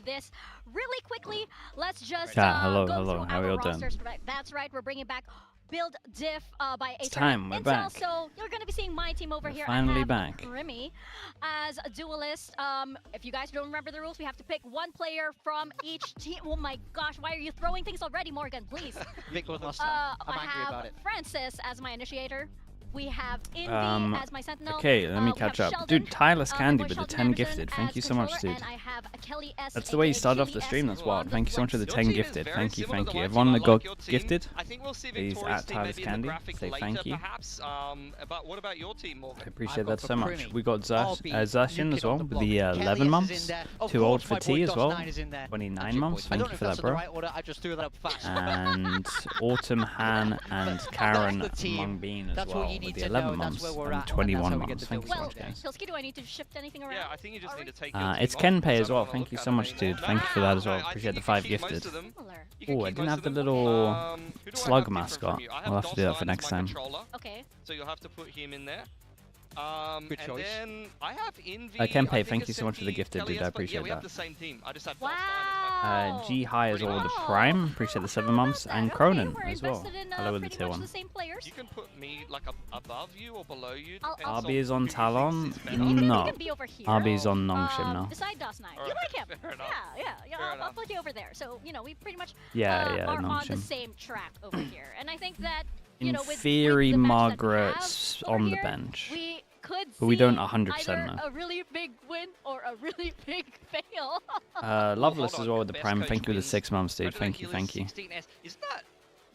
this really quickly. Let's just hello, go hello. through How are our you doing? rosters. That's right, we're bringing back Build Diff by It's Acer time, we're Intel. back. So you're going to be seeing my team over here. Finally I have back. Remy as a duelist. If you guys don't remember the rules, we have to pick one player from each team. Oh my gosh, why are you throwing things already, Morgan? Please. Vic was last time. I'm I angry have about it. Francis as my initiator. We have Invi as my sentinel. Okay, let me we catch have up. Sheldon, Dude, Tireless Candy my with the Sheldon 10 Anderson gifted. Thank as you so much, controller, dude. and I have Kelly S, That's the way you aka started off Chili the S stream, that's wild. on Thank you so much for the flex. 10 gifted. Thank you, thank you. Everyone that got gifted, please at Tireless Candy. Say thank you. But what about your team, Morgan? I appreciate that for so much. Primi. We got Zacian as Nuke it on well the with block. the Kelly 11 S months. is in there. Of Too old course, for my T boy as well. DOS9 is in there. 29 Actually, months. I Thank don't you know for if that, that's bro. the right order. I just threw that up fast. And Autumn, Han, and Karen That's the team. Mung Bean as That's what well you need with the to 11 know. months That's where we're and at, and that's 21 how we get months. the Thank you so Well, much, guys. Hilski, do I need to shift anything around? Yeah, I think you just need to take your It's team off, Kenpei as well. because I Thank you wanna so look much, at dude. it. Thank you for that as well. I think Appreciate the you 5 can keep most gifted. of them. Similar. You can Oh, I keep didn't most have of the them. little Who do I slug have different mascot. from you? I We'll have to do that for DOS9 as next my time. controller, Okay. so you'll have to put him in there. Good choice. And then I have Envy. Kenpei, I think thank you so much for the Ascent, gifted, Kelly dude. I S, but appreciate yeah, we have that. the same team. I just have Wow. DOS9 G High as well with the Wow. Prime. Appreciate the 7 months. Love And that. Cronin Okay, we're as well. invested in, Hello with the pretty tier much 1. the same players. You can put me like above you or below you. I'll- depends RB is on who you think Talon. is better. No. You can be over here. RB is on Nongshim now. Beside DOS9. You Alright, like him. fair enough. Yeah. Fair I'll enough. put you over there. So, you know, we pretty much Yeah, are on the Nongshim. same track over here. And I think that, In you know, with theory, the bench that we Margaret's have over on the here, bench. we could But we see don't 100% either know. a really big win or a really big fail. Loveless Hold as on, well with the best Prime. coach Thank you with the wins. 6 months, dude. Red Thank you, Achilles thank you. 16S. Isn't that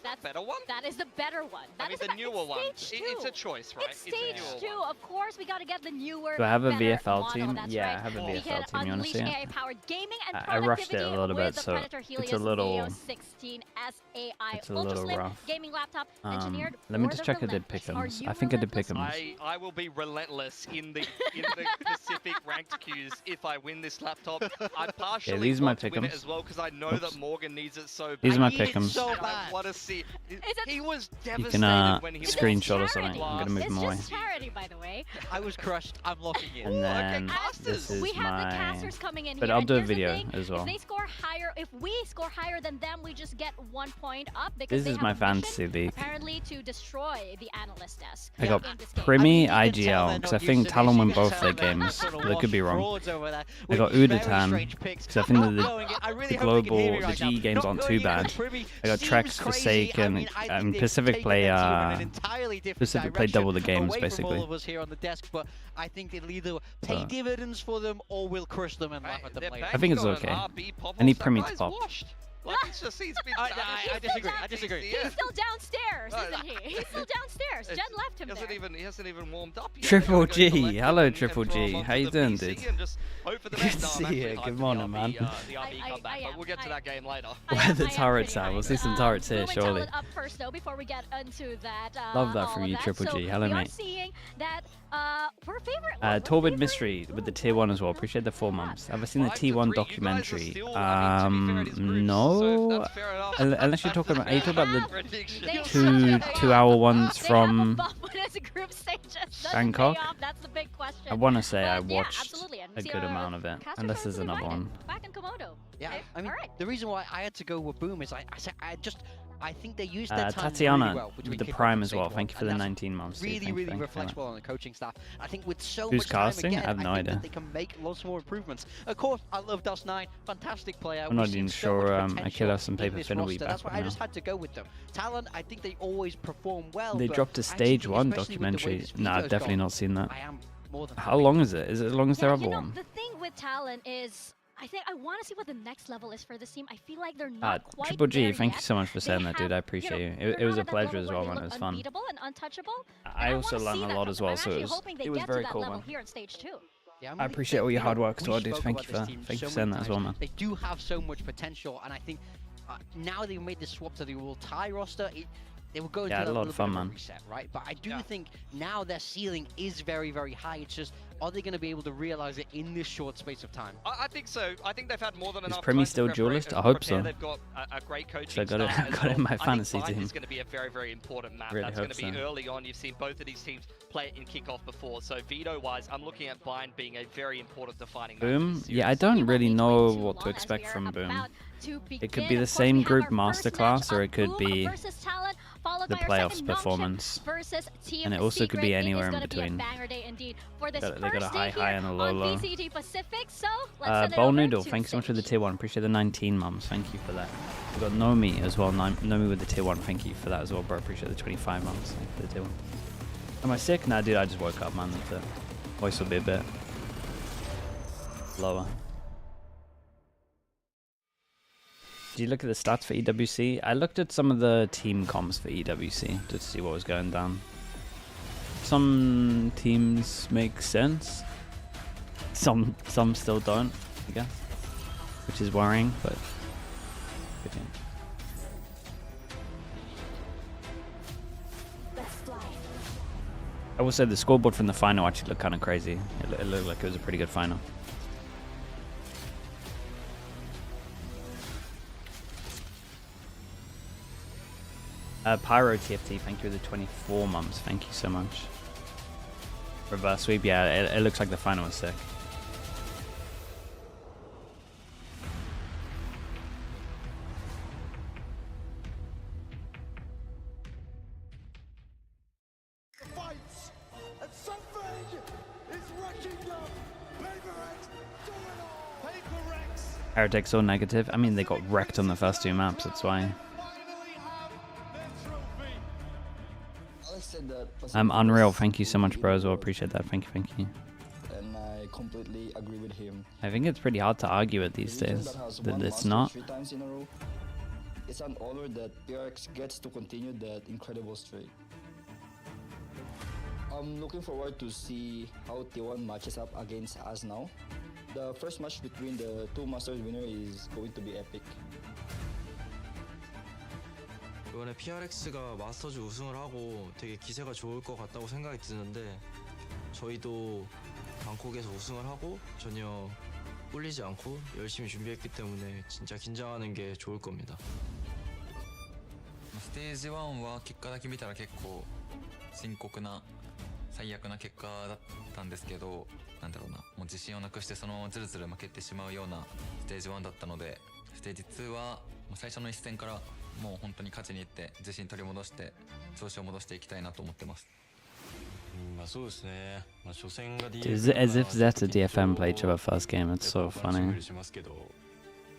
That's better one? That is the better one. I That mean, is the about- newer one. Stage It's a 2. choice, right? It's a stage newer 2. one. Of course, we got to get the newer. Do I have a better VFL model, team? that's Yeah, right. I have a We VFL can team. You want to unleash see it? AI-powered gaming and I rushed it a productivity little bit, with the so Predator it's Helios a little- Neo 16 SAI it's a Ultra little Slim rough. gaming laptop engineered Let me for just the check I did relentless. Are pick'ems. you I think I did relentless? pick'ems. I will be relentless in the Pacific ranked queues if I win this laptop. I partially these are my want to win it pick'ems. as well because I know Oops. that Morgan needs it so bad. These are my I need it pick'ems. so And I bad. want to see. He was You devastated can when he It's lost. screenshot or charity. something. I'm gonna move It's them away. just charity, by the way. I was crushed. I'm locking in. And then casters. this is We have the my. casters coming in But here. I'll and do a here's the video thing, as well. If they score higher, if we score higher than them, we just get 1 point up because This they is have my a mission, fantasy league. apparently to destroy the analyst desk. I got in this game. Primi, I mean, you can tell IGL, they're because I not think used to Talon this. won You can both tell their they're games. sort of But I could be washed wrong. frauds over there I with got these very Udatan, strange picks. because I think Not that going it. I really the hope they can global, hear me the right now. G games Not aren't going too in on bad. Primi I got seems Trex, crazy. Forsaken, I mean, I and think they've Pacific taken play, their team in an entirely different Pacific play direction double the games, away basically. From all of us here on the desk, but I think it'll either pay dividends for them or we'll crush them and laugh at them later. I think it's okay. I need Primi to pop. Like it's just he's been. I disagree. I disagree. He's still downstairs, isn't he? He's still downstairs. Jen left him there. He hasn't even warmed up yet. Triple Gotta go G. collect him Hello, and Triple throw him G. onto How you the doing, PC dude? and just hope for the Good best. to No, I'm see actually you. hyped Good for morning, the man. RB comeback, am, but we'll get to that game later. Where are the I am turrets pretty at? We'll hyped. see some turrets here, We'll surely. tell it up first, though, before we get into that. Love that all from of you, that. Triple So G. Hello, we are mate. seeing that we're favorite. Torbid Mystery with the tier 1 as well. Appreciate the 4 months. Have I seen the T1 documentary? No. Unless you're talking about, are you talking about the 2-hour ones from Bangkok? That's the big question. I want to say I But yeah, watched absolutely. And a see good our amount of it, casters unless are there's really another vibing. one. Back in Komodo. Yeah, Okay, I mean, all right. the reason why I had to go with Boom is I think they used their time really Tatiana well between with the kickoff Prime and as well. stage Thank you one, for the and that's 19 months. dude. really, Thank you, really thank you for reflects that. well on the coaching staff. I think with so Who's much time casting? again, I have no think idea. that they can make lots more improvements. Of course, I love DOS9, fantastic player. I'm not We've seen even so sure, much potential Achilles and in Paper this Finn will be roster. back That's why by I now. just had to go with them. Talon, I think they always perform well. They but dropped a I actually stage think 1 especially with the way documentary. this Nah, I've video's definitely gone, not seen that. I am more than How happy. long is it? Is it as long as their Yeah, other you know, one? the thing with Talon is, I think I want to see what the next level is for this team. I feel like they're not quite Triple G, there thank yet. you so much for They saying that, dude. I have, appreciate you. they're It was not a at that pleasure level as where well, they man. It look was fun. unbeatable and untouchable. I And also wanna learned see a that lot from as them. well, I'm so actually it was hoping they it was get very to that cool, level man. here in stage 2. Yeah, I appreciate all your hard work as well, dude. spoke Thank about you for this team thank you so for saying many that as well, times. man. They do have so much potential, and I think now they've made the swap to the all tie roster. they were going Yeah, to a a lot little of fun, bit of a man. reset, right? But I do think now their ceiling is very, very high. It's just, are they going to be able to realize it in this short space of time? I think so. I think they've had more than enough Premi time still to prepare duelist? and I hope prepare. so. They've got a great coaching So I got it, staff I as got it in well. my fantasy I think team. is going to be a very, very important map. Really That's going hope to be so. early on. You've seen both of these teams play it in kickoff before. So veto-wise, I'm looking at Bind being a very important defining match. Boom? Yeah, I don't really know what to expect from Boom. It could be the same group masterclass, or it could be the playoffs performance. And it also could be anywhere in between. They got a high and a low. Bowl Noodle, thanks so much for the tier 1. Appreciate the 19 mums. Thank you for that. We got Nomi as well. Nomi with the tier 1. Thank you for that as well, bro. Appreciate the 25 mums. Thank you for the tier 1. Am I sick? Nah, dude, I just woke up, man. The voice will be a bit lower. Did you look at the stats for EWC? I looked at some of the team comms for EWC just to see what was going down. Some teams make sense. Some still don't, I guess. Which is worrying, but good game. I will say the scoreboard from the final actually looked kind of crazy. It looked like it was a pretty good final. Pyro TFT, thank you for the 24 months. Thank you so much. Reverse sweep, yeah, it looks like the final was sick. Heretic so negative. I mean, they got wrecked on the first 2 maps, that's why. I'm Unreal, thank you so much, bro, as well. Appreciate that. Thank you. And I completely agree with him. I think it's pretty hard to argue it these days. That it's not. 3 times in a row. It's an honor that PRX gets to continue that incredible streak. I'm looking forward to see how T1 matches up against us now. The first match between the 2 Masters winner is going to be epic. 이번에 PRX가 마스터즈 우승을 하고 되게 기세가 좋을 것 같다고 생각이 드는데 저희도 방콕에서 우승을 하고 전혀 꿀리지 않고 열심히 준비했기 때문에 진짜 긴장하는 게 좋을 겁니다. ステージ1は結果だけ見たら結構深刻な最悪な結果だったんですけど、なんだろうな、もう自信をなくしてそのずるずる負けてしまうようなステージ1だったので、ステージ2はもう最初の一戦からもう本当に勝ちに行って自信取り戻して調子を戻していきたいなと思ってます。まあそうですね。まあ初戦が It's as if Zeta DFM play each other first game. It's so funny.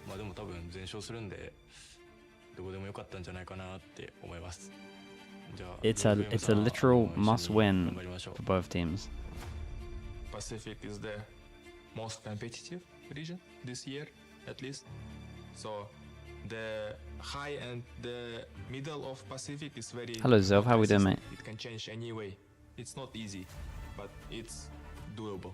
まあでも多分全勝するんでどこでも良かったんじゃないかなって思います。It's a literal must win for both teams. Pacific is the most competitive region this year, at least. So the high and the middle of Pacific is very. Hello Zov, how we doing, mate? It can change anyway. It's not easy, but it's doable.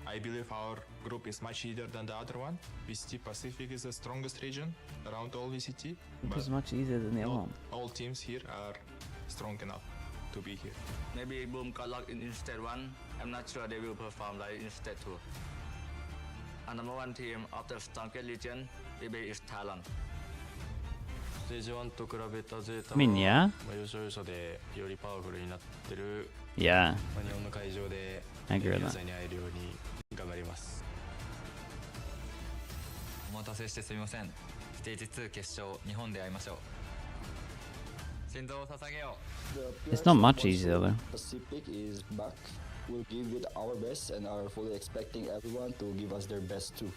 I believe our group is much easier than the other one. VCT Pacific is the strongest region around all VCT. It was much easier than the other one. All teams here are strong enough to be here. Maybe Boom got locked in stage 1. I'm not sure they will perform like in stage 2. And number 1 team of the strongest region maybe is TALON. 스테이지 1と比べたゼータ I mean, yeah. 要所要所でよりパワフルになってる Yeah. 日本の会場で I agree with 皆 that. さんに会えるように頑張ります。お待たせしてすみません。ステージ2決勝日本で会いましょう。心臓を捧げよう。 It's not much easier though. Pacific is back. We'll give it our best and are fully expecting everyone to give us their best too.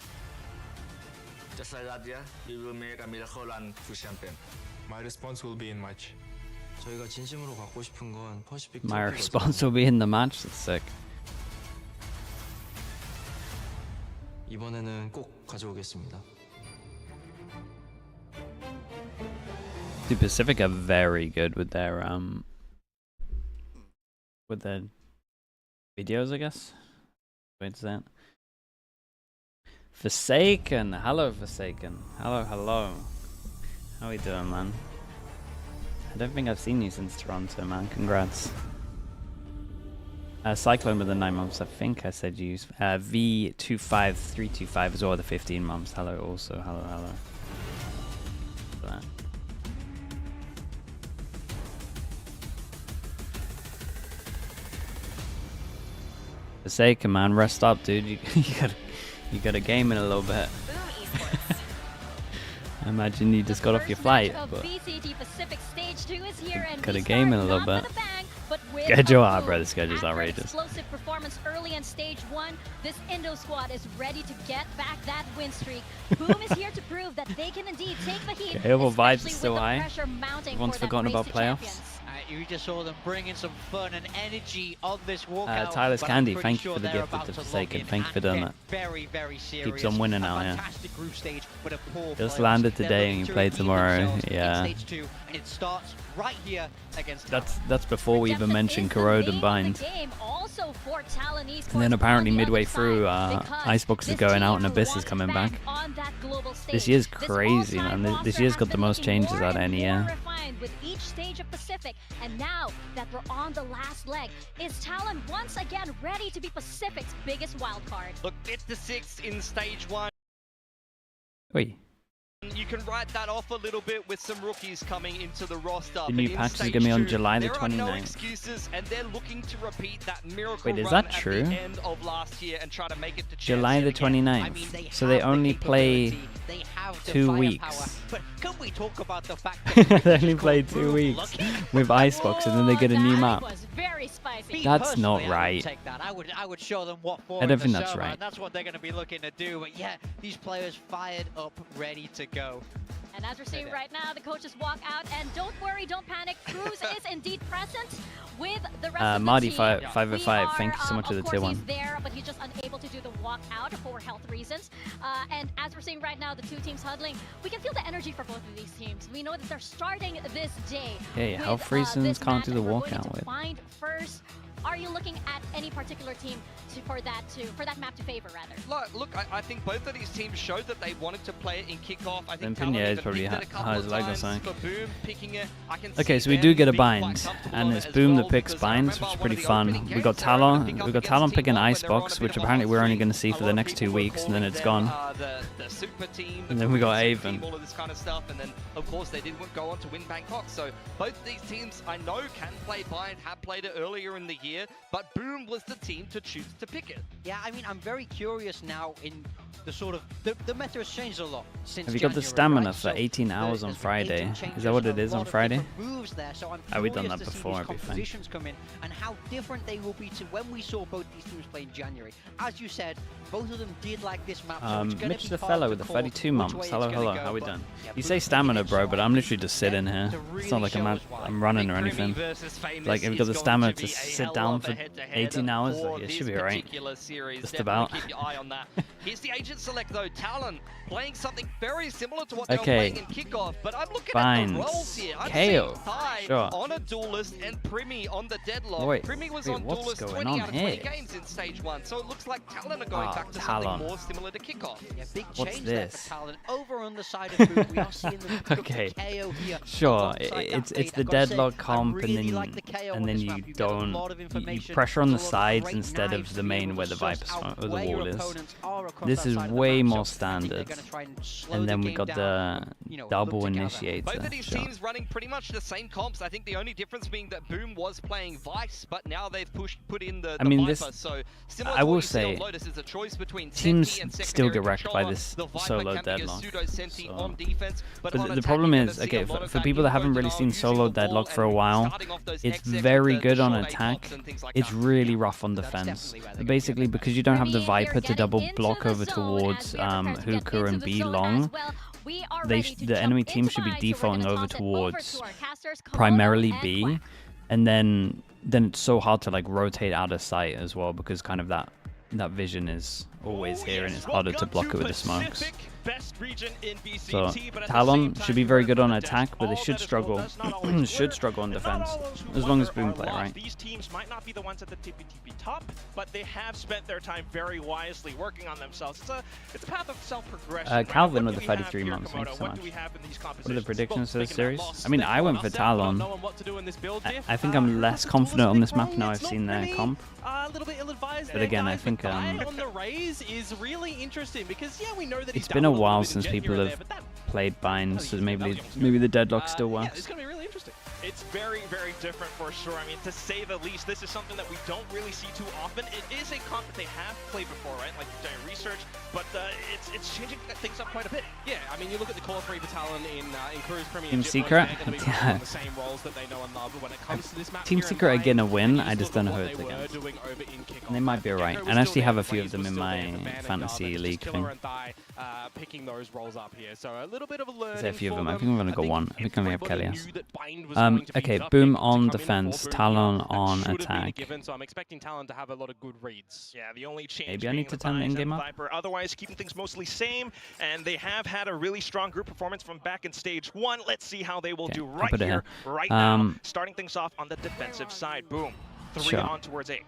Just like that, yeah, we will make a miracle run to champion. My response will be in match. 저희가 진심으로 갖고 싶은 건 퍼시픽 My response will be in the match. That's sick. 이번에는 꼭 가져오겠습니다. The Pacific are very good with their videos, I guess. What's that? Forsaken, hello Forsaken, hello. How we doing, man? I don't think I've seen you since Toronto, man. Congrats. Cyclone with the 9 months. I think I said you. V25325 as well, the 15 months. Hello, also. Hello, hello. That. Forsaken, man, rest up, dude. You got a game in a little bit. I imagine you just got off your flight, but VCT Pacific Stage 2 is here, and got a game in a little bit. Schedule, bro. The schedule's outrageous. Explosive performance early in Stage 1. This Indo squad is ready to get back that win streak. Boom is here to prove that they can indeed take the heat. Okay, overall vibes are still high. Everyone's forgotten about playoffs. You just saw them bringing some fun and energy on this walkout. Tyler's Candy, thank you for the gift of the Forsaken. Thank you for doing that. Very, very serious. Keeps on winning now, yeah. Group stage, but a poor Just landed today and you play tomorrow. Yeah. Stage 2, and it starts right here against that's before we even mentioned Corrode and Bind. And then apparently midway through, Icebox is going out and Abyss is coming back. This year's crazy, man. This year's got the most changes out of any year. With each stage of Pacific, and now that we're on the last leg, is Talon once again ready to be Pacific's biggest wildcard? Look, it's the 6th in Stage 1. Wait. You can write that off a little bit with some rookies coming into the roster. The new patch is going to be on July the 29th. There are no excuses, and they're looking to repeat that miracle Wait, is run that true? at the end of last year and try to make it to July the 29th. I mean, so they only play they have 2 weeks. But can we talk about the fact that they only play 2 weeks with Icebox and then they get a new map. That's not right. Take that. I would show them what for. I don't think that's right. And that's what they're going to be looking to do. But yeah, these players fired up, ready to go. And as we're seeing right now, the coaches walk out, and don't worry, don't panic. Cruz is indeed present with the rest of the Marty team. 505, thank you so much for the tier 1. He's there, but he's just unable to do the walk out for health reasons. And as we're seeing right now, the 2 teams huddling, we can feel the energy for both of these teams. We know that they're starting this day. Hey, with, health reasons can't do the walkout walkout with. Find first. Are you looking at any particular team for that map to favor, rather? Look, I think both of these teams showed that they wanted to play it in kickoff. I think Talon is probably high as leg or something. Boom picking it. Okay, so we do get a bind, and it's Boom that picks binds, which is pretty fun. We got Talon picking Icebox, which apparently we're only going to see for the next 2 weeks, and then it's gone. The super team, and then we got Avon. All of this kind of stuff, and then of course they did go on to win Bangkok. So both these teams I know can play bind, have played it earlier in the year, but Boom was the team to choose to pick it. Yeah, I mean, I'm very curious now in the sort of the meta has changed a lot since Have you got the January, stamina right? for 18 hours on Friday? Is that what it is on Friday? Oh, we done that before, it'd be fine. Come in and how different they will be to when we saw both these teams play in January. As you said, both of them did like this map. So Mitch the fellow with the 32 months. Hello, how we done? You say stamina, bro, but I'm literally just sitting here. It's not like I'm running or anything. Like, if you've got the stamina to sit down for 18 hours, like, it should be alright. Just about. Keep your eye on that. Here's the agent select though. Talon playing something very similar to what they were playing in kickoff, but I'm looking at the roles here. I'm KO. seeing Ty on a duelist and Primi on the deadlock. Primi was on duelist 20 out of 20 games in stage 1, so it looks like Talon are going back to something more similar to kickoff. Yeah, big What's change this? there for Talon. Over on the side of Boom, we are seeing them Okay. KO here. Sure, it's the deadlock comp, and then you don't you pressure on the sides instead of the main where the Viper's or the wall is. This is way more standard. And then we got the double initiator. Both of these teams running pretty much the same comps. I think the only difference being that Boom was playing Vice, but now they've put in the Viper. So I will say, Lotus is a choice between teams still get wrecked by this solo deadlock. But the problem is, okay, for people that haven't really seen solo deadlock for a while, it's very good on attack. It's really rough on defense. Basically, because you don't have the Viper to double block over towards Hookah and B long, the enemy team should be defaulting over towards primarily B, and then it's so hard to like rotate out of sight as well, because kind of that vision is always here and it's harder to block it with the smokes. best region in So VCT, but at Talon the same should be time, very you're good on looking at attack, but they all should that is struggle. gold does not always Should work, struggle on and not defense, all those who as long as wonder Boom are play lost. right. These teams might not be the ones at the TP top, but they have spent their time very wisely working on themselves. It's a path of self-progression. Calvin Right? with the 33 months, thanks so What much. do we have in these What are the compositions? predictions for this Making that series? loss I mean, stick I went on for us, Talon. not knowing what to do in this build diff. I think I'm less confident on this map now I've seen their comp. A little bit ill-advised. But again, I think on the Rays is really interesting because yeah, we know that it's been a while since people have played binds, so maybe the deadlock still works. Yeah, it's gonna be really interesting. It's very, very different for sure. I mean, to say the least, this is something that we don't really see too often. It is a comp that they have played before, right? Like doing research, but it's changing things up quite a bit. Yeah, I mean, you look at the core 3 for Talon in Crew's Premier Team Secret, yeah. The same roles that they know and love when it comes to this map. Team Secret are getting a win. I just don't know who it's against. And they might be right. I actually have a few of them in my fantasy league thing. Picking those roles up here, so a little bit of a learning. There's a few of them. I think I'm gonna go one. I think I'm gonna have Kelly's. Okay, Okay, Boom on defense, Talon on attack. So I'm expecting Talon to have a lot of good reads. Yeah, the only change Maybe I need to turn the in-game up. Otherwise, keeping things mostly same, and they have had a really strong group performance from back in stage 1. Let's see how they will do right here, right now. Starting things off on the defensive side. Boom. 3 on towards A.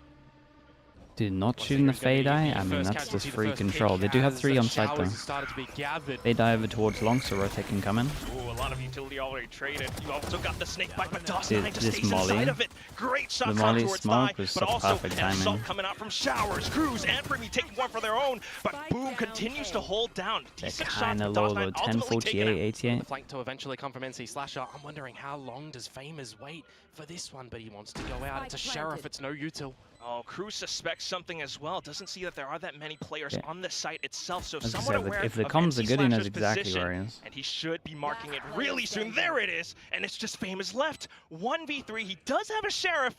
Dude, not shooting the Fade Eye? I mean, that's just free control. They do have 3 on site though. Fade Eye over towards long, so rotate can come in. Ooh, a lot of utility already traded. You also got the snake bite, but Dude, this Molly. Great shot The Molly towards smoke thigh, was but such also perfect an assault timing. coming out from Showers. Cruz and Primi taking one for their own, but Boom continues to hold down. They're Decent kind shots of from low though, DOS9, 10, 48, 88. The flank to eventually come from NC Slasher. I'm wondering how long does Famous wait for this one, but he wants to go out. It's a Sheriff, it's no util. Oh, Cruz suspects something as well. Doesn't see that there are that many players on the site itself, so somewhat aware if the of comms are NC good, he knows Slasher's exactly position, where he is. and he should be marking it really soon. There it is, and it's just Famous left. 1v3. He does have a Sheriff,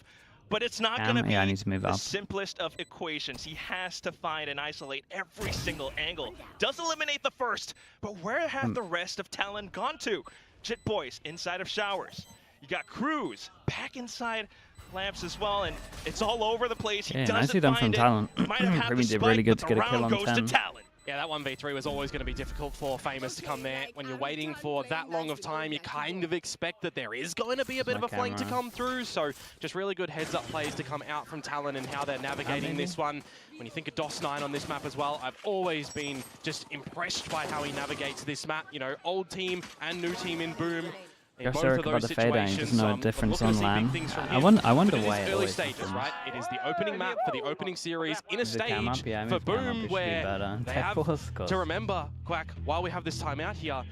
but it's not going to be I need to move the up. simplest of equations. He has to find and isolate every single angle. Does eliminate the first, but where have the rest of Talon gone to? Jit Boys inside of Showers. You got Cruz back inside Lamps as well, and it's all over the place. He doesn't nicely done from find it. Talon. Might have had Primi the did really spike, good but to the get a kill round on goes 10. to Talon. Yeah, that 1v3 was always going to be difficult for Famous to come there. When you're waiting for that long of time, you kind of expect that there is going to be a bit of a flank to come through. So just really good heads-up plays to come out from Talon and how they're navigating this one. When you think of DOS9 on this map as well, I've always been just impressed by how he navigates this map. You know, old team and new team in Boom. Just Eric about the Fade Eye, there's no difference on LAN. I wonder why it early always stages, happens. right? It is the opening map for the opening series in a Is the cam up? stage Yeah, I for moved cam up, it Boom should be where better. they Tech have Force, to remember, Quack, while we have this time out here,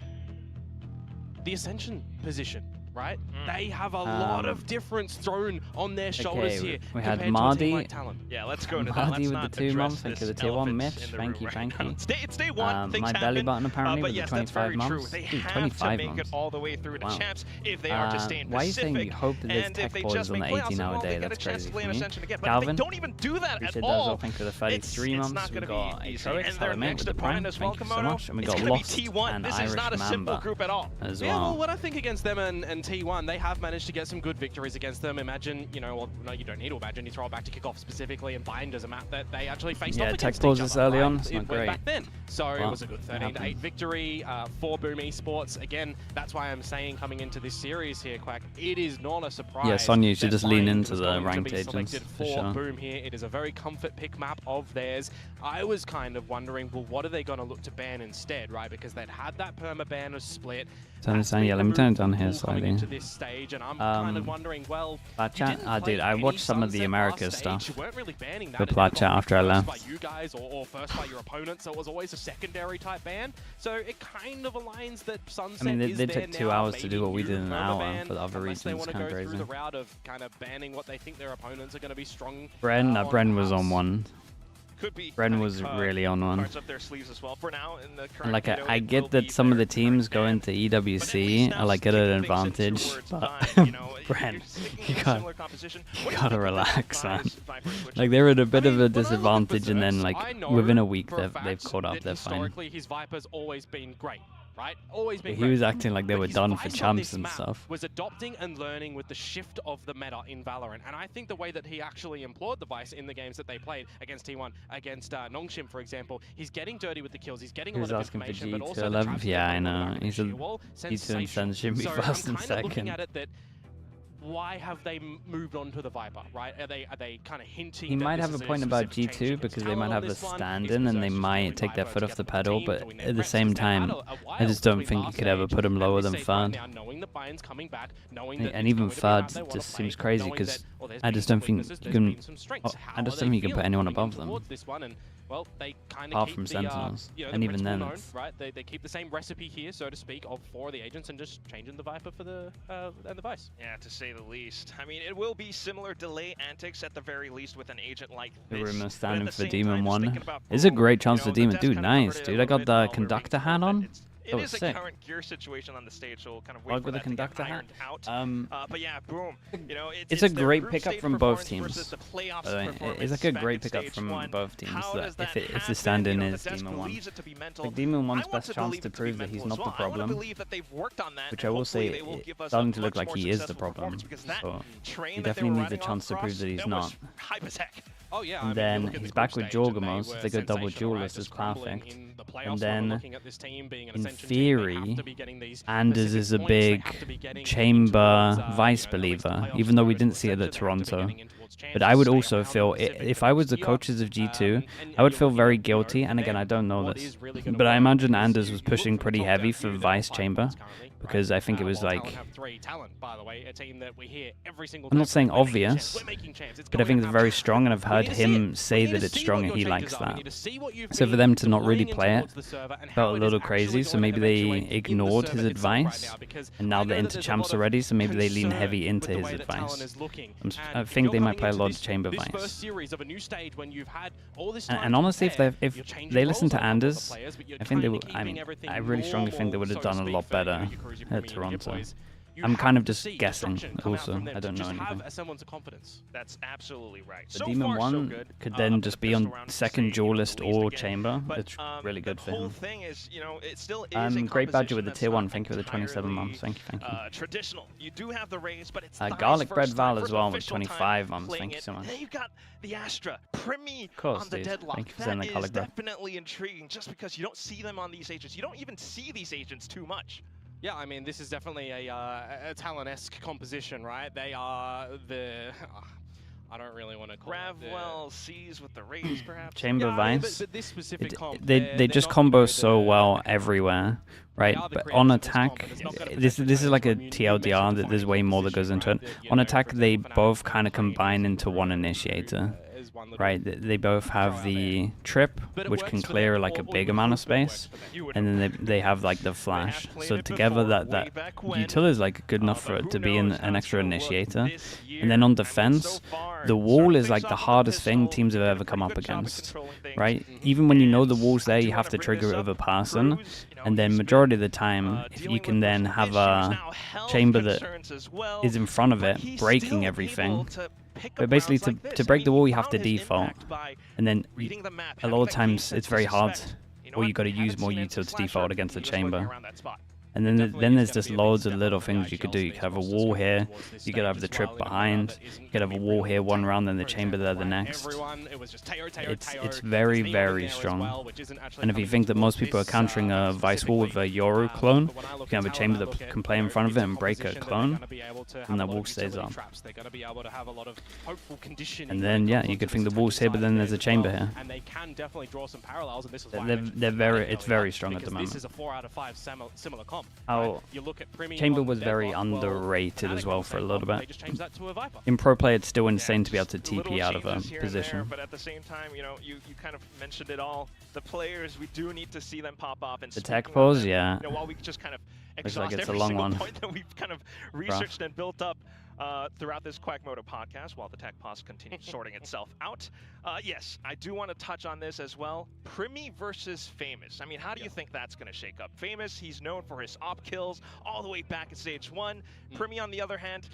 the Ascension position, right? They have a lot of difference thrown on their shoulders here. We had compared to a team Mardy. like Talon. Yeah, let's go into that. Mardy Let's with not the 2 address months, thank you this the tier 1 elephant Mitch, in the thank room you, right thank now. you. It's day 1, things my happen. belly button apparently But with yes, the that's 25 very true. months. They Dude, have 25 to make months. it all the way through to Wow. champs if they are to stay in Why are you saying Pacific. you hope that there's And if tech they boys just on the make playoffs 18 at hour all, day? they get a That's chance crazy to for play in me. Ascension again. But if Calvin, they don't even do that at appreciate all, those. Thank you for the 33 it's months. not We going to got be easy. Icebox, And they're TLN next with the Prime Prime, as well, thank you so Komodo. much. And we It's got going Lost to be T1. and This is Irish not a simple Mamba group at all. as Yeah, well, well. what I think against them and T1, they have managed to get some good victories against them. Imagine, you know, well, no, you don't need to imagine. You throw it back to kickoff specifically, and Bind is a map that they actually faced off against tech each pauses other, early right? on, it's not It went great. back then. So it Well, was a good 13-8 victory for Boom Esports. Again, that's why I'm saying coming into this series here, Quack, it is not a surprise. Yeah, Sonya should that just lean Bind into was the going to ranked be agents, selected for for sure. Boom here. It is a very comfort pick map of theirs. I was kind of wondering, well, what are they going to look to ban instead, right? Because they'd had that perma ban of split. Turn this on, yeah, let me turn it down here Coming slightly. into this stage, and I'm kind of wondering, well, Platchat? dude, I watched some of the America stuff. You weren't really banning that. The Platchat after I left. First by you guys or first by your opponent, so it was always a secondary type ban. So it kind of aligns that Sunset I mean, is they there took 2 now, hours to maybe do what we new did in an hour permaban, for the other unless they regions. want to Kind of go through crazy. the route of kind of banning what they think their opponents are going to be strong. Bren was on one. Could be Bren was really on one. parts up their sleeves as well. For now, in the current Like, window, I it will get that be some of the their teams current go ban. into EWC are like at an advantage, but Bren, you gotta relax, man. Like they're at a bit of a disadvantage, and then like within a week they've caught up. They're fine. Historically, his Viper's always been great. right? Always been He great. was acting like they But were his done for Vice on champs this and map stuff. was adopting and learning with the shift of the meta in Valorant. And I think the way that he actually employed the Vice in the games that they played against T1, against NONGSHIM, for example, he's getting dirty with the kills, he's getting a lot of asking for information, but G2 also 11th. Yeah, I know. He's a G2 and Sen should be first and second. looking at it that why have they moved on to the Viper, right? Are they kind of hinting? He might have a point about G2 because they might have a stand-in and they might take their foot off the pedal, but at the same time, I just don't think you could ever put him lower than third. And even third just seems crazy because I just don't think you can. I just don't think you can put anyone above them. Well, they kind of Apart keep from the, Sentinels, you know, and the even principle then, known, it's... right? They keep the same recipe here, so to speak, for the agents and just changing the Viper for the and the Vice. Yeah, to say the least. I mean, it will be similar delay antics at the very least with an agent like The this. rumor standing for time, Demon 1. about, It's a great chance you for know, the Demon. death Dude, kind of nice, covered it dude. a I got little the bit conductor hat on. It is sick. a current gear situation on the stage, so we'll kind of wait Bug for with that the conductor to get hat. ironed out. But yeah, boom. You know, It's a their great group pickup stage from both performance teams. versus the playoffs It's performance like a back great at pickup stage from one. both teams. How That does that if the happen? stand-in You know, is the Desk Demon 1. believes it to be mental. Like Demon 1's I want best to chance believe to it to be prove that he's mental as not the well. I want to problem, believe that they've worked on that, which and I will hopefully say they will give us a starting to look much like more he is the successful problem. performance, because that So train he that they definitely were needs a riding chance to across, prove that he's that not. was hype as heck. Oh yeah, And then he's back with Jorgamos. If they go double duelist, is perfect. And then, in theory, Anders is a big chamber Vice believer, even though we didn't see it at Toronto. But I would also feel, if I was the coaches of G2, I would feel very guilty. And again, I don't know this, but I imagine Anders was pushing pretty heavy for Vice chamber, because I think it was like, I'm not saying obvious, but I think it's very strong, and I've heard him say that it's strong and he likes that. So for them to not really play it felt a little crazy, so maybe they ignored his advice, and now they're into champs already, so maybe they lean heavy into his advice. I think they might play a lot of chamber Vice. And honestly, if they listen to Anders, I think they will. I mean, I really strongly think they would have done a lot better at Toronto. I'm kind of just guessing also. I don't know anything. That's absolutely right. The Demon 1 could then just be on second duelist or chamber. It's really good for him. Thing is, you know, it still is a Great Badger with the composition tier 1. that's Thank you for the 27 entirely, months. Thank you. Traditional. You do have the Rays, but it's Garlic Bread first Val time, as well with first 25 time months. Thank you it. so much. And then you've got the Astra, Primi course, on the dude. deadlock. Thank you for That sending the is Garlic Bread. definitely intriguing, just because you don't see them on these agents. You don't even see these agents too much. Yeah, I mean, this is definitely a Talon-esque composition, right? They are the... I don't really want to call Gravwell sees with the Rays, perhaps. Chamber Vice. But this specific comp, They just combo so well everywhere, right? But on attack, this is like a TLDR. That there's way more that goes into it. On attack, they both kind of combine into one initiator. Right, they both have the trip, which can clear like a big amount of space, and then they have like the flash. So together, that util is like good enough for it to be an extra initiator. And then on defense, the wall is like the hardest thing teams have ever come up against. Right, even when you know the wall's there, you have to trigger it with a person, and then majority of the time, if you can then have a chamber that is in front of it, breaking everything. But basically, to break the wall, you have to default, and then a lot of times it's very hard, or you got to use more util to default against the chamber. And then there's just loads of little things you could do. You could have a wall here, you could have the trip behind, you could have a wall here one round, then the chamber there the next. It's very, very strong. And if you think that most people are countering a Vice wall with a Yoru clone, you can have a chamber that can play in front of it and break a clone, and that wall stays up. And then, yeah, you could think the wall's here, but then there's a chamber here. It's very strong at the moment. Chamber was very underrated as well for a little bit. In pro play, it's still insane to be able to TP out of a position. But at the same time, you know, you kind of mentioned it all. The players, we do need to see them pop off. And the tech pause, yeah. You know, while we just kind of looks like exhaust it's a every long single one. point that we've kind of researched and built up throughout this Quackmoto podcast, while the tech pause continues sorting itself out. Yes, I do want to touch on this as well. Primi versus Famous. I mean, how do you think that's going to shake up? Famous, he's known for his op kills all the way back at stage 1. Primi, on the other hand,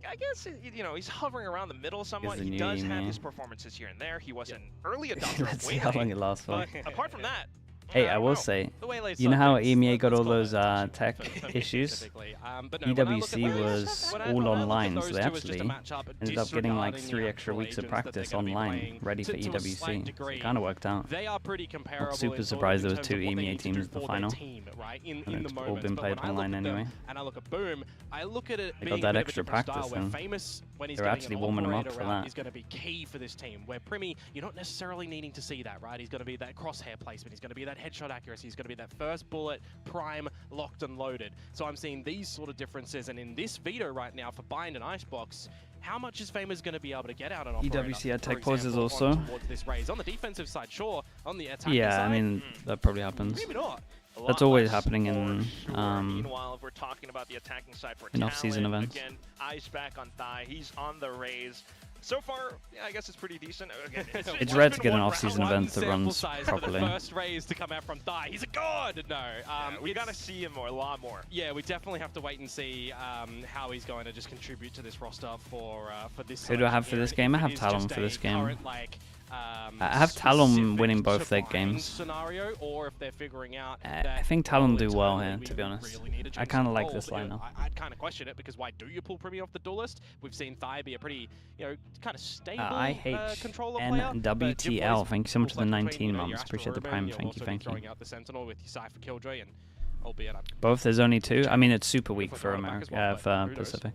I guess, you know, he's hovering around the middle somewhat. He does have his performances here and there. He was an early adopter Let's of see how long it lasts for. But apart from that, Hey, I will say, you know how EMEA got all those tech issues? EWC was all online, so they actually ended up getting like 3 extra weeks of practice online, ready for EWC. It kind of worked out. Not super surprised there was 2 EMEA teams at the final. And it's all been played online anyway. And I look at Boom, I look at it they got that extra practice where and Famous, when he's they're actually warming them up for that. He's going to be key for this team. Where Primi, you're not necessarily needing to see that, right? He's going to be that crosshair placement. He's going to be that headshot accuracy. He's going to be that first bullet, prime, locked and loaded. So I'm seeing these sort of differences. And in this veto right now for Bind and Icebox, how much is Famous going to be able to get out an operator? EWC had tech pauses also. Towards this raise. On the defensive side, sure. On the attacking yeah, side, I mean, that probably happens. maybe not. That's always happening in Meanwhile, if we're talking about the attacking side for in off-season events. Again, Ice back on Thigh. He's on the raise. So far, yeah, I guess it's pretty decent. Again, it's rare to get an off-season event that runs properly. The first raise to come out from Thigh. He's a god! No. We got to see him more, a lot more. Yeah, we definitely have to wait and see how he's going to just contribute to this roster for this. Who do I have for this game? I have Talon for this game. Current, like, I have Talon winning both their games. Scenario, or if they're figuring out I think Talon do well here, to be honest. I kind of like this lineup. I'd kind of question it, because why do you pull Primi off the duelist? We've seen Thigh be a pretty, kind of stable controller player. IHNWTL, thank you so much for the 19 months. Appreciate the prime, thank you. Throwing out the Sentinel with Cypher Killjoy, and albeit both, there's only 2. I mean, it's super weak for America, for Pacific.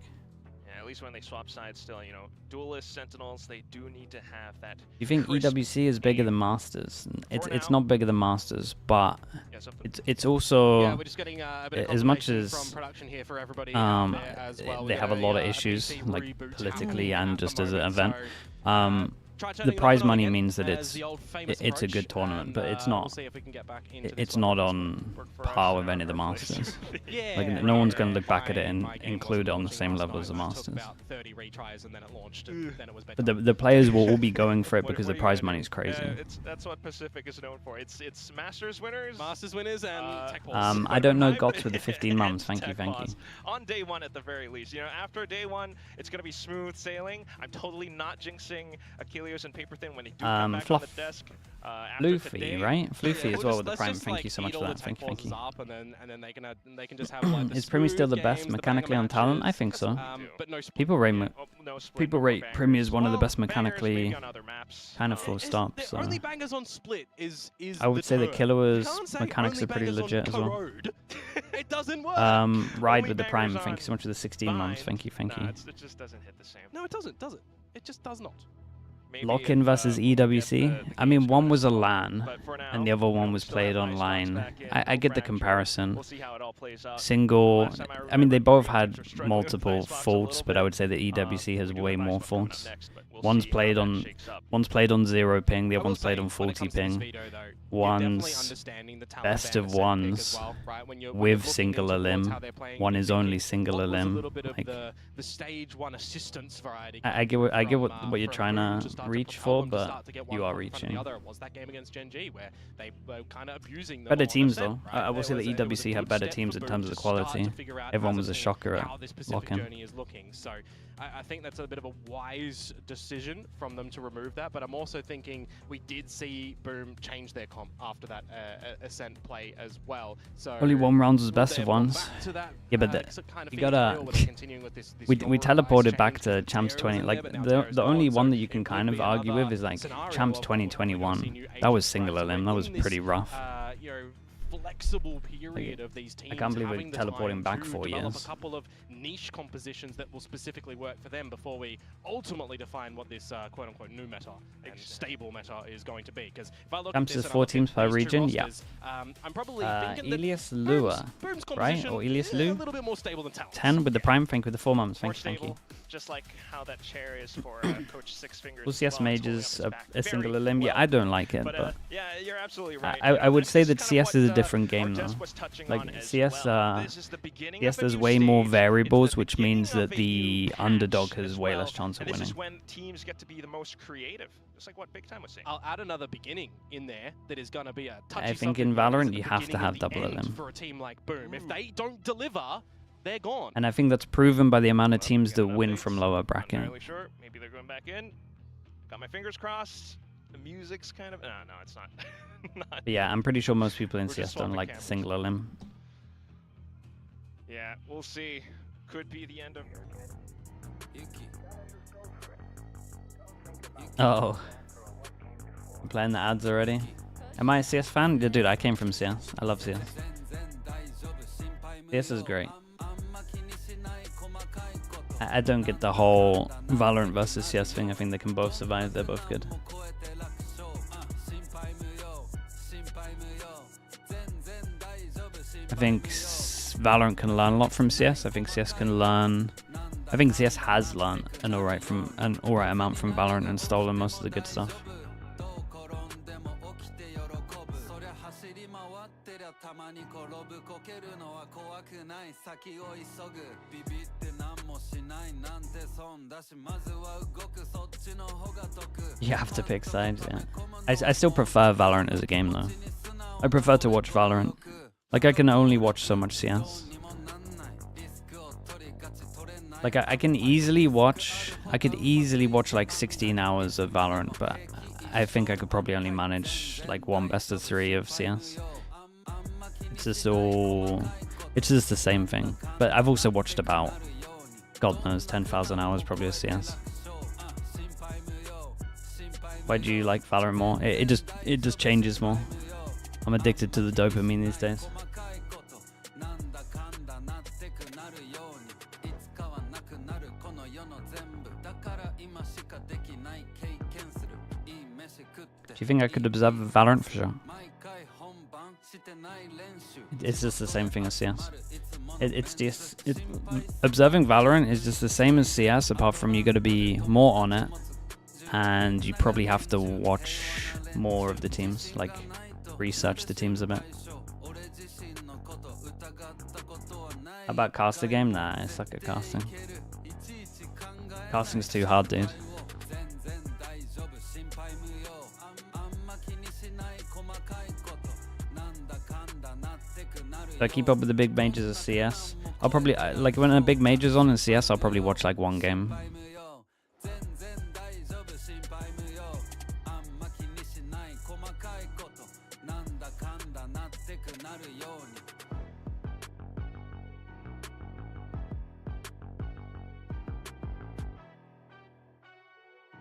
At least when they swap sides still, duelist Sentinels, they do need to have that. You think EWC is bigger than Masters? It's not bigger than Masters, but it's also, yeah, we're just getting a bit of as much as from production here for everybody they have a lot of issues, like politically and just as an event. The prize money means that it's a good tournament, but it's not. It's not on par with any of the Masters. Like no one's going to look back at it and include it on the same level as the Masters. But the players will all be going for it because the prize money is crazy. That's what Pacific is known for. It's Masters winners, and tech I don't know Gots with the 15 months. Thank you. On day 1 at the very least. After day 1, it's going to be smooth sailing. I'm totally not jinxing Achilles and Paper Thin when they do come back on the desk. Luffy, right? Floofy as well with the prime. Thank you so much for that. Thank you. They can just have, is Primi still the best mechanically on Talon? I think so. People rate Primi as one of the best mechanically, kind of full stop. So only bangers on Split is I would say the Killer's mechanics are pretty legit as well. It doesn't work. Ride with the prime. Thank you so much for the 16 months. Thank you. It just doesn't hit the same. No, it doesn't. Does it? It just does not. Lock-in versus EWC. I mean, one was a LAN, and the other one was played online. I get the comparison. Single. I mean, they both had multiple faults, but I would say that EWC has way more faults. One's played on 0 ping, the other one's played on 40 ping. One's best of ones with singular limb. One is only singular limb. Like, I get what you're trying to reach for, but you are reaching. Better teams though. I will say that EWC have better teams in terms of the quality. Everyone was a shocker at lock-in. So I think that's a bit of a wise decision from them to remove that, but I'm also thinking we did see Boom change their comp after that Ascent play as well. So only 1 round was best of ones. Yeah, but you gotta. We teleported back to Champs 20. Like the only one that you can kind of argue with is like Champs 2021. That was singular limb. That was pretty rough. Flexible period of these teams. I can't believe we're teleporting back 4 years. A couple of niche compositions that will specifically work for them before we ultimately define what this quote-unquote new meta and stable meta is going to be. Because if I look at this, 4 teams per region, rosters, yeah. I'm probably thinking Elias Lua, right? Or Elias Lu? A little bit more stable than Talon. 10 with the prime. Thank you with the 4 months. Thank you. Just like how that chair is for Coach Six Fingers. Well, CS Mages a singular limb. Yeah, I don't like it, but yeah, you're absolutely right. I would say that CS is a different game though. Like CS, there's way more variables, which means that the underdog has way less chance of winning. This is when teams get to be the most creative. Just like what Big Time was saying. I'll add another beginning in there that is going to be a touchy. I think in Valorant you have to have double limb for a team like Boom. If they don't deliver, they're gone. And I think that's proven by the amount of teams that win from lower bracket. I'm not really sure. Maybe they're going back in. Got my fingers crossed. The music's kind of... No, it's not. But yeah, I'm pretty sure most people in CS don't like the singular limb. Yeah, we'll see. Could be the end of... Oh. I'm playing the ads already. Am I a CS fan? Yeah, dude, I came from CS. I love CS. CS is great. I don't get the whole Valorant versus CS thing. I think they can both survive. They're both good. I think Valorant can learn a lot from CS. I think CS can learn... I think CS has learned an alright amount from Valorant and stolen most of the good stuff. You have to pick sides, yeah. I still prefer Valorant as a game though. I prefer to watch Valorant. Like, I can only watch so much CS. Like, I could easily watch like 16 hours of Valorant, but I think I could probably only manage like one best of 3 of CS. It's just the same thing. But I've also watched about, God knows, 10,000 hours probably of CS. Why do you like Valorant more? It just changes more. I'm addicted to the dopamine these days. Do you think I could observe Valorant for sure? It's just the same thing as CS. Observing Valorant is just the same as CS, apart from you got to be more on it, and you probably have to watch more of the teams, like research the teams a bit. How about cast a game? Nah, I suck at casting. Casting's too hard, dude. If I keep up with the big majors of CS, I'll probably, like when a big major's on in CS, I'll probably watch like one game.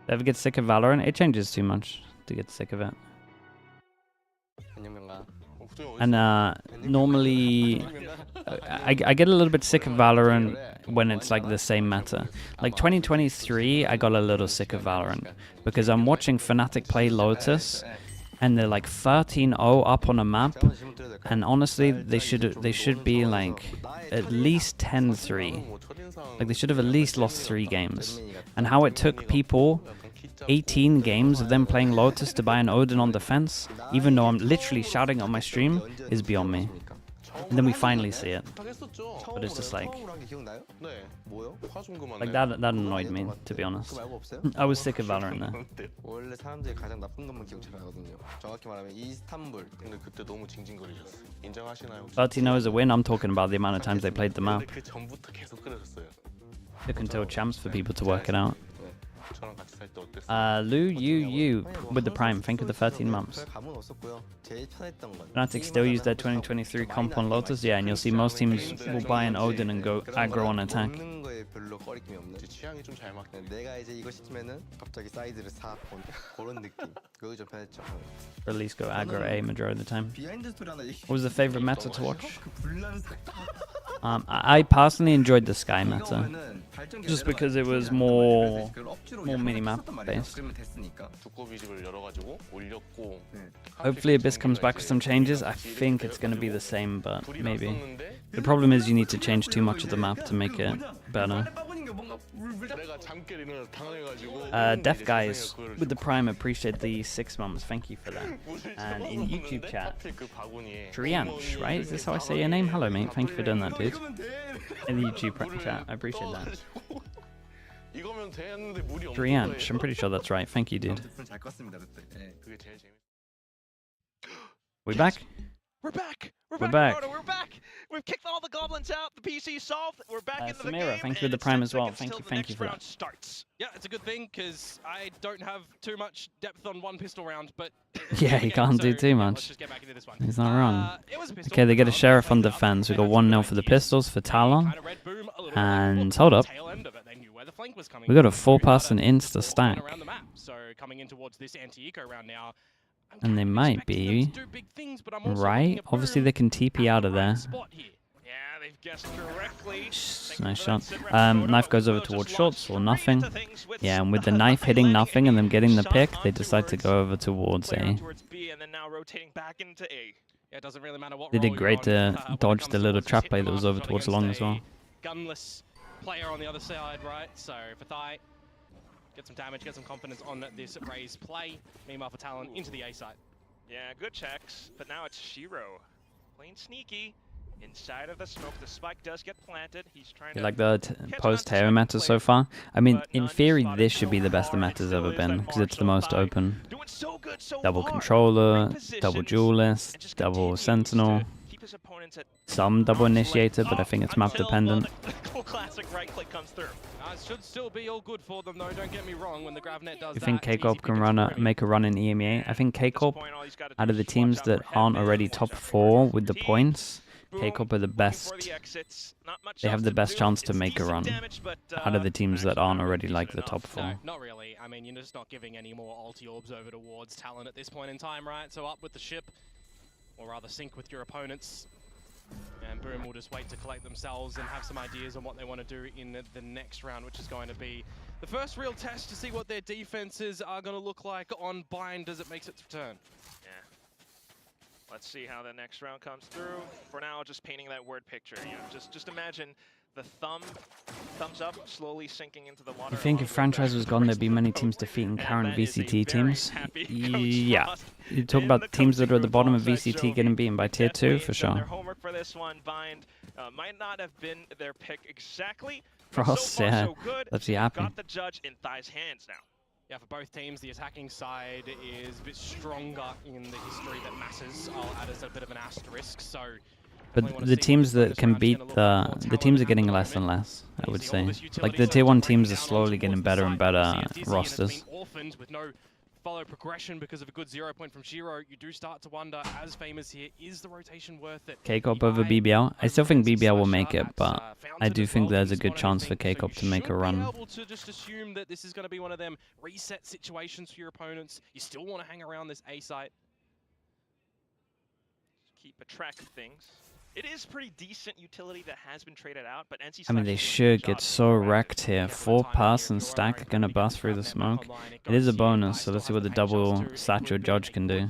Ever get sick of Valorant? It changes too much to get sick of it. And normally, I get a little bit sick of Valorant when it's like the same meta. Like 2023, I got a little sick of Valorant because I'm watching Fnatic play Lotus, and they're like 13-0 up on a map, and honestly, they should be like at least 10-3. Like they should have at least lost 3 games. And how it took people 18 games of them playing Lotus to buy an Odin on defense, even though I'm literally shouting on my stream, is beyond me. And then we finally see it. But it's just like that annoyed me, to be honest. I was sick of Valorant there. 13-0 is a win. I'm talking about the amount of times they played the map. Took until champs for people to work it out. Lou, you with the Prime, think of the 13 months. Fnatic still use their 2023 comp on Lotus, yeah, and you'll see most teams will buy an Odin and go aggro on attack. Or at least go aggro A majority of the time. What was the favorite meta to watch? I personally enjoyed the Sky meta, just because it was more mini-map based. Hopefully Abyss comes back with some changes. I think it's going to be the same, but maybe. The problem is you need to change too much of the map to make it better. Deaf Guys with the Prime, appreciate the 6 months, thank you for that. And in YouTube chat, Drianch, right? Is this how I say your name? Hello mate, thank you for doing that, dude. In the YouTube chat, I appreciate that. Drianch, I'm pretty sure that's right, thank you dude. We back? We're back. We're back. Roto, we're back. We've kicked all the goblins out. The PC solved. We're back into the Samira, game. thank you for the prime as well. Thank you for that. Starts. Yeah, it's a good thing because I don't have too much depth on one pistol round, but yeah, he can't do too much. Let's just get back into this one. He's not wrong. It was a pistol, Okay, they get a sheriff on defense. We got 1-0 for the pistols for Talon. And hold up. We got a 4-person insta stack. So coming in towards this anti-eco round now. And they might be right. Obviously, they can TP out of there. Yeah, they've guessed correctly. Nice shot. Knife goes over towards shorts or nothing. Yeah, and with the knife hitting nothing and them getting the pick, they decide to go over towards A. They did great to dodge the little trap play that was over towards long as well. Gunless player on the other side, right? So for Thai, get some damage, get some confidence on this Raze play. Meanwhile for Talon into the A side. Yeah, good checks, but now it's Shiro playing sneaky inside of the smoke. The spike does get planted. He's trying to like the post-Terror meta so far. I mean, in theory, this should be the best the meta's ever been because it's the most open. Double controller, double duelist, double sentinel. Some double initiator, but I think it's map dependent. Classic right click comes through. It should still be all good for them though, don't get me wrong, when the GravNet does You think K-Corp can make a run in EMEA? I think K-Corp, out of the teams that aren't already top 4 with the points, K-Corp are the best. They have the best chance to make a run out of the teams that aren't already like the top 4. No, not really. I mean, you're just not giving any more ulti orbs over towards Talon at this point in time, right? So up with the ship, or rather sync with your opponents. And Boom will just wait to collect themselves and have some ideas on what they want to do in the next round, which is going to be the first real test to see what their defenses are going to look like on Bind as it makes its return. Yeah. Let's see how the next round comes through. For now, just painting that word picture. You know, just imagine the thumbs up, slowly sinking into the water. I think if franchise was gone, there'd be many teams defeating current VCT teams. Yeah. You talk about teams that are at the bottom of VCT getting beaten by tier 2 for sure. Their homework for this one, Bind, might not have been their pick exactly. Frost, yeah. Let's be happy. Got the judge in Thai's hands now. Yeah, for both teams, the attacking side is a bit stronger in the history that matters. I'll add as a bit of an asterisk, so... But the teams that can beat the teams are getting less and less, I would say. Like the tier 1 teams are slowly getting better and better rosters. With no follow progression because of a good 0 point from Shiro, you do start to wonder, as Famous here, is the rotation worth it? K-Corp over BBL? I still think BBL will make it, but I do think there's a good chance for K-Corp to make a run. You should be able to just assume that this is going to be one of them reset situations for your opponents. You still want to hang around this A site. Keep a track of things. It is pretty decent utility that has been traded out, but NC I mean, they should get so wrecked here. 4-person stack are gonna bust through the smoke. It is a bonus, so let's see what the double satchel judge can do.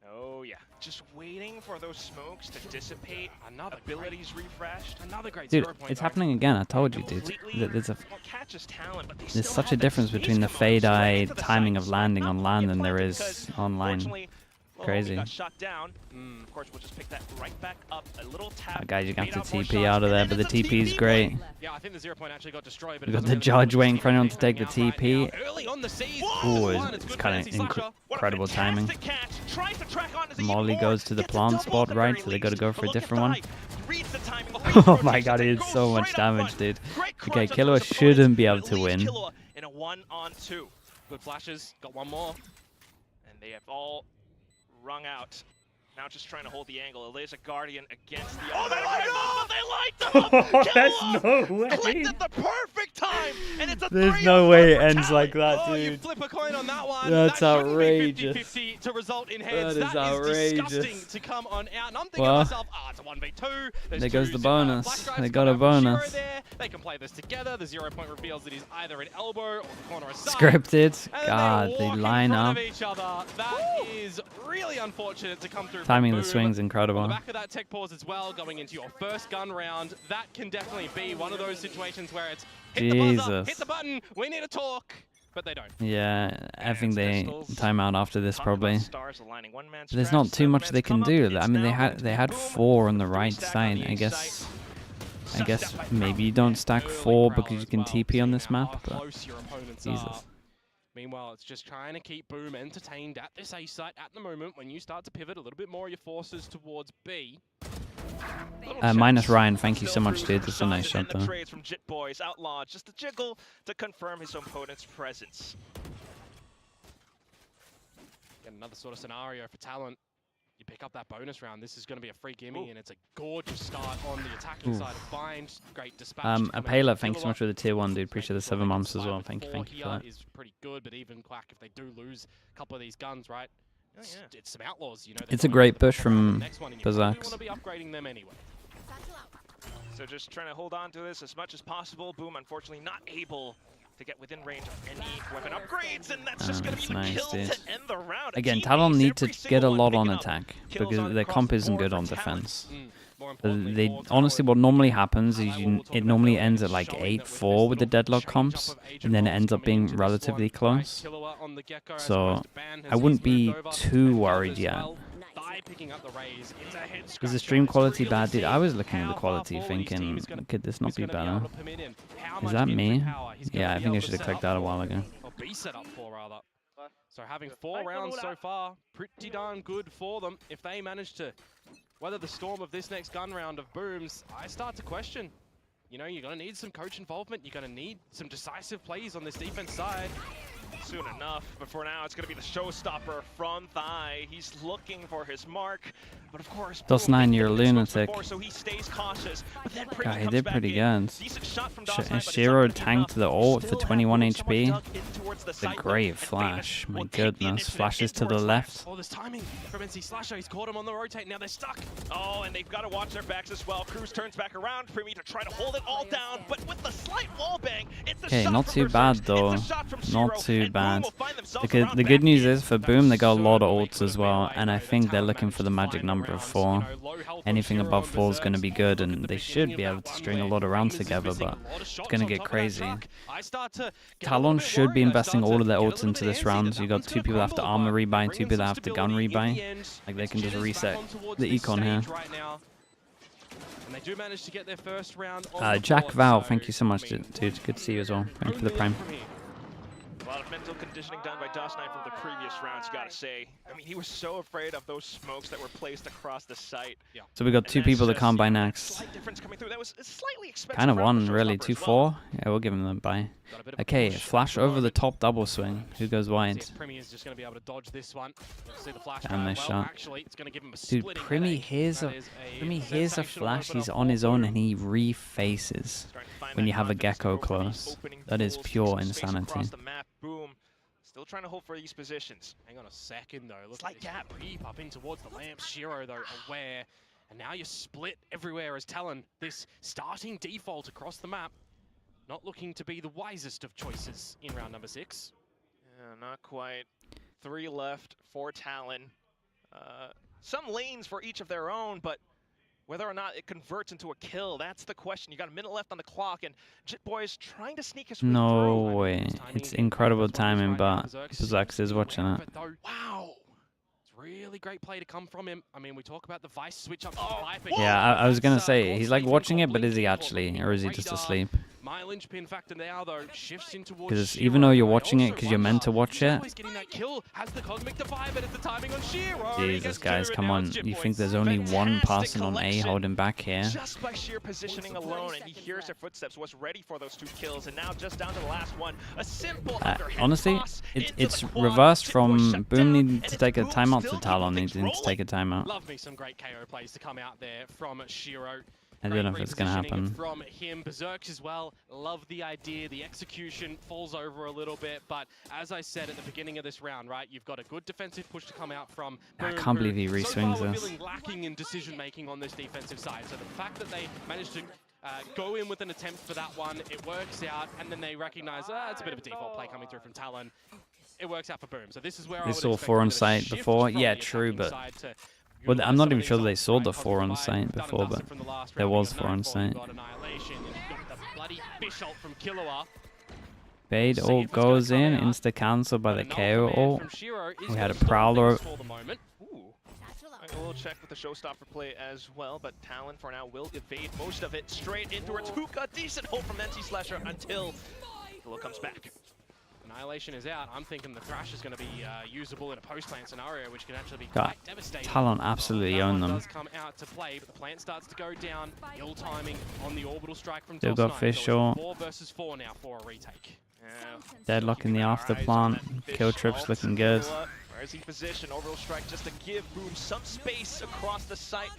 Oh yeah, just waiting for those smokes to dissipate. Another abilities refreshed. Another great dude, it's happening again. I told you, dude. There's such a difference between the fade-eye timing of landing on land than there is online. Crazy. Shot down. Of course, we'll just pick that right back up. A little tap. Guys, you got to TP out of there, but the TP is great. Yeah, I think the 0 point actually got destroyed. But we got the judge waiting for anyone to take the TP. Ooh, it's kind of incredible timing. Molly goes to the plant spot, right? So they got to go for a different one. Oh my god, he did so much damage, dude. Okay, Killua shouldn't be able to win. In a 1-on-2. Good flashes. Got one more. And they have all rung out. Now just trying to hold the angle. Eliza Guardian against the... Oh, they light up! That's no way! Clicked at the perfect time! And it's a There's no way it ends like that, dude. You flip a coin on that one. That's outrageous. 50-50 to result in heads. That is outrageous. Is disgusting to come on out. And I'm thinking to myself, it's a 1v2. There goes the bonus. They got a bonus. They can play this together. The 0 point reveals that he's either an elbow or the corner of side. Scripted. God, they line up. That is really unfortunate to come through. Timing of the swing's incredible. On the back of that tech pause as well, going into your first gun round, that can definitely be one of those situations where it's hit the buzzer, hit the button, we need to talk, but they don't. Yeah, I think they time out after this probably. There's not too much they can do. I mean, they had 4 on the right side. I guess maybe you don't stack 4 because you can TP on this map, but Jesus. Meanwhile, it's just trying to keep Boom entertained at this A site at the moment. When you start to pivot a little bit more your forces towards B. Minus Ryan, thank you so much, dude. That's a nice shot, though. The trades from Jit Boys Outlaw, just a jiggle to confirm his opponent's presence. Get another sort of scenario for Talon. You pick up that bonus round. This is going to be a free gimme, and it's a gorgeous start on the attacking side of Bind. Great dispatch. Apela, thanks so much for the tier 1, dude. Appreciate the 7 months as well. Thank you for that. Is pretty good, but even Quack, if they do lose a couple of these guns, right? Oh, yeah. It's some outlaws, you know. It's a great push from Berserk. Want to be upgrading them anyway. So just trying to hold on to this as much as possible. Boom, unfortunately, not able to get within range of any weapon upgrades, and that's just going to be the kill to end the round. Again, Talon need to get a lot on attack because their comp isn't good on defense. Honestly, what normally happens is it normally ends at like 8-4 with the deadlock comps, and then it ends up being relatively close. So I wouldn't be too worried yet. Is the stream quality bad, dude? I was looking at the quality thinking, could this not be better? Is that me? Yeah, I think I should have clicked that a while ago. So having 4 rounds so far, pretty darn good for them. If they manage to weather the storm of this next gun round of Booms, I start to question. You know, you're going to need some coach involvement. You're going to need some decisive plays on this defense side. Soon enough, but for now it's going to be the showstopper from Thigh. He's looking for his mark, but of course, +9, you're a lunatic. So he stays cautious, but then God, he did pretty good. Shiro tanked the ult for 21 HP. It's a great flash. My goodness. Flashes to the left. Oh, there's timing from NC Slasher. He's caught him on the rotate. Now they're stuck. Oh, and they've got to watch their backs as well. Cruz turns back around. Primi to try to hold it all down, but with the slight wall bang, it's a shot. Not too bad though. Not too bad. The good news is for Boom, they got a lot of ults as well, and I think they're looking for the magic number of 4. Anything above 4 is going to be good, and they should be able to string a lot of rounds together, but it's going to get crazy. Talon should be investing all of their ults into this round. So you got 2 people that have to armor rebuy, 2 people that have to gun rebuy. Like they can just reset the econ here. And they do manage to get their first round. Jack Val, thank you so much, dude. Good to see you as well. Thank you for the prime. A lot of mental conditioning done by DOS9 from the previous rounds, you gotta say. I mean, he was so afraid of those smokes that were placed across the site. So we got 2 people to come by next. Kind of one, really. 2-4. Yeah, we'll give him the buy. Okay, flash over the top double swing. Who goes wide? Damn, nice shot. Dude, Primi hears a flash. He's on his own and he refaces when you have a gecko close. That is pure insanity. Boom. Still trying to hold for these positions. Hang on a second though. Look at gap. Creep up in towards the lamp. Shiro though aware. And now you're split everywhere as Talon. This starting default across the map. Not looking to be the wisest of choices in round number 6. Yeah, not quite. 3 left for Talon. Some lanes for each of their own, but whether or not it converts into a kill, that's the question. You got a minute left on the clock, and Jit Boy's trying to sneak his way through. No way. It's incredible timing, but Berserk is watching it. Wow. Really great play to come from him. I mean, we talk about the Vice switch up to the yeah, I was going to say, he's like watching it, but is he actually? Or is he just asleep? My linchpin factor now, though, shifts in towards because even though you're watching it because you're meant to watch it. Jesus, guys, come on. You think there's only one person on A holding back here? Just by sheer positioning alone, and he hears their footsteps, was ready for those 2 kills, and now just down to the last one. A simple honestly, it's reversed from Boom needing to take a timeout to Talon needing to take a timeout. Love me some great KO plays to come out there from Shiro. I don't know if it's going to happen. From him, Berserk as well. Love the idea. The execution falls over a little bit, but as I said at the beginning of this round, right, you've got a good defensive push to come out from. I can't believe he re-swings this. Feeling lacking in decision making on this defensive side. So the fact that they managed to go in with an attempt for that one, it works out, and then they recognize it's a bit of a default play coming through from Talon. It works out for Boom. So this is where they saw 4 on site before. Yeah, true, but. Well, I'm not even sure they saw the 4 on site before, but there was 4 on site. Bait ult goes in, insta cancel by the KO ult. We had a Prowler. A little check with the showstopper play as well, but Talon for now will evade most of it straight in towards Hookah. Decent hold from NC Slasher until Kilo comes back. Annihilation is out. I'm thinking the Thrash is going to be usable in a post-plant scenario, which can actually be quite devastating. TALON absolutely own them. Does come out to play, but the plant starts to go down. Ill timing on the orbital strike from Still got Fish short. 4 versus 4 now for a retake. Deadlock in the after plant. Kill trips looking good. Where is he positioned? Orbital strike just to give Boom some space across the site.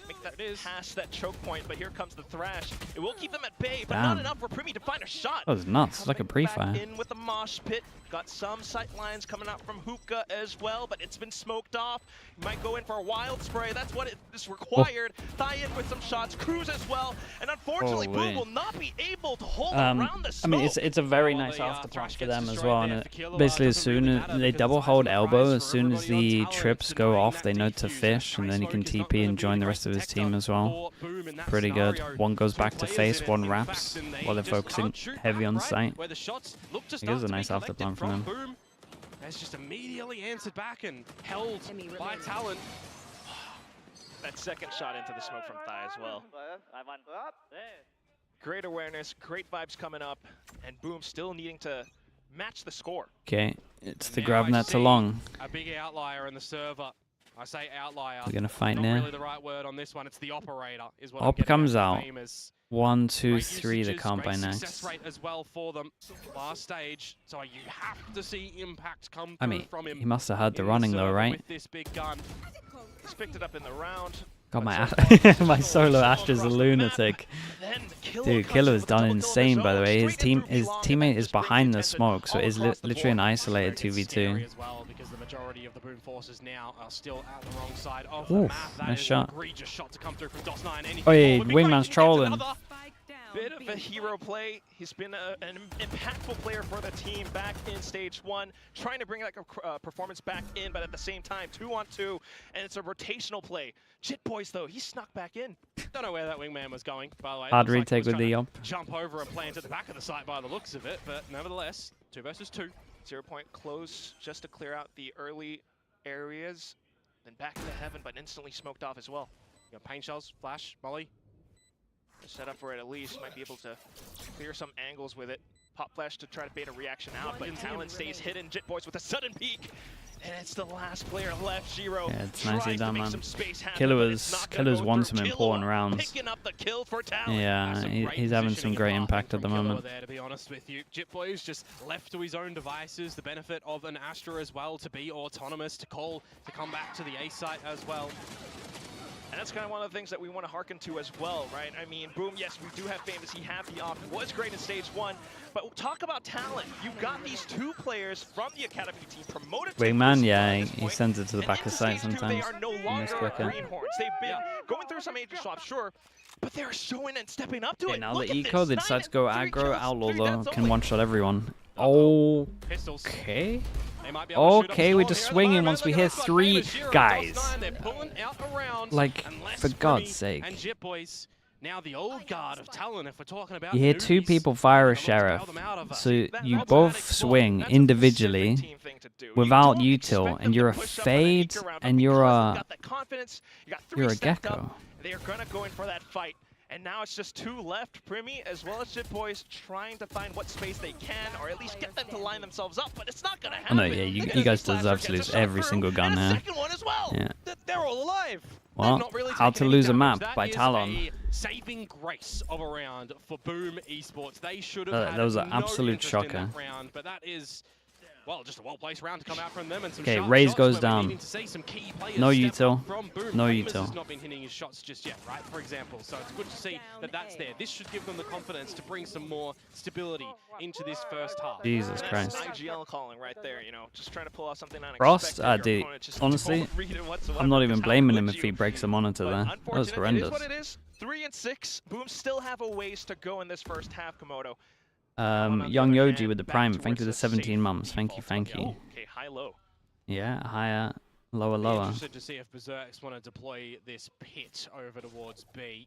Make that past that choke point, but here comes the Thrash. It will keep them at bay, but not enough for Primi to find a shot. That was nuts. It's like a pre-fire. In with the mosh pit. Got some sight lines coming out from Hookah as well, but it's been smoked off. You might go in for a wild spray. That's what is required. Tie in with some shots. Cruise as well. And unfortunately, Boom will not be able to hold around the smoke. I mean, it's a very nice afterplant for them as well. And basically, as soon as they double hold elbow, as soon as the trips go off, they know to fish, and then he can TP and join the rest of his team as well. Pretty good. One goes back to face, one wraps while they're focusing heavy on sight. It is a nice afterplant from him. Boom has just immediately answered back and held by Talon. That second shot into the smoke from Thigh as well. Great awareness, great vibes coming up, and Boom still needing to match the score. Okay, it's the grab net along. A big outlier in the server. I say outlier. We're gonna fight Not now. really the right word on this one. It's the operator. Is what Op comes out. Famous. 1, 2, 3. They can't buy next. Success rate as well for them. Last stage, so you have to see impact come I through mean, from him. he must have had the running though, right? With this big gun. He's picked it up in the round. God, my solo Astra's a lunatic. Dude, Killer is done insane, by the way. His teammate is behind the smoke, so it's literally an isolated 2v2. As well, because the majority of the Boom forces now are still at the wrong side of Ooh, the map. That nice is shot. An egregious shot to come through from DOS9. Oh yeah, Wingman's trolling. Bit of a hero play. He's been an impactful player for the team back in stage 1, trying to bring like a performance back in, but at the same time, 2-on-2, and it's a rotational play. Jit Boys though, he snuck back in. Don't know where that Wingman was going, by the way. Hard retake with the Op. Jump over and plant at the back of the site by the looks of it, but nevertheless, 2 versus 2. 0 point close just to clear out the early areas, then back into heaven, but instantly smoked off as well. You got paint shells, flash, molly. Set up for it at least, might be able to clear some angles with it. Pop flash to try to bait a reaction out, but Talon stays hidden. Jit Boys with a sudden peek, and it's the last player left. Zero. Yeah, it's nicely done, man. Killer's won some important rounds. Yeah, he's having some great impact at the moment. There, to be honest with you, Jit Boys just left to his own devices. The benefit of an Astra as well to be autonomous, to come back to the A site as well. And that's kind of one of the things that we want to hearken to as well, right? I mean, Boom, yes, we do have Famous. He had the op, was great in stage 1. But talk about talent. You've got these 2 players from the Academy team promoted to Wingman, yeah, he sends it to the back of sight sometimes. They are no longer greenhorns. They've been going through some major swaps, sure, but they're showing and stepping up to it. Now Look the at eco, this. they decide to go aggro. Outlaw though can one-shot everyone. Okay. Okay, we're just swinging once we hit 3 guys. Like, for God's sake. And Jit Boys, now the old guard of Talon, if we're talking about You hear 2 people fire a sheriff, so you both swing individually without util, and you're a fade, and you're a gecko. They're gonna go in for that fight. And now it's just 2 left, Primi as well as Jit Boys trying to find what space they can, or at least get them to line themselves up, but it's not gonna happen. Oh, no, yeah, you guys deserve to lose every single gun here. Yeah. They're all alive. Well, How to Lose a Map by Talon. A saving grace of a round for Boom Esports. They should have had that was an no absolute interest shocker. in that round, but that is, well, just a well-placed round to come out from them, and some Okay, sharp Raze shots goes where we're down. needing to see some key players No step util. up from Boom. No Famous util. has not been hitting his shots just yet, right? For example, so it's good to see that that's there. This should give them the confidence to bring some more stability into this first half. Jesus Christ. IGL calling right there, you know, just trying to pull off something Frost, unexpected. Your dude, opponent just honestly, don't read it whatsoever, I'm not even because how blaming would him if he you? breaks a monitor But there. That was unfortunate, horrendous. It is what it is. 3 and 6. Boom still have a ways to go in this first half, Komodo. Young Yoji with the Prime. Thank you for the 17 months. Thank you, thank you. Okay, high-low. Yeah, higher, lower, Be lower. interested to see if Berserks want to deploy this pit over towards B.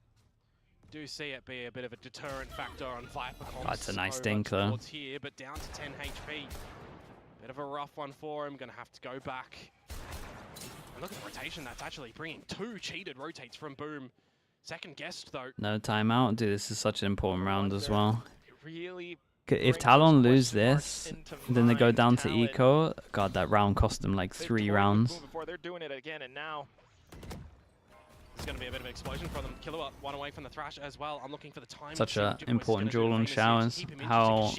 Do see it be a bit of a deterrent factor on Viper comps. That's a nice over dink though. towards here, but down to 10 HP. Bit of a rough one for him. Gonna have to go back. And look at the rotation. That's actually bringing 2 cheated rotates from Boom. Second guessed though. No timeout. Dude, this is such an important round as well. It really If Talon lose this, then they go down to eco. God, that round cost them like 3 rounds. Before they're doing it again, and now it's going to be a bit of an explosion for them. Killua one away from the Thrash as well. I'm looking for the time. Such an important duel on Showers. How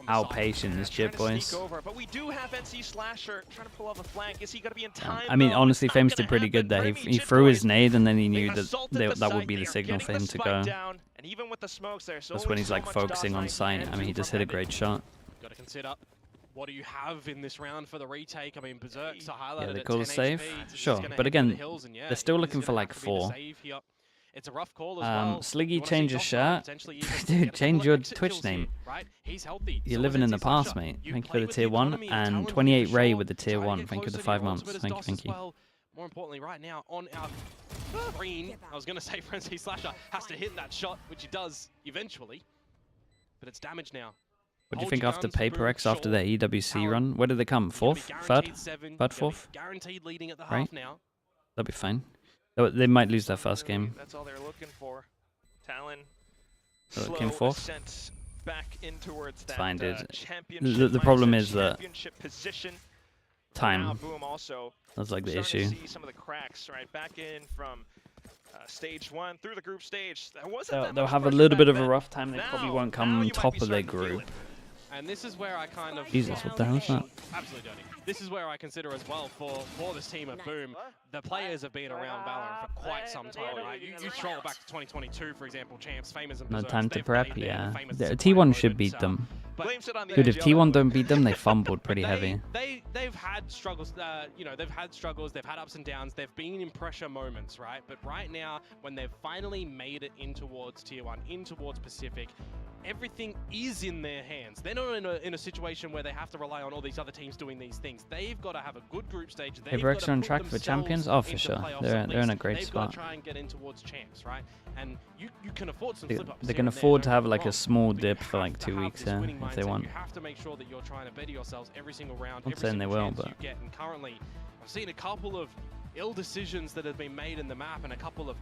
outpatient is Jit Boys. But we do have NC Slasher trying to pull off a flank. Is he going to be in time? I mean, honestly, Famous did pretty good there. He threw his nade and then he knew that that would be the signal for him to go. And even with the smokes there, that's when he's like focusing on sight. I mean, he just hit a great shot. Got to consider. What do you have in this round for the retake? I mean, Berserk's highlighted. Yeah, they at call 10 it safe. HP. Sure, but again, they're still looking for like 4. It's a rough call as well. Sliggy, change your shirt. Dude, change your Twitch name. You're living in the past, mate. Thank you for the tier 1 and 28 Ray with the tier 1. Thank you for the 5 months. Thank you, thank you. More importantly, right now on our screen, I was going to say Frenzy Slasher has to hit that shot, which he does eventually, but it's damage now. What do you think after Paper X after their EWC run? Where did they come? 4th? 3rd? 3rd, 4th? Guaranteed leading at the right? half now. That'll be fine. They might lose their first game. That's all they're looking for. Talon. So it came 4th. Back in towards that, fine, dude. The problem is that position. time. Boom also That's like the issue. See some of the cracks right back in from stage 1 through the group stage. They'll have a little bit of a rough time. They probably won't come on top of their group. And this is where I kind of... Jesus, what the hell is that? Absolutely dirty. This is where I consider as well for this team of Boom, the players have been around Valorant for quite some time, right? You stroll back to 2022, for example, Champs, Famous and No Berserks, time to they've prep, played yeah. there, T1 should beat them. Dude, if T1 don't beat them, they fumbled pretty heavy. They've had struggles, you know, they've had struggles, they've had ups and downs, they've been in pressure moments, right? But right now, when they've finally made it in towards Tier 1, in towards Pacific, everything is in their hands. They're not in a situation where they have to rely on all these other teams doing these things. They've got to have a good group stage. Paper X are on track for champions? Oh, for sure. They're in a great spot. They've got to try and get in towards champs, right? And you can afford some slip-ups. They can afford to have like a small dip for like 2 weeks here if they want. You have to make sure that you're trying to better yourselves every single round. I'm saying they will, but... And currently, I've seen a couple of ill decisions that have been made in the map and a couple of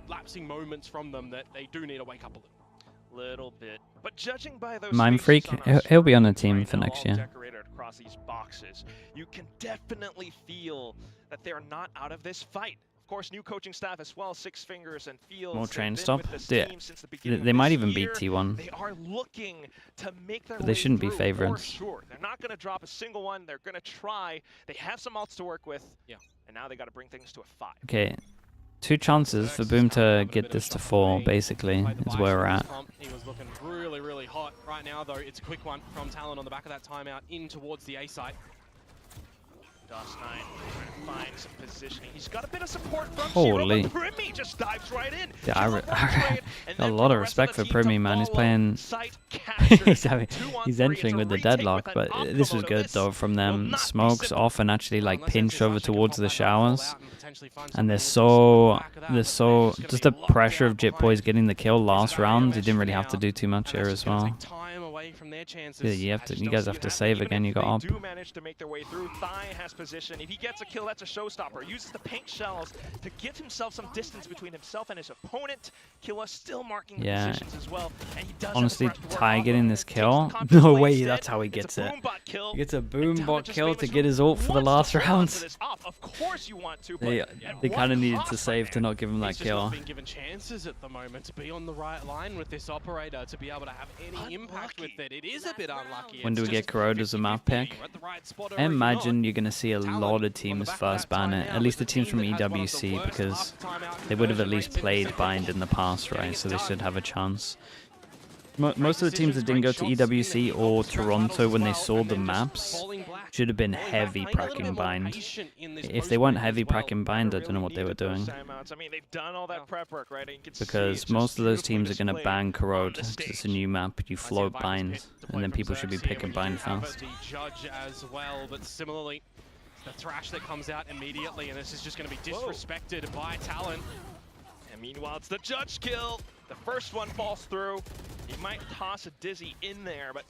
lapsing moments from them that they do need to wake up a little bit. But judging by those Mime Freak, he'll be on a team for next year. Decorated across these boxes, you can definitely feel that they're not out of this fight. Of course, new coaching staff as well, Six Fingers and Fields. More train stop. They might even beat T1. They are looking to make their but they shouldn't be favorites. Sure. They're not going to drop a single one. They're going to try. They have some ults to work with. Yeah. And now they got to bring things to a 5. Okay. 2 chances for Boom to get this to 4, basically, is where we're at. He was looking really, really hot. Right now, though, it's a quick one from Talon on the back of that timeout in towards the A site. Dust9 trying to find some positioning. He's got a bit of support from Holy. Zero, but Primi just dives right in. Yeah, I got a lot of respect for Primi, man. He's playing... he's entering with the deadlock, but this was good, though, from them. Smokes off and actually, like, pinch over towards the showers. And they're so... Just the pressure of Jit Boys getting the kill last round. He didn't really have to do too much here as well. Yeah, you guys have to save again. You got up. Do manage to make their way through. Thigh has position. If he gets a kill, that's a showstopper. Uses the paint shells to give himself some distance between himself and his opponent. Killa still marking the positions as well. And he does honestly, Ty getting this kill? No way, that's how he gets it. He gets a boom bot kill to get his ult for the last rounds. Of course you want to, they kind of needed to save to not give him that kill. He's just not been given chances at the moment to be on the right line with this operator to be able to have any impact with it. It is a bit unlucky. When do we get Corrode as a map pick? I imagine you're going to see a lot of teams first ban it, at least the teams from EWC, because they would have at least played Bind in the past, right? So they should have a chance. Most of the teams that didn't go to EWC or Toronto when they saw the maps should have been heavy pracking Bind. If they weren't heavy pracking Bind, I don't know what they were doing. Because most of those teams are going to ban Corrode, because it's a new map, you float Bind, and then people should be picking Bind fast. But similarly, the Thrash that comes out immediately, and this is just going to be disrespected by Talon. And meanwhile, it's the Judge kill. The first one falls through. He might toss a Dizzy in there, but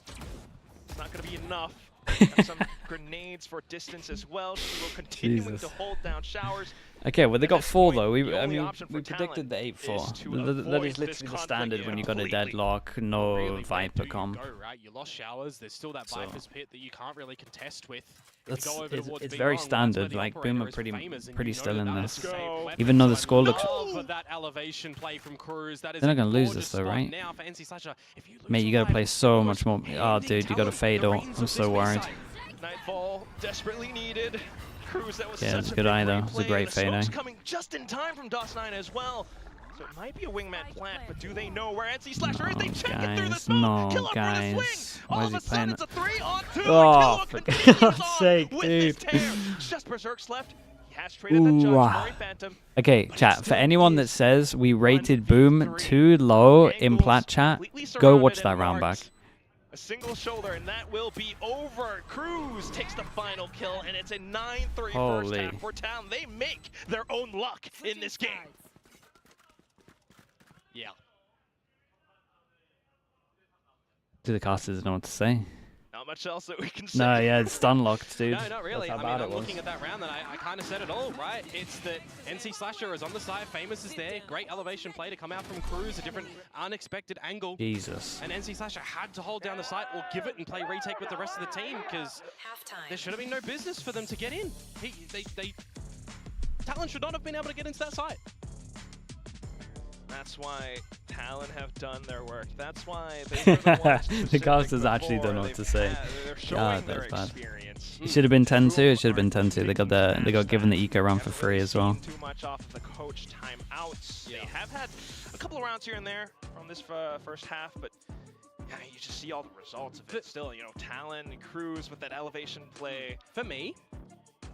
it's not going to be enough. Got some grenades for distance as well. She will continuing to hold down showers. Okay, well they got 4 though. I mean, option we for predicted the Talon 8-4. That is literally the standard when you got a deadlock, no Really, where Viper do you comp. go, right? You lost showers. There's still that So- Viper's pit that you can't really contest with. That's Go over it's towards very B1, well, that's where standard. the Like operator Boom are is pretty famous, and pretty you know still that in that this. is a safe weapon. Even though the So score looks. love that elevation play from Cruz. That is They're not a gonna lose gorgeous this though, spot right? now for NC Slasher. If you lose Mate, you a gotta play life, so it much goes more. Oh, handing dude, you gotta Talon fade the out. reins I'm of so this worried. B-side. Nightfall desperately needed. Cruz, that was Yeah, such it's a a good big eye though. replay, It's a great and the fade smoke's eye. coming just in time from DOS9 as well. So it might be a wingman plant, but do they know where NC Slasher is? They check it through the Guys, smoke. no, Kill up for the guys. swing. Why All is of he a sudden, playing it's a 3-on-2. Oh, and for continues God's on sake, with this dude. tear. Just Berserk's left. He has traded the judge, Murray Phantom. Okay, chat, for anyone that says we rated Boom too low in plat chat, go watch that round back. A single shoulder, and that will be over. Cruz takes the final kill, and it's a 9-3 first half for Talon. They make their own luck in this game. Yeah. Do the casters know what to say? Not much else that we can say. No, yeah, it's stun locked, dude. No, not really. That's I how mean, bad I'm it was. looking at that round, and I kind of said it all, right? It's that NC Slasher is on the side, Famous is there, great elevation play to come out from Cruz, a different unexpected angle. Jesus. And NC Slasher had to hold down the site or give it and play retake with the rest of the team, because there should have been no business for them to get in. Talon should not have been able to get into that site. That's why Talon have done their work. That's why they were the ones to The sit casters actually before. don't know what to They've say. they're showing God, their that's bad. experience. It should have been 10-2. It should have been 10-2. They got given the eco run for free as well. Too much off of the coach timeouts. They have had a couple of rounds here and there from this first half, but yeah, you just see all the results of it. Still, you know, Talon and Cruz with that elevation play. For me,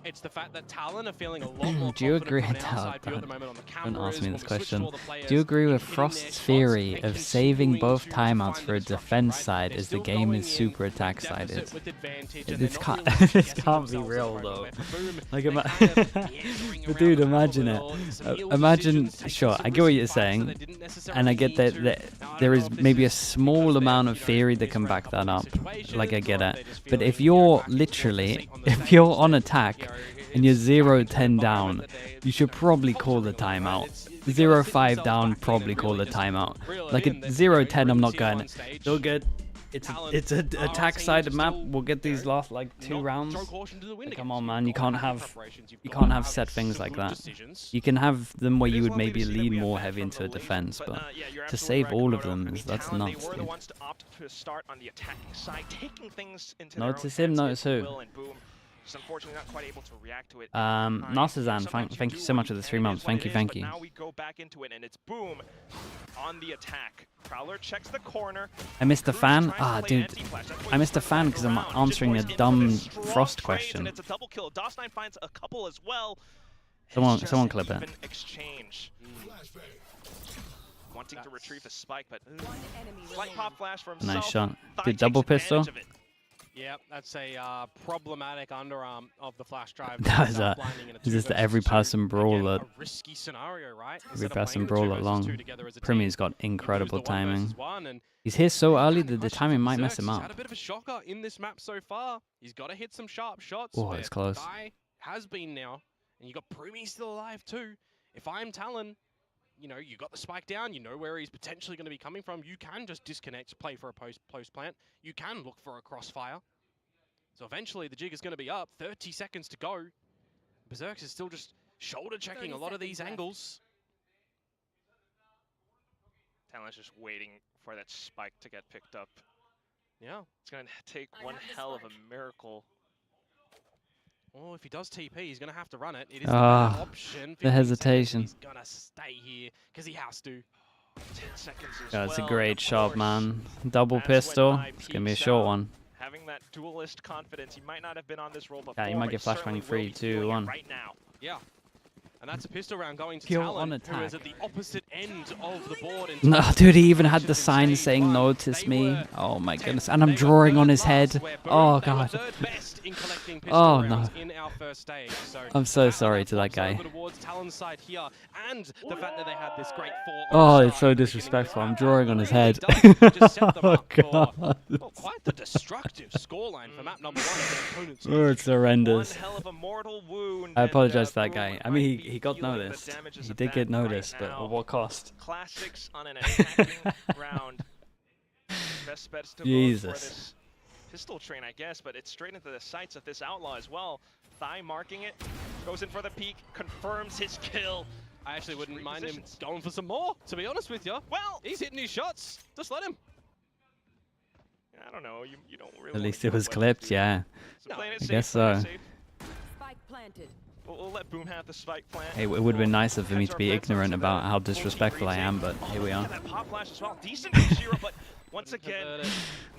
it's the fact that Talon are feeling a lot more Do you confident agree from with an outside view at the moment on the Don't cameras, ask me when this we switch to question. all the players Do you agree with hitting their Frost's spots theory and of saving continuing both to timeouts find for a the structure, defense right? side They're as the still game going is in super with attack deficit, sided? with advantage, and This they're can't, not really this guessing can't be themselves real at the though. moment. For Boom, Like, they kind of meandering but around dude, the map a imagine little, some heal Imagine, decisions, taking sure, some I get what risky you're fights that saying, they didn't necessarily and I get need that, to. that Now, I there don't is know if this maybe a is small because amount they've, of you know, theory that missed can around a back couple that of up. situations, Like, I get or it. they're just But if feeling, you're back and forth literally, on the if stage you're instead, on attack you know, and you're it's coming 0-10 to an environment down, that they, you should probably call the fostering a lot, right? timeout. They gotta sit 0-5 themselves down, back in probably and call the really just timeout. reel it Like a in that, you know, 0-10, I'm bring not the team going. on stage. They'll get. It's Talon it's a are attack teams side to map. still, We'll get these last like 2 not rounds. throw caution to the wind Like, come against on, you. man. You You've got to can't have preparations. You've you got can't to have set things some like good that. decisions. You can have them where It you is would one thing maybe to see that lean we have more back heavy from into the a lead, defense, but, but yeah, you're to absolutely save right, all of Komodo. them I is mean, that's Talon, nuts, they were the dude. ones to opt to start on the attacking side, taking things into Notice their own him, hands, notice if you who? will, and Boom, just unfortunately not quite able to react to it. Narsazan, Sometimes thank you do so what much for the can, 3 it months. is what it is, Thank but you. now we go back into it, and it's Boom on the attack. Prowler checks the corner. I missed a Cruz fan. tries to Ah, play dude. anti-flash. That's why I you missed a split fan back because I'm around. answering a Just dumb infamous strong Frost trades, question. And it's a double kill. DOS9 finds a couple as well. Someone- It's just someone an clip it. even exchange. Wanting to retrieve a spike, but slight pop flash from Nice himself. shot. Thought Dude, he double takes pistol. advantage of it. Yeah, that's a problematic underarm of the flash drive. That is Without a- blinding in a is this 2 the every versus 2. person brawler? Again, a risky scenario, right? Every Instead of person playing the 2 brawler versus long. 2 together as a Premi's team, got incredible you do the 1 versus timing. 1, and He's here so early kind that of the question timing for might mess Berserks. him He's up. had a bit of a shocker in this map so far. He's got to hit some sharp shots. Oh, but it's close. Guy has been now, and you got Prumi still alive too. If I'm Talon, you know, you got the spike down, you know where he's potentially going to be coming from. You can just disconnect, play for a post plant. You can look for a crossfire. So eventually the jig is going to be up. 30 seconds to go. Berserks is still just shoulder checking a lot of these angles. Talon's just waiting for that spike to get picked up. Yeah. It's going to take one hell of a miracle. Well, if he does TP, he's going to have to run it. It is the Ah, better option. the 15 hesitation. seconds, he's going to stay here because he has to. 10 seconds as Yeah, it's a well, great and of shot, course, man. Double that's when pistol. Nye It's gonna be a peeks short out. one. Having that duelist confidence, he might not have been on this role before. Yeah, he might but get certainly flashbang will 3, be 2, feeling it 1. right now. Yeah. And that's a pistol round going to Pure Talon, on who is attack. at the opposite end of the board. In No, terms of dude, he even had actions the in sign stage saying one. notice They me. were Oh my 10th, goodness. And I'm they were drawing third on his last, head. where Boom, Oh they were god. third best in collecting pistol Oh, rounds no. in our first stage. So I'm so sorry to that guy. towards Talon's side here, and the fact that they had this great 4-0 Oh, it's start so at the disrespectful. I'm beginning of drawing this on his map head. really does just set them Oh, up for, God. well, quite the destructive scoreline for map number 1 of their opponents. Oh, it's horrendous. One hell of a mortal wound, I and, apologize to that Boom guy. I might mean, be he got feeling the noticed. damages He of did that get noticed, right but now. at what cost? Classics on an attacking round. Best bets to vote for Jesus. this pistol train, I guess, but it's straight into the sights of this outlaw as well. Thigh marking it, goes in for the peek, confirms his kill. I actually wouldn't mind him going for some more, to be honest with you. Well, he's hitting his shots. Just let him. I don't know. You don't really. At least it was clipped, yeah. So playing it I safe, guess playing it so. safe. Spike planted. We'll let Boom have the spike plant. Hey, it would have been nicer for me to be ignorant about how disrespectful I am, but here we are. That pop flash as well. Decent from Shiro, but once again,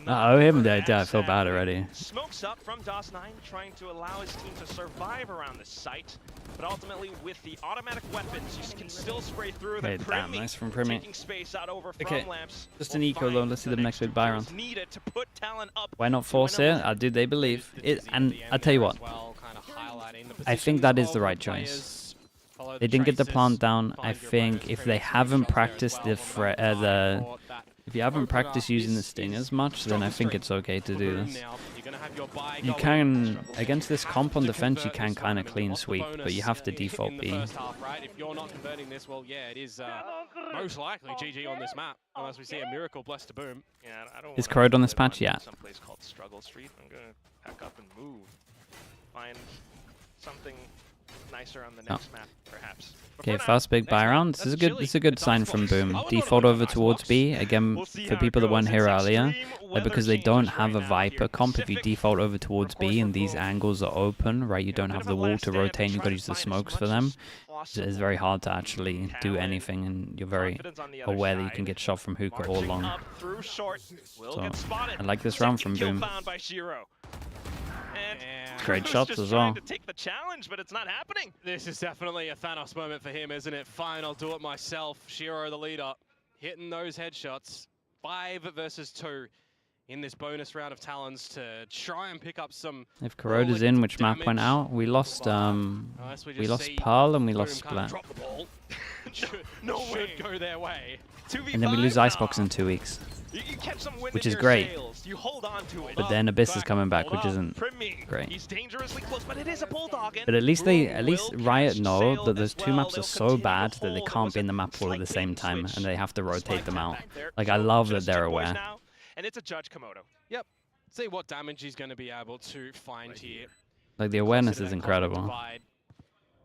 Oh, him dead. I feel bad already. smokes up from DOS9, trying to allow his team to survive around the site. But ultimately, with the automatic weapons, you can still spray through Okay, the damn, nice from Primi. taking space out over Okay, from lamps. just an eco though. Let's see them next big buy round. Needed to put Talon up. Why not force it? I do. They believe it, and I tell you what. I think that is the right choice. They didn't get the plant down. I think if they haven't practiced if you haven't practiced using the stingers much, then I think it's okay to do this. You can, against this comp on defense, you can kind of clean sweep, but you have to default B. If you're not converting this, well, yeah, it is most likely GG on this map, unless we see a miracle blessed to Boom. Yeah, I don't Is wanna Corrode on this live patch? Yeah. Someplace called Struggle Street. I'm gonna pack up and move. Find something nicer on the next map, perhaps. But Okay, for now, first big buy next map, round. that's This is a good sign from Boom. Default over towards B again for people that weren't here earlier. Like because they don't have a Viper comp. If you default over towards B and these angles are open, right? You don't have the wall to rotate. And you've got to use the smokes for them. It's very hard to actually do anything, and you're very aware that you can get shot from hookah or long. So I like this round from Boom. Great shots as well. To take the challenge, but it's not happening. This is definitely a Thanos moment for him, isn't it? Fine, I'll do it myself. Shiro, the leader, hitting those headshots. 5 versus 2 in this bonus round of Talons to try and pick up some. If Corrode is in, which map went out? We lost Pearl and we lost Splat. No way. Should go their way. And then we lose Icebox in 2 weeks. Which is great. You hold on to it. But then Abyss is coming back, which isn't great. He's dangerously close, but it is a bulldog. But at least Riot know that those 2 maps are so bad that they can't be in the map pool at the same time, and they have to rotate them out. Like, I love that they're aware. And it's a Judge Komodo. Yep. See what damage he's going to be able to find here. Like, the awareness is incredible.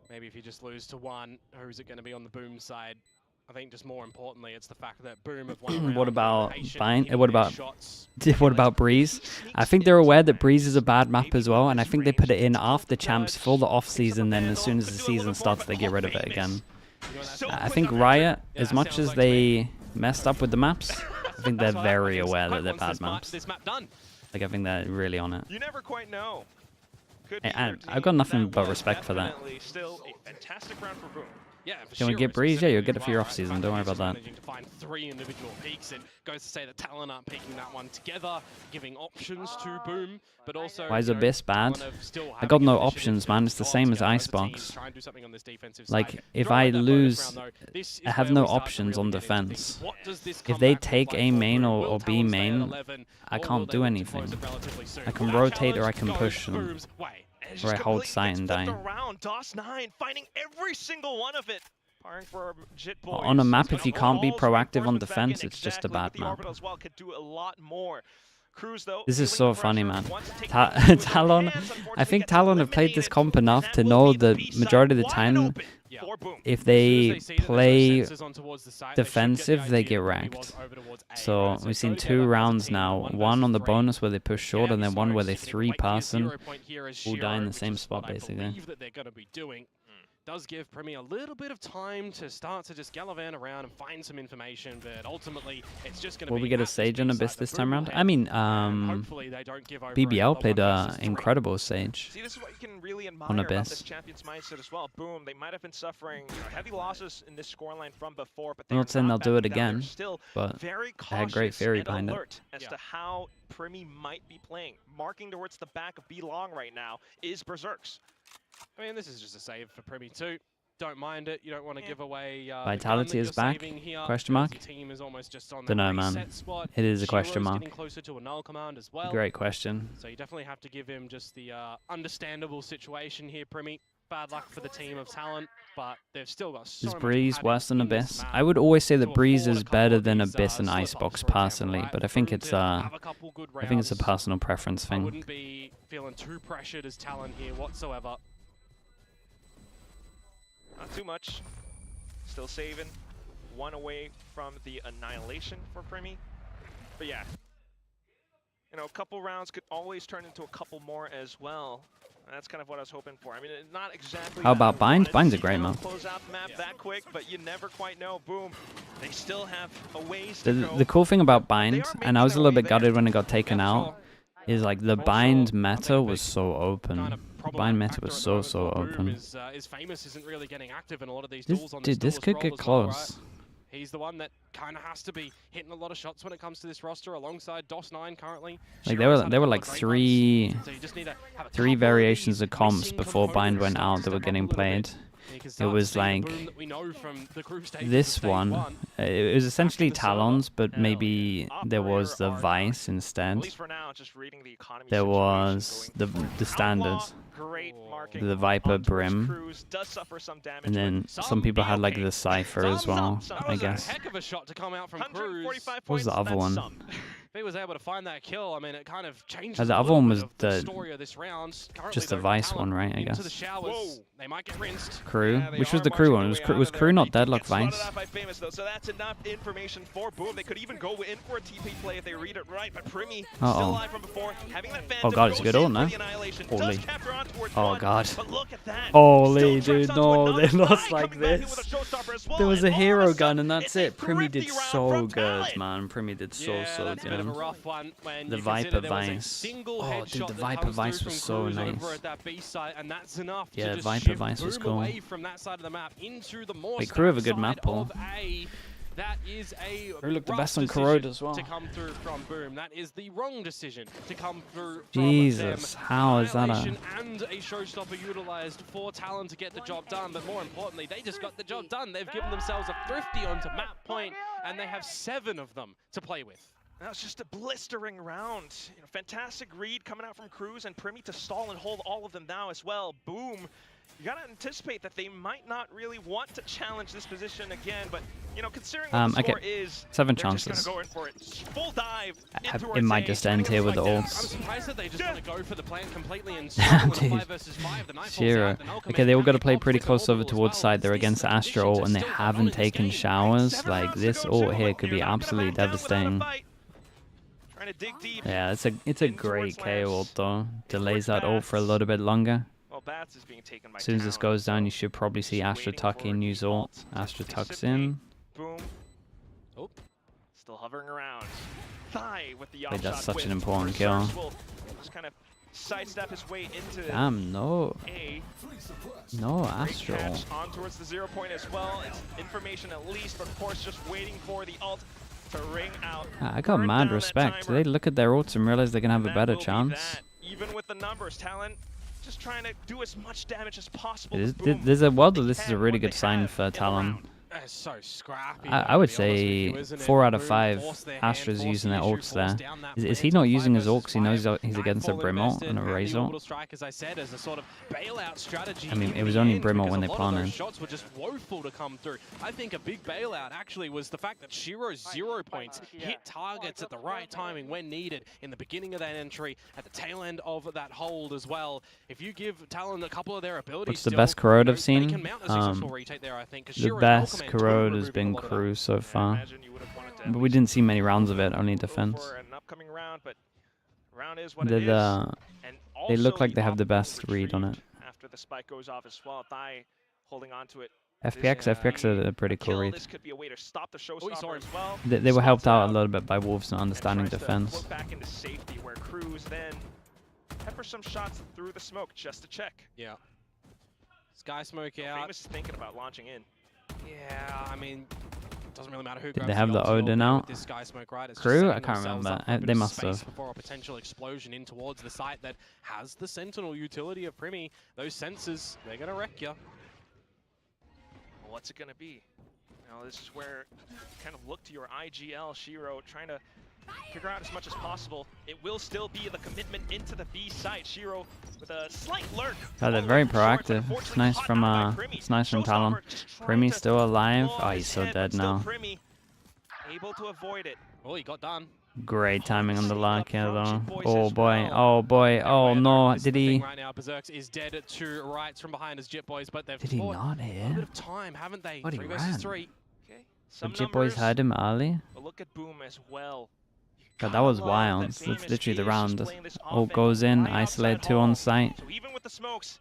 Maybe if you just lose to one, who's it going to be on the Boom side? I think just more importantly, it's the fact that Boom have won. What about what about Breeze? I think they're aware that Breeze is a bad map as well, and I think they put it in after champs for the off season. Then as soon as the season starts, they get rid of it again. I think Riot, as much as they messed up with the maps, I think they're very aware that they're bad maps. Like, I think they're really on it. You never quite know. I've got nothing but respect for that. Still a fantastic round for Boom. Yeah, Can we get Breeze? Yeah, you'll get it for your off season. Don't worry about that. Managing to find 3 individual peaks, and goes to say that Talon aren't peaking that one together, giving options to Boom, but also. Why is Abyss bad? I got no options, man. It's the same as Icebox. Like, if I lose, I have no options on defense. If they take A main or B main, I can't do anything. I can rotate or I can push them. Or I hold sight and die. DOS9 finding every single one of it. On a map, if you can't be proactive on defense, it's just a bad map. This is so funny, man. Talon, I think Talon have played this comp enough to know that majority of the time, if they play defensive, they get wrecked. So we've seen 2 rounds now. One on the bonus where they push short, and then one where they 3-person. All die in the same spot, basically. does give Primi a little bit of time to start to just gallivant around and find some information, but ultimately it's just going to be... Will we get a Sage on Abyss this time around? I mean, BBL played an incredible Sage. See, this is what you can really admire on about Abyss. this Champions mindset as well. Boom, they might have been suffering heavy losses in this scoreline from before, but I'm not saying they'll do it again, still but very they had great theory and behind it. alert as to how Primi might be playing. Marking towards the back of B Long right now is Berserks. I mean, this is just a save for Primi too. Don't mind it. You don't want to give away. Vitality is back? Question mark? Don't know, man. It is a question mark. Closer to a null command as well. Great question. So you definitely have to give him just the understandable situation here, Primi. Bad luck for the team of Talon, but they've still got so Is much Breeze padding worse than in this Abyss? map. I would always say that To Breeze afford is a couple better of than these, Abyss and slip-ups, Icebox for example, personally, right? but I think Brew it's did have a couple good I think it's a rounds. personal preference I thing. wouldn't be feeling too pressured as Talon here whatsoever. Not too much. Still saving. One away from the annihilation for Primi. But yeah. You know, a couple rounds could always turn into a couple more as well. And that's kind of what I was hoping for. I mean, not exactly. How about Bind? Bind's a great map. Close out the map that quick, but you never quite know. Boom. They still have a ways to go. The cool thing about Bind, and I was a little bit gutted when it got taken out, is like the Bind meta was so open. Bind meta was so open. Is famous isn't really getting active in a lot of these duels on Dude, this could get close. He's the one that kind of has to be hitting a lot of shots when it comes to this roster, alongside DOS9 currently. Like there were like three variations of comps before Bind went out that were getting played. It was like this one. It was essentially Talons, but maybe there was the Vice instead. There was the standard, the Viper Brim, and then some people had like the Cypher as well, I guess. Heck of a shot to come out from Cruz. What was the other one? If he was able to find that kill, I mean, it kind of changes The other one was the story of this round. just the Vice one, right? I guess. The showers, they might get rinsed. Crew? Which was the Crew one? Was Crew not Deadlock Vice? So that's enough information for Boom. They could even go in for a TP play if they read it right, but Primi still alive from before. Having that Phantom God, it's a good ult now. Holy. Oh God. But look at that. Holy dude, no, they lost like this. There was a hero gun and that's it. Primi did so good, man. Primi did so good. The Viper Vice. Oh, dude, the Viper Vice was so nice. Yeah, Viper Vice was cool. Wait, Crew have a good map pull. Crew looked the best on Corrode as well. To come through from Boom. That is the wrong decision to come through Jesus, from how is that and a showstopper utilized for Talon to get the job done, but more importantly, they just got the job done. They've given themselves a thrifty onto map point, and they have 7 of them to play with. That was just a blistering round. You know, fantastic read coming out from Cruz and Primi to stall and hold all of them now as well. Boom. You gotta anticipate that they might not really want to challenge this position again, but you know, considering what the score is, 7 they're chances. just gonna go in for it. Full dive. It might just end here with the I'm ults. surprised that they just want to go for the plan completely and Dude. 5 versus 5. The night Shiro. Okay, they all got to play pretty close over towards side. They're against the Astro ult and they haven't taken showers. Like, this ult here could be absolutely devastating. Yeah, it's a great KO ult though. Delays that ult for a little bit longer. As soon as this goes down, you should probably see Astra tuck in, use ult. Astra tucks in. Boom. Oh, still hovering around. Thigh with the Wait, that's offshot such an whip. important kill. Will just kind of sidestep his way into Damn, no. No Astro. Catch on towards the 0 point as well. It's information at least, but of course just waiting for the ult to ring out. I got mad respect. They look at their ults and realize they can have a better chance. Even with the numbers, Talon just trying to do as much damage as possible. There's a world that this is a really good sign for Talon. So scrappy. I would say 4 out of 5 Astra's using their ults there. Is he not using his ult because he knows he's against a Brim ult and a Raze ult? I mean, it was only Brim ult when they planted. Shots were just woeful to come through. I think a big bailout actually was the fact that Shiro's 0 points hit targets at the right timing when needed in the beginning of that entry, at the tail end of that hold as well. If you give Talon a couple of their abilities, What's the best Corrode I've seen? The best Corrode has been Crew so far. But we didn't see many rounds of it, only defense. They look like they have the best read on it. After the spike goes off as well, Thai holding on to it. FPX are a pretty cool read. This could be a way to stop the showstopper as well. They were helped out a little bit by Wolves not understanding defense. Look back into safety where Cruz then pepper some shots through the smoke just to check. Yeah. Sky smoke out. Famous is thinking about launching in. Yeah, I mean, it doesn't really matter who Did grabs they have the Odin out? this Sky smoke, right? It's Crew? just I can't setting themselves remember. up for a bit They of must space have. before a potential explosion in towards the site that has the Sentinel utility of Primi. Those sensors, they're going to wreck you. Well, what's it going to be? Now, this is where you kind of look to your IGL, Shiro, trying to figure out as much as possible. It will still be the commitment into the B site. Shiro with a slight lurk. Oh, they're very proactive. It's nice from Talon. Primi's still alive. Oh, he's so dead now. Able to avoid it. Oh, he got done. Great timing on the lock here, though. Oh boy, oh boy, oh no, did he? Right now, Berserks is dead to rights from behind as Jit Boys, but they've Did he not hit? a bit of time, haven't they? But he 3 versus ran. 3. Okay. The Jit Boys had him early. But look at Boom as well. God, that was wild. That's literally the round. Ult goes in, isolate 2 on site. So even with the smokes,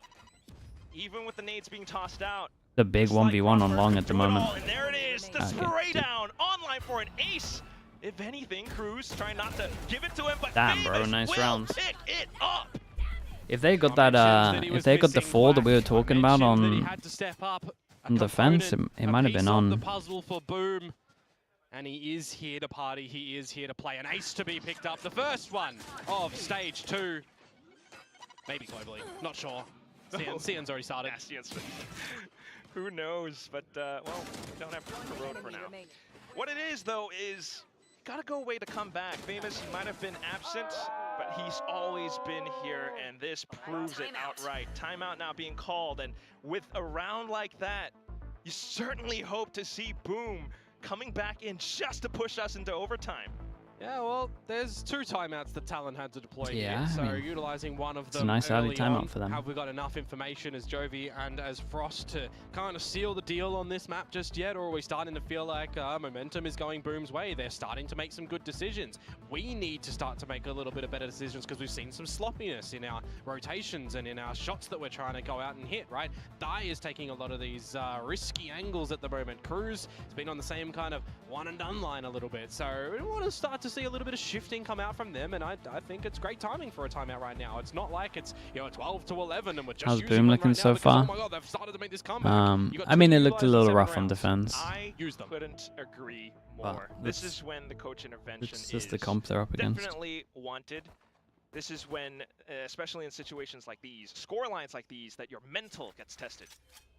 even with the nades being tossed out, The big 1v1 on long at the moment. and there it is, the spray down online for an ace. If anything, Cruz trying not to give it to him, but Damn, bro, Famous nice will rounds. pick it up. If they got that, if they got the 4 that we were talking about on defense, it might have been The on. puzzle for Boom. And he is here to party, he is here to play. An ace to be picked up, the first one of stage 2. Maybe globally, not sure. Cian's already started. Who knows, but well, we don't have the road for now. What it is, though, is gotta go away to come back. Famous might have been absent, but he's always been here, and this proves it outright. Timeout now being called, and with a round like that, you certainly hope to see Boom coming back in just to push us into overtime. Yeah, well, there's 2 timeouts that Talon had to deploy Yeah, here, so I mean, utilizing one of them. it's a nice early timeout on. for them. Have we got enough information as Jovi and as Frost to kind of seal the deal on this map just yet, or are we starting to feel like momentum is going Boom's way? They're starting to make some good decisions. We need to start to make a little bit of better decisions because we've seen some sloppiness in our rotations and in our shots that we're trying to go out and hit, right? Dai is taking a lot of these risky angles at the moment. Cruz has been on the same kind of one and done line a little bit, so we want to start to see a little bit of shifting come out from them, and I think it's great timing for a timeout right now. It's not like it's 12 to 11 and we're just How's using Boom one looking right so now because, far? oh my god, they've started to make this comeback. I mean, it looked a little rough on rounds. defense. I couldn't agree more. This is when the coach intervention It's just the is comp they're up against. definitely wanted. This is when, especially in situations like these, score lines like these, that your mental gets tested.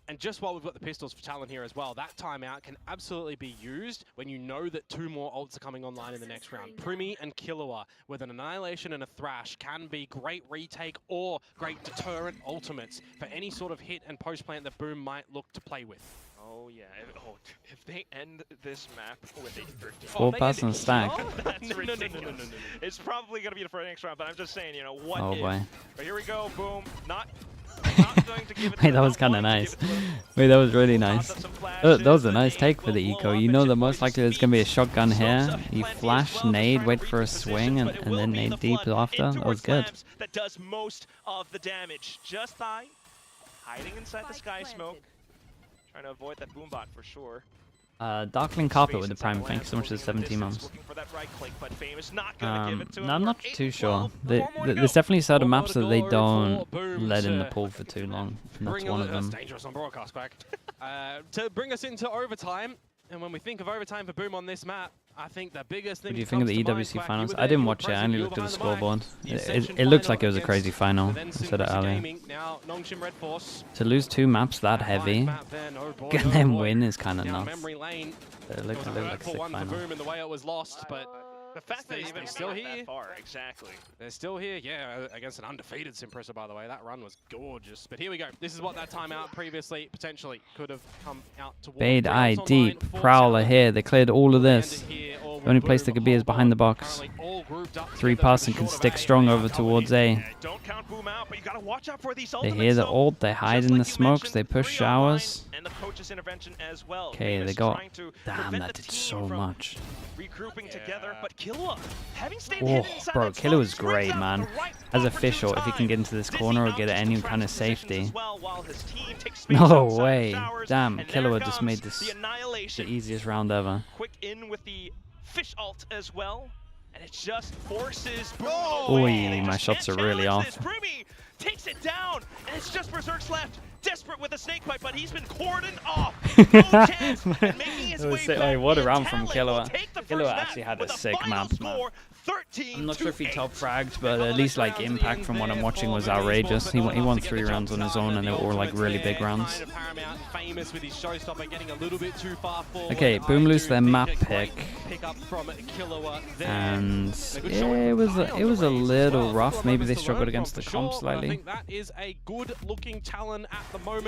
And just while we've got the pistols for Talon here as well, that timeout can absolutely be used when you know that 2 more ults are coming online in the next round. Primi and Killua with an Annihilation and a Thrash can be great retake or great deterrent ultimates for any sort of hit and post plant that Boom might look to play with. Oh yeah, if they end this map with a 4-person stack. That's ridiculous. It's probably going to be for the next round, but I'm just saying, what Oh if? boy. But here we go, Boom. Not going to give it Wait, that was kind of nice. Wait, that was really nice. That was a nice take for the eco. You know that most likely there's going to be a shotgun here. You flash, nade, wait for a swing, and then nade deep after. That was good. That does most of the damage. Just Dai hiding inside the sky smoke. Trying to avoid that Boombot for sure. Darkling Carpet with the Prime, thank you so much for the 17 months. No, I'm not too sure. There's definitely certain maps that they don't let in the pool for too long. And that's one of them. That's dangerous on broadcast, Quack. To bring us into overtime, and when we think of overtime for Boom on this map, I think the biggest thing. What do you think of the EWC finals? I didn't watch it, I only looked at the scoreboard. It looks like it was a crazy final. I said it earlier. Now, NONGSHIM REDFORCE. To lose 2 maps that heavy, and then win is kind of nuts. It looked like a sick one for final. Boom in the way it was lost, but the fact that they're still here. That far, exactly. They're still here, yeah, against an undefeated Simpressa, by the way. That run was gorgeous. But here we go. This is what that timeout previously potentially could have come out towards. Bade Eye deep, Prowler here. They cleared all of this. The only place they could be is behind the box. 3-person can stick strong over towards A. Don't count Boom out, but you gotta watch out for these They hear the ult, they hide in the smokes, they push showers. the coach's intervention as well. Okay, they got. Damn, that did so much. Regrouping together, but Killua having stayed Oh, inside bro, that slot, Killua's great, springs out man. the right As a opportune official, if he can get into this corner or get any kind of positions safety. as well, while his team takes space No outside way. towers, Damn, and there Killua just comes made this the annihilation. the easiest round ever. Quick in with the fish ult as well, and it just forces Boom Oi, away. my shots are really off. Primi takes it down, and it's just Berserk's left. Desperate with a snake bite, but he's been cordoned off. No chance. And making his way back What a in, round from Talon will Killua. take the first Killua map actually had a with sick final map, man. score, 13 I'm not sure if he to top 8. fragged, but at least like impact from what I'm watching was outrageous. He won 3 rounds on his own, and they were all like really big rounds. Okay, Boom lose their map pick, and yeah, it was a little rough. Maybe they struggled against the comp slightly.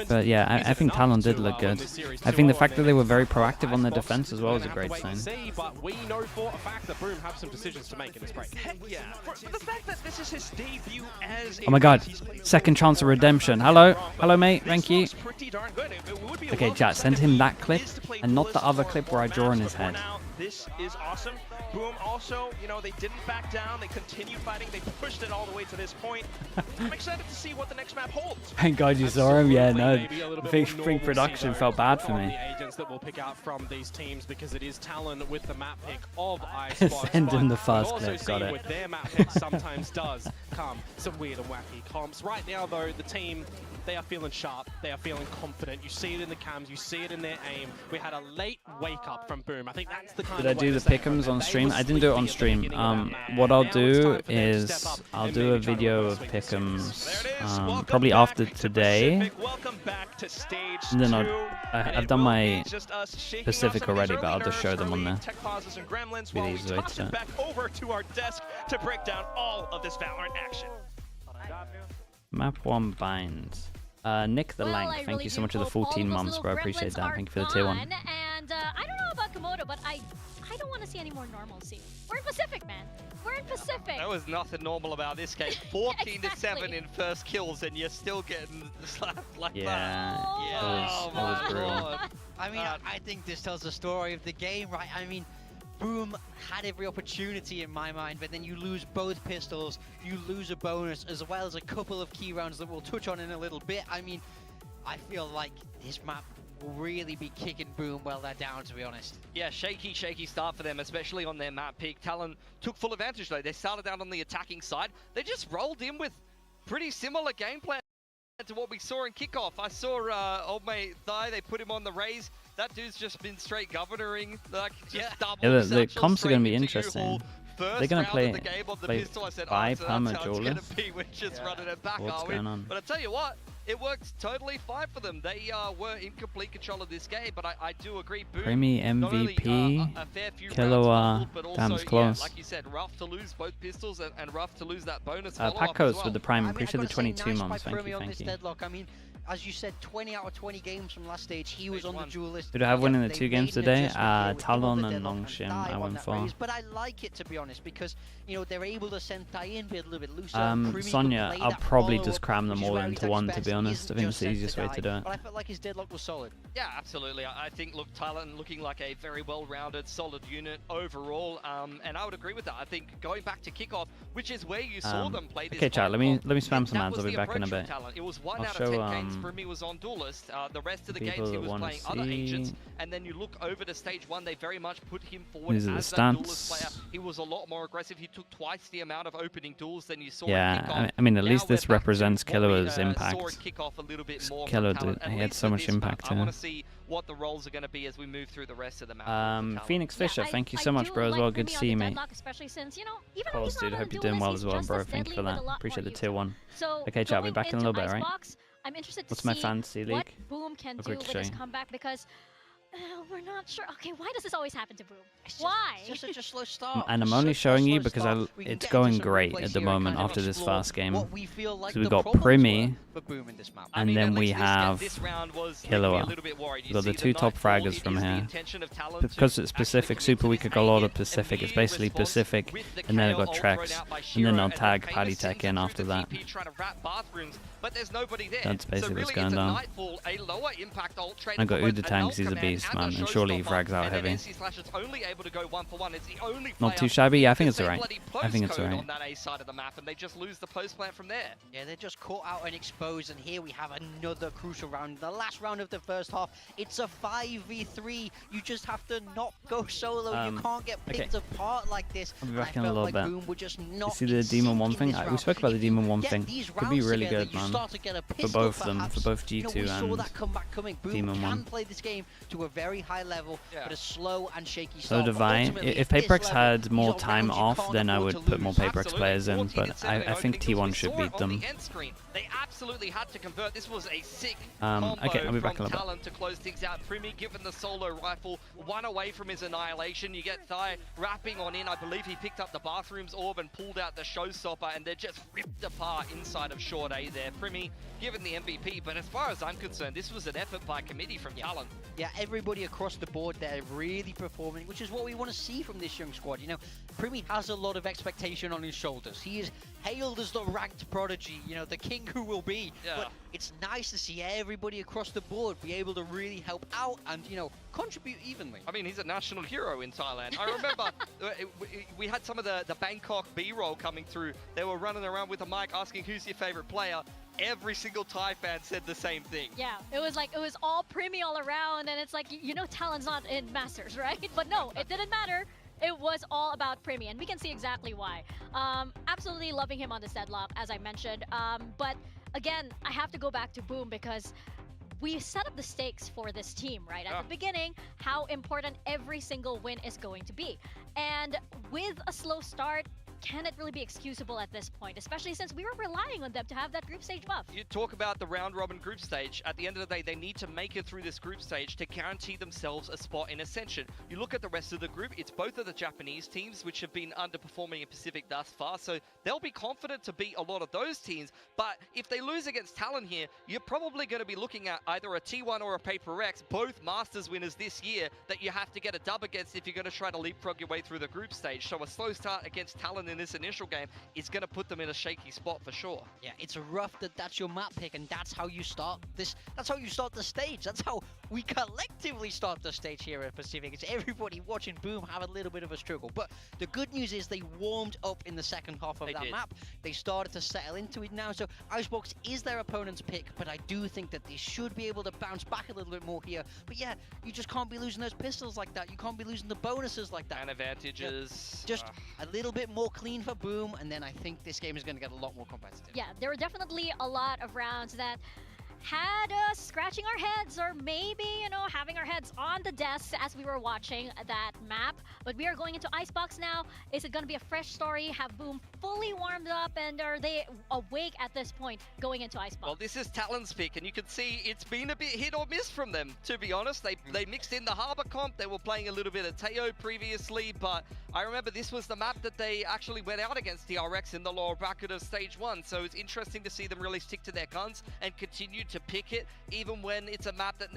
But yeah, I think Talon did look good. I think the fact that they were very proactive on their defense as well is a great sign. But we know for a fact that Boom have some decisions to make in this break. Yeah, for the fact that this is his debut as Oh my god, second chance of redemption. Hello, mate, thank you. Okay, chat, send him that clip and not the other clip where I draw on his head. This is awesome. Boom also, you know, they didn't back down. They continued fighting. They pushed it all the way to this point. I'm excited to see what the next map holds. Thank God you saw him. Yeah, no, big production felt bad for me. The agents that we'll pick out from these teams, because it is Talon with the map pick of Icebox. Send him the first also clip, got it. With their map pick sometimes does come some weird and wacky comps. Right now, though, the team, they are feeling sharp. They are feeling confident. You see it in the cams. You see it in their aim. We had a late wake up from Boom. I think that's the kind Did I of do the pick'ems on stream? I didn't do it on stream. What I'll do is I'll do a video of pick'ems probably after today. And then I've done my Pacific already, but I'll just show them on there. Be the easiest way to do it. Back over to our desk to break down all of this Valorant action. Map 1 binds. Nick the Lank, thank you so much for the 14 months, bro. I appreciate that. Thank you for the tier 1. And I don't know about Komodo, but I don't want to see any more normalcy. We're in Pacific, man. We're in Pacific. There was nothing normal about this game. 14 to 7 in first kills, and you're still getting slapped like that. Yeah, that was brutal. I mean, I think this tells the story of the game, right? I mean, Boom had every opportunity in my mind, but then you lose both pistols, you lose a bonus, as well as a couple of key rounds that we'll touch on in a little bit. I mean, I feel like this map will really be kicking Boom while they're down, to be honest. Yeah, shaky start for them, especially on their map pick. Talon took full advantage though. They started out on the attacking side. They just rolled in with pretty similar game plan to what we saw in kickoff. I saw old mate Thigh, they put him on the raise. That dude's just been straight governoring, like just double. Yeah, the comps are going to be interesting. They're going to play 5 perma duelists. What's going on? But I tell you what, it worked totally fine for them. They were in complete control of this game, but I do agree. Boom, Primi MVP, Killua, damn, it's close. Yeah, like you said, rough to lose both pistols and rough to lose that bonus. Pack codes with the Prime, appreciate the 22 months, thank you. I mean, as you said, 20 out of 20 games from last stage, he was on the duelist. Did I have winning the 2 games today? Talon and NONGSHIM, I went for. But I like it, to be honest, because, you know, they're able to Sentai in, be a little bit looser. Sonya, I'll probably just cram them all into one, to be honest. I think it's the easiest way to do it. But I felt like his deadlock was solid. Yeah, absolutely. I think, look, Talon looking like a very well-rounded, solid unit overall, and I would agree with that. I think going back to kickoff, which is where you saw them play this. Okay, chat, let me spam some ads. I'll be back in a bit. It was 1 out of 10 games for me was on Duelist. The rest of the games he was playing other agents, and then you look over to stage 1, they very much put him forward as that Duelist player. He was a lot more aggressive. He took twice the amount of opening duels than you saw in kickoff. I mean, at least this represents Killua's impact. Killua, he had so much impact I here. want to see what the roles are going to be as we move through the rest of the map. Phoenix Fisher, thank you so much, bro, as well. Good to see you, mate. Of course, dude. Hope you're doing well as well, bro. Thank you for that. Appreciate the tier 1. Okay, chat, we'll be back in a little bit, right? I'm interested to What's my see fantasy what league? Boom can I'll do with quickly show this you. comeback, because We're not sure. Okay, why does this always happen to Boom? Why? It's just such a slow start. And I'm only showing you because it's going great at the moment after this first game. So we got Primi, and then we have Killua. We got the two top fraggers from here. Because it's Pacific Super, we could go all of Pacific. It's basically Pacific, and then I got Trex, and then I'll tag Patty Tech in after that. That's basically what's going down. I got Udatang because he's a beast, man, and surely he frags out heavy. Not too shabby, yeah, I think it's alright. I think it's alright. Yeah, they're just caught out and exposed, and here we have another crucial round. The last round of the first half, it's a 5v3. You just have to not go solo. You can't get picked apart like this. I'll be back in a little bit. Boom, You see the Demon 1 thing? We spoke about the Demon 1 thing. Could be really good, man. For both of them, for both G2 and Demon 1. Play this game to a very high level, but a slow and shaky So start. Divine, if Paperex had more time off, then I would put more Paperex players in, but I think T1 should beat them. They absolutely had to convert. This was a sick combo okay, I'll be back in a from little TALON to close things out. Primi given the solo rifle, one away from his annihilation. You get Thai wrapping on in. I believe he picked up the Bathrooms orb and pulled out the showstopper, and they're just ripped apart inside of Short A there. Primi given the MVP, but as far as I'm concerned, this was an effort by committee from TALON. Yeah, everybody across the board there really performing, which is what we want to see from this young squad. You know, Primi has a lot of expectation on his shoulders. He is hailed as the ranked prodigy, you know, the king who will be. Yeah. But it's nice to see everybody across the board be able to really help out and, you know, contribute evenly. I mean, he's a national hero in Thailand. I remember we had some of the Bangkok B-roll coming through. They were running around with a mic asking who's your favorite player. Every single Thai fan said the same thing. Yeah, it was all Primi all around, and it's like, you know, Talon's not in Masters, right? But no, it didn't matter. It was all about Primi, and we can see exactly why. Absolutely loving him on this deadlock, as I mentioned. But again, I have to go back to Boom because we set up the stakes for this team, right? At the beginning, how important every single win is going to be. And with a slow start, can it really be excusable at this point, especially since we were relying on them to have that group stage buff? You talk about the round robin group stage. At the end of the day, they need to make it through this group stage to guarantee themselves a spot in Ascension. You look at the rest of the group, it's both of the Japanese teams which have been underperforming in Pacific thus far, so they'll be confident to beat a lot of those teams. But if they lose against Talon here, you're probably going to be looking at either a T1 or a Paperex, both Masters winners this year, that you have to get a dub against if you're going to try to leapfrog your way through the group stage. So a slow start against Talon in this initial game is going to put them in a shaky spot for sure. Yeah, it's rough that that's your map pick, and that's how you start this. That's how you start the stage. That's how we collectively start the stage here at Pacific. It's everybody watching Boom have a little bit of a struggle. But the good news is they warmed up in the second half of that map. They started to settle into it now. So Icebox is their opponent's pick, but I do think that they should be able to bounce back a little bit more here. But yeah, you just can't be losing those pistols like that. You can't be losing the bonuses like that. And advantages. Yeah, just a little bit more clean for Boom, and then I think this game is going to get a lot more competitive. Yeah, there were definitely a lot of rounds that had us scratching our heads, or maybe, you know, having our heads on the desk as we were watching that map. But we are going into Icebox now. Is it going to be a fresh story? Have Boom fully warmed up, and are they awake at this point going into Icebox? Well, this is Talon's pick, and you can see it's been a bit hit or miss from them, to be honest. They mixed in the Harbor comp. They were playing a little bit of Teo previously, but I remember this was the map that they actually went out against TRX in the lower bracket of Stage 1. So it's interesting to see them really stick to their guns and continue to pick it, even when it's a map that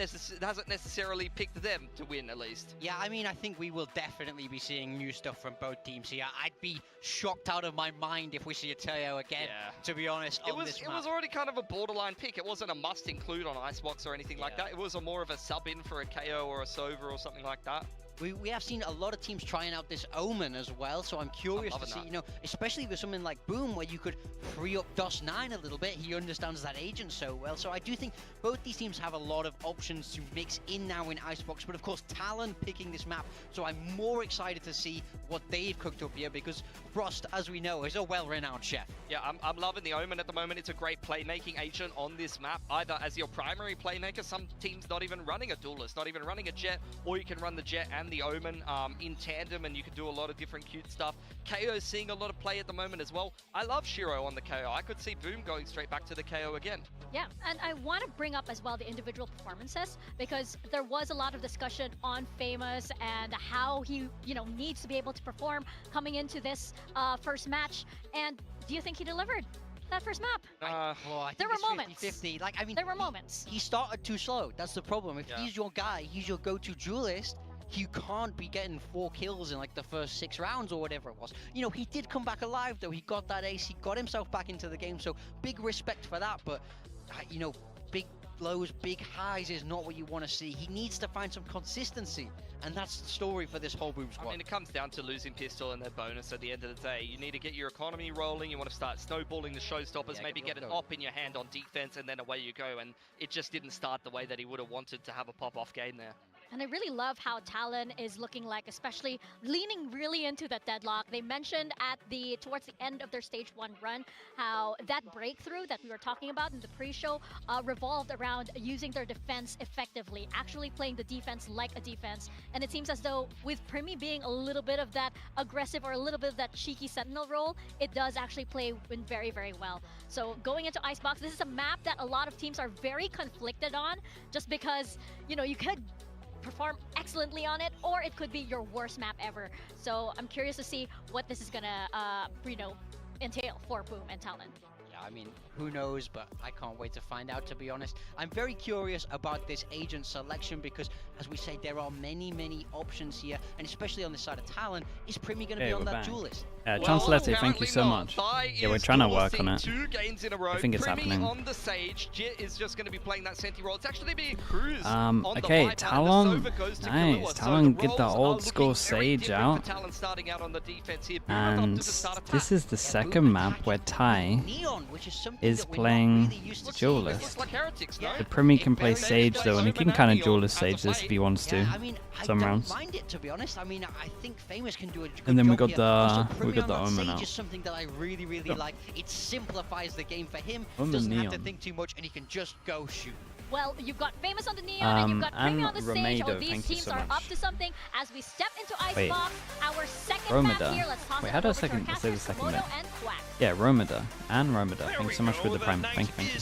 hasn't necessarily picked them to win, at least. Yeah, I mean, I think we will definitely be seeing new stuff from both teams here. I'd be shocked out of my mind if we see a Teo again, to be honest, It was already kind of a borderline pick. It wasn't a must include on Icebox or anything like that. It was more of a sub in for a KO or a Sova or something like that. We have seen a lot of teams trying out this Omen as well, so I'm curious to see, you know, especially with something like Boom, where you could free up DOS9 a little bit. He understands that agent so well, so I do think both these teams have a lot of options to mix in now in Icebox, but of course Talon picking this map, so I'm more excited to see what they've cooked up here, because Frost, as we know, is a well-renowned chef. Yeah, I'm loving the Omen at the moment. It's a great playmaking agent on this map, either as your primary playmaker, some teams not even running a duelist, not even running a Jet, or you can run the Jet and and the Omen in tandem, and you can do a lot of different cute stuff. KO's seeing a lot of play at the moment as well. I love Shiro on the KO. I could see Boom going straight back to the KO again. Yeah, and I want to bring up as well the individual performances, because there was a lot of discussion on Famous and how he, needs to be able to perform coming into this first match. And do you think he delivered that first map? There were moments. 50-50. Like, I mean, there were moments. He started too slow. That's the problem. If he's your guy, he's your go-to duelist, you can't be getting 4 kills in like the first 6 rounds or whatever it was. He did come back alive though. He got that ace. He got himself back into the game. So big respect for that. But big lows, big highs is not what you want to see. He needs to find some consistency, and that's the story for this whole Boom squad. I mean, it comes down to losing pistol and their bonus at the end of the day. You need to get your economy rolling. You want to start snowballing the showstoppers, maybe get an op in your hand on defense, and then away you go. And it just didn't start the way that he would have wanted to have a pop-off game there. And I really love how TALON is looking like, especially leaning really into that deadlock. They mentioned towards the end of their stage 1 run, how that breakthrough that we were talking about in the pre-show revolved around using their defense effectively, actually playing the defense like a defense. And it seems as though with Primi being a little bit of that aggressive or a little bit of that cheeky sentinel role, it does actually play very, very well. So going into Icebox, this is a map that a lot of teams are very conflicted on, just because, you could perform excellently on it, or it could be your worst map ever. So I'm curious to see what this is gonna, entail for Boom and TALON. Yeah, I mean, who knows, but I can't wait to find out, to be honest. I'm very curious about this agent selection because, as we say, there are many options here, and especially on the side of TALON, is Primi going to be on that duelist? Chancellette, thank you so much. Yeah, we're trying to work on it. 2 games in a row. I think it's Primi happening. on the Sage. Jit is just going to be playing that Senti role. It's actually being Cruz. Okay, TALON. Nice. TALON get the old school Sage out. And this is the second map where Tai is playing duelist. The Primi can play Sage though, and he can kind of duelist Sage this if he wants to. Some rounds. I mind it, to be honest. I mean, I think Famous can do a good And then we job got here. the Omen Sage out. is something that I really like. It simplifies the game for him. Omen Doesn't have to Neon. think too much, and he can just go shoot. Well, you've got Famous on the Neon and you've got Primi on the Sage. Romedo, These thank you teams so are much. up to something as we step into Wait. Icebox. Our second map Romeda. here. Let's toss Wait, it how do I over to our say the casters, second Komodo bit? and Quack. Yeah, Romeda and Romeda. Thank you so much for the prime. Thank you.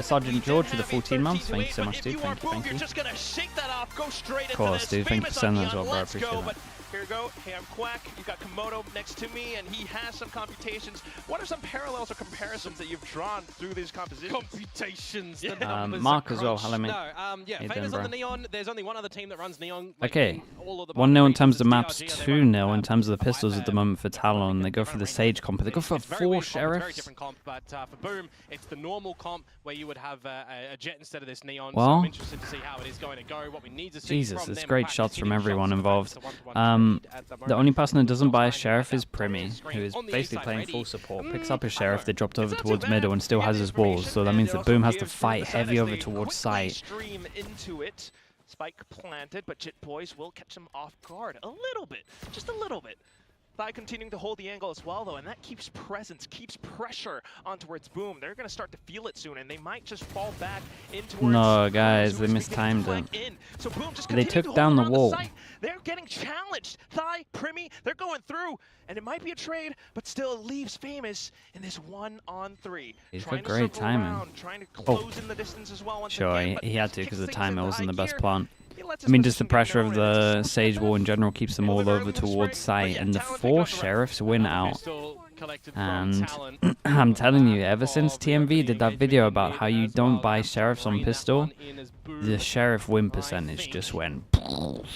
Sergeant George for the 14 months. Thank you so much, dude. Thank you. You're just gonna shake that off, go straight Of course, into this. dude. Thank you for sending that as well, bro. I Let's appreciate go, that. but here we go. Hey, I'm Quack. You've got Komodo next to me, and he has some computations. What are some parallels or comparisons that you've drawn through these compositions? Computations. The numbers Mark are as well. crunched. Hello, mate. No, yeah, How you Famous doing, on the bro? Neon. There's only one other team that runs Neon. Like, Okay, all of the 1-0 in terms of the regions, maps, DRG, they run, 2-0 in terms of the pistols at the moment for TALON. They go for the Sage comp. They go for It's very 4 weird comp, it's very sheriffs. different comp, but for Boom, it's the normal comp where you would have a Jet instead of this Neon. Well, so I'm interested to see how it is going to go. What we need to see Jesus, from it's them great practice shots from hitting everyone shots. involved. It's a 1-to-1 trade at the The moment. only person that doesn't buy a Trying to sheriff get is that proper Primi, screen who is on the basically A-side playing ready. full support. Picks up his sheriff, they dropped over It's not towards too bad. middle and still We has have his this walls, so that information, means and that they Boom also has to give fight the heavy over Saturday towards quickly site. stream into it. Spike planted, but Jit Boys will catch him off guard a little bit, just a little bit. Thigh continuing to hold the angle as well, though, and that keeps presence, keeps pressure on towards Boom. They're going to start to feel it soon, and they might just fall back in towards No, guys, Cruz, they who's mistimed beginning to it. flank in. So Boom just They continue took to down hold the around wall. site. They're getting challenged. Thigh, Primi, they're going through, and it might be a trade, but still it leaves Famous in this 1-on-3. He's Trying got to great circle timing. around, trying to close in the distance as well once Sure, again, but he had to kicks because the things timer into wasn't the high best gear. plant. He lets I his mean, just the position get pressure of known, and the Sage wall in general keeps them all over towards site, and the 4 sheriffs win out. And I'm telling you, ever since TMV did that video about how you don't buy sheriffs on pistol, the sheriff win percentage just went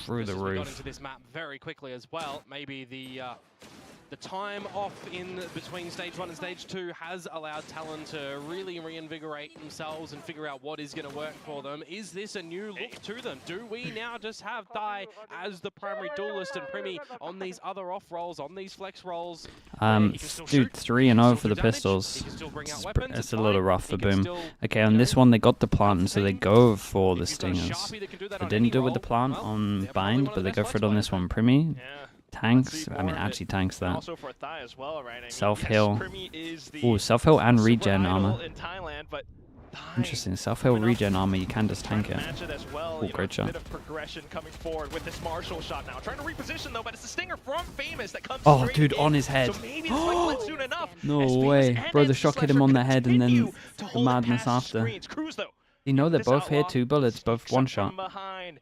through the We got roof. into this map very quickly as well. Maybe the time off in between stage 1 and stage 2 has allowed TALON to really reinvigorate themselves and figure out what is going to work for them. Is this a new look to them? Do we now just have Thigh as the primary duelist and Primi on these other off rolls, on these flex rolls? Dude, 3-0 for the pistols. It's a little rough for Boom. Okay, on this one they got the plant, and so they go for the stingers. They didn't do it with the plant on bind, but they go for it on this one. Primi tanks. I mean, actually tanks that. Also for Thigh as well, right? I mean, Self heal. yes, Primi is the Ooh, self heal and regen super idol armor. in Thailand, but Interesting. Self-heal regen armor, you can just tank it. Well, great shot. Bit of progression coming forward with this Marshall shot now. Trying to reposition though, but it's the stinger from Famous that comes dude, on his head. So maybe the spike lands soon enough. No way. Bro, the shock hit him on the head and then the madness after. Cruz, though, You know they're both here, 2 bullets, both one shot. Behind.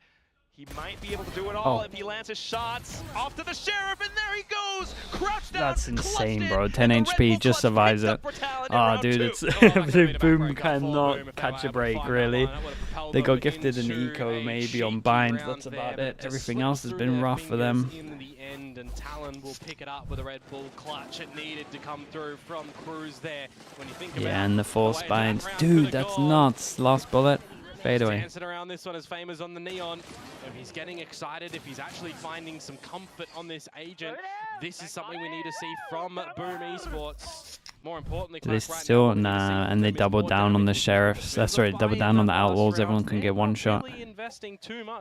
He might be able to do it all if he lands his shots. Off to the Sheriff, and there he goes! Crouched down, That's insane, bro. 10 HP, just survives it. Dude, it's Boom cannot catch a break, really. They got gifted an eco, maybe on bind. That's about it. Everything else has been rough for them. In the end, and Talon will pick it up with a Red Bull clutch. It needed to come through from Cruz there. When you think about And the force bind. Dude, that's nuts. Last bullet. Fade away. Dancing around this one as Famous on the Neon. If he's getting excited, if he's actually finding some comfort on this agent, this is something we need to see from Boom Esports. More importantly, They still, and they doubled down on the sheriffs. Sorry, doubled down on the outlaws. Everyone can get one shot.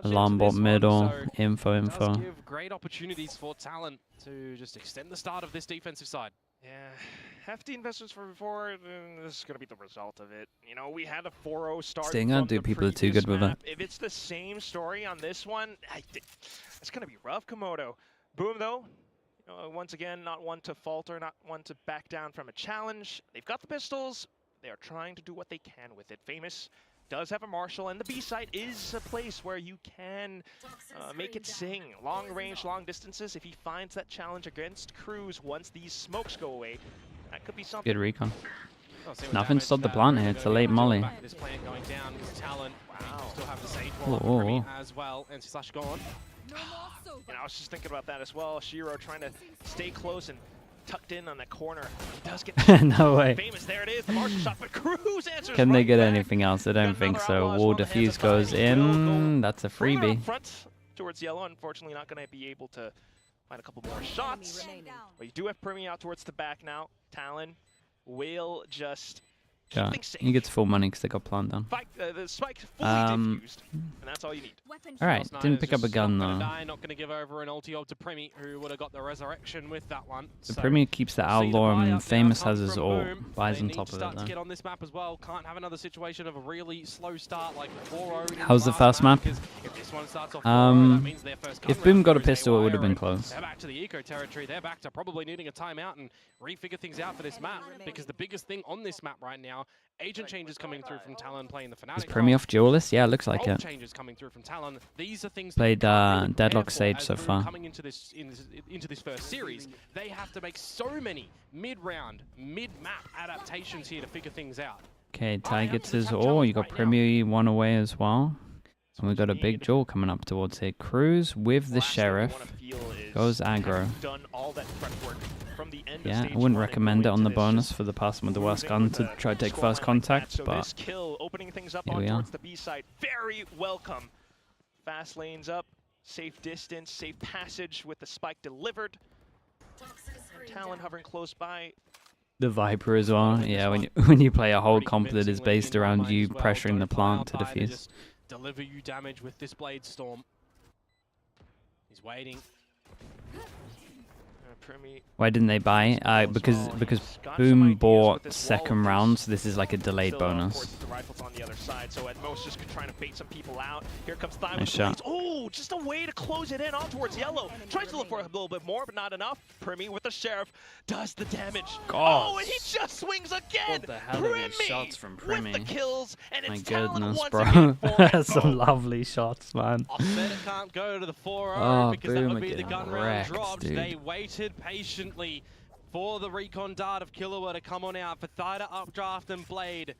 Alarm bot middle, info. Does give great opportunities for Talon to just extend the start of this defensive side. Yeah, hefty investments from before, this is going to be the result of it. You know, we had a 4-0 start. Stinger, dude, people are too good with it. If it's the same story on this one, it's going to be rough, Komodo. Boom, though, once again, not one to falter, not one to back down from a challenge. They've got the pistols. They are trying to do what they can with it. Famous does have a Marshall, and the B site is a place where you can make it sing. Long range, long distances. If he finds that challenge against Cruz once these smokes go away, that could be something. Good recon. Nothing stopped the plant here. It's a late molly. This plant going down is Talon. Wow. Still have the sage wall as well, and Slash gone. And I was just thinking about that as well. Shiro trying to stay close and tucked in on that corner. He does get no way. Famous. There it is, the Marshall shot, but Cruz answers. Can they get anything else? I don't think so. Wall defuse goes in. That's a freebie. Front towards yellow. Unfortunately, not going to be able to find a couple more shots. But you do have Primi out towards the back now. Talon will just. Yeah, he gets full money because they got plant down. The spike fully diffused, and that's all you need. Alright, didn't pick up a gun though. Not going to give over an ulti to Primi, who would have got the resurrection with that one. So Primi keeps the outlaw and Famous has his ult. Buys on top of it to get though. on this map as well. Can't have another situation of a really slow start like 4-0. How's the first map? If this one starts off 4-0, that means their first if Boom got a pistol, it would have been close. They're back to the eco territory. They're back to probably needing a timeout and refigure things out for this map, because the biggest thing on this map right now, agent changes coming through from Talon playing the Fnatic. Is Primi off duelist? Yeah, it looks like it. Changes coming through from Talon. These are things played Deadlock Sage so far. Coming into this first series, they have to make so many mid-round, mid-map adaptations here to figure things out. Okay, Ty gets his ult. You got Primi one away as well. And we got a big duel coming up towards here. Cruz with the Sheriff. Goes aggro. Yeah, I wouldn't recommend it on the bonus for the person with the worst gun to try to take first contact, but opening things up here we are. the B side. Very welcome. Fast lanes up, safe distance, safe passage with the spike delivered. Talon hovering close by. The Viper as well. Yeah, when you play a whole comp that is based around you pressuring the plant to defuse. Deliver you damage with this Blade Storm. He's waiting. Why didn't they buy? Because Boom bought second round, so this is like a delayed bonus. The rifles on the other side, so at most just trying to bait some people out. Here comes Thigh nice with shot. Oh, just a way to close it in on towards yellow. Tries to look for a little bit more, but not enough. Primi with the Sheriff does the damage. God. Oh, and he just swings again. What the hell are these shots from Primi? With the kills, and my it's goodness, bro. That's some lovely shots, man. Offset can't go to the 4-0 oh, because Boom that would be the gun round dropped. Dude. They waited patiently for the recon dart of Killua to come on out, for Thigh to updraft and Blade,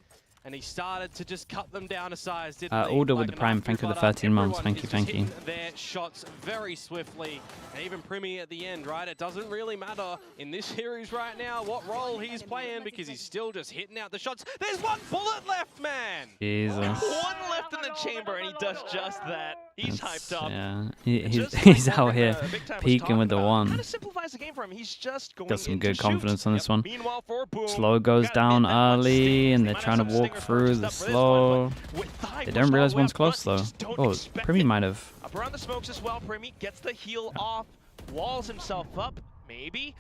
and he started to just cut them down to size, didn't he? Order with the Prime, thank you for the 13 months, thank you. Their shots very swiftly, and even Primi at the end, right? It doesn't really matter in this series right now what role he's playing, because he's still just hitting out the shots. There's one bullet left, man! Jesus. One left in the chamber, and he does just that. He's hyped up. Yeah, he's out here peeking with the one. Kind of simplifies the game for him. He's just going got some good shoot. confidence on this one. Meanwhile, for Boom, slow goes down early, and they're trying to walk through the slow. They don't realize one's close though. Oh, Primi might have. Up around the smokes as well. Primi gets the heal off, walls himself up. Maybe.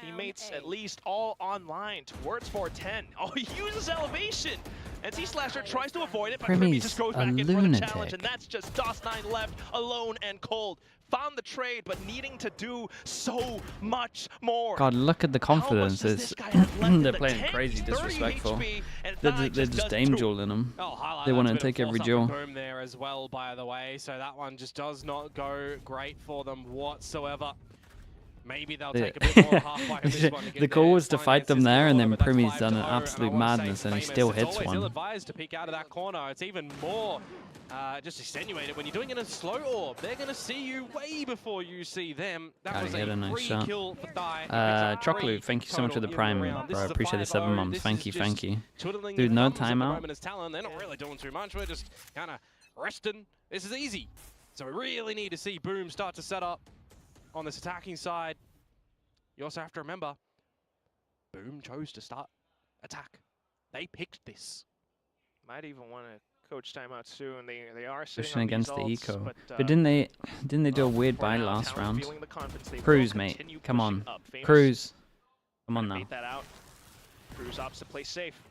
Teammates at least all online towards 410. Oh, he uses elevation. NC Slasher tries to avoid it, but Primmy's Primmy just goes back in for the lunatic. challenge, and that's just DOS9 left alone and cold. Found the trade, but needing to do so much more. God, look at the confidence. This guy have left in They're the playing tank? crazy 30 disrespectful. HP, and They're Thai just does aim too. dueling them. Oh, highlight They that want to bit of take every force up duel. from Boom there as well, by the way. So that one just does not go great for them whatsoever. Maybe they'll take a bit more halfway of this one to get The call was to fight them finances there, and then going, but that's Primmy's done 5-0, an and I absolute wanna say madness, and he Famous, still it's hits always one. ill-advised to peek out of that corner. It's even more just extenuated when you're doing it in a slow orb. They're going to see you way before you see them. That was Get a nice free shot. kill for Thai. Chocolate, thank you so much for the prime, bro. I appreciate the 7 months. Thank you, thank you. Dude, no timeout. Talon, they're not really doing too much. We're just kind of resting. This is easy. So we really need to see Boom start to set up on this attacking side. You also have to remember, Boom chose to start attack. They picked this. Might even want to coach timeout soon. They are sitting Pushing on against the results, eco. but But didn't they do a weird buy now, last Talon round? feeling the confidence, they will Cruise, mate. continue Come pushing on. up. Famous Cruise. Come on now. bait that out. Cruise opts to play safe.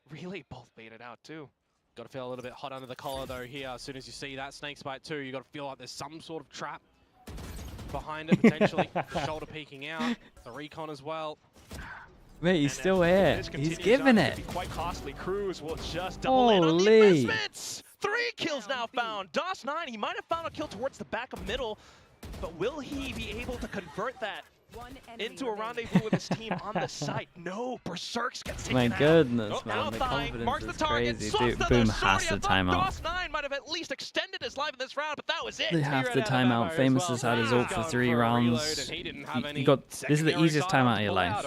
Really, both baited out too. Got to feel a little bit hot under the collar though here. As soon as you see that snake bite too, you got to feel like there's some sort of trap behind it potentially. The shoulder peeking out, the recon as well. Mate, he's And still as here. this He's continues giving on, it. could be quite costly. Cruz will just double in on the Holy. investments. 3 kills now found. DOS9, he might have found a kill towards the back of middle, but will he be able to convert that into a rendezvous with his team on the site? No, Berserks gets taken My out. goodness, Oh, now man, the Thai marks confidence the is target, crazy. swaps Dude, the Boom Sorry, has I to thought time out. DOS9 might have at least extended his life in this round, but that was it. They have to time out. Famous has had his ult for 3 rounds. You got this is the easiest timeout of your life.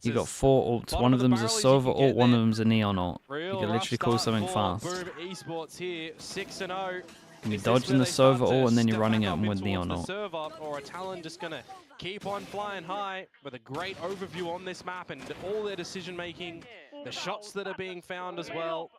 You got 4 ults. One of them's a Sova ult, one of them's a Neon ult. You can literally call something fast. Boom Esports here, 6-0. You're dodging the Sova ult and then you're running at him with Neon ult. Or a Talon just gonna keep on flying high with a great overview on this map and all their decision making, the shots that are being found as well.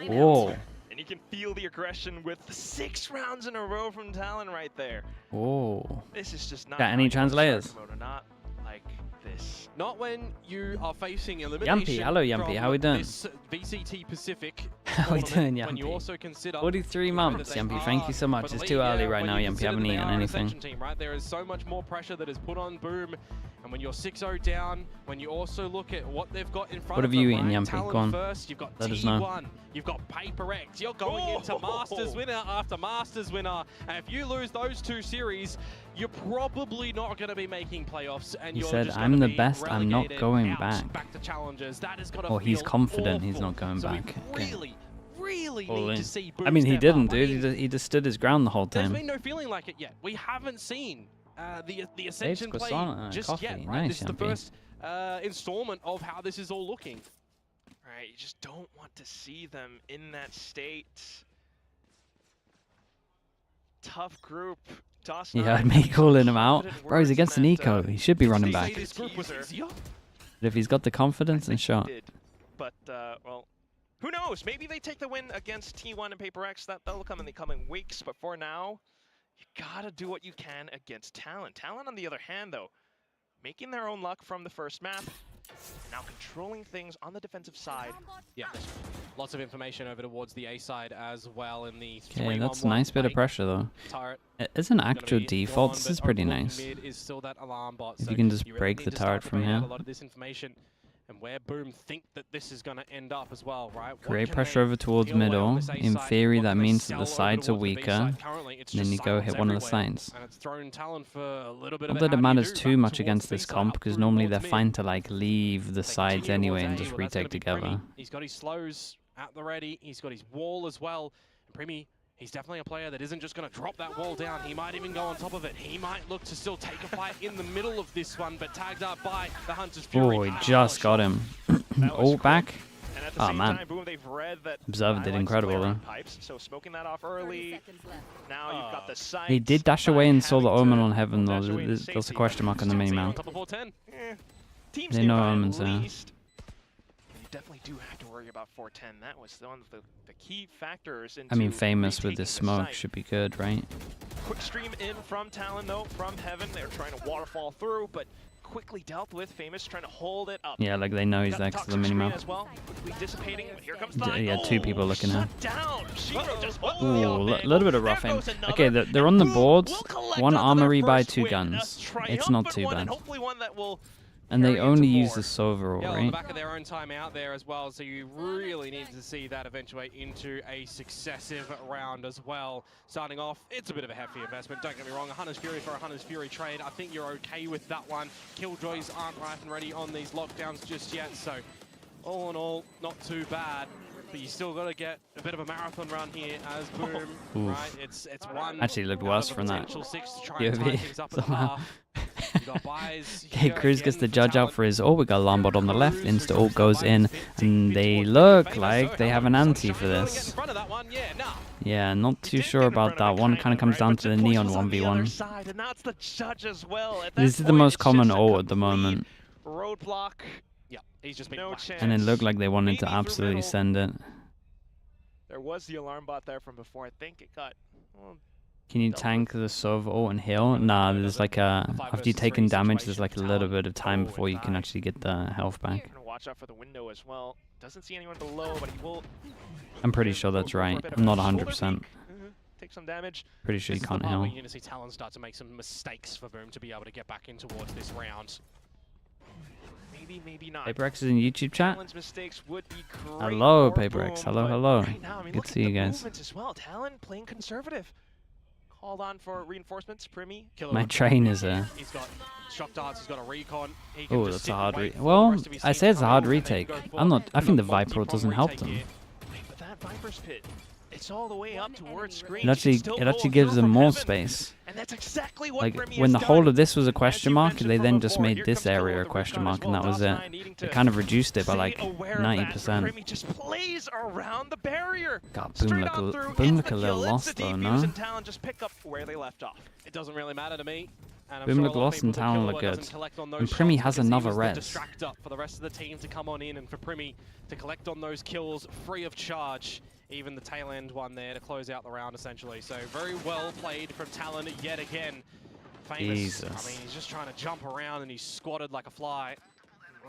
Whoa. And you can feel the aggression with 6 rounds in a row from Talon right there. Whoa. This is just not Got any translators? not like this. Not when you are facing elimination. Yampy, hello Yampy, how we doing? This VCT Pacific. How we doing, When you Yampy? also consider 43 months, Yampy. Thank you so much. It's too early right now, Yampy. I haven't eaten anything. Team, right? There is so much more pressure that is put on Boom, and when you're 6-0 down, when you also look at what they've got in front What of have you them, eaten, right? Yampy? Talon Go on. first, you've got Let us T1, know. you've got Paper X, you're going into Masters winner after Masters winner, and if you lose those 2 series, you're probably not going to be making playoffs, and He you're said, just "I'm gonna the be best, I'm not relegated going out, back." to challengers. That is gonna Or he's feel confident he's awful. not going So back. We Okay. really All need in. to see Boom I mean, he step didn't, up. I dude. mean, He just stood his ground the whole there's time. been no feeling like it yet. We haven't seen the Ascension play croissant and just coffee. yet, right? Nice, This is the Yampy. first installment of how this is all looking. Right, you just don't want to see them in that state. Tough group. DOS9 You heard me calling him out. confident Bro, he's words against in an that, eco. He should be running say back. this group was easier. But if he's got the confidence and shot. Did. But, well, who knows? Maybe they take the win against T1 and Paper X. That'll come in the coming weeks. But for now, you gotta do what you can against Talon. Talon, on the other hand, though, making their own luck from the first map. And now controlling things on the defensive side. Yeah, lots of information over towards the A side as well in the Okay, that's a 3-1-1 nice bit of fight. pressure though. Turret It isn't gonna actual be default. gone, This but is pretty overlooking nice. mid is still that alarm bot, If so you can just you really break need the to start turret to from bring out here. a lot of this information and where Boom think that this is going to end up as well, right? What Create can pressure they over towards peel away on middle. this A In side? theory, What that can they means that sell the over sides are towards the B weaker. side? Currently, it's Then just you go silence hit one of the everywhere, sides. and it's thrown Talon for a little bit Not of that a it how do you matters do too back much towards against the this B side, comp, up because through normally towards they're mid. fine to like leave the They sides continue anyway towards and A, just well, that's gonna retake be together. Primmy. He's got his slows at the ready. He's got his wall as well. And Primmy, he's definitely a player that isn't just going to drop that wall down. He might even go on top of it. He might look to still take a fight in the middle of this one, but tagged up by the Hunter's Fury. Oh, he just got him. All back. And at the Oh same man. time, Boom, they've read that Observer did incredible though. pipes, so smoking that off early. Now you've got the sights. He did dash away and saw the omen on heaven though. There's a question mark on the mini mount. Top of 410. Teams They know nearby at omens there. least. You definitely do have to worry about 410. That was one of the key factors into I mean, Famous with retaking this the smoke site. should be good, right? Quick stream in from Talon though, from Heaven. They're trying to waterfall through, but quickly dealt with. Famous trying to hold it up. Yeah, like they know he's there because of the minimap. As well. Quickly dissipating. Here comes Yeah, two people looking at. Ooh, a little bit of rough aim. Okay, they're on the board. One armory by 2 guns. It's not too bad. And they only use the Sova, yeah, right? on the back of their own time out there as well, so you really need to see that eventuate into a successive round as well. Starting off, it's a bit of a hefty investment, don't get me wrong. A Hunter's Fury for a Hunter's Fury trade. I think you're okay with that one. Killjoys aren't ripe and ready on these lockdowns just yet, so all in all, not too bad. But you still got to get a bit of a marathon run here as Boom, right? It's one. Actually looked worse from that. 6 to try and tie things up at the half. Okay, Cruz gets the judge out for his ult. We got alarm bot on the left. Insta ult goes in, and they look like they have an anti for this. Yeah, not too sure about that one. Kind of comes down to the Neon 1v1. This is the most common ult at the moment. Roadblock. Yeah, he's just been and it looked like they wanted to absolutely send it. There was the alarm bot there from before. I think it got. Can you tank the Sova ult and heal? Nah, there's like a after you've taken damage, there's like a little bit of time before you can actually get the health back. Watch out for the window as well. Doesn't see anyone below, but he will. I'm pretty sure that's right. I'm not 100%. Take some damage. Pretty sure you can't heal. heal. You're going to see Talon start to make some mistakes for Boom to be able to get back in towards this round. Maybe not. PaperX is in YouTube chat. Would be Hello, PaperX. Hello. Right now, I mean, Good to see you guys. As well. Talon playing conservative. Called on for reinforcements. Primi. My train is a. He's got shock darts. He's got a recon. Oh, that's a hard well, I say it's a hard retake. I think the Viper doesn't help them. But that Viper's pit, it's all the way up towards screen. It actually gives them more space. And that's exactly what like when the whole of this was a question mark, they then just made this area a question mark, and that was it. They kind of reduced it by like 90%. Just plays around the barrier. God, Boom look a little lost though, no? Just pick up where they left off. It doesn't really matter to me. Boom look lost and Talon look good. And Primi has another res. Distract up for the rest of the team to come on in and for Primi to collect on those kills free of charge. Even the tail end one there to close out the round, essentially. So very well played from Talon yet again. Famous. Jesus. I mean, he's just trying to jump around and he's squatted like a fly.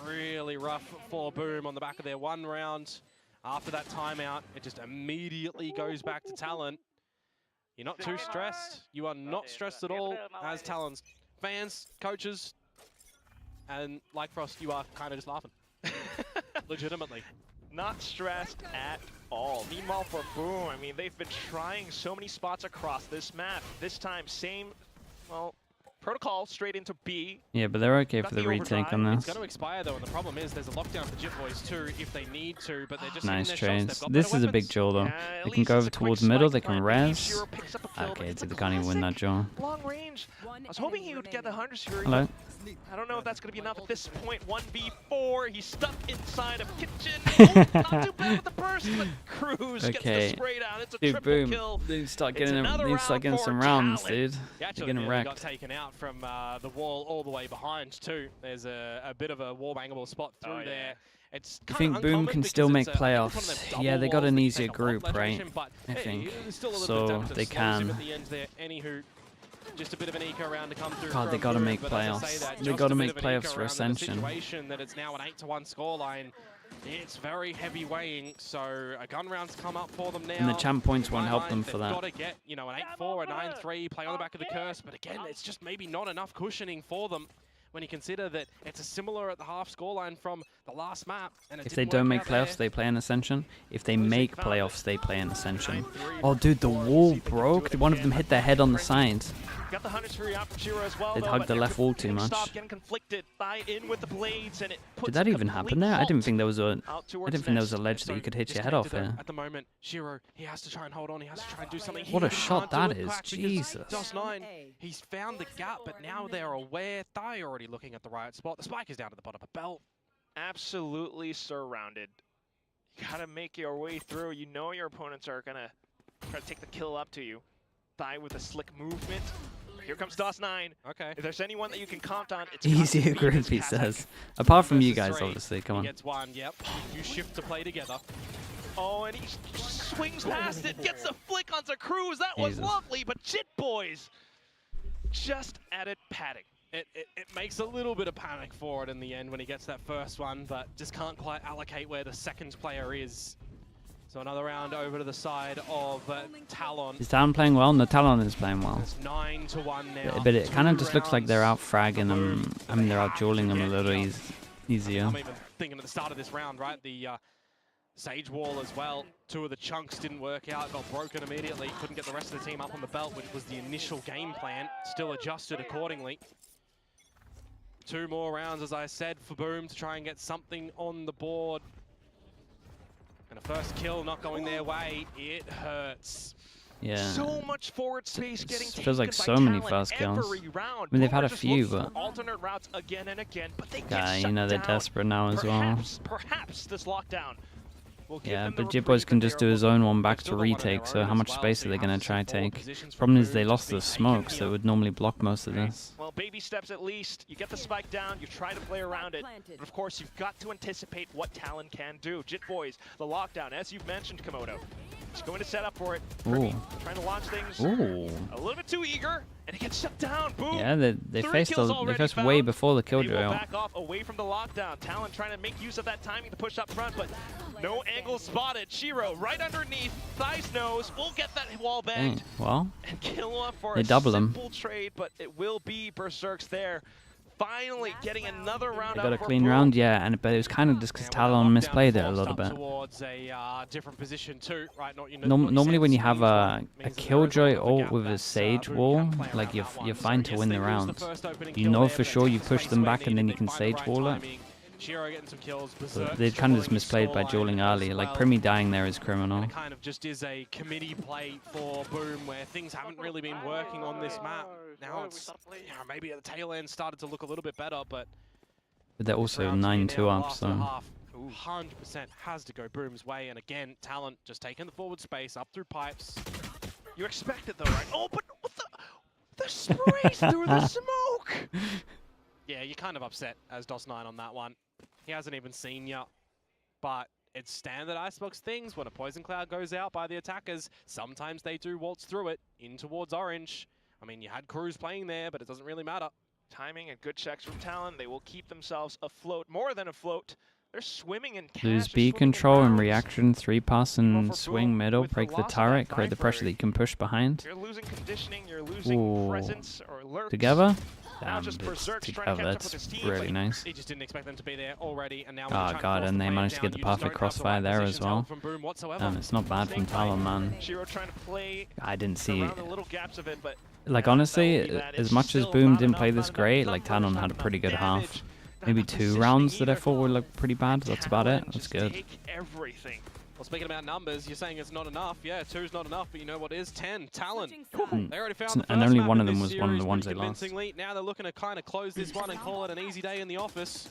Really rough for Boom on the back of their one round. After that timeout, it just immediately goes back to Talon. You're not too stressed. You are not stressed at all as Talon's fans, coaches, and like Frost, you are kind of just laughing. Legitimately. Not stressed at all. Meanwhile, for Boom, I mean, they've been trying so many spots across this map. This time, same, well, protocol straight into B. Yeah, but they're okay for the retake on this. It's going to expire though, and the problem is there's a lockdown for Jit Boys too if they need to, but they're just nice trades. This is a big jaw though. They can go over towards middle, they can res. Okay, so they can't even win that jaw. Long range. I was hoping he would get the Hunter's Fury. Hello. I don't know if that's going to be enough at this point. 1v4. He's stuck inside a kitchen. Oh, not too bad with the burst, but Cruz gets the spray down. It's a triple Boom. kill. They start getting some rounds, dude. They're getting wrecked. Got taken out from the wall all the way behind too. There's a bit of a wall bangable spot through there. It's I think Boom can still make playoffs. Yeah, they got an easier group, right? I think. So they can. Just a bit of an eco round to come through. God, they got to make playoffs. They got to make playoffs for Ascension. That it's now an 8-1 scoreline. It's very heavy weighing, so a gun round's come up for them now. And the champ points won't help them for that. They've got to get, you know, an 8-4, a 9-3, play on the back of the curse, but again, it's just maybe not enough cushioning for them when you consider that it's a similar at the half scoreline from the last map. And if they don't make playoffs, they play in Ascension. If they make playoffs, they play in Ascension. Oh, dude, the wall broke. One of them hit their head on the side. Got the Hunter's Fury out from Shiro as well. They hugged the left wall too much. Did that even happen there? I didn't think there was a ledge that you could hit your head off here. At the moment, Shiro, he has to try and hold on. He has to try and do something. What a shot that is! Jesus. DOS9, he's found the gap, but now they're aware. Thai already looking at the right spot. The spike is down to the bottom of the belt. Absolutely surrounded. You gotta make your way through. You know your opponents are gonna try to take the kill up to you. Thai with a slick movement. Here comes DOS9. Okay. If there's anyone that you can count on, it's easier group, he says. Apart from you guys, obviously. Come on. He gets one. Yep. You shift to play together. Oh, and he swings past it, gets a flick onto Cruz. That was lovely, but Jit Boys just added padding. it makes a little bit of panic for it in the end when he gets that first one, but just can't quite allocate where the second player is. So another round over to the side of Talon. Is Talon playing well? No, Talon is playing well. It's 9-1 now. But it kind of just looks like they're out fragging them. I mean, they're out dueling them a little easier. I'm even thinking at the start of this round, right? The Sage Wall as well. 2 of the chunks didn't work out, got broken immediately. Couldn't get the rest of the team up on the belt, which was the initial game plan. Still adjusted accordingly. 2 more rounds, as I said, for Boom to try and get something on the board. And a first kill not going their way, it hurts. Yeah. So much forward space getting taken feels like so many first kills. I mean, they've had a few, but alternate routes again and again, but they yeah, you know they're desperate now as well. Perhaps this lockdown. Yeah, but Jitboys can just do his own one back to retake, so how much space are they going to try to take? Problem is they lost the smoke, so it would normally block most of this. Well, baby steps at least. You get the spike down, you try to play around it, but of course you've got to anticipate what Talon can do. Jitboys, the lockdown, as you've mentioned, Komodo. He's going to set up for it. Trying to launch things. A little bit too eager, and it gets shut down. Boom. Yeah, they faced way before the killjoy. Back off away from the lockdown. Talon trying to make use of that timing to push up front, but no angle spotted. Shiro right underneath. Thighs nose. We'll get that wall banged. Well, and kill him for they a double simple trade, but it will be Berserks there. Finally getting another round. They got a clean round, yeah, but it was kind of just because Talon misplayed it a little bit. Towards a different position too, right? Normally when you have a killjoy ult with a Sage Wall, like you're fine to win the round. You know for sure you push them back and then you can Sage Wall it. Shiro getting some kills. But they kind of just misplayed by dueling early. Like Primi dying there is criminal. It kind of just is a committee play for Boom where things haven't really been working on this map. Now it's maybe at the tail end started to look a little bit better, but they're also 9-2 up, so 100% has to go Boom's way. And again, Talon just taking the forward space up through pipes. You expect it though, right? Oh, but what the sprays through the smoke. Yeah, you're kind of upset as DOS9 on that one. He hasn't even seen you, but it's standard Icebox things. When a poison cloud goes out by the attackers, sometimes they do waltz through it in towards orange. I mean, you had crews playing there, but it doesn't really matter. Timing and good checks from Talon. They will keep themselves afloat, more than afloat. They're swimming in cash. Lose B control and reaction, 3-pass and swing middle, break the turret, create the pressure that you can push behind. You're losing conditioning, you're losing presence or lurks. Together? Damn, together, that's really nice. He just didn't expect them to be there already, and now oh god, and they managed to get the perfect crossfire there as well. It's not bad from Talon, man. I didn't see it. Like honestly, as much as Boom didn't play this great, like Talon had a pretty good half. Maybe 2 rounds that I thought would look pretty bad. That's about it. That's good. Well, speaking about numbers, you're saying it's not enough. Yeah, 2's not enough, but you know what is? 10. Talon. They already found the first and only map one of them in was this one of the series ones they lost. Now they're looking to kind of close this one and call it an easy day in the office.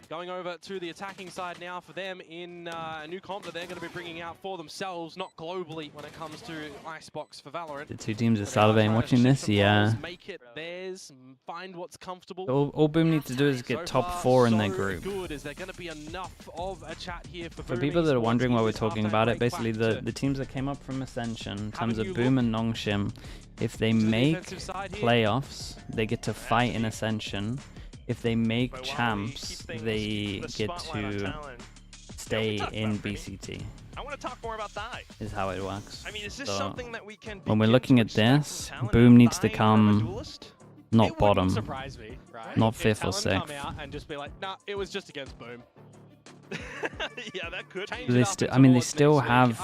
Going over to the attacking side now for them in a new comp that they're going to be bringing out for themselves, not globally when it comes to Icebox for Valorant. The 2 teams are salivating watching this, yeah. Make it theirs, find what's comfortable. All Boom needs to do is get top 4 in their group. Is there going to be enough of a chat here for people that are wondering why we're talking about it, basically the teams that came up from Ascension, in terms of Boom and NONGSHIM, if they make playoffs, they get to fight in Ascension. If they make champs, they get to stay in VCT. I want to talk more about that. Is how it works. I mean, is this something that we can when we're looking at this, Boom needs to come not bottom, not 5th or 6th. And just be like, nah, it was just against Boom. Yeah, that could. I mean, they still have.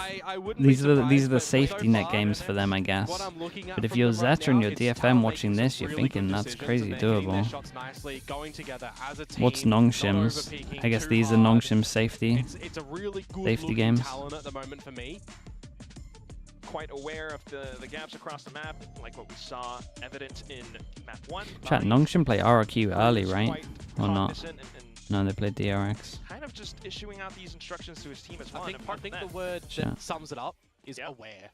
These are the safety net games for them, I guess. But if you're Zeta and you're DFM watching this, you're thinking that's crazy doable. What's NONGSHIM's? I guess these are NONGSHIM's safety games. Quite aware of the gaps across the map, like what we saw evident in map 1. Chat, NONGSHIM play RRQ early, right? Or not? No, they played DRX. Kind of just issuing out these instructions to his team as well. I think the word that sums it up is aware.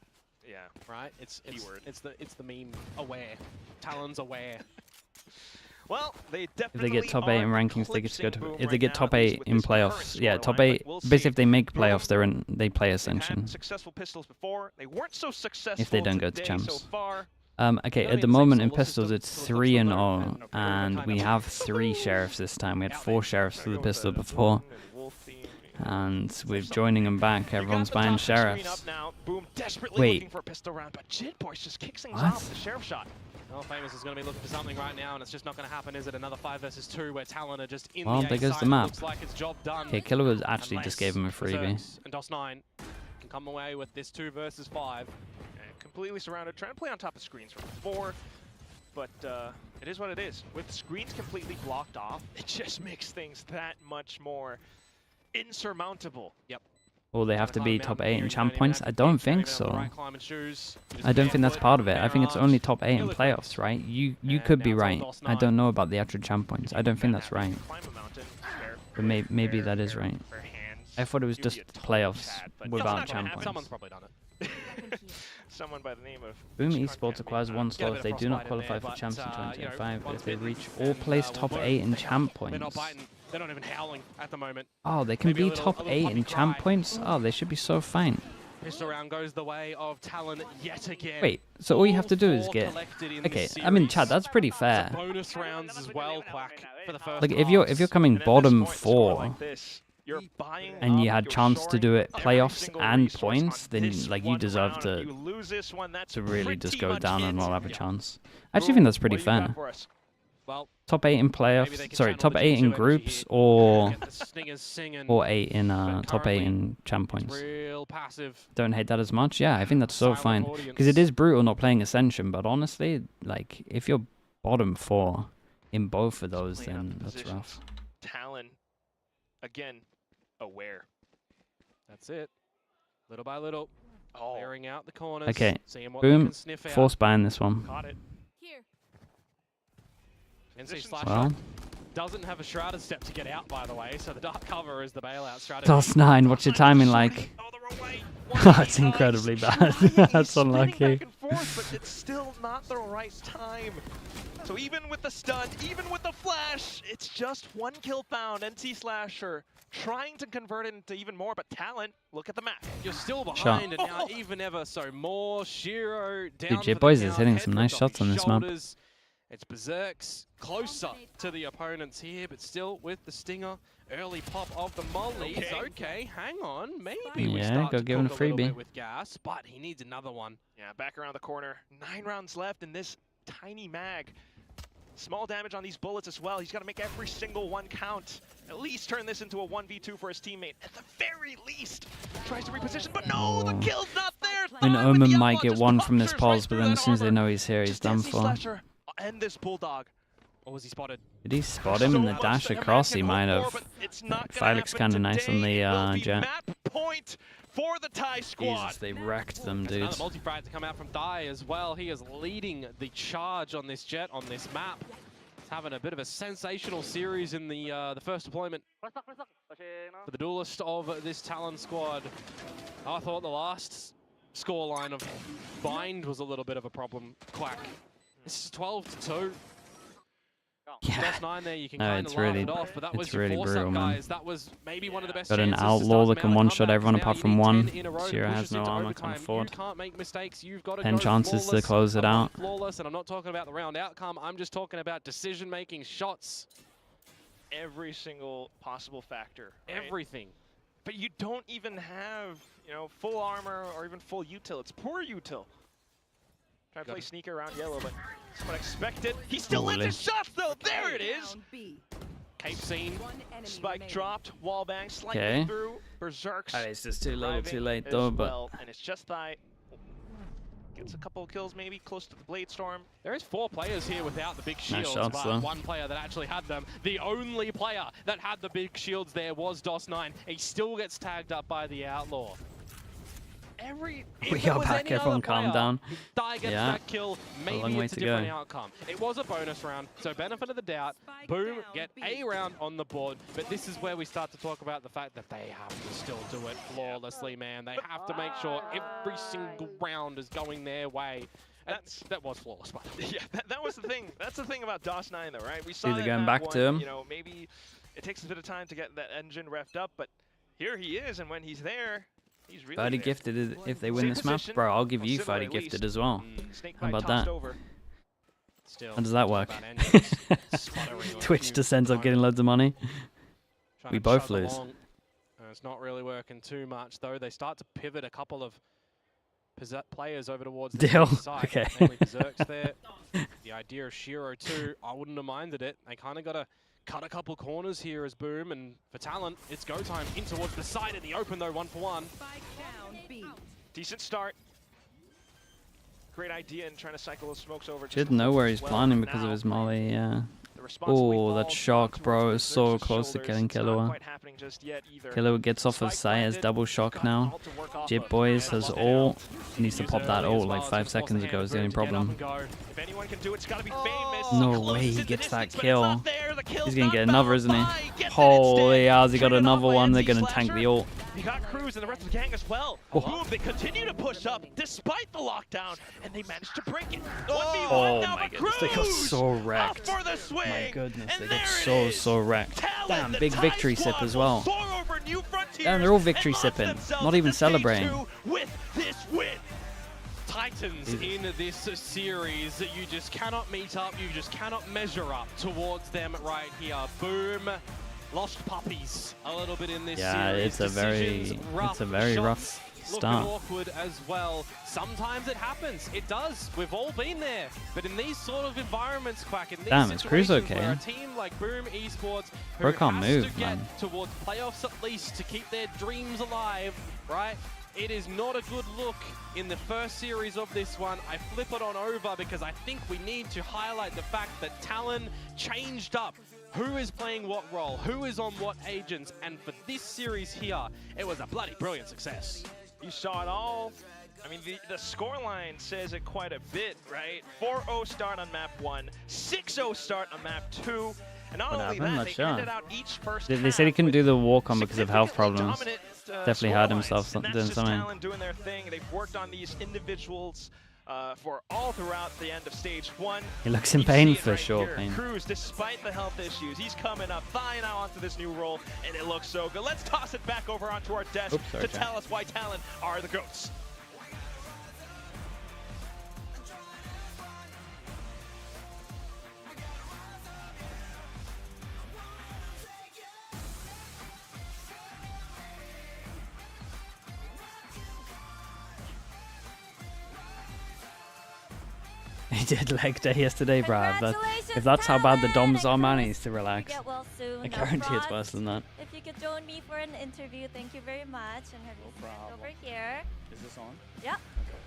Yeah. Right? It's the meme aware. Talon's aware. Well, they definitely if they get top 8 in rankings, they get to go to. If they get top 8 in playoffs, yeah, top 8. Basically, if they make playoffs, they play Ascension. Successful pistols before. They weren't so successful if they don't go to champs. So far. Okay, at the moment in pistols it's 3-0, and we have 3 sheriffs this time. We had 4 sheriffs for the pistol before, and we're joining them back. Everyone's buying sheriffs. Wait. What? Well, Famous is going to be looking for something right now, and it's just not going to happen, is it? Another 5 versus 2 where TALON are just in well, the there goes side. the map. Looks like it's job done. Okay, Killer was actually just gave him a freebie. And DOS9 can come away with this 2 versus 5. And completely surrounded, trying to play on top of screens from 4. But it is what it is. With screens completely blocked off, it just makes things that much more insurmountable. Yep. Will they have to be top 8 in champ points? I don't think so. I don't think that's part of it. I think it's only top 8 in playoffs, right? You could be right. I don't know about the actual champ points. I don't think that's right. But maybe that is right. I thought it was just playoffs without champ points. Someone's probably done it. Someone by the name of Boom Esports acquires 1 slot if they do not qualify for champs in 2025, but if they reach or place top 8 in champ points. They're not even howling at the moment. Oh, they can be top 8 in champ points? Oh, they should be so fine. Pistol round goes the way of TALON yet again. Wait, so all you have to do is get... Okay, I mean, Chad, that's pretty fair. Bonus rounds as well, Quack, for the first Like, if you're coming bottom 4... You're buying and you had chance to do it playoffs and points, then like you deserve to really just go down and not have a chance. I actually think that's pretty fair. Well, top 8 in playoffs, sorry, top 8 in groups, or 8 in top 8 in champ points. Real passive. Don't hate that as much. Yeah, I think that's so fine because it is brutal not playing Ascension, but honestly, like if you're bottom 4 in both of those, then that's rough. TALON again. Aware. That's it. Little by little. Clearing out the corners. Okay. Seeing what Boom. They can sniff out. Force buying this one. Caught it. Here. NC doesn't have a shrouded step to get out, by the way, so the dark cover is the bailout strategy. DOS9, what's your timing like? Oh, it's incredibly bad. That's unlucky. Back and forth, but it's still not the right time. So even with the stun, even with the flash, it's just 1 kill found. NC Slasher trying to convert it into even more, but TALON, look at the map. You're still behind, and now even ever so more. Shiro down. Dude, J-Boys is hitting some nice shots on this map. It's Berserk's closer to the opponents here, but still with the stinger. Early pop of the mollies. Okay, hang on. Maybe we start to give him a cook little freebie bit with gas, but he needs another one. Yeah, back around the corner. 9 rounds left in this tiny mag. Small damage on these bullets as well. He's got to make every single one count. At least turn this into a 1v2 for his teammate. At the very least, tries to reposition, but no, the kill's not there. I mean, Omen might get 1 from this pause, but then as soon as they know he's here, he's done for. And this Bulldog. Or was he spotted? Did he spot him in the dash across? He might have. Felix kind of nice on the jet. Map point for the Thai squad. Jesus, they wrecked them, dudes. Another multi-frag to come out from Thai as well. He is leading the charge on this jet, on this map. He's having a bit of a sensational series in the first deployment for the duelist of this TALON squad. I thought the last scoreline of Bind was a little bit of a problem. Quack. This is 12-2. Yeah. DOS9 there, you can No, kind it's of laugh really, it off, but that was it's really brutal, man. guys. That was maybe one of the best Got an chances to outlaw start that can Mount one-shot comebacks. everyone Now apart you from need 1. 10 in a row to Shiro push has us no into armor, overtime. can't afford. You can't make mistakes. You've got to 10 go chances to flawless. close it I'm not out. flawless, and I'm not talking about the round outcome. I'm just talking about decision-making shots. Every single possible factor. Right? Everything. But you don't even have, you know, full armor or even full util. It's poor util. Try to play sneaker around yellow, but someone expected. He still lands his shots though. There it is. Cape scene. Spike dropped. Wallbang slightly Okay. through. Berserk's. It's just too little, too late as though. But well, and it's just Thai. Gets a couple of kills maybe close to the Blade Storm. There is 4 players here without the big shields, shots, but though. 1 player that actually had them. The only player that had the big shields there was DOS9. He still gets tagged up by the outlaw. We are back, everyone calm down. Thai gets Yeah. that kill, A long maybe way it's a to different go. outcome. It was a bonus round, so benefit of the doubt. Boom, get a round on the board, but this is where we start to talk about the fact that they have to still do it flawlessly, man. They have to make sure every single round is going their way. That was flawless, by the way. Yeah, that was the thing. That's the thing about DOS9 though, right? We saw Either that going map back to him. You know, maybe it takes a bit of time to get that engine revved up, but here he is, and when he's there, He's really 30 there. gifted if they win Same this map. position, Bro, I'll give or you similar 30 at gifted least. as well. Snake How bite about tossed that? over. How does that work? about engines sputtering on Twitch cue descends at on the getting loads of money. Trying We to both chug lose. along. It's not really working too much though. They start to pivot a couple of players over towards the Deal. side. Okay. Mainly Berserk's there. The idea of Shiro too, I wouldn't have minded it. They kind of got to cut a couple corners here as Boom, and for Talon, it's go time in towards the side in the open though, 1-for-1. Decent start. Great idea in trying to cycle those smokes over. Should know where he's planning because of his molly. Oh, that shock, bro. It's so close to killing Killua. Killua gets off of Saya's double shock now. Jib Boys has ult. He needs to pop that ult like 5 seconds ago is the only problem. No way he gets that kill. He's going to get another, isn't he? Holy hell, he got another one. They're going to tank the ult. You got Cruz and the rest of the gang as well. Boom, they continue to push up despite the lockdown, and they managed to break it. 1v1 now, my but goodness, they got Cruz so wrecked. off for the swing. My goodness, and they there got it so is. wrecked. Talon, Damn, the big TIE victory squad sip as will well. soar over new frontiers Damn, they're all and victory launch sipping. themselves Not even into stage celebrating. 2 with this win. Titans in this series, you just cannot meet up, you just cannot measure up towards them right here. Boom, lost puppies a little bit in this series. It's a very rough start. Looking awkward as well. Sometimes it happens. It does. We've all been there. But in these sort of environments, Quack, in these Damn, is Cruz situations okay? where a team like Boom Esports, who Bro can't has move, to get man. towards playoffs at least to keep their dreams alive, right? It is not a good look in the first series of this one. I flip it on over because I think we need to highlight the fact that Talon changed up. Who is playing what role? Who is on what agents? And for this series here, it was a bloody brilliant success. You saw it all. I mean, the scoreline says it quite a bit, right? 4-0 start on map 1, 6-0 start on map 2. And not only that, they ended out each first They said he couldn't do the walk on because of health significantly problems. dominant, Definitely hurt himself scorelines. And doing that's just something. Talon doing their thing. They've worked on these individuals for all throughout the end of stage 1. He looks in You pain see it for right sure. here. Pain. Cruz, despite the health issues, he's coming up fine now onto this new role, and it looks so good. Let's toss it back over onto our desk Oops, sorry, to Jack. tell us why Talon are the GOATs. He did leg day yesterday, bruv. If that's how bad the DOMs are, man, he needs to relax. Get well soon. I guarantee it's worse than that. If you could join me for an interview, thank you very much. And have you stand over here. Is this on? Yeah.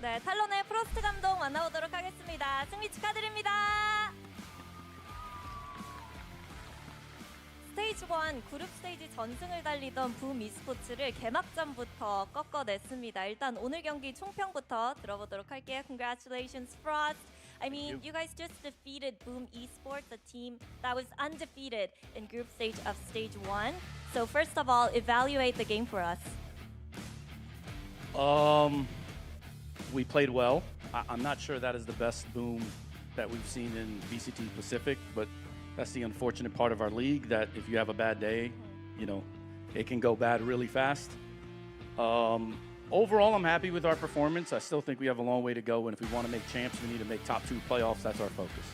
네, 탈론의 프로스트 감독 만나보도록 하겠습니다. 승리 축하드립니다. 스테이지 1 그룹 스테이지 전승을 달리던 붐 e스포츠를 개막전부터 꺾어냈습니다. 일단 오늘 경기 총평부터 들어보도록 할게요. Congratulations, Frost. I mean, you guys just defeated Boom Esports, a team that was undefeated in group stage of stage 1. So first of all, evaluate the game for us. We played well. I'm not sure that is the best Boom that we've seen in VCT Pacific, but that's the unfortunate part of our league, that if you have a bad day, you know, it can go bad really fast. Overall, I'm happy with our performance. I still think we have a long way to go, and if we want to make champs, we need to make top 2 playoffs. That's our focus.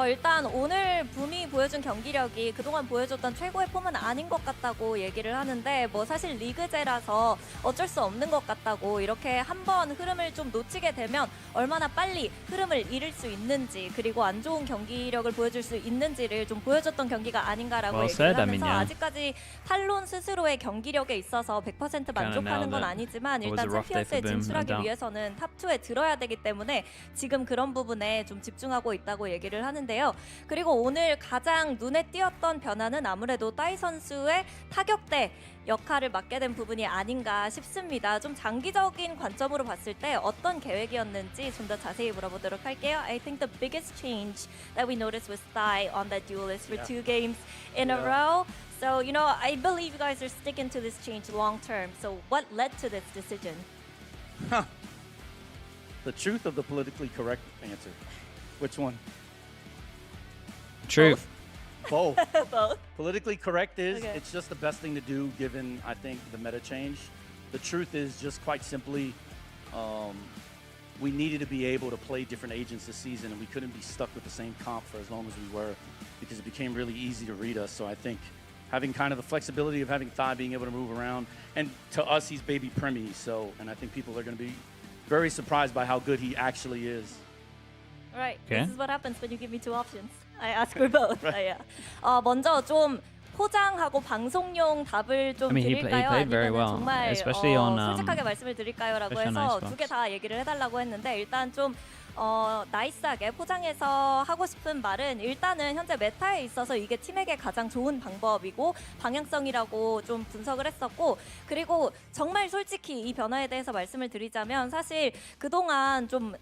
일단 오늘 붐이 보여준 경기력이 그동안 보여줬던 최고의 폼은 아닌 것 같다고 얘기를 하는데 뭐 사실 리그제라서 어쩔 수 없는 것 같다고 이렇게 한번 흐름을 좀 놓치게 되면 얼마나 빨리 흐름을 잃을 수 있는지 그리고 안 좋은 경기력을 보여줄 수 있는지를 좀 보여줬던 경기가 아닌가라고 얘기를 하면서 아직까지 탈론 스스로의 경기력에 있어서 100% 만족하는 건 아니지만 일단 챔피언스에 진출하기 위해서는 탑2에 들어야 되기 때문에 지금 그런 부분에 좀 집중하고 있다고 얘기를 하는데요. 그리고 오늘 가장 눈에 띄었던 변화는 아무래도 따이 선수의 타격대 역할을 맡게 된 부분이 아닌가 싶습니다. 좀 장기적인 관점으로 봤을 때 어떤 계획이었는지 좀 더 자세히 물어보도록 할게요. I think the biggest change that we noticed was Thai on that duelist for 2 games in a row. So, you know, I believe you guys are sticking to this change long term. So what led to this decision? The truth of the politically correct answer. Which one? Truth. Both. Both. Politically correct is, Okay. it's just the best thing to do given, I think, the meta change. the truth is just quite simply, we needed to be able to play different agents this season, and we couldn't be stuck with the same comp for as long as we were, because it became really easy to read us. So I think having kind of the flexibility of having Thai being able to move around, and to us, he's baby Primi, so, and I think people are going to be very surprised by how good he actually is. All right, Okay. this is what happens when you give me two options. I ask for both. Yeah. 먼저 좀 포장하고 방송용 답을 좀 I mean, he 드릴까요? played very 아니면 well, 정말 especially on, 솔직하게 말씀을 드릴까요라고 especially on 해서 Icebox. 두 개 다 얘기를 해달라고 했는데 일단 좀 나이스하게 포장해서 하고 싶은 말은 일단은 현재 메타에 있어서 이게 팀에게 가장 좋은 방법이고 방향성이라고 좀 분석을 했었고, 그리고 정말 솔직히 이 변화에 대해서 말씀을 드리자면 사실 그동안 좀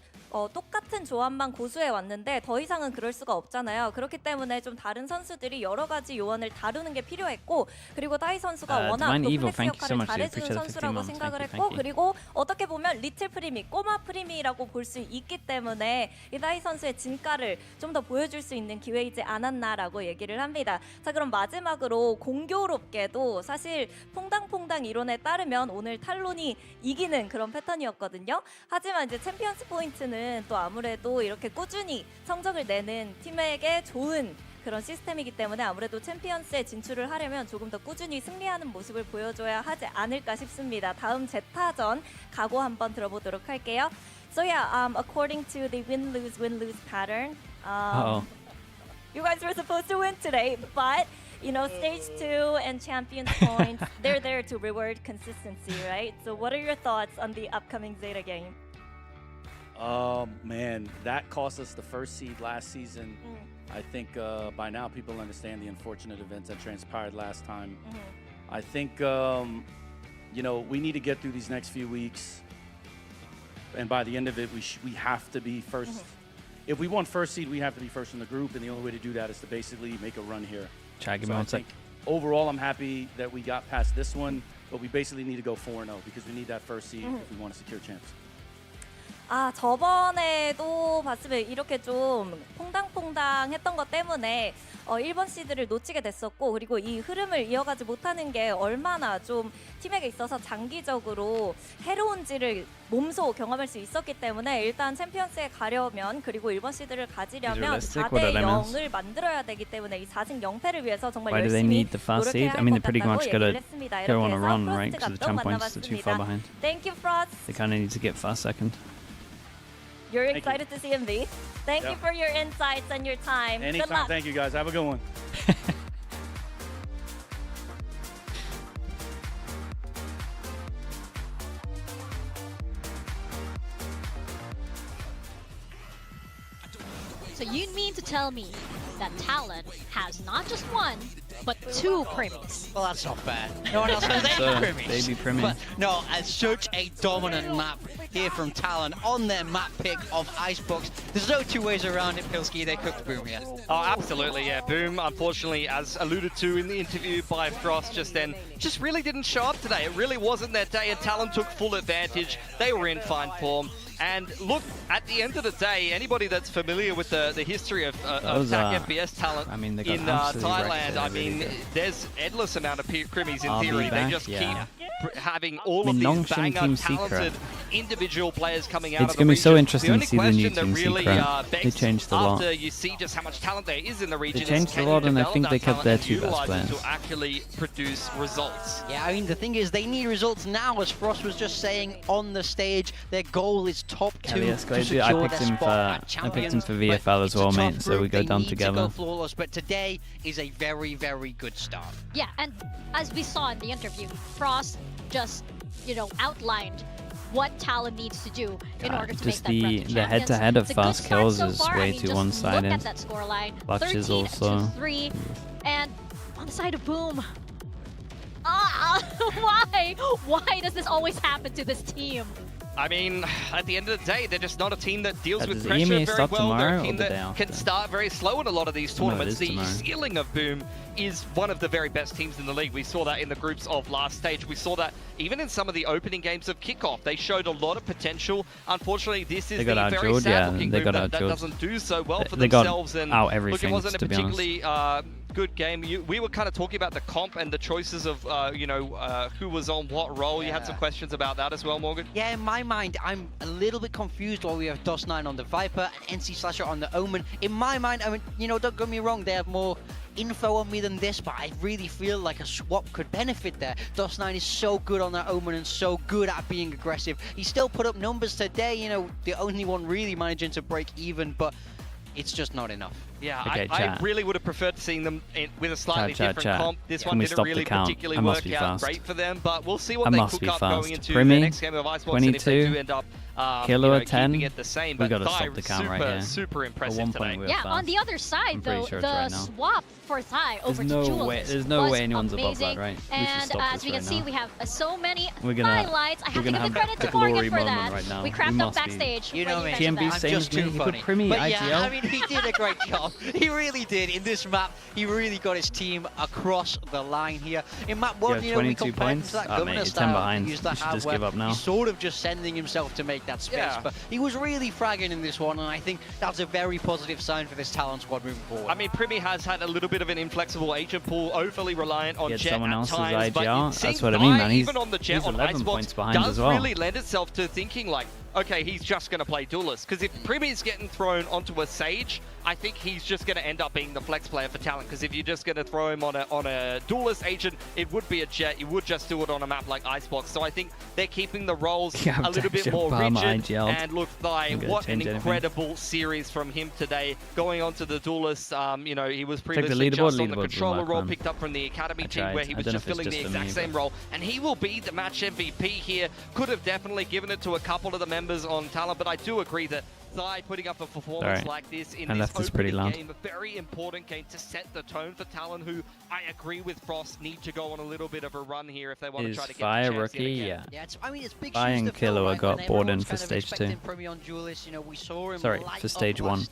똑같은 조합만 고수해 왔는데 더 이상은 그럴 수가 없잖아요. 그렇기 때문에 좀 다른 선수들이 여러 가지 요원을 다루는 게 필요했고, 그리고 따이 선수가 워낙 플렉스 역할을 잘해주는 선수라고 생각을 했고, 그리고 어떻게 보면 리틀 프리미, 꼬마 프리미라고 볼 수 있기 때문에 이 따이 선수의 진가를 좀 더 보여줄 수 있는 기회이지 않았나라고 얘기를 합니다. 자, 그럼 마지막으로 공교롭게도 사실 퐁당퐁당 이론에 따르면 오늘 탈론이 이기는 그런 패턴이었거든요. 하지만 이제 챔피언스 포인트는 또 아무래도 이렇게 꾸준히 성적을 내는 팀에게 좋은 그런 시스템이기 때문에 아무래도 챔피언스에 진출을 하려면 조금 더 꾸준히 승리하는 모습을 보여줘야 하지 않을까 싶습니다. 다음 제타전 각오 한번 들어보도록 할게요. So yeah, according to the win-lose pattern, you guys were supposed to win today, but you know, stage 2 and champions points, they're there to reward consistency, right? So what are your thoughts on the upcoming Zeta game? Man, that cost us the first seed last season. I think by now people understand the unfortunate events that transpired last time. I think, you know, we need to get through these next few weeks. And by the end of it, we have to be first. If we want first seed, we have to be first in the group. And the only way to do that is to basically make a run here. Chad, give So me I one sec. think overall, I'm happy that we got past this one. But we basically need to go 4-0 because we need that first seed if we want to secure champs. 저번에도 봤으면 이렇게 좀 퐁당퐁당 했던 것 때문에 1번 시드를 놓치게 됐었고, 그리고 이 흐름을 이어가지 못하는 게 얼마나 좀 팀에게 있어서 장기적으로 해로운지를 몸소 경험할 수 있었기 때문에 일단 챔피언스에 가려면, 그리고 1번 시드를 가지려면 4대 0을 만들어야 되기 때문에 이 4승 0패를 위해서 정말 Why do they 열심히 need the fast 노력해야 seed? I 할 mean, 것 they're pretty 같다고 much 얘기를 gonna 했습니다. go 이렇게 on a 해서 run, right? 프로스트가 Because the 또 champ points are too far 만나봤습니다. behind. Thank you, Frost. They kind of need to get fast second. You're excited to see him be. Thank you Yep. for your insights and your time. Good Anytime. luck. Thank you, guys. Have a good one. So you mean to tell me that Talon has not just one, but two Primis? Well, that's not fair. No one else has any Primis. Baby Primi. But no, it's such a dominant map here from Talon on their map pick of Icebox. There's no two ways around it, Pilski. They cooked Boom here. Oh, absolutely, yeah. Boom, unfortunately, as alluded to in the interview by Frost just then, just really didn't show up today. It really wasn't their day, and Talon took full advantage. They were in fine form. And look, at the end of the day, anybody that's familiar with the history of TAC FPS talent I mean, they got in absolutely wrecked Thailand, there, I really mean, good. there's endless amount of Primis in RB theory. back, They just yeah. keep having all I mean, of these NONGSHIM banger, Team talented individual players coming out It's of the gonna be so region. interesting The to see the only new question that Team really Secret. They begs changed a lot. after you see just how much talent there is in the region They changed is a can lot, you and I develop think that they kept talent their and two best utilize it players. to actually produce results. Yeah, I mean, the thing is, they need results now, as Frost was just saying on the stage. Their goal is top 2 yes, to I secure picked their him spot for at I picked him Champions. for But VFL as it's a well, tough mate. So group. we go They down need together. to go flawless, but today is a very, very good start. Yeah, and as we saw in the interview, Frost just, you know, outlined what Talon needs to do in order to just make that run to the champions. head-to-head of It's a good fast start kills so is far. way I mean, too just one-sided. Look at that scoreline. Clutches 13 also. to 3. And on the side of Boom. Why? Why does this always happen to this team? I mean, at the end of the day, they're just not a team that deals with Does pressure EMEA very start well. They're tomorrow a or team the day that can after? start very slow in a lot of these No, it tournaments. is The tomorrow. ceiling of Boom is one of the very best teams in the league. We saw that in the groups of last stage. We saw that even in some of the opening games of kickoff. They showed a lot of potential. Unfortunately, this is They the got very outdueled, sad looking they Boom got that outdueled. doesn't do so well for They got themselves. And out look, it everything, wasn't a to be honest. particularly good game. We were kind of talking about the comp and the choices of, who was on what role. You had some questions about that as well, Morgan? Yeah, in my mind, I'm a little bit confused while we have Dust9 on the Viper and NC Slasher on the Omen. In my mind, I mean, don't get me wrong, they have more info on me than this, but I really feel like a swap could benefit there. Dust9 is so good on that Omen and so good at being aggressive. He still put up numbers today, the only one really managing to break even, but it's just not enough. Yeah, okay, I really would have preferred seeing them with a slightly different comp. This one didn't really particularly work out great for them, but we'll see what they cook up going into the next game of Icebox, and if they do end up Killer 10, keeping it the same. we But got to stop the count right here. super impressive today. Yeah, on the other side, though, the swap for Thai over to Jules there's no way anyone's above that, right? And as we can see, we have so many gonna, highlights. I have to give the credit to Morgan for that. Right now. We crapped up backstage. You know me. TMB saying too funny. But yeah, I mean, he did a great job. He really did. In this map, he really got his team across the line here. In map 1, we compared him to that governor style. You should just give up now. He's sort of just sending himself to make that space. But he was really fragging in this one, and I think that's a very positive sign for this Talon squad moving forward. I mean, Primi has had a little bit of an inflexible agent pool, overly reliant on Jet someone at else's times. IGR. That's what I mean, man. Even on the Jet on 11 Icebox points behind does as well. really lend itself to thinking like, okay, he's just going to play Duelist. Because if Primi's getting thrown onto a Sage, I think he's just going to end up being the flex player for Talon. Because if you're just going to throw him on a Duelist agent, it would be a Jet. You would just do it on a map like Icebox. So I think they're keeping the roles a little bit more rigid. And look, what an incredible series from him today. Going on to the Duelist, he was previously just on the controller role picked up from the Academy team where he was just filling the exact same role. And he will be the match MVP here. Could have definitely given it to a couple of the members on Talon, but I do agree that Zai putting up a performance like this in this opening game, a very important game to set the tone for Talon, who I agree with Frost need to go on a little bit of a run here if they want to try to get the chance rookie? Yeah, it's big Fire and Killer got bored in for stage 2. We saw him for stage 1.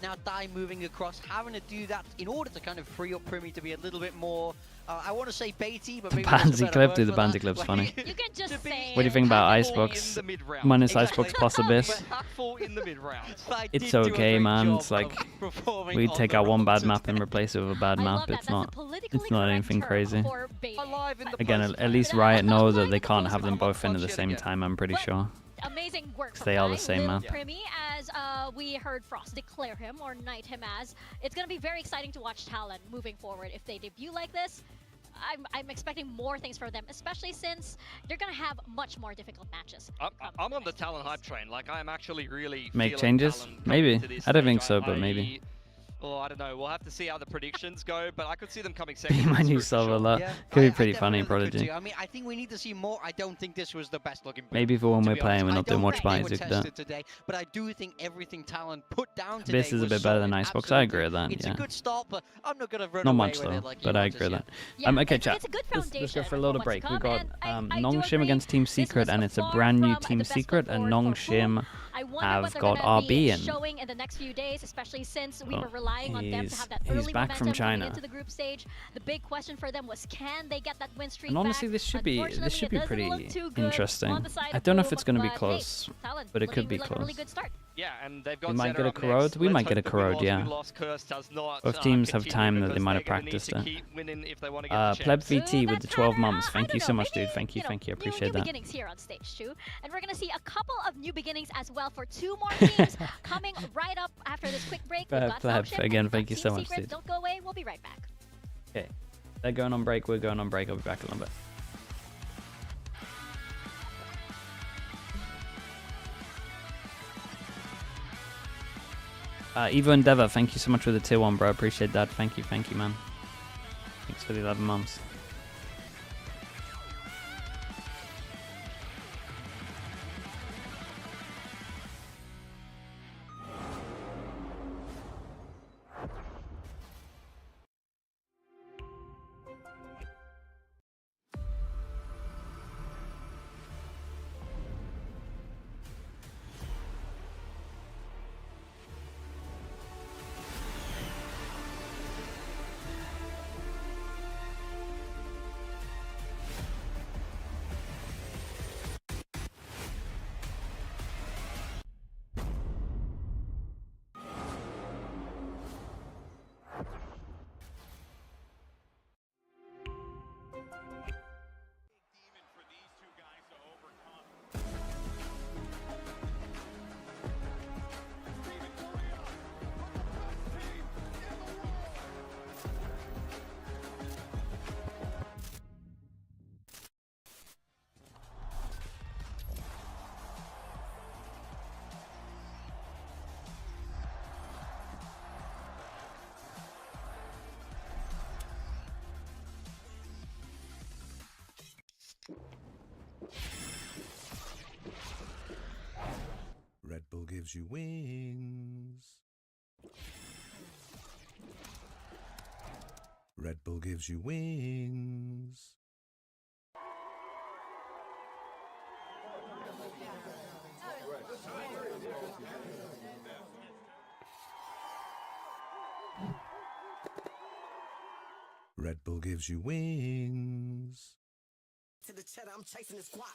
Now Dai moving across, having to do that in order to kind of free up Primi to be a little bit more, I want to say baity, but maybe Bansy clip, dude, the Bansy clip's funny. You can just say What do you think about Icebox? Minus Icebox plus Abyss. It's okay, man. It's like we take out one bad map and replace it with a bad map. It's not anything crazy. Again, at least Riot know that they can't have them both in at the same time, I'm pretty sure. Amazing work. They are the same map. Primi, as we heard Frost declare him or knight him as. It's going to be very exciting to watch Talon moving forward. If they debut like this, I'm expecting more things from them, especially since they're going to have much more difficult matches. I'm on the Talon hype train. Like, I'm actually really make changes? Maybe. I don't think so, but maybe. Oh, I don't know. We'll have to see how the predictions go, but I could see them coming second. Be my new server lot. Could be pretty funny, Prodigy. I mean, I think we need to see more. I don't think this was the best looking. Maybe for when we're playing, we're not doing watch parties like that. Today, but I do think everything Talon put down today. This is a bit better than Icebox. I agree with that. It's a good start, but I'm not gonna run not away much with though, it like but I agree with that. Okay, chat. Let's go for a little break. We got NONGSHIM against Team Secret, and it's a brand new Team Secret, and NONGSHIM have got RB in. Showing in the next few days, especially since we were relying on them to have that early back from China into the group stage. The big question for them was, can they get that win streak and honestly, back? this should be pretty interesting. I don't know if it's going to be close, but it could be close. Yeah, and they've got we might get a corrode. We might get a corrode, yeah. Both teams have time that they might have practiced it. Pleb VT with the 12 months. Thank you so much, dude. Thank you. I appreciate that. New beginnings here on stage 2, and we're gonna see a couple of new beginnings as well for 2 more teams coming right up after this quick break. Pleb, again, thank you so much, dude. Don't go away. We'll be right back. Okay, they're going on break. We're going on break. I'll be back in a little bit. Evo Endeavor, thank you so much for the tier 1, bro. Appreciate that. Thank you, man. Thanks for the 11 months. gives you wings. Red Bull gives you wings. Red Bull gives you wings. To the cheddar, I'm chasing the squat.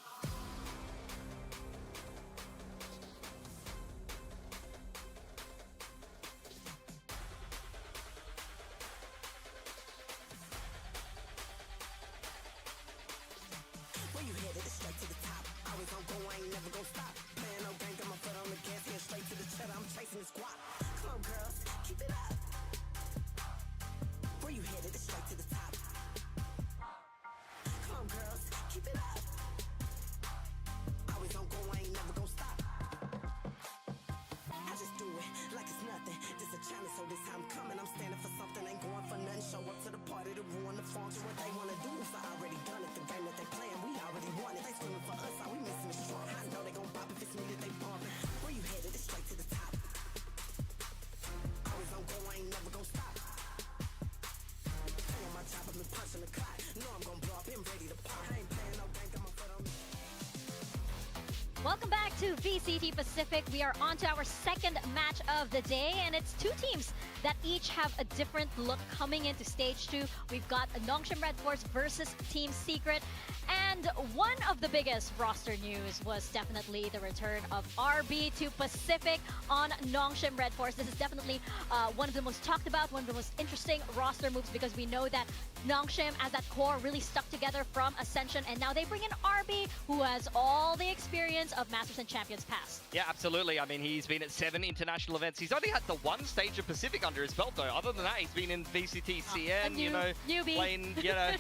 Where you headed? It's straight to the top. Always on go, I ain't never gonna stop. Playing no game, got my foot on the gas, head straight to the cheddar. I'm chasing the squat. Come on, girls, keep it up. Where you headed? It's straight to the top. Come on, girls, keep it up. Always on go, I ain't never gonna stop. I just do it like it's nothing. This a challenge, so this time coming. I'm standing for something, ain't going for nothing. Show up to the party to ruin the form. Do what they wanna do, so I already done it. The game that they playing, we already won it. They screaming for us, all we missing is strong. I know they gon' pop if it's me that they bumping. Where you headed? It's straight to the top. Always on go, I ain't never gon' stop. Stay on my job, I've been punching the clock. Know I'm gon' blow up, been ready to pop. I ain't playing no game, got my foot on me. Welcome back to VCT Pacific. We are on to our second match of the day, and it's two teams that each have a different look coming into stage 2. We've got NONGSHIM REDFORCE versus Team Secret, and one of the biggest roster news was definitely the return of RB to Pacific on NONGSHIM REDFORCE. This is definitely one of the most talked about, one of the most interesting roster moves, because we know that NONGSHIM as that core really stuck together from Ascension, and now they bring in RB, who has all the experience of Masters and Champions past. Yeah, absolutely. I mean, he's been at 7 international events. He's only had the one stage of Pacific under his belt, though. Other than that, he's been in VCT, CN, you know, newbie. playing, you know,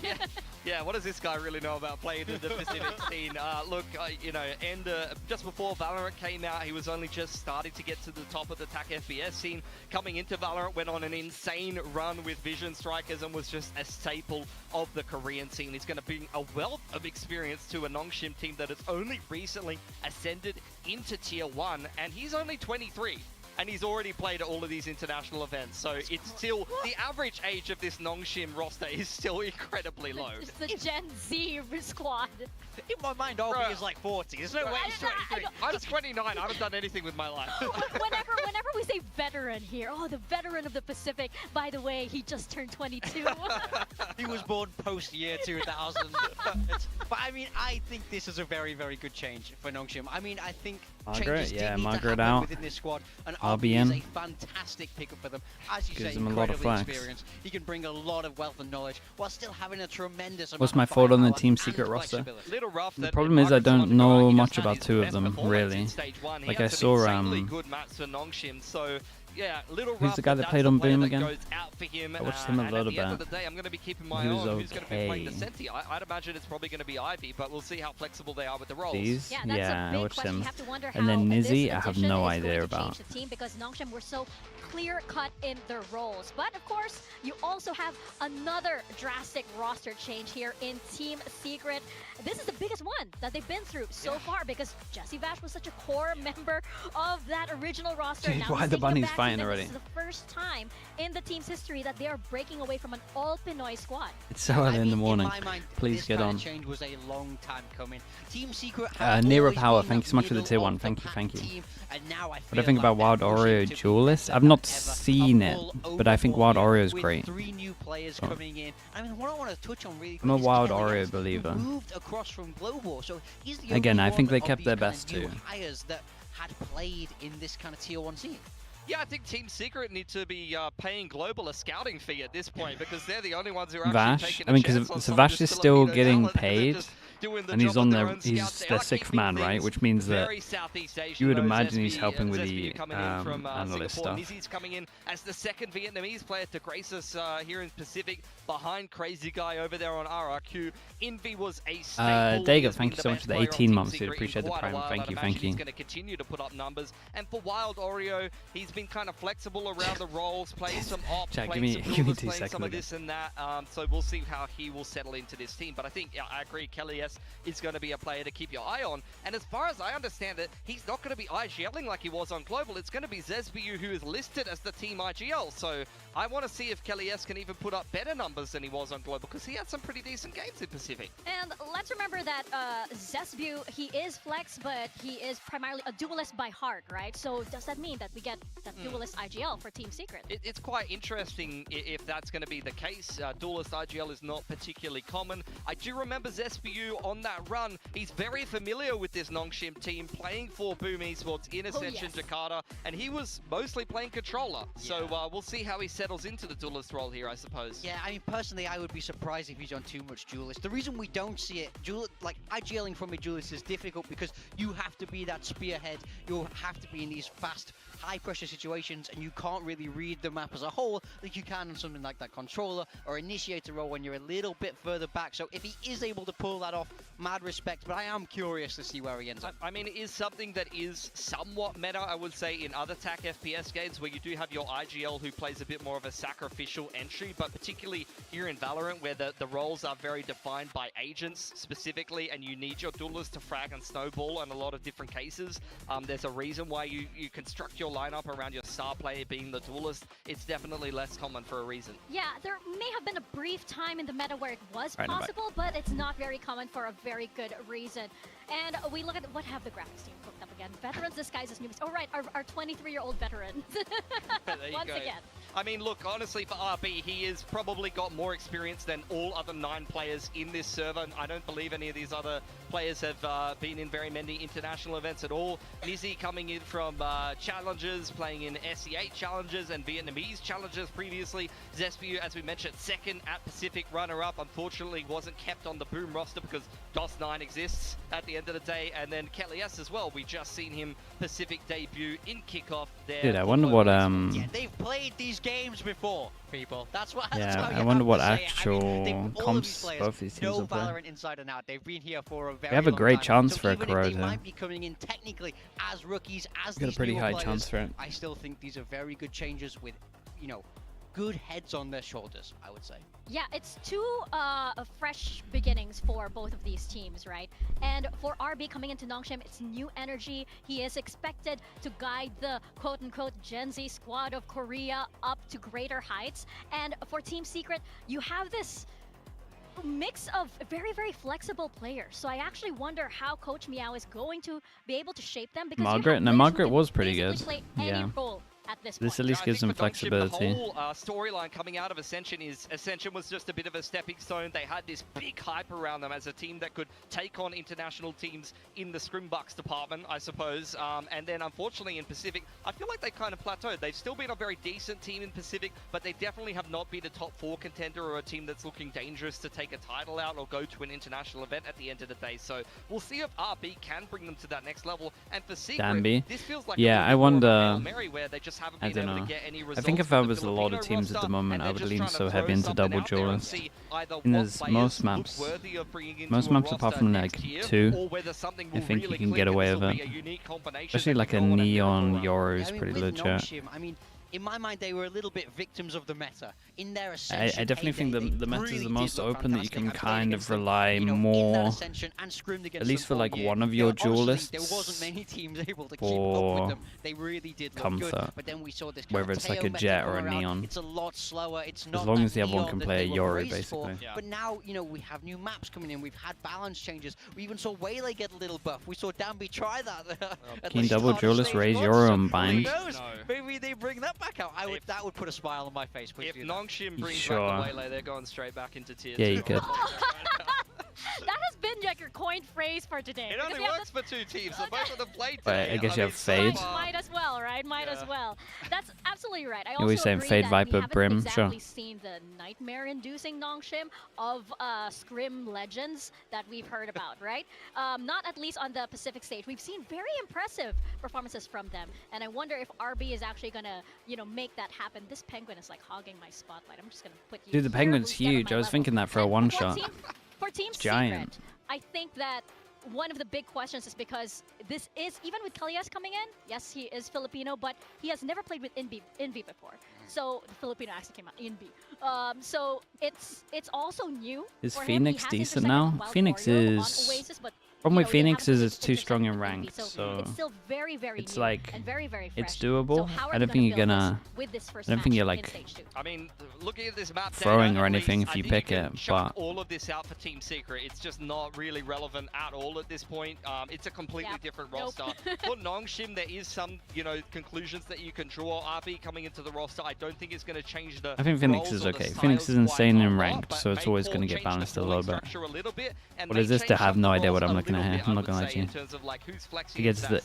yeah, what does this guy really know about playing in the Pacific scene? Look, you know, and just before Valorant came out, he was only just starting to get to the top of the TAC FPS scene. Coming into Valorant, went on an insane run with Vision Strikers and was just a staple of the Korean scene. He's going to bring a wealth of experience to a NONGSHIM team that has only recently ascended into Tier 1, and he's only 23. And he's already played at all of these international events, so it's still, the average age of this NONGSHIM roster is still incredibly low. It's the Gen Z squad. In my mind, RB is like 40. There's no way he's 23. I'm 29. I haven't done anything with my life. Whenever we say veteran here, oh, the veteran of the Pacific. By the way, he just turned 22. He was born post-year 2000. But I mean, I think this is a very, very good change for NONGSHIM. I mean, I think changes did need to happen within this squad, and RB is a fantastic pickup for them. As you say, incredibly experienced. He can bring a lot of wealth and knowledge while still having a tremendous amount What's my thought on the Team Secret roster? The problem is I don't know much about two of them, really. Like I saw, who's the guy that played on Boom again? I watched him a little bit. He was okay. I'd imagine it's probably going to be Ivy, but we'll see how flexible they are with the roles. These? Yeah, I watched him. And then Nizzy, I have no idea about. The team, because NONGSHIM were so clear-cut in their roles. But of course, you also have another drastic roster change here in Team Secret. This is the biggest one that they've been through so far, because Jesse Vash was such a core member of that original roster. Dude, why the bunnies fighting already? This is the first time in the team's history that they are breaking away from an all Pinoy squad. It's so early in the morning. In my mind, please get on. This change was a long time coming. Team Secret Nero Power, thank you so much for the tier 1. Thank you, thank you. What do I think about Wild Oreo Duelist? I've not seen it, but I think Wild Oreo is great. 3 new players coming in. I mean, what I want to touch on really I'm a Wild Oreo believer. Moved across from Global, so he's the Again, I think they kept kept their best too. Hires that had played in this kind of tier 1 scene. Yeah, I think Team Secret need to be paying Global a scouting fee at this point, because they're the only ones who are Vash, actually I mean, because Vash is still getting paid, and he's on their, he's their 6th man, right? Which means that you would imagine he's helping with the analyst stuff. Nizzy's coming in as the 2nd Vietnamese player to grace us here in Pacific, behind Crazy Guy over there on RRQ. Envy was a staple. Dago, thank you so much for the 18 months, dude. Appreciate the prime. Thank you, thank you. He's going to continue to put up numbers. And for Wild Oreo, he's been kind of flexible around the roles, playing some ops, Jack, playing give me 2 playing seconds some of this and that. So we'll see how he will settle into this team. But I think, yeah, I agree, Kelly FPS is going to be a player to keep your eye on. And as far as I understand it, he's not going to be IGLing like he was on Global. It's going to be Zesbiu who is listed as the team IGL. So I want to see if Kelly S can even put up better numbers than he was on Global, because he had some pretty decent games in Pacific. And let's remember that Zesbiu, he is flex, but he is primarily a duelist by heart, right? So does that mean that we get that duelist IGL for Team Secret? It's quite interesting if that's going to be the case. Duelist IGL is not particularly common. I do remember Zesbiu on that run. He's very familiar with this NONGSHIM team, playing for Boom Esports in Ascension Jakarta, and he was mostly playing controller. So we'll see how he settles into the duelist role here, I suppose. Yeah, I mean, personally, I would be surprised if he's on too much duelist. The reason we don't see it, like IGLing from a duelist is difficult because you have to be that spearhead. You have to be in these fast, high-pressure situations, and you can't really read the map as a whole like you can on something like that controller or initiator role when you're a little bit further back. So if he is able to pull that off, mad respect, but I am curious to see where he ends up. I mean, it is something that is somewhat meta, I would say, in other TAC FPS games where you do have your IGL who plays a bit more of a sacrificial entry, but particularly here in Valorant where the roles are very defined by agents specifically, and you need your duelist to frag and snowball in a lot of different cases. There's a reason why you construct your lineup around your star player being the duelist. It's definitely less common for a reason. Yeah, there may have been a brief time in the meta where it was possible, but it's not very common for a very good reason. And we look at what have the graphics team cooked up again. Veterans disguised as newbies. Oh, right, our 23-year-old veteran. Once again. I mean, look, honestly, for RB, he has probably got more experience than all other 9 players in this server. I don't believe any of these other players have been in very many international events at all. Nizzy coming in from challenges, playing in SE8 challenges and Vietnamese challenges previously. Zesbiu, as we mentioned, second at Pacific, runner-up. Unfortunately, wasn't kept on the Boom roster because DOS9 exists at the end of the day. And then Kelly S as well. We just seen him Pacific debut in kickoff there. Dude, I wonder what Yeah, they've played these games before, people. That's what. Yeah, that's how I you wonder have what to say it. actual I mean, comps both these teams know will play. Valorant inside and out. They've been here for a very We have a long great time. chance So for a even if Corona. they might be coming in technically as rookies, as Got a these pretty newer high players, chance for it. I still think these are very good changes with, you know, good heads on their shoulders, I would say. Yeah, it's two fresh beginnings for both of these teams, right? And for RB coming into NONGSHIM, it's new energy. He is expected to guide the quote-unquote Gen Z squad of Korea up to greater heights. And for Team Secret, you have this mix of very, very flexible players. So I actually wonder how Coach Meow is going to be able to shape them, because Margaret was pretty good. Play any Yeah. role at this This point. at least gives them flexibility. The whole storyline coming out of Ascension is Ascension was just a bit of a stepping stone. They had this big hype around them as a team that could take on international teams in the Scrimbucks department, I suppose. And then unfortunately in Pacific, I feel like they kind of plateaued. They've still been a very decent team in Pacific, but they definitely have not been a top 4 contender or a team that's looking dangerous to take a title out or go to an international event at the end of the day. So we'll see if RB can bring them to that next level. And for Secret, Danby. this feels like Yeah, a I wonder. Mary where they just haven't I been don't able know. to get any I results. think if from I the was a lot of Filipino teams at the roster, moment, and I they're would just lean trying to so heavy throw into something double out there and duelist. see either And what there's players most look maps. worthy of bringing into Most a maps apart roster from next like year, 2, or whether something I will think really you can click get and away this with will it. be a unique combination Especially that like a can go on a neon miracle run. Yoru Yeah, is I mean, pretty with legit. NONGSHIM, I mean, in my mind, they were a little bit victims of the meta. In their Ascension I definitely think heyday, the they meta is really the did most look open that you fantastic. can I played kind against of them, rely you know, in that more, Ascension and scrimmed against at least for them all like year. one of You know, your honestly, duelists, there wasn't many teams able to keep up for with them. They really did look comfort. good. But then we saw this kind Whether of it's like tail a meta Jet come or a around. Neon. It's a lot slower. It's not As long that as the other one Neon can that play they a were Yoru, praised for. basically. But now, you know, we have new maps coming in. We've had balance changes. We even saw Waylay get a little buff. We saw Danby try that. at Can the double start of duelist stage raise 1, Yoru so and bind? Who knows? Maybe they bring that back out. That would put a smile on my face. If NONGSHIM brings Sure. back the Waylay, they're going straight back into tier 2. Yeah, you could. That has been like your coined phrase for today. It because only we have works for 2 teams, so both of them played But today. I guess you have so Fade. far- Might as well, right? Might as well. That's absolutely right. I You always also say agree Fade that Viper we haven't Brim, exactly sure. seen the nightmare-inducing NONGSHIM of Scrim legends that we've heard about, right? Not at least on the Pacific stage. We've seen very impressive performances from them, and I wonder if RB is actually gonna, you know, make that happen. This penguin is like hogging my spotlight. I'm just gonna put you. Dude, the here penguin's instead of huge. my I was level. thinking that for a And one-shot. For Team giant. Secret, I think that one of the big questions is because this is, even with Kalias coming in, yes, he is Filipino, but he has never played with Envy before. So the Filipino actually came out in B. So it's also new. Is for him. Phoenix He has decent intersected now? Wild Phoenix Warrior on is... Oasis, but Problem with they Phoenix haven't is it's too strong in intersected ranked, so so it's still very, very it's new like and very, very fresh. it's doable. So how are I they don't think you're build gonna. this with this first I don't think match you're in like stage 2? I mean, looking at this map throwing data, or at anything least, if you I think pick can it, chuck but all of this out for Team Secret. It's just not really relevant at all at this point. It's a completely different roster. For NONGSHIM, there is some, conclusions that you can draw. RB coming into the roster, I don't think it's going to change the. I think Phoenix is okay. Phoenix is insane in ranked, so it's always going to get balanced a little bit. What is this? To have no idea what I'm looking at here. I'm not going to lie to you.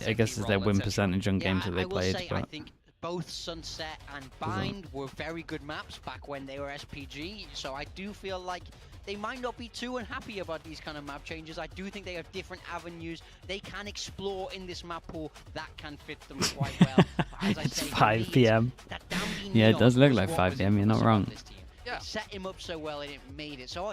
I guess it's their win percentage on games that they played. I But think both Sunset and Bind were very good maps back when they were SPG, so I do feel like they might not be too unhappy about these kind of map changes. I do think they have different avenues they can explore in this map pool that can fit them quite well. As I it's say, 5 p.m. Yeah, it does look like 5 p.m. You're not wrong. Yeah. Set him up so well and it made it. So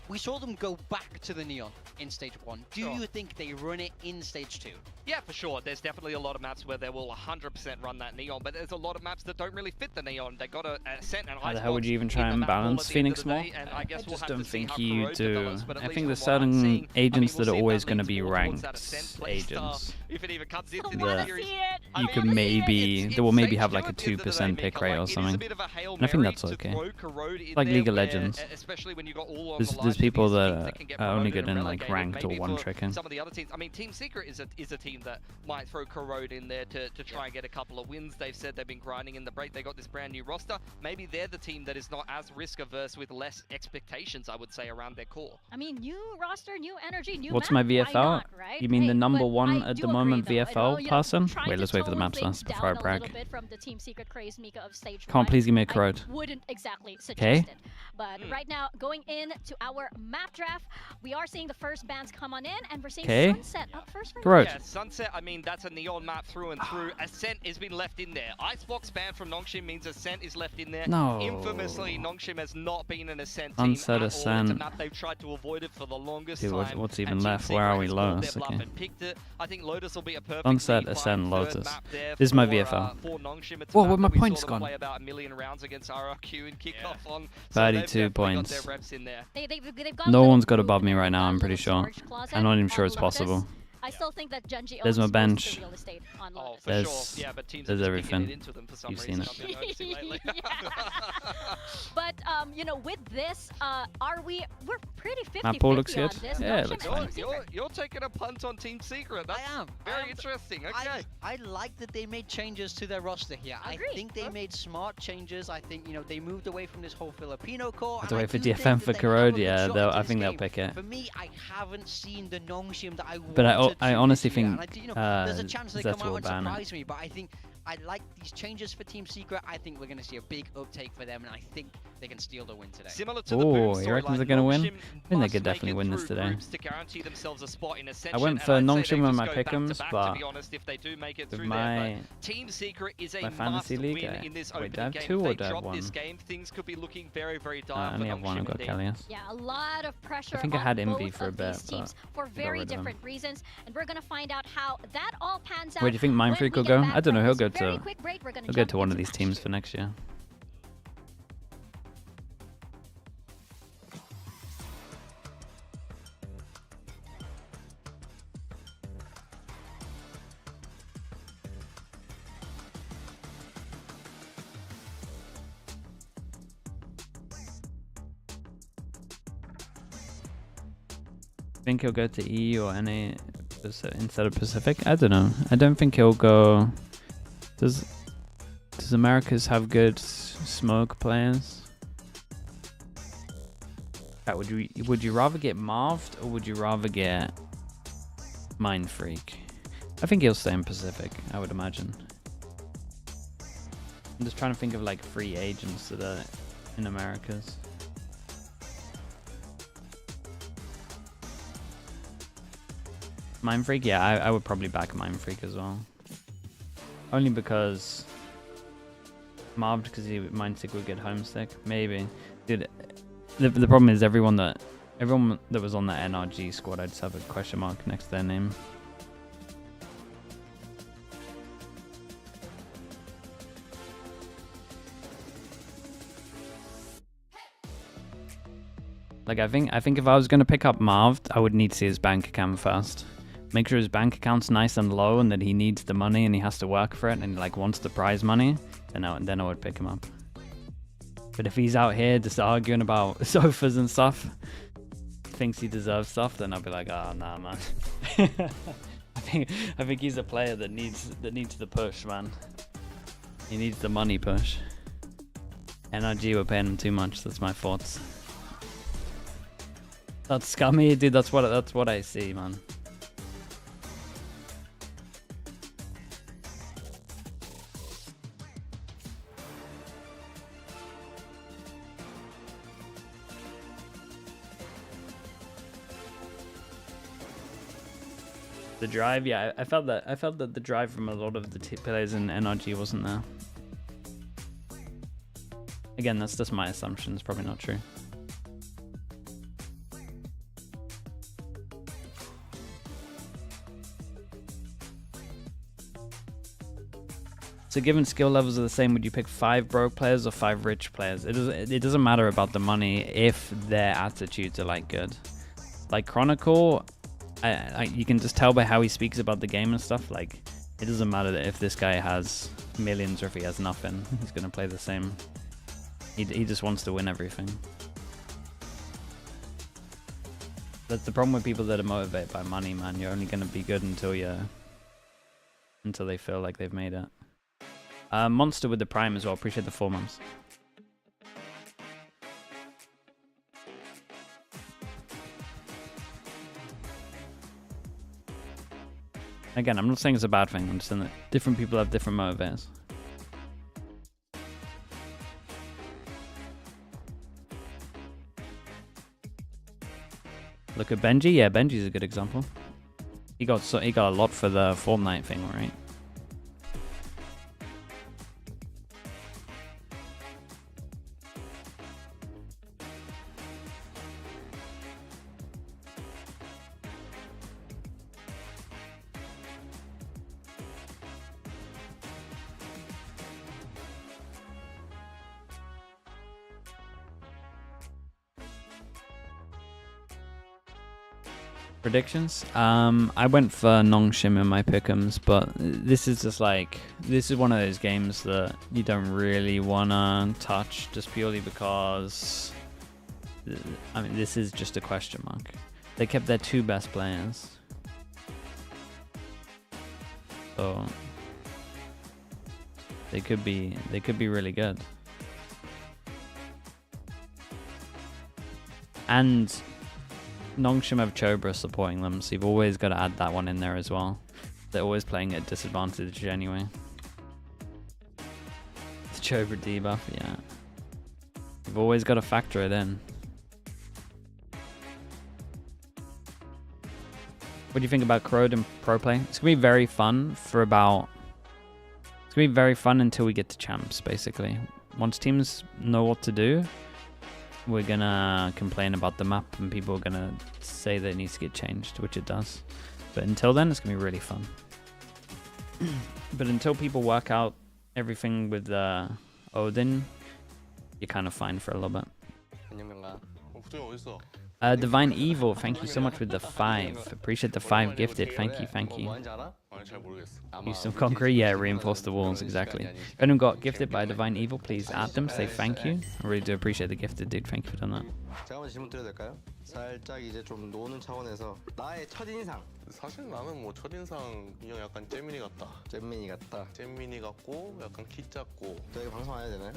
we saw them go back to the Neon in stage 1. Do you think they run it in stage 2? Yeah, for sure. There's definitely a lot of maps where they will 100% run that Neon, but there's a lot of maps that don't really fit the Neon. They got a Ascent and Icebox. How the hell would you even try and balance Phoenix more? I just don't think you do. I think there's certain agents that are always going to be ranked agents. If it even comes into that you could maybe, they will maybe have like a 2% pick rate or something. And I think that's okay. Like League of Legends. There's people that are only good in like ranked or one tricking. Some of the other teams, I mean, Team Secret is a team that might throw Corrode in there to try and get a couple of wins. They've said they've been grinding in the break. They got this brand new roster. Maybe they're the team that is not as risk averse with less expectations, I would say, around their core. I mean, new roster, new energy, new What's map. my VFL? Not, right? You mean the number one at the moment agree, VFL person? Wait, let's wait for the maps first before I brag. Can't please give me a Corrode. Wouldn't exactly suggest it. But right now, going into our map draft, we are seeing the first bans come on in, and we're seeing Sunset up first. Yeah, Sunset, I mean, that's a Neon map through and through. Ascent has been left in there. Icebox ban from NONGSHIM means Ascent is left in there. No. Infamously, NONGSHIM has not been an Ascent team at all. Ascent. It's a map they've tried to avoid it for the longest Dude, time. what's even left? Where are we? Lotus. Okay. I think Lotus will be a perfect Sunset, Ascent, Lotus. This is my VFL. Whoa, where my points gone? Play about 1 million rounds against RRQ and kickoff on. 32 points. They've got No one's got above me right now, I'm pretty sure. I'm not even sure it's possible. I still think that Genji There's my owns bench. real estate on Lotus. There's everything. You've seen it. But with this, we're pretty 50-50 Map pool looks on good. this. Yeah, it looks fine. You're taking a punt on Team Secret. That's very interesting. Okay. I like that they made changes to their roster here. I think they made smart changes. I think they moved away from this whole Filipino core. I have to wait for DFM for Corrode. Yeah, I think they'll pick it. For me, I haven't seen the NONGSHIM that I wanted. But I honestly think there's a chance they come out and ban surprise me, but I think I like these changes for Team Secret. I think we're going to see a big uptake for them, and I think they can steal the win today. Similar to the Boom you reckon they're going to win? I think they could definitely win this today. I went for NONGSHIM on my pick'ems, but with my fantasy league, wait, do I have 2 or do I have 1? Things could be looking very, very I only have 1, I've got Kallias. Yeah, a lot of pressure. I think I had on Envy both for a of bit, these teams but for very different reasons, and we're gonna find out how that all pans out. Where do you think Mindfreak will go? I don't know. He'll go to one of these match. teams for next year. Think he'll go to E or NA instead of Pacific? I don't know. I don't think he'll go. Does Americas have good smoke players? Would you rather get Marved or would you rather get Mind Freak? I think he'll stay in Pacific, I would imagine. I'm just trying to think of like free agents that are in Americas. Mind Freak? Yeah, I would probably back Mind Freak as well. Only because Marved, because Mind Stick would get Homestick. Maybe. Dude, the problem is everyone that was on that NRG squad, I'd just have a question mark next to their name. Like, I think if I was going to pick up Marv, I would need to see his bank account first. Make sure his bank account's nice and low and that he needs the money and he has to work for it and he, like, wants the prize money, then I would pick him up. But if he's out here just arguing about sofas and stuff, thinks he deserves stuff, then I'll be like, oh, nah, man. I think he's a player that needs the push, man. He needs the money push. NRG were paying him too much. That's my thoughts. That's scummy, dude. That's what I see, man. The drive, yeah, I felt that the drive from a lot of the players in NRG wasn't there. Again, that's just my assumption. It's probably not true. So given skill levels are the same, would you pick 5 broke players or 5 rich players? It doesn't matter about the money if their attitudes are like good. Like Chronicle, you can just tell by how he speaks about the game and stuff. Like, it doesn't matter if this guy has millions or if he has nothing. He's gonna play the same. He just wants to win everything. That's the problem with people that are motivated by money, man. You're only gonna be good until they feel like they've made it. Monster with the Prime as well. Appreciate the 4 months. Again, I'm not saying it's a bad thing. I'm just saying that different people have different motivators. Look at Benji. Yeah, Benji's a good example. He got a lot for the Fortnite thing, right? Predictions? I went for NONGSHIM in my pick'ems, but this is just like, this is one of those games that you don't really wanna touch just purely because, I mean, this is just a question mark. They kept their 2 best players. So they could be really good. And NONGSHIM have Chobra supporting them, so you've always got to add that one in there as well. They're always playing at disadvantage anyway. It's Chobra debuff, yeah. You've always got to factor it in. What do you think about Crowd and Pro Play? It's going to be very fun for about... It's going to be very fun until we get to champs, basically. Once teams know what to do, we're gonna complain about the map and people are gonna say that it needs to get changed, which it does. But until then, it's gonna be really fun. But until people work out everything with Odin, you're kind of fine for a little bit. Divine Evil, thank you so much with the 5. Appreciate the 5 gifted. Thank you, thank you. Use some concrete, yeah, reinforce the walls, exactly. If anyone got gifted by Divine Evil, please add them, say thank you. I really do appreciate the gifted, dude. Thank you for doing that. 제가 한번 질문 드려도 될까요? 살짝 이제 좀 노는 차원에서 나의 첫인상. 사실 나는 뭐 첫인상 그냥 약간 잼민이 같다. 잼민이 같다. 잼민이 같고 약간 키 작고. 저희가 방송 안 해도 되나요?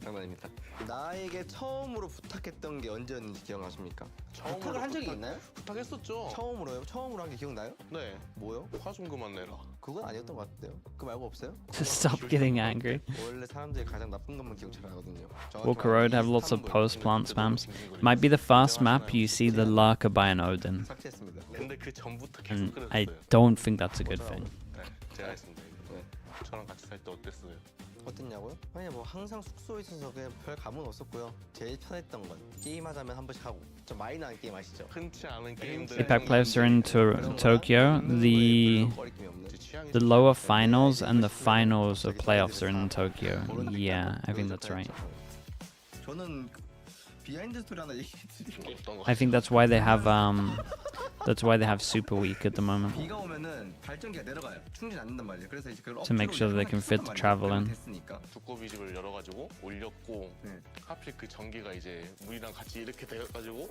장난입니다. 나에게 처음으로 부탁했던 게 언제였는지 기억나십니까? 부탁을 한 적이 있나요? 부탁했었죠. 처음으로요? 처음으로 한 게 기억나요? 네. 뭐요? 화 좀 그만 내라. 그건 아니었던 것 같아요. 그거 말고 없어요? Stop getting angry. 원래 사람들이 가장 나쁜 것만 기억 잘 하거든요. Walker Road have lots of post-plant spams. Might be the first map you see the lurker by an Odin. 근데 그 전부터 And 계속 I 그랬어요. don't think that's a good thing. 네, 제가 했습니다. 저랑 같이 살 때 어땠어요? 어땠냐고요? 아니 뭐 항상 숙소에 있어서 그냥 별 감흥 없었고요. 제일 편했던 건 게임하자면 한 번씩 하고 좀 마이너한 게임 아시죠? 흔치 않은 게임들. Impact players are in Tokyo. The lower finals and the finals of playoffs are in Tokyo. Yeah, I think that's right. 저는 I think that's why they have Super Week at the moment. To make sure that they can fit the travel in. 두꺼비 집을 열어가지고 올렸고 하필 그 전기가 이제 물이랑 같이 이렇게 돼가지고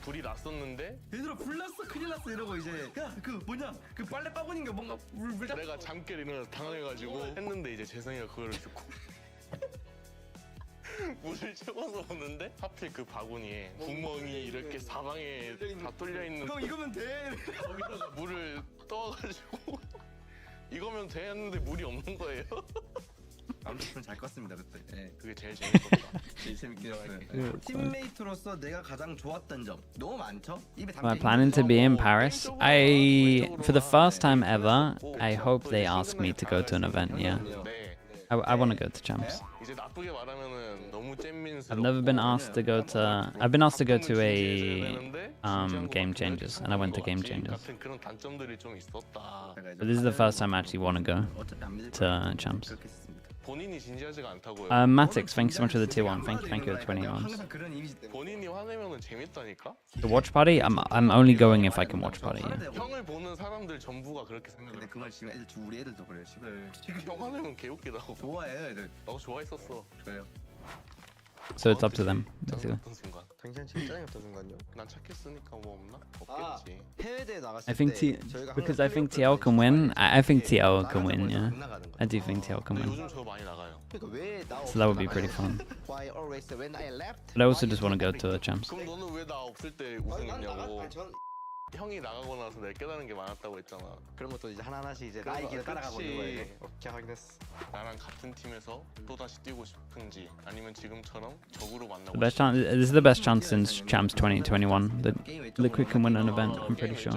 불이 났었는데 얘들아 불 났어 큰일 났어 이러고 이제 야 그 뭐냐 그 빨래 바구니인 게 뭔가 물 내가 잠결 일어나서 당황해가지고 했는데 이제 재성이가 그거를 듣고 물을 채워서 오는데 하필 그 바구니에 구멍이 이렇게 사방에 다 뚫려 있는 형 이거면 돼 거기다가 물을 떠가지고 이거면 돼 했는데 물이 없는 거예요. 아무튼 잘 껐습니다 그때. 네, 그게 제일 재밌었다. 제일 재밌게 봤어요. 팀메이트로서 내가 가장 좋았던 점 너무 많죠? 입에 담겨 I'm planning to be in Paris. For the first time ever, I hope they ask me to go to an event. Yeah, I want to go to Champs. 이제 나쁘게 말하면은 너무 잼민스럽고 I've never been asked to go to. I've been asked to go to a Game Changers, and I went to Game Changers. 같은 그런 단점들이 좀 있었다. But this is the first time I actually want to go to Champs. 본인이 진지하지가 않다고요. Matix, thank you so much for the tier 1. Thank you for the 21. 본인이 화내면은 재밌다니까. The watch party? I'm only going if I can watch party. Yeah. 형을 보는 사람들 전부가 그렇게 생각해. 근데 그말 지금 우리 애들도 그래요. 지금 형 화내면 개웃기다고. 좋아해요, 애들. 나도 좋아했었어. 그래요. So it's up to them, basically. 당신 진짜였던 순간요? 난 착했으니까 뭐 없나? 없겠지. 해외대 나갔을 I think because I think TL can win. I think TL can win. Yeah, I do think TL can win. 요즘 저 많이 나가요. So that would be pretty fun. But I also just want to go to the Champs. 그럼 너는 왜 나 없을 때 우승했냐고. 형이 나가고 나서 내가 깨달은 게 많았다고 했잖아. 그런 것도 이제 하나하나씩 이제 나의 길을 따라가고 있는 거예요. 오케이 확인했어. 나랑 같은 팀에서 또 다시 뛰고 싶은지 아니면 지금처럼 적으로 만나고. The best chance. This is the best chance since Champs 2021 that Liquid can win an event. I'm pretty sure.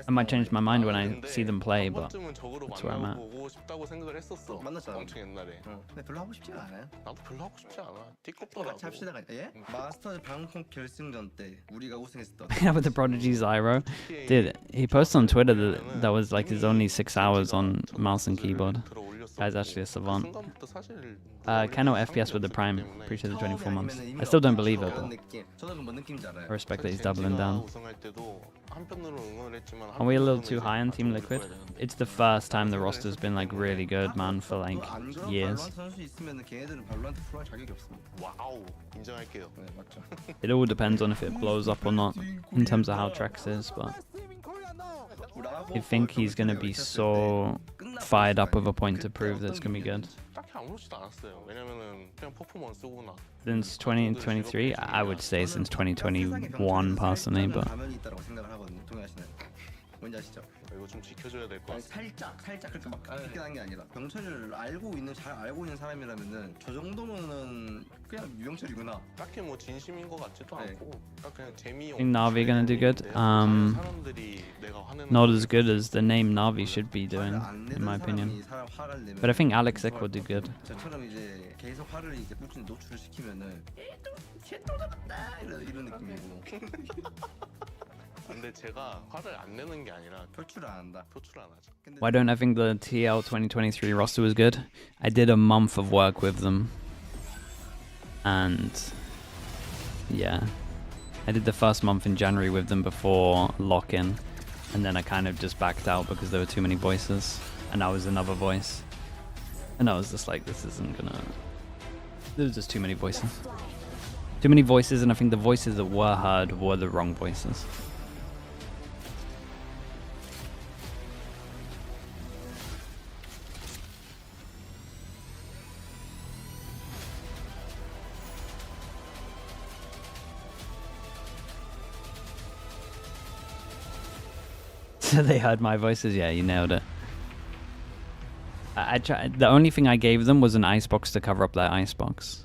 I might change my mind when I see them play, but that's where I'm at. 싶다고 생각을 했었어. 만났잖아. 엄청 옛날에. 근데 별로 하고 싶지가 않아요. 나도 별로 하고 싶지 않아. 띠껍더라고. 같이 합시다. 예? 마스터즈 방콕 결승전 때 우리가 우승했었던. Yeah, with the Prodigy Zyro. Dude, he posted on Twitter that was like his only 6 hours on mouse and keyboard. Guy's actually a savant. Keno FPS with the Prime. Appreciate the 24 months. I still don't believe it, but I respect that he's doubling down. Are we a little too high on Team Liquid? It's the first time the roster's been like really good, man, for like years. It all depends on if it blows up or not in terms of how Trex is, but I think he's going to be so fired up with a point to prove that it's going to be good. Since 2023, I would say since 2021 personally, but 이거 좀 지켜줘야 될 것 같아. 살짝 그렇게 막 그렇게 하는 게 아니라 병철을 잘 알고 있는 사람이라면은 저 정도면은 그냥 유병철이구나. 딱히 뭐 진심인 것 같지도 않고 그냥 재미. I think Na'Vi gonna do good. Not as good as the name Na'Vi should be doing, in my opinion. But I think Alex Ek will do good. 저처럼 이제 계속 화를 이제 꾸준히 노출을 시키면은 또 잡았다 이런 느낌이고. 근데 제가 화를 안 내는 게 아니라 표출을 안 한다. 표출 안 하죠. Why don't I think the TL 2023 roster was good? I did a month of work with them. And yeah, I did the first month in January with them before lock-in. And then I kind of just backed out because there were too many voices. And I was another voice. And I was just like, this isn't gonna... There was just too many voices. Too many voices, and I think the voices that were heard were the wrong voices. So they heard my voices. Yeah, you nailed it. I tried. The only thing I gave them was an icebox to cover up their icebox.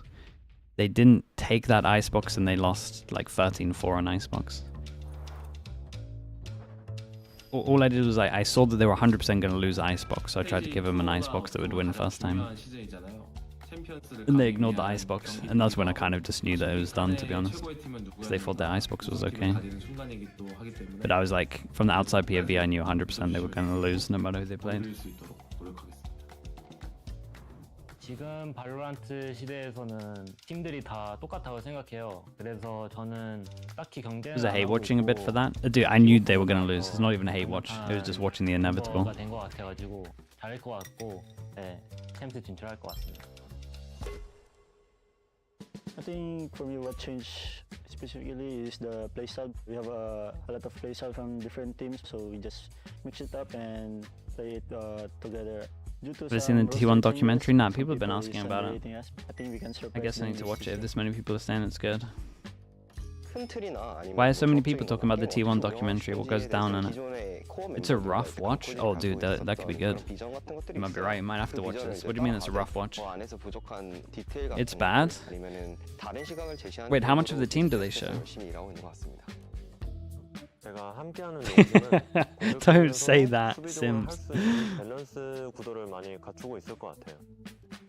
They didn't take that icebox and they lost like 13-4 on icebox. All I did was I saw that they were 100% going to lose icebox, so I tried to give them an icebox that would win first time. And they ignored the icebox, and that's when I kind of just knew that it was done, to be honest. Because they thought their icebox was okay. But I was like, from the outside POV, I knew 100% they were going to lose no matter who they played. 지금 발로란트 시대에서는 팀들이 다 똑같다고 생각해요. 그래서 저는 딱히 경쟁을 Was I hate watching a bit for that? Dude, I knew they were gonna lose. It's not even a hate watch. It was just watching the inevitable. 된것 같아가지고 잘할 것 같고, 네, 챔스 진출할 것 같습니다. I think for me what changed specifically is the playstyle. We have a lot of playstyle from different teams, so we just mix it up and play it together. Have you seen the T1 documentary? Nah, people have been asking about it. I think we can I guess I need to watch it if this many people are saying it's good. 큰 틀이나 아니면 Why are so many people talking about the T1 documentary? What goes down in it? It's a rough watch? Oh dude, that could be good. You might be right, you might have to watch this. What do you mean it's a rough watch? It's bad? Wait, how much of the team do they show? 제가 함께하는 농심은 Don't say that, Sims. 밸런스 구도를 많이 갖추고 있을 것 같아요.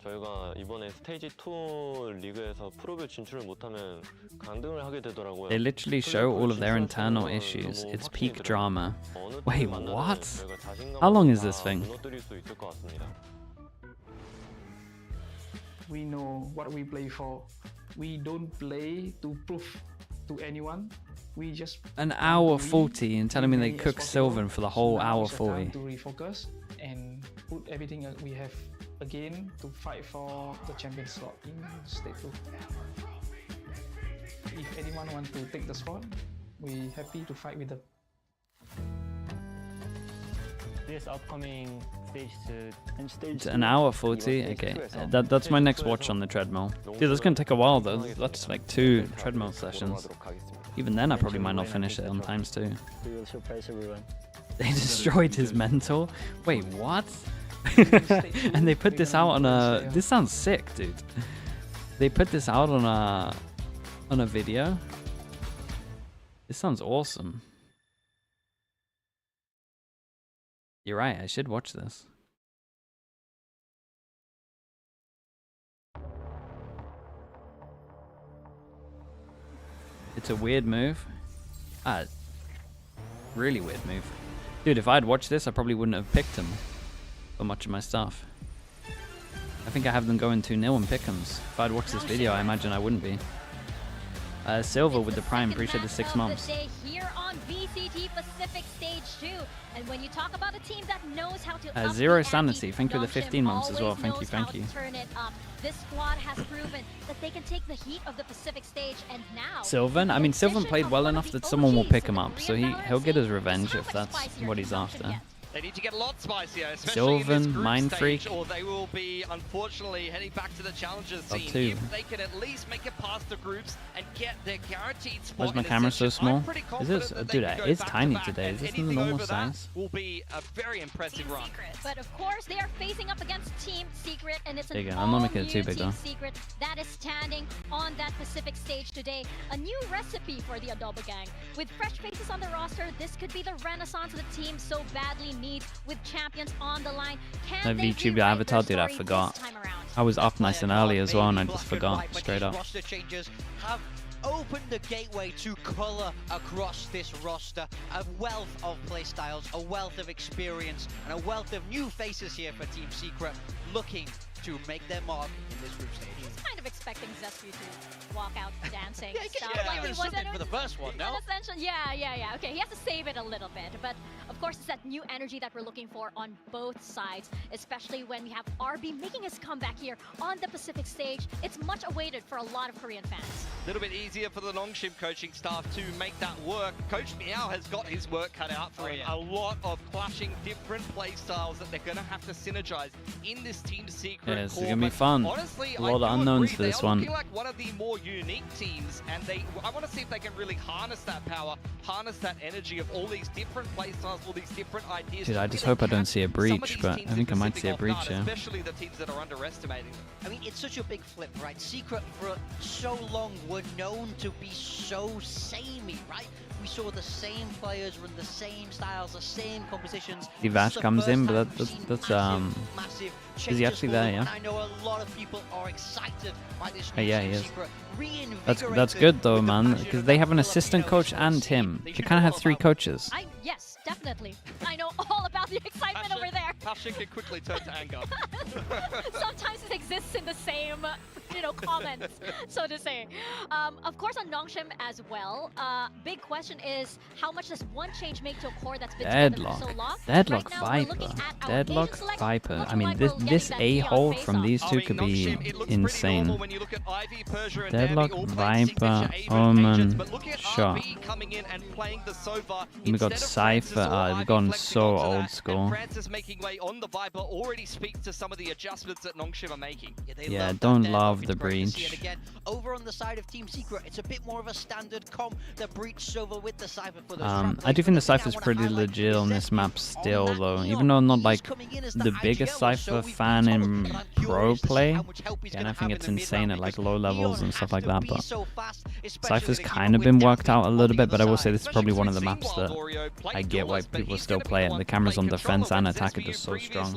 저희가 이번에 스테이지 2 리그에서 프로뷰 진출을 못하면 강등을 하게 되더라고요. They literally show all of their internal issues. It's peak drama. Wait, what? How long is this thing? We know what we play for. We don't play to prove to anyone. We just an hour 40 and telling me they cook Sylvan for the whole hour 40. To refocus and put everything we have again to fight for the champion slot in state 2. If anyone wants to take the spot, we're happy to fight with them. This upcoming It's an hour 40? Okay, that's my next watch on the treadmill. Dude, that's gonna take a while though. That's like 2 treadmill sessions. Even then I probably might not finish it on times 2. We will surprise everyone. They destroyed his mental? Wait, what? And they put this out on a... This sounds sick, dude. They put this out on a video? This sounds awesome. You're right, I should watch this. It's a weird move. Really weird move. Dude, if I'd watched this, I probably wouldn't have picked him for much of my stuff. I think I have them going 2-0 in pick'ems. If I'd watched this video, I imagine I wouldn't be. Silver with the Prime, appreciate the 6 months. Here on VCT Pacific Stage 2. And when you talk about a team that knows how to Zero Sanity, thank you for the 15 months as well. Thank you, thank you. Turn it up. This squad has proven that they can take the heat of the Pacific Stage, and now Sylvan? I mean, Sylvan played well enough that someone will pick him up, so he'll get his revenge if that's what he's after. They need to get a lot spicier, especially Sylvan, in this group Mind stage, Freak. or they will be, unfortunately, heading back to the Challengers Oh, scene. two. If they can at least make it past the groups and get their guaranteed spot. Why is my in camera Ascent, so small? I'm pretty Is this, confident that dude, they can go it's back to tiny back, today. and Is this the anything normal over that size? will be a very impressive run. But of course, they are facing up against Team Secret, and it's There you an go. I'm not making it too all-new big, Team though. Secret that is standing on that Pacific Stage today. A new recipe for the Adobo Gang. With fresh faces on the roster, this could be the renaissance the team so badly needs, with champions on the line. My VTuber avatar, dude, I forgot. I was up nice and early as well, and I just forgot straight up. Roster changes have opened the gateway to colour across this roster. A wealth of playstyles, a wealth of experience, and a wealth of new faces here for Team Secret, looking to make their mark in this group stage. Kind of expecting Zespu to walk out dancing. Yeah, stuff. yeah, Like he he was wasn't something for the first one, no? Yeah. Okay, he has to save it a little bit, but of course it's that new energy that we're looking for on both sides, especially when we have RB making his comeback here on the Pacific Stage. It's much awaited for a lot of Korean fans. A little bit easier for the NONGSHIM coaching staff to make that work. Coach Meow has got his work cut out for him. A lot of clashing different play styles that they're going to have to synergize in this Team Secret. Yeah, it's core. gonna be But fun. Honestly, A lot of I do unknowns agree. for this They are one. looking like one of the more unique teams, and I want to see if they can really harness that power, harness that energy of all these different play styles, all these different ideas. Dude, I just hope I don't see a breach, but I think I might see a breach, yeah. Especially the teams that are underestimating them. I mean, it's such a big flip, right? Secret for so long were known to be so samey, right? We saw the same players run the same styles, the same compositions. Vash comes in, but that's Massive is he actually there? Yeah. I know a lot of people are excited by this. Yeah, he is. Secret That's good though, man, because they have an assistant coach and him. They kind of have 3 coaches. Yes, definitely. I know all about the excitement over there. Passion can quickly turn to anger. Sometimes it exists in the same, comments, so to say. Of course, on NONGSHIM as well. Big question is, how much does one change make to a core that's been together for so long? Deadlock right Viper. Deadlock Viper. I mean, this A-hold from these two could be insane. Deadlock Viper, Omen, sure. We got Cypher. We've gone so old school. Francis making way on the Viper already speaks to some of the adjustments that NONGSHIM are making. Yeah, don't love the Breach. Again, over on the side of Team Secret, it's a bit more of a standard comp. The Breach over with the Cypher for those I do think the Cypher's pretty legit on this map still, though. Even though I'm not like the biggest Cypher fan in pro play, and I think it's insane at like low levels and stuff like that. But Cypher's kind of been worked out a little bit. But I will say this is probably one of the maps that I get why people still play it. The cameras on defense and attack are just so strong.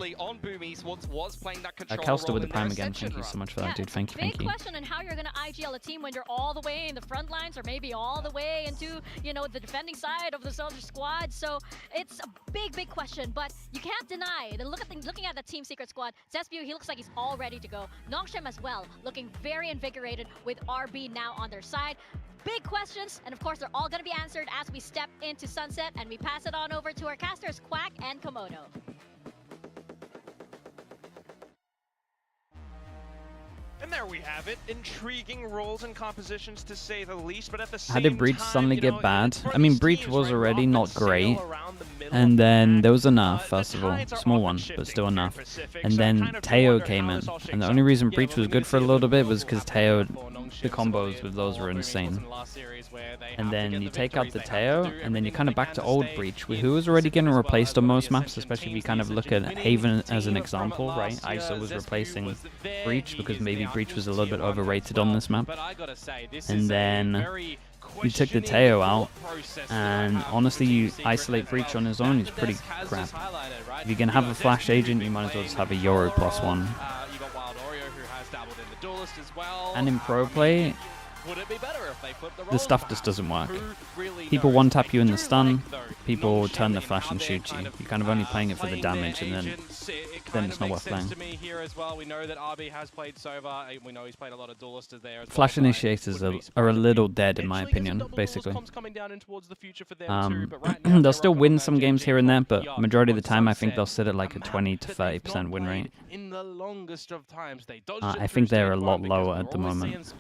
Kelster with the Prime again. Thank you so much for that, dude. Thank you, thank you. Big question on how you're going to IGL a team when you're all the way in the front lines, or maybe all the way into, the defending side of the Soldier squad. So it's a big question, but you can't deny that looking at the Team Secret squad, Zespew, he looks like he's all ready to go. NONGSHIM as well, looking very invigorated with RB now on their side. Big questions, and of course they're all going to be answered as we step into Sunset, and we pass it on over to our casters, Quack and Komodo. And there we have it. Intriguing roles and compositions to say the least, but at the same How did Breach time, suddenly get bad? I mean, Breach was already not great. And then there was a nerf, first of all. Small one, but still a nerf. And then Teo came in. And the only reason Breach was good for a little bit was because Teo, the combos with those were insane. And then you take out the Teo, and then you're kind of back to old Breach, who was already getting replaced on most maps, especially if you kind of look at Haven as an example, right? ISO was replacing Breach because maybe Breach was a little bit overrated on this map. And then you took the Teo out, and honestly, you isolate Breach on his own, he's pretty crap. If you can have a Flash agent, you might as well just have a Yoru +1. And in pro play, the stuff just doesn't work. People one-tap you in the stun, people turn the flash and shoot you. You're kind of only playing it for the damage, and then it's not worth playing. Flash initiators are a little dead, in my opinion, basically. They'll still win some games here and there, but majority of the time, I think they'll sit at like a 20 to 30% win rate. I think they're a lot lower at the moment.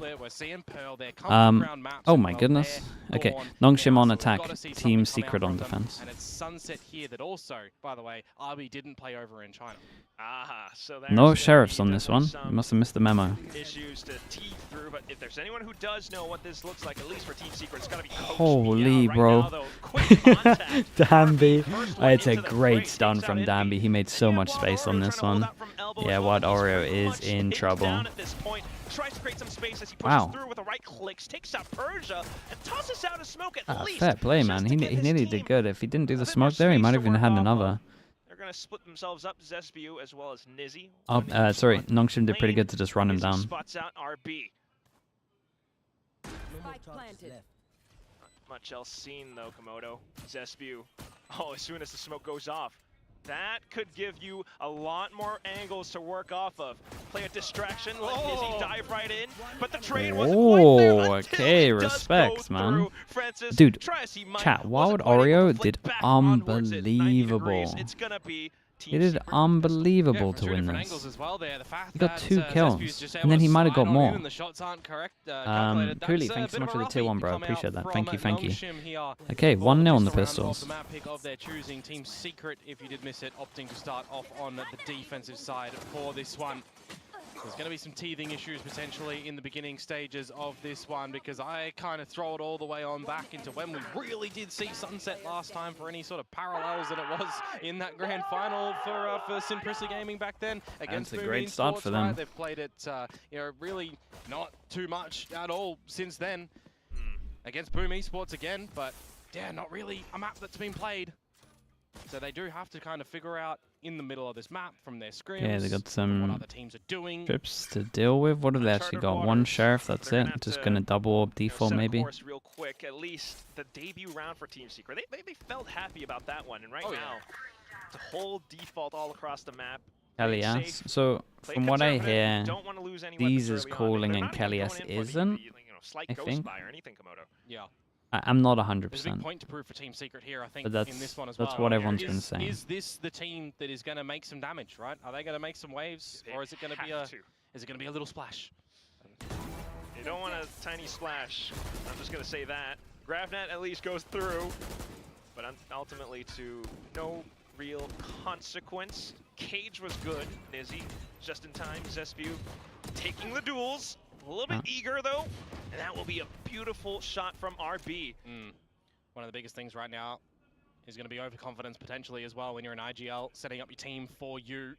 Oh my goodness. Okay, NONGSHIM on attack, Team Secret on defense. And it's Sunset here that also, by the way, RB didn't play over in China. So no sheriffs on this one. You must have missed the memo. Issues to teeth through, but if there's anyone who does know what this looks like, at least for Team Secret, it's got to be Holy bro. Danby. It's a great stun from Danby. He made so much space on this one. Yeah, Wild Oreo is in trouble. Tries to create some space as he pushes through with the right clicks, takes out Persia, and tosses out a smoke at least. Fair play, man. He nearly did good. If he didn't do the smoke there, he might have even had another. They're going to split themselves up, Zespew as well as Nizzy. Oh, sorry. NONGSHIM did pretty good to just run him down. Spots out RB. Not much else seen though, Komodo. Zespew. Oh, as soon as the smoke goes off, that could give you a lot more angles to work off of. Play a distraction, let Nizzy dive right in, but the trade wasn't quite there. Okay, respects, man. Dude, chat, Wild Oreo did unbelievable. He did unbelievable to win this. He got 2 kills, and then he might have got more. Cooley, thanks so much for the tier 1, bro. Appreciate that. Thank you, thank you. Okay, 1-0 on the Pistols. The map pick of their choosing. Team Secret, if you did miss it, opting to start off on the defensive side for this one. There's going to be some teething issues potentially in the beginning stages of this one, because I kind of throw it all the way on back into when we really did see Sunset last time for any sort of parallels that it was in that grand final for Simprissa Gaming back then against That's a great start for them. Right? They've played it, really not too much at all since then against Boom Esports again, but yeah, not really a map that's been played. So they do have to kind of figure out in the middle of this map from their scrims. Yeah, they got what some other teams are doing. trips to deal with. What have they actually got? One sheriff, that's it. Just gonna double orb default maybe. Course real quick, at least the debut round for Team Secret. They felt happy about that one, and right now, it's a whole default all across the map. Kelly's. So from what I hear, these is calling and Kelly's isn't. I think. Yeah. I'm not There's a big 100%. point to prove for Team Secret here, I think, But that's, in this one as well. that's what everyone's been saying. Is this the team that is going to make some damage, right? Are they going to make some waves, or is it going to be a little splash? You don't want a tiny splash. I'm just going to say that. Gravnet at least goes through, but ultimately to no real consequence. Cage was good. Nizzy just in time. Zespew taking the duels. A little bit eager though, and that will be a beautiful shot from RB. One of the biggest things right now is going to be overconfidence potentially as well when you're in IGL, setting up your team for you.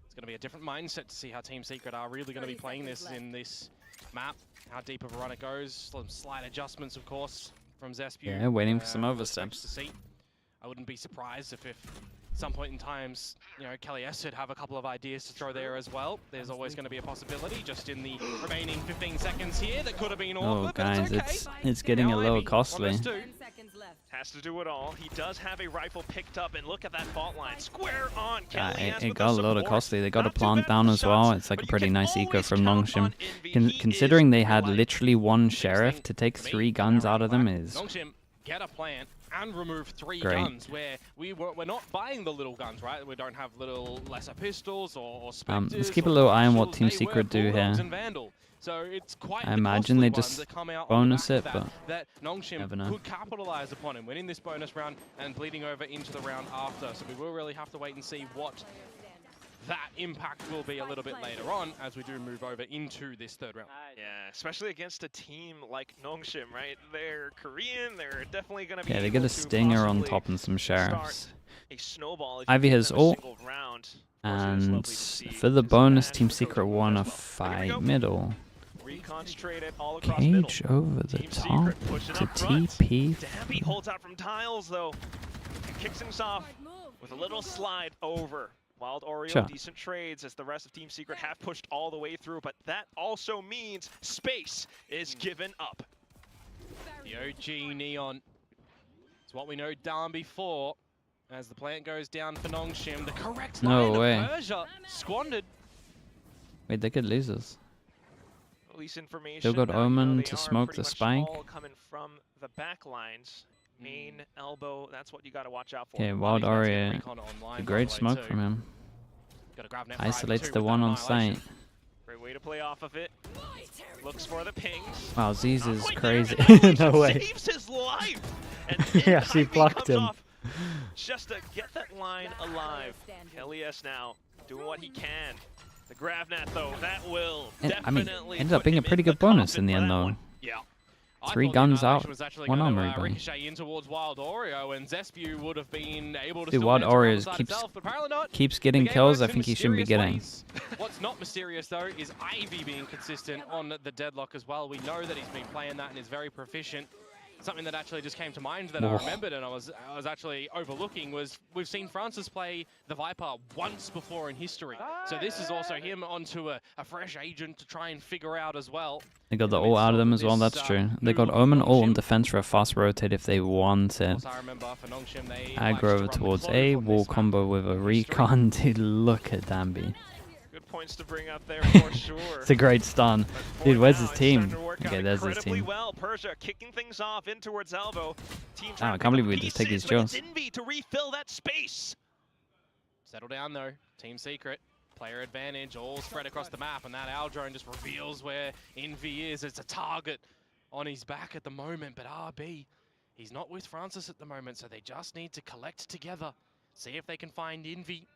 It's going to be a different mindset to see how Team Secret are really going to be playing this in this map, how deep of a run it goes. Some slight adjustments, of course, from Zespew. Yeah, waiting for some oversteps. I wouldn't be surprised if some point in times, you know, Kelly S would have a couple of ideas to throw there as well. There's always going to be a possibility just in the remaining 15 seconds here that could have been all. Oh, guys, it's getting a little costly. Has to do it all. He does have a rifle picked up, and look at that fault line. Square on. Kelly It got a lot of costly. They got a plant down as well. It's like a pretty nice eco from NONGSHIM. Considering they had literally one sheriff to take 3 guns out of them is NONGSHIM get a plant and remove 3 great. guns, where we're not buying the little guns, right? We don't have little lesser pistols or specters. Let's keep a little eye on what Team Secret do here. So it's quite I imagine they just bonus it, but that NONGSHIM never know. could capitalize upon him, winning this bonus round and bleeding over into the round after. So we will really have to wait and see what that impact will be a little bit later on as we do move over into this 3rd round. Yeah, especially against a team like NONGSHIM, right? They're Korean, they're definitely going to be yeah, they get a stinger on top and some sheriffs. A snowball. Ivy has ult, and for the bonus, Team Secret won a fight middle. Cage over the top to TP. Dambi holds out from tiles though, and kicks himself with a little slide over. Wild Oreo, decent trades as the rest of Team Secret have pushed all the way through, but that also means space is given up. The OG Neon. It's what we know Dambi for. As the plant goes down for NONGSHIM, the correct line of Persia squandered. Wait, they could lose us. Police information. Still got Omen to smoke the spike. All coming from the back lines. Main, elbow, that's what you got to watch out for. Okay, Wild Aria, a great smoke from him. Isolates the one on site. Great way to play off of it. Looks for the pings. Wow, Z's is crazy. No way. Saves his life. Yeah, she blocked him. Just to get that line alive. Kelly S now doing what he can. The Gravnet though, that will definitely ended up being a pretty good bonus in the end though. Yeah. 3 guns out, 1 armor rebound. Ricochet in towards Wild Oreo, and Zespew would have been able to. Dude, Wild Oreo keeps getting kills. I think he shouldn't be getting. What's not mysterious though is Ivy being consistent on the deadlock as well. We know that he's been playing that and is very proficient. Something that actually just came to mind that I remembered and I was actually overlooking was we've seen Francis play the Viper once before in history. So this is also him onto a fresh agent to try and figure out as well. They got the ult out of them as well, that's true. They got Omen ult and defense for a fast rotate if they want it. Aggro over towards A, wall combo with a recon. Dude, look at Dambi. Points to bring up there for sure. It's a great stun. Dude, where's his team? Okay, there's his team. Well, Persia kicking things off in towards elbow. Team I can't believe we just take these kills. To refill that space. Settle down though. Team Secret. Player advantage all spread across the map, and that Owl drone just reveals where Envy is. It's a target on his back at the moment, but RB, he's not with Francis at the moment, so they just need to collect together. See if they can find Envy.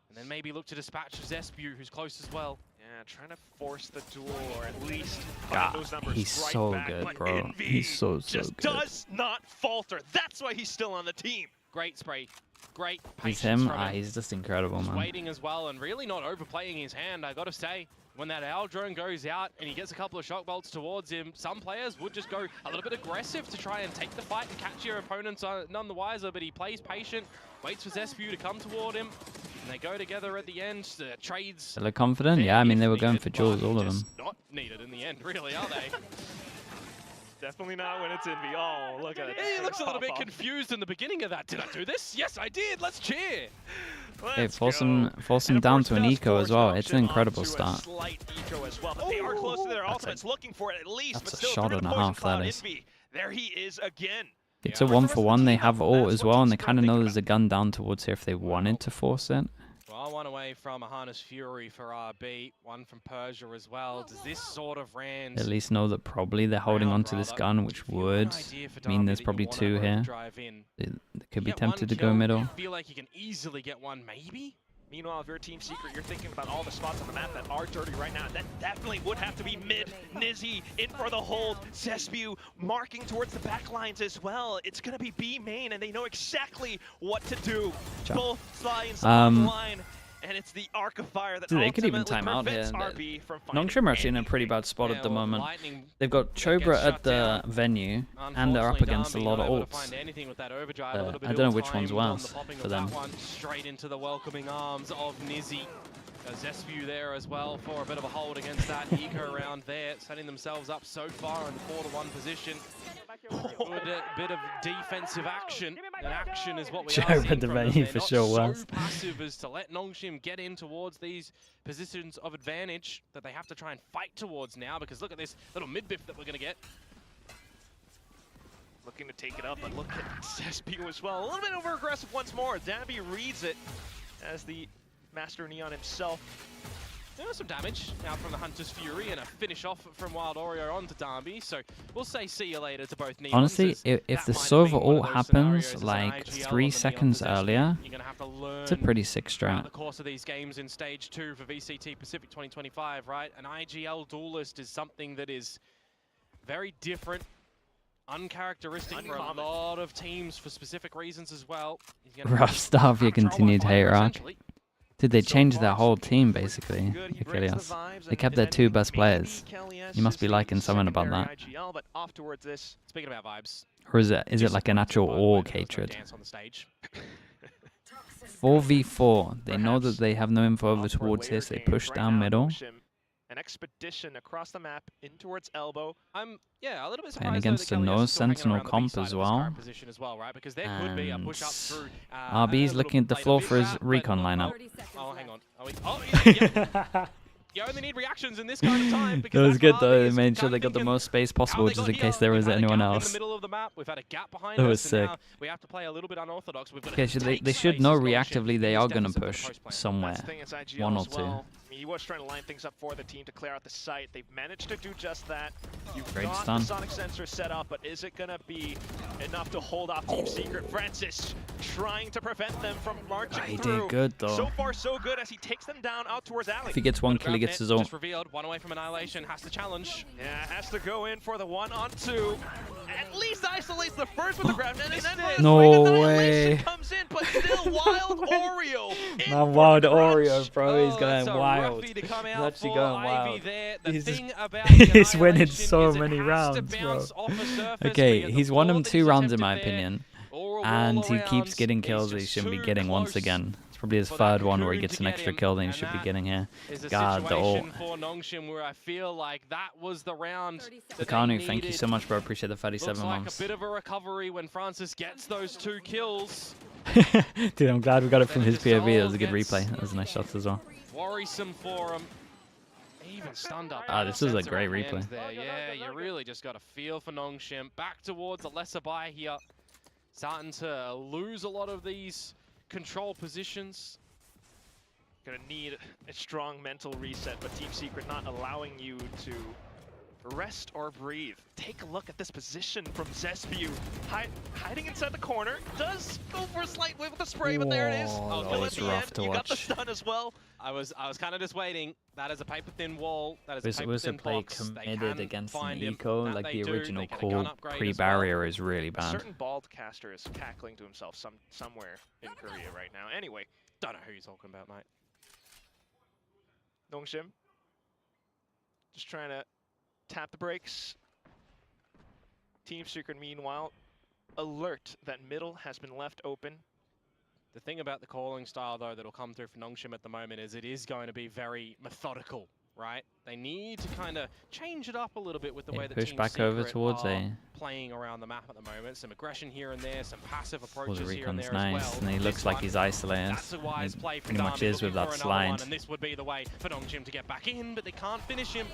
And then maybe look to dispatch Zespew, who's close as well. Yeah, trying to force the duel, or at least find those numbers he's right so back. good, but bro. Envy He's so just good. does not falter. That's why he's still on the team. Great spray. Great He's patience him. from him. He's just incredible, Just man. waiting as well and really not overplaying his hand, I gotta say. when that owl drone goes out and he gets a couple of shock bolts towards him, some players would just go a little bit aggressive to try and take the fight and catch your opponents none the wiser, but he plays patient, waits for Zespew to come toward him, and they go together at the end. The trades... They look confident? Yeah, I mean, they were going for duels, all of them. Not needed in the end, really, are they? Definitely not when it's Envy. Oh, look at it. He looks a little bit confused in the beginning of that. Did I do this? Yes, I did. Let's cheer. Hey, force him down to an eco as well. It's an incredible start. Slight eco as well, but they are close to their ultimates, looking for it at least. That's but a still shot and a half, that is. Envy. There he is again. It's a 1-for-1. They have ult as well, and they kind of know there's a gun down towards here if they wanted to force it. Well, one away from a Harness Fury for RB, one from Persia as well. Does this sort of Rand At least know that probably they're holding on to this gun, which would mean there's probably two here. They could be tempted to go middle. You feel like you can easily get one, maybe? Meanwhile, if you're Team Secret, you're thinking about all the spots on the map that are dirty right now. That definitely would have to be mid. Nizzy in for the hold. Zespew marking towards the back lines as well. It's going to be B main, and they know exactly what to do. Both lines on the line. And it's the Arc of Fire that Dude, they could even time out here. NONGSHIM are actually in a pretty bad spot at the moment. They've got Chobra at the venue, and they're up against a lot of ults. I don't know which one's worse for them. Straight into the welcoming arms of Nizzy. Zespew there as well for a bit of a hold against that eco around there, setting themselves up so far in the 4-1 position. Good bit of defensive action, and action is what we are seeing from them. For sure not so passive as to let NONGSHIM get in towards these positions of advantage that they have to try and fight towards now, because look at this little mid-biff that we're going to get. Looking to take it up, but look at Zespew as well. A little bit over-aggressive once more. Dabby reads it as the Master Neon himself. There was some damage out from the Hunter's Fury and a finish off from Wild Oreo onto Darby, so we'll say see you later to both Neons. Honestly, if the Sova ult happens like 3 seconds earlier, it's a pretty sick strat. The course of these games in Stage 2 for VCT Pacific 2025, right? An IGL duelist is something that is very different, uncharacteristic for a lot of teams for specific reasons as well. Rough start for your continued hate rock. Did they change their whole team, basically? Achilles. They kept their 2 best players. You must be liking something about that. Speaking about vibes. Or is it like an actual org hatred? 4v4. They know that they have no info over towards here, so they push down middle. An expedition across the map in towards elbow. I'm a little bit surprised. Playing against a no sentinel comp as well. Right? Because there could be a push up through. RB's looking at the floor for his recon lineup. Oh, hang on. Yeah. You only need reactions in this kind of time. That was good though. They made sure they got the most space possible just in case there was anyone else. In the middle of the map, we've had a gap behind that was sick. We have to play a little bit unorthodox. Okay, so they should know reactively they are going to push somewhere. 1 or 2. He was trying to line things up for the team to clear out the site. They've managed to do just that. You've Great got stun. the sonic sensor set up, but is it going to be enough to hold off Team Secret? Francis trying to prevent them from marching He through. did good though. So far, so good as he takes them down out towards Alley. If he gets 1 kill, he gets his ult. Just revealed, 1 away from Annihilation, has to challenge. Yeah, has to go in for the 1-on-2. At least isolates the first with the grab, and then no way. Comes in, but still Wild Oreo. Not Wild Oreo, bro. He's going wild. He's actually going wild. He's he's winning so many rounds, bro. Okay, he's won him 2 rounds in my opinion, and he keeps getting kills that he shouldn't be getting once again. It's probably his 3rd one where he gets an extra kill than he should be getting here. God, the ult. For NONGSHIM where I feel like that was the round. Akanu, thank you so much, bro. Appreciate the 37 Looks like months. a bit of a recovery when Francis gets those 2 kills. Dude, I'm glad we got it from his POV. That was a good replay. That was a nice shot as well. Worrisome for him. Even stunned up. This was a great replay. Yeah, you really just got a feel for NONGSHIM. Back towards a lesser buy here. Starting to lose a lot of these control positions. Gonna need a strong mental reset, but Team Secret not allowing you to rest or breathe. Take a look at this position from Zespew. Hiding inside the corner. Does go for a slight whip with the spray, but there it is. Oh, Kill that's at the rough end. to You got the watch. stun as well. I was kind of just waiting. That is a paper-thin wall. That is a Was a paper-thin play box. They committed can against an find him. eco, That like they the do. original They get a core gun upgrade as pre-barrier well. is really A bad. certain bald caster is cackling to himself somewhere in Korea right now. Anyway, don't know who you're talking about, mate. NONGSHIM Just trying to tap the brakes. Team Secret, meanwhile, alert that middle has been left open. The thing about the calling style, though, that'll come through for NONGSHIM at the moment is it is going to be very methodical, right? They need to kind of change it up a little bit with the way that push Team back Secret over towards are A. playing around the map at the moment. Some aggression here and there, some passive Well, approaches the here and recon's there as nice, well. and he looks like he's isolated. That's a wise play from Pretty much Darby, is with looking that for another one, slide. and this would be the way for NONGSHIM to get back in, but they can't finish him.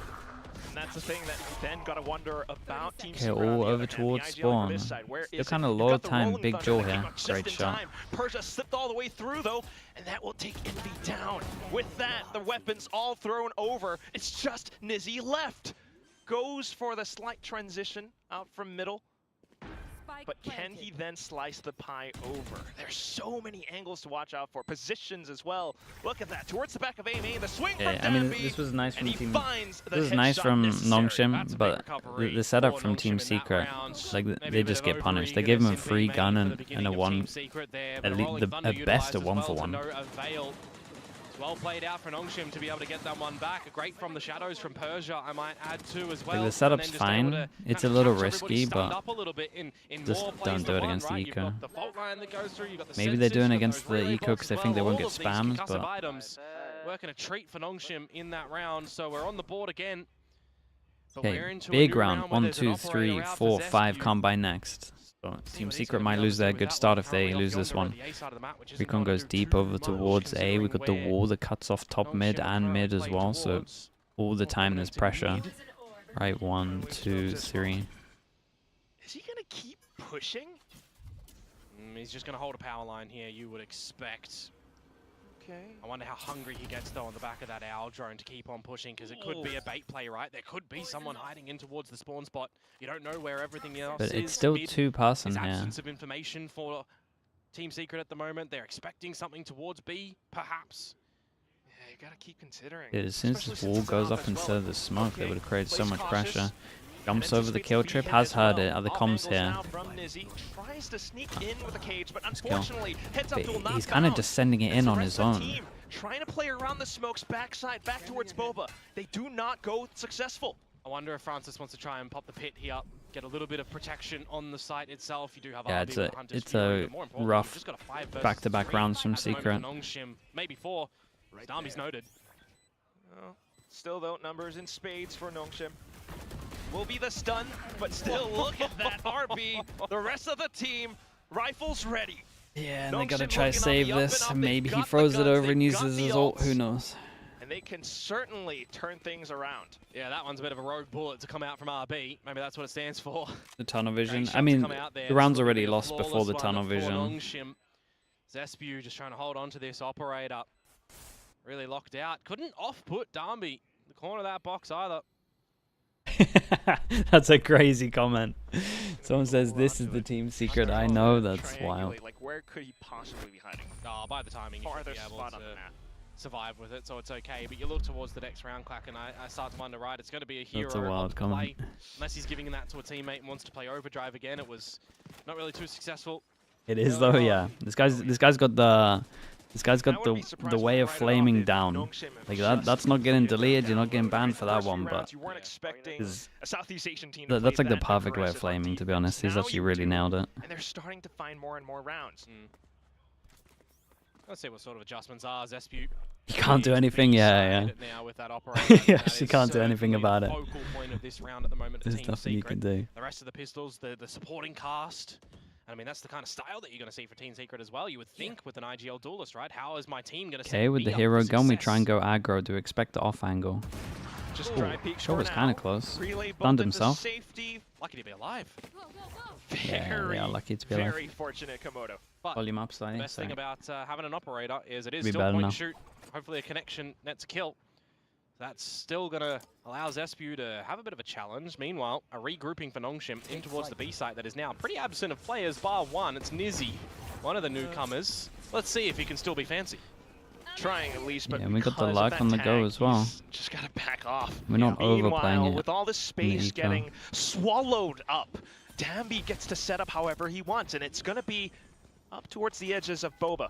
And that's the thing that you then got to wonder about Team Okay, Secret on all the over other hand. towards The IGL spawn. on this side, where Still is kind it? of You've low got the time, rolling big thunder jaw that came here. out just Great in shot. time. Persia slipped all the way through though, and that will take Envy down. With that, the weapons all thrown over. It's just Nizzy left. Goes for the slight transition out from middle. But can he then slice the pie over? There's so many angles to watch out for. Positions as well. Look at that. Towards the back of A-Main. The swing Yeah, from I mean, Danby, this was nice from and he Team. finds the This is nice headshot from necessary. NONGSHIM, but the setup from Team Secret, like they just get punished. They gave him a free gun and a one, at best a 1-for-1. Well played out for NONGSHIM to be able to get that one back. Great from the shadows from Persia, I might add too as well. Like the setup's fine. It's a little risky, but just don't do it against the right? eco. The fault line that goes through, got the Maybe they're doing it sensors, against you've got those the relay eco because they blocks think they as won't well. get All of these spammed, concussive but items working a treat for NONGSHIM in that round, so we're on the board again. But okay, we're into a big new round. where 1, there's an 2, operator 3, out 4, for 5 Zescu. combine next. So Team Secret might lose their good start if they lose this one. Recon goes deep over towards A. We got the wall that cuts off top mid and mid as well, so all the time there's pressure. Right, 1, 2, 3. Is he going to keep pushing? He's just going to hold a power line here, you would expect. Okay. I wonder how hungry he gets though on the back of that owl drone to keep on pushing, because it could be a bait play, right? There could be someone hiding in towards the spawn spot. You don't know where everything else is. But it's still Mid 2-person is here. absence of information for Team Secret at the moment. They're expecting something towards B, perhaps. Yeah, you gotta keep considering. Yeah, as soon as this wall goes up instead of the smoke, they would have created so much pressure. Jumps over the kill trip, has heard it. Are the comms here? Tries to sneak in with a cage, but unfortunately heads up to a He's kind of just sending it in on his own. Trying to play around the smoke's backside, back towards Boba. They do not go successful. I wonder if Francis wants to try and pop the pit here, get a little bit of protection on the site itself. You do have Yeah, RB with Hunter's it's Fury, a but more importantly, rough you've just got a 5 versus back-to-back 3 rounds from at the moment Secret. for NONGSHIM, maybe 4. Darby's noted. Well, still though, numbers in spades for NONGSHIM. Will be the stun, but still look at that RB. The rest of the team, rifles ready. Yeah, and they gotta try to save this. Maybe he throws it over and uses his ult. Who knows? And they can certainly turn things around. Yeah, that one's a bit of a rogue bullet to come out from RB. Maybe that's what it stands for. The tunnel vision. I mean, the round's already lost before the tunnel vision. NONGSHIM. Zespu just trying to hold on to this operator. Really locked out. Couldn't off-put Darby the corner of that box either. That's a crazy comment. Someone says this is the Team Secret. I know, that's wild. Like, where could he possibly be hiding? By the timing, you should be able to survive with it, so it's okay. But you look towards the next round, Clack, and I start to wonder, right, it's going to be a hero That's a wild comment. unless he's giving that to a teammate and wants to play overdrive again. It was not really too successful. It is though, yeah. This guy's got the way of flaming down. Like that's not getting deleted. You're not getting banned for that one, but that's like the perfect way of flaming. To be honest, he's actually really nailed it. And they're starting to find more and more rounds. Let's see what sort of adjustments are. Zespu. You can't do anything. Yeah. Now with that operator, Yeah, she can't do anything about it. Focal point of this round at the moment. There's nothing you can do. The rest of the pistols, the supporting cast. I mean, that's the kind of style that you're going to see for Team Secret as well. You would think with an IGL duelist, right? How is my team going to Okay, with the hero gun, we try and go aggro. Do expect the off angle. Just try peek Sure was kind of close. Stunned himself. Lucky to be alive. Yeah, we are lucky to be alive. Very fortunate, Komodo. But volume up slightly. the best thing about having an operator is it is Be still better point now. and shoot. Hopefully a connection nets a kill. That's still going to allow Zespu to have a bit of a challenge. Meanwhile, a regrouping for NONGSHIM in towards the B site that is now pretty absent of players, bar one. It's Nizzy, one of the newcomers. Let's see if he can still be fancy. Trying at least, but Yeah, and we got the because of luck that on the go tag, as well. he's just got to back off. We're not overplaying Meanwhile, it. with all the space eco. getting swallowed up, Danby gets to set up however he wants, and it's going to be up towards the edges of Boba.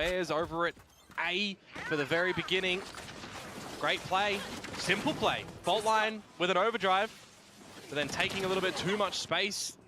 squares over at A for the very beginning. Great play, simple play. Fault line with an overdrive, but then taking a little bit too much space.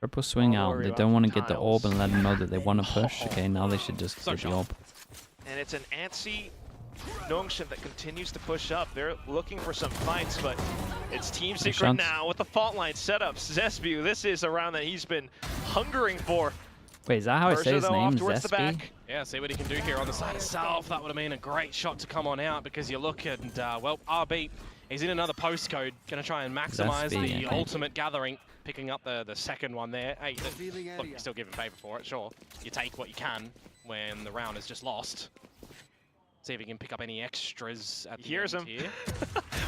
Triple swing out. They don't want to get the orb and let them know that they want to push. Okay, now they should just get the orb. And it's an antsy NONGSHIM that continues to push up. They're looking for some fights, but it's Team Secret now with the fault line setup. Zesbu, this is a round that he's been hungering for. Wait, is that how I say his name, Zesby? Yeah, see what he can do here on the side itself. That would have been a great shot to come on out because you look at, well, RB, he's in another postcode, going to try and maximize the ultimate gathering, picking up the second one there. Hey, look, you're still giving favor for it, sure. You take what you can when the round is just lost. See if he can pick up any extras at the end here.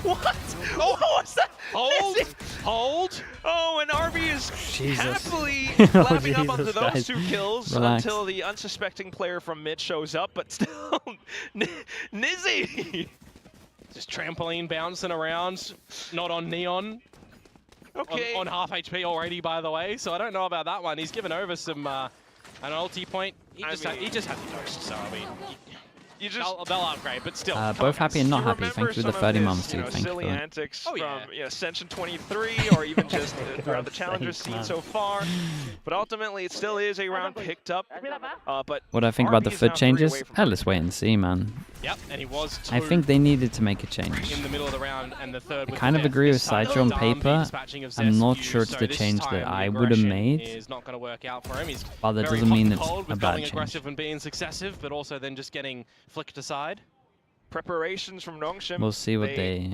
What? Oh, what's that? Hold! Hold! Oh, and RB is happily Oh, lapping up onto Jesus, those guys. 2 kills Relax. until the unsuspecting player from mid shows up, but still, Nizzy! Just trampoline bouncing around, not on Neon. Okay. On half HP already, by the way, so I don't know about that one. He's given over some, an ulti point. He just had the ghost, so I mean... They'll upgrade, but still. Both happy and not happy. Thank you for the 30 months, too. Thank you silly for that. antics from Ascension 23, or even just throughout the Challenger scene so far. But ultimately, it still is a round picked up. But What I think about the foot changes? Let's wait and see, man. Yep, and he was I think they needed to make a change. in the middle of the round, and the third. I kind of agree with Sideshow on paper. I'm not sure it's the change that I would have made. Is not going to work out for him. He's But that very doesn't mean it's cold a with bad going change. aggressive and being successive, but also then just getting flicked aside. Preparations from NONGSHIM. We'll see what they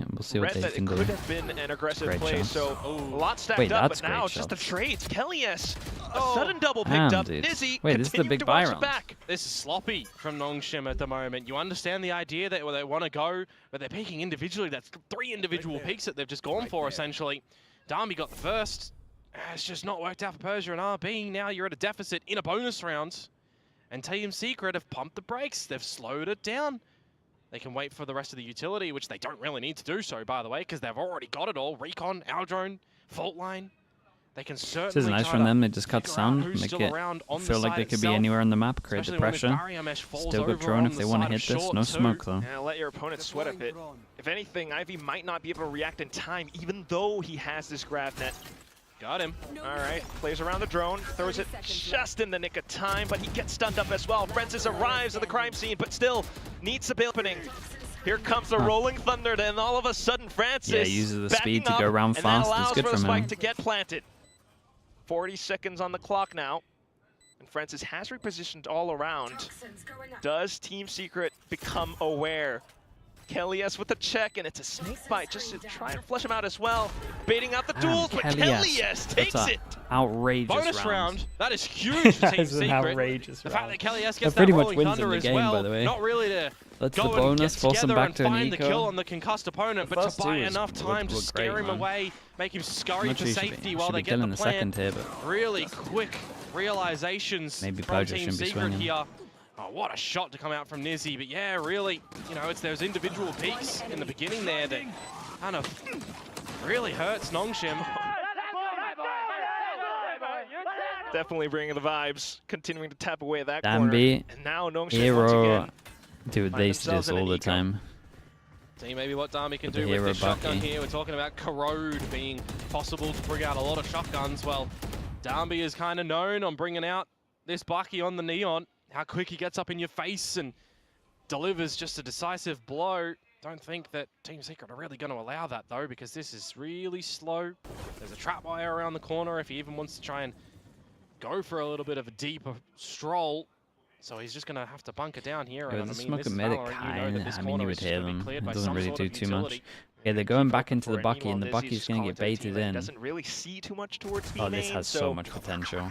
can do. It could have been an aggressive Great play, chance. so a lot stacked Wait, up, that's but now great it's just the shots. trades. Kelly's a sudden double picked Damn, up. dude. Nizzy Wait, this is the continuing big to buy bounce round. back. This is sloppy from NONGSHIM at the moment. You understand the idea that they want to go, but they're peeking individually. That's 3 individual peaks that they've just gone for, essentially. Darby got the first. It's just not worked out for Persia and RB. Now you're at a deficit in a bonus round. And Team Secret have pumped the brakes. They've slowed it down. They can wait for the rest of the utility, which they don't really need to do so, by the way, because they've already got it all. Recon, Aldrone, Fault Line. They can certainly This is nice from them. They just cut sound, make it feel like they could be anywhere on the map, create the pressure. Still got drone if they want to hit this. No smoke, though. Yeah, let your opponent sweat a bit. If anything, Ivy might not be able to react in time, even though he has this grab net. Got him. All right, plays around the drone, throws it just in the nick of time, but he gets stunned up as well. Francis arrives at the crime scene, but still needs a opening. Here comes the rolling thunder, and all of a sudden Francis uses the speed to go around fast. It's good for from spike him. to get planted. 40 seconds on the clock now, and Francis has repositioned all around. Does Team Secret become aware? Kelly's with the check, and it's a snake bite just to try and flush him out as well. Baiting out the duels, but Kelly's takes it. Outrageous Bonus round. That is huge for Team That is an Secret. outrageous The fact that Kelly gets that pretty much rolling wins in thunder the as game, well. by the way. Not really to That's go the bonus, and get force him together back and to an find the eco. kill on the concussed opponent, but First to buy two enough time to looked scare great, him man. away, make him scurry Not to sure he should safety be- while should they be get killing the the plan. second here, but Really quick realizations Maybe from Persia Team shouldn't be Secret swinging. here. Oh, what a shot to come out from Nizzy, but yeah, really, you know, it's those individual peaks in the beginning there that kind of really hurts NONGSHIM. Definitely bringing the vibes, continuing to tap away at that Danby, corner. And now NONGSHIM once Hero, again. dude, find they do themselves this in an all the eco. time. See maybe what Darby can With the do with hero this shotgun Bucky. here. We're talking about Corrode being possible to bring out a lot of shotguns. Well, Darby is kind of known on bringing out this Bucky on the Neon. How quick he gets up in your face and delivers just a decisive blow. Don't think that Team Secret are really going to allow that, though, because this is really slow. There's a trap wire around the corner if he even wants to try and go for a little bit of a deeper stroll. So he's just going to have to bunker down here. Yeah, And with I the mean, smoke this and is medic, Valorant, you know that this I mean, corner you is would just hear gonna be them. cleared It by doesn't some really sort do of too much. utility. Yeah, they're going back into the For Bucky, and anyone, the Bucky's Dizzy's going to get content baited teammate in. doesn't really see too much towards B Oh, this main, has so so much potential.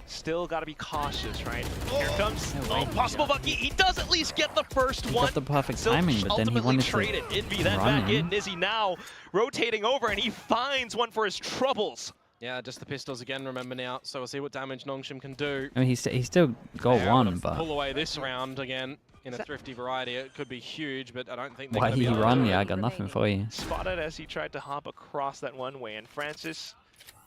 still got to be cautious, right? Here comes possible Bucky. He does at least get the first He one. got the perfect Still timing, but then he ultimately wanted to traded. Envy then run back in. in. Nizzy now rotating over, and he finds one for his troubles. Yeah, just the pistols again, remember now. So we'll see what damage NONGSHIM can do. I mean, he still got They're one, able to but pull away this round again in a thrifty variety. It could be huge, but I don't think they're why gonna be he able to run? do Yeah, I it. got nothing for you. Spotted as he tried to hop across that one way, and Francis.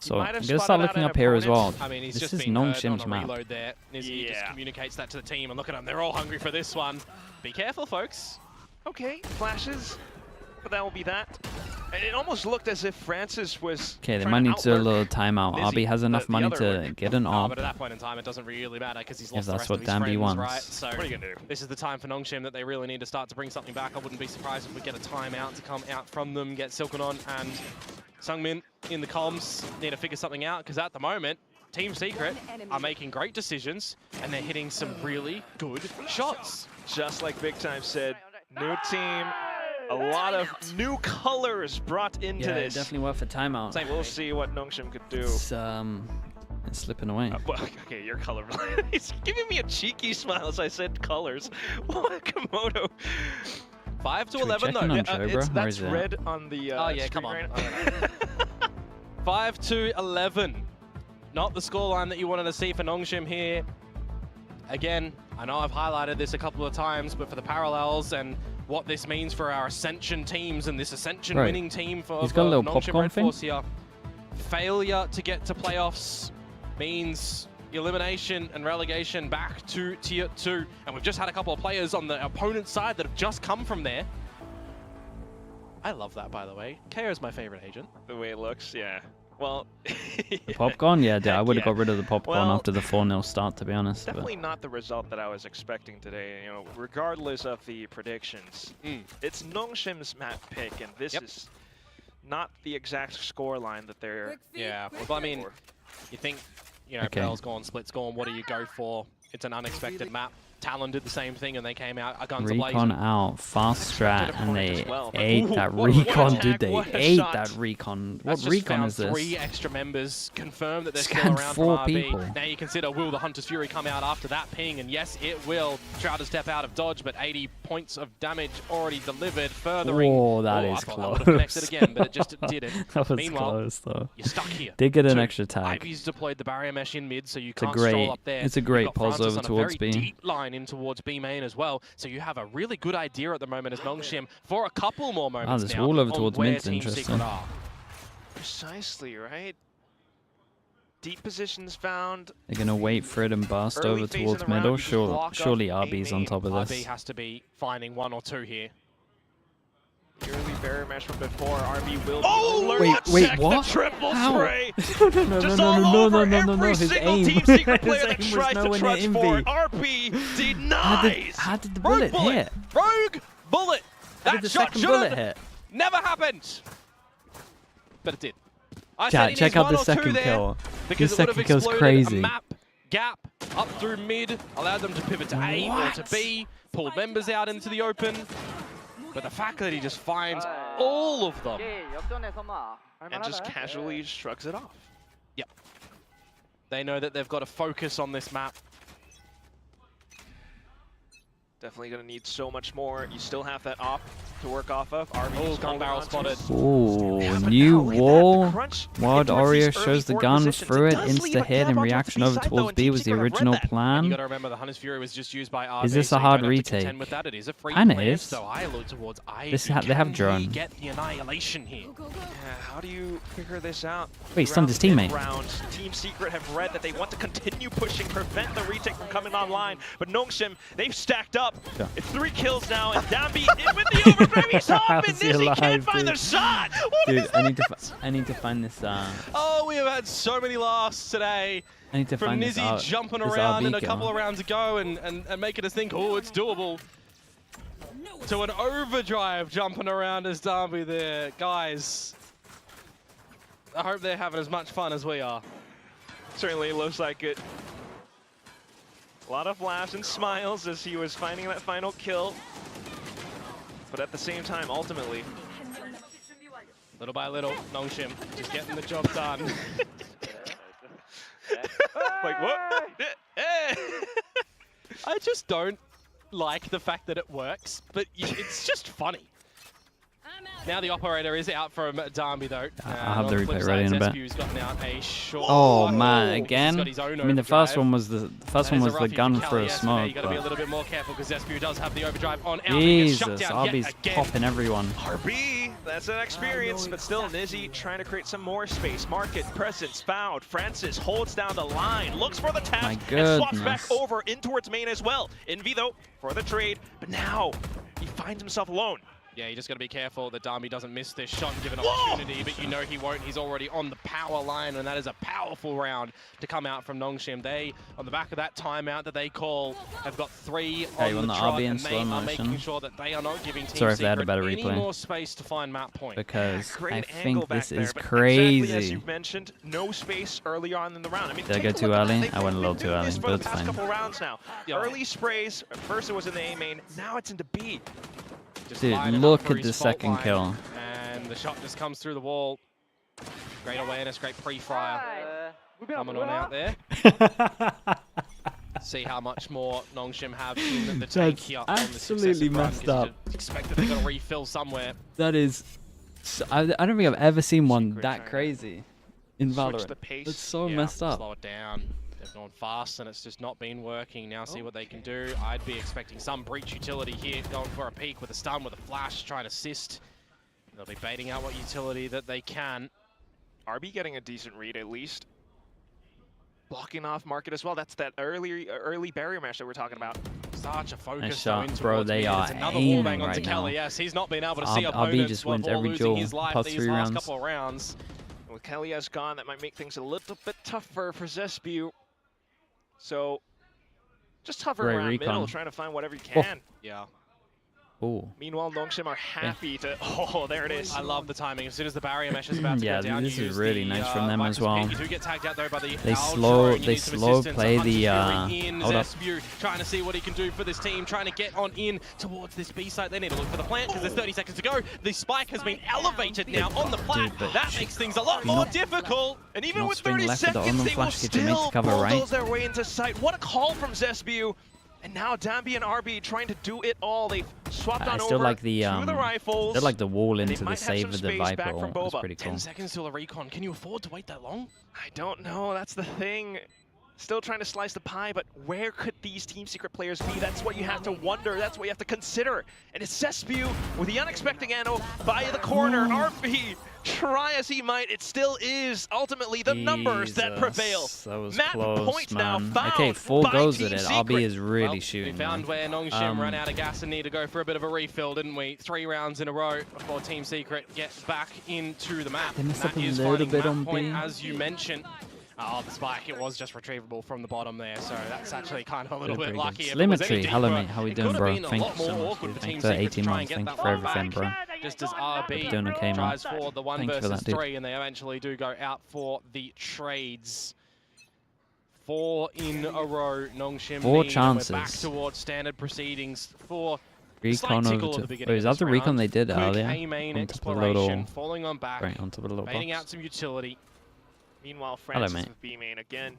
So might I'm have gonna spotted start out looking an up here as well. opponent. I mean, he's This just is been hurt on NONGSHIM's a map. reload there. Nizzy just Yeah. communicates that to the team, and look at them. They're all hungry for this one. Be careful, folks. Okay, flashes, but that will be that. It almost looked as if Francis was. Okay, they might need to do a little timeout. RB has enough money to get an AWP. But at that point in time, it doesn't really matter because he's lost If the that's rest what of his Danby friends, wants. right? So What are you gonna do? this is the time for NONGSHIM that they really need to start to bring something back. I wouldn't be surprised if we get a timeout to come out from them, get Silkenon and Sungmin in the comms. Need to figure something out because at the moment, Team Secret are making great decisions and they're hitting some really good shots. Just like Big Time said, new team, a lot of new colors brought into this. Definitely worth a timeout. We'll see what NONGSHIM could do. It's slipping away. Well, okay, you're colorblind. He's giving me a cheeky smile as I said colors. What, Komodo? 5 to Should we 11 check in though. on Joe, bro? Where That's is it? red on the Oh yeah, come on. 5 to 11. Not the scoreline that you wanted to see for NONGSHIM here. Again, I know I've highlighted this a couple of times, but for the parallels and what this means for our Ascension teams and this Ascension winning team for He's got a little NONGSHIM popcorn thing. REDFORCE here. Failure to get to playoffs means elimination and relegation back to Tier 2. And we've just had a couple of players on the opponent's side that have just come from there. I love that, by the way. KO is my favorite agent. The way it looks, yeah. Well, The popcorn? Yeah, I would have yeah. got rid of the popcorn Well, after the 4-0 start, to be honest. Definitely not the result that I was expecting today. You know, regardless of the predictions, it's NONGSHIM's map pick, and this is not the exact score line that they're. Yeah, well, I mean, you think, you know, Okay. Bell's gone, Split's gone, what do you go for? It's an unexpected map. Talon did the same thing and they came out guns Recon a-blazing. out, fast strat, and they well. ate Ooh, that what a recon, attack, dude. They what a ate shot. that recon. That's What just recon found is this? 3 extra members, confirmed that they're Scanned still around 4 from RB. people. Now you consider, will the Hunter's Fury come out after that ping? And yes, it will. Shroud to step out of dodge, but 80 points of damage already delivered, furthering. Oh, that I is thought close. that would have connected again, but it just didn't. That was Meanwhile, close, though. you're stuck here. Did get an Two. extra tag. Ivy's deployed the barrier mesh in mid, so you It's a can't great- stroll up there. it's a great You've got pulse Francis over on a towards very B. deep line in towards B main as well, so you have a really good idea at the moment as NONGSHIM for a couple more moments this now all over on towards where mid's Team interesting. Secret are. Precisely, right? Deep positions found. They're going to wait for it and burst Early over phase in towards the round, middle. you just block off Surely A RB's on main. top of RB this. has to be finding 1 or 2 here. Early barrier mesh from before. RB will. Oh, Wait, what? The triple How? spray. No, Just all over every his single aim. Team Secret His player that aim was tries to nowhere near trudge forward. Envy. RB denies. How did the Rogue bullet hit? Rogue bullet. How That did the shot second should bullet have hit? never happened. But it did. I said Chat, he check needs out 1 the or 2 second there kill. because The it would have second kill's exploded crazy. a map gap up through mid, allowed them to pivot to A or to B, pulled members out into the open. But the fact that he just finds all of them And just casually shrugs it off. Yep. They know that they've got to focus on this map. Definitely going to need so much more. You still have that op to work off of. RB's gun barrel spotted. Ooh, but new now look at that, wall. the crunch Wild into Oreo these shows early the forward gun positions. through It it. does leave Insta a hit gap in onto reaction the over side, though, towards and B Team was the Secret have read original that. You plan. got to remember the Hunter's Fury was just used by RB. Is this so a you hard don't have to retake? contend with that. It is a free Kinda play, is. So I look towards Ivy. They have Can drone. we get the annihilation here? Yeah, how do you figure this out? Wait, he stunned his teammate. Round. Team Secret have read that they want to continue pushing, prevent the retake from coming online. But NONGSHIM, they've stacked up. Yeah. It's 3 kills now, and Danby with the overdrive. He's off, and How's he Nizzy can't alive, find dude? the shot. What Dude, is I that? need to find this. Oh, we have had so many laughs today. I need to From find this. Nizzy jumping this around RB and a kill. couple of rounds ago and making us think, oh, it's doable. To an overdrive jumping around as Darby there. Guys, I hope they're having as much fun as we are. Certainly looks like it. A lot of laughs and smiles as he was finding that final kill. But at the same time, ultimately, Little by little, NONGSHIM just getting the job done. like what? I just don't like the fact that it works, but it's just funny. Now the operator is out from Darby though. I'll have on the flip replay side, ready in a bit. Zespu's gotten out a short. Oh man, He's again. got his own I mean, the first overdrive. one was the That is a the roughie gun for for a Kelly smoke. You got to be a But little bit more careful because Zespu does have the overdrive on out. He gets shut Jesus, down RB's yet again. popping everyone. RB, that's an experience, but still Nizzy trying to create some more space. Market, presence, found. Francis holds down the line, looks for the tap, My and swaps back goodness. over in towards main as well. Envy though, for the trade, but now he finds himself alone. Yeah, you just got to be careful that Dami doesn't miss this shot and give an opportunity, but you know he won't. He's already on the power line, and that is a powerful round to come out from NONGSHIM. They, on the back of that timeout that they call, have got 3 on the trot, and they are making sure that they are not giving Team Secret any more space to find map point. Because I angle think this back is there, crazy. Exactly as you mentioned, no space early on in the round. I mean, Did I go too early? I went a little too early, but for the it's past fine. couple rounds now. Early sprays. First it was in the A main. Now it's into B. Dude, look at the second kill. And the shot just comes through the wall. Great awareness, great pre-fire coming on out there. See how much more NONGSHIM have in the tank here. Absolutely messed up. Expect that they got to refill somewhere. That is... I don't think I've ever seen one that crazy in Valorant. It's so messed up. Slow it down. They've gone fast and it's just not been working. Now see what they can do. I'd be expecting some breach utility here, going for a peek with a stun, with a flash, trying to assist. They'll be baiting out what utility that they can. RB getting a decent read at least. Blocking off market as well. That's that early barrier mesh that we're talking about. Such a focus Nice shot, going bro. towards They me. are It's another aiming wallbang onto right Kelly. now. Yes, he's not been able to see RB opponents just wins every losing duel, his life plus these 3 last rounds. couple of rounds. With Kalias gone, that might make things a little bit tougher for Zespew. So, just hovering Great around recon. middle, trying to find whatever you can. Yeah. Ooh. Meanwhile, NONGSHIM are happy to... Oh, there it is. I love the timing. As soon as the barrier mesh is about to go down, this you is use really the, nice from them as well. You do get tagged out though by the They Ultra, slow play the hold up. Zespew, trying to see what he can do for this team, trying to get on in towards this B site. They need to look for the plant because there's 30 seconds to go. The spike has been elevated now on the plant. That makes things a lot more difficult. And even not with swing 30 left with the seconds, Omen they will flash get your mate to still cover, right? bulldoze their way into sight. What a call from Zespew. And now Dambi and RB trying to do it all. They've swapped on I over still like the to the rifles. they're like the wall into the might have save some of the space Viper back ult. from That's Boba. pretty cool. 10 seconds till the recon. Can you afford to wait that long? I don't know. That's the thing. Still trying to slice the pie, but where could these Team Secret players be? That's what you have to wonder. That's what you have to consider. And it's Zespew with the unexpected anno by the corner. RB, try as he might, it still is ultimately the numbers that prevail. That was Map close, points man. now found Okay, 4 by goes Team at it. Secret. RB is really Well, shooting. We found where NONGSHIM ran out of gas and need to go for a bit of a refill, didn't we? 3 rounds in a row before Team Secret gets back into the map. They messed And up that a is little finding bit map on point, B. as you mentioned. Oh, the spike, it was just retrievable from the bottom there, so that's actually kind of a little bit lucky. If it was any Slimetry, hello deeper, mate, how we it doing, could have bro? been a Thank lot you so more much, awkward dude. for Thanks Team for Secret to 18 try months. and Thank get you that for one everything, back. bro. Just as RB Doing okay, man. tries for the 1 Thank you for versus that, dude. 3, and they eventually do go out for the trades. 4 in a row, NONGSHIM 4 lead, chances. and we're back towards standard proceedings for Recon over to... Wait, is that the recon they did earlier? A-main On top of the exploration, little... falling on back, Right, on top of the little baiting box. out some utility. Meanwhile, Hello, Francis mate. with B main again.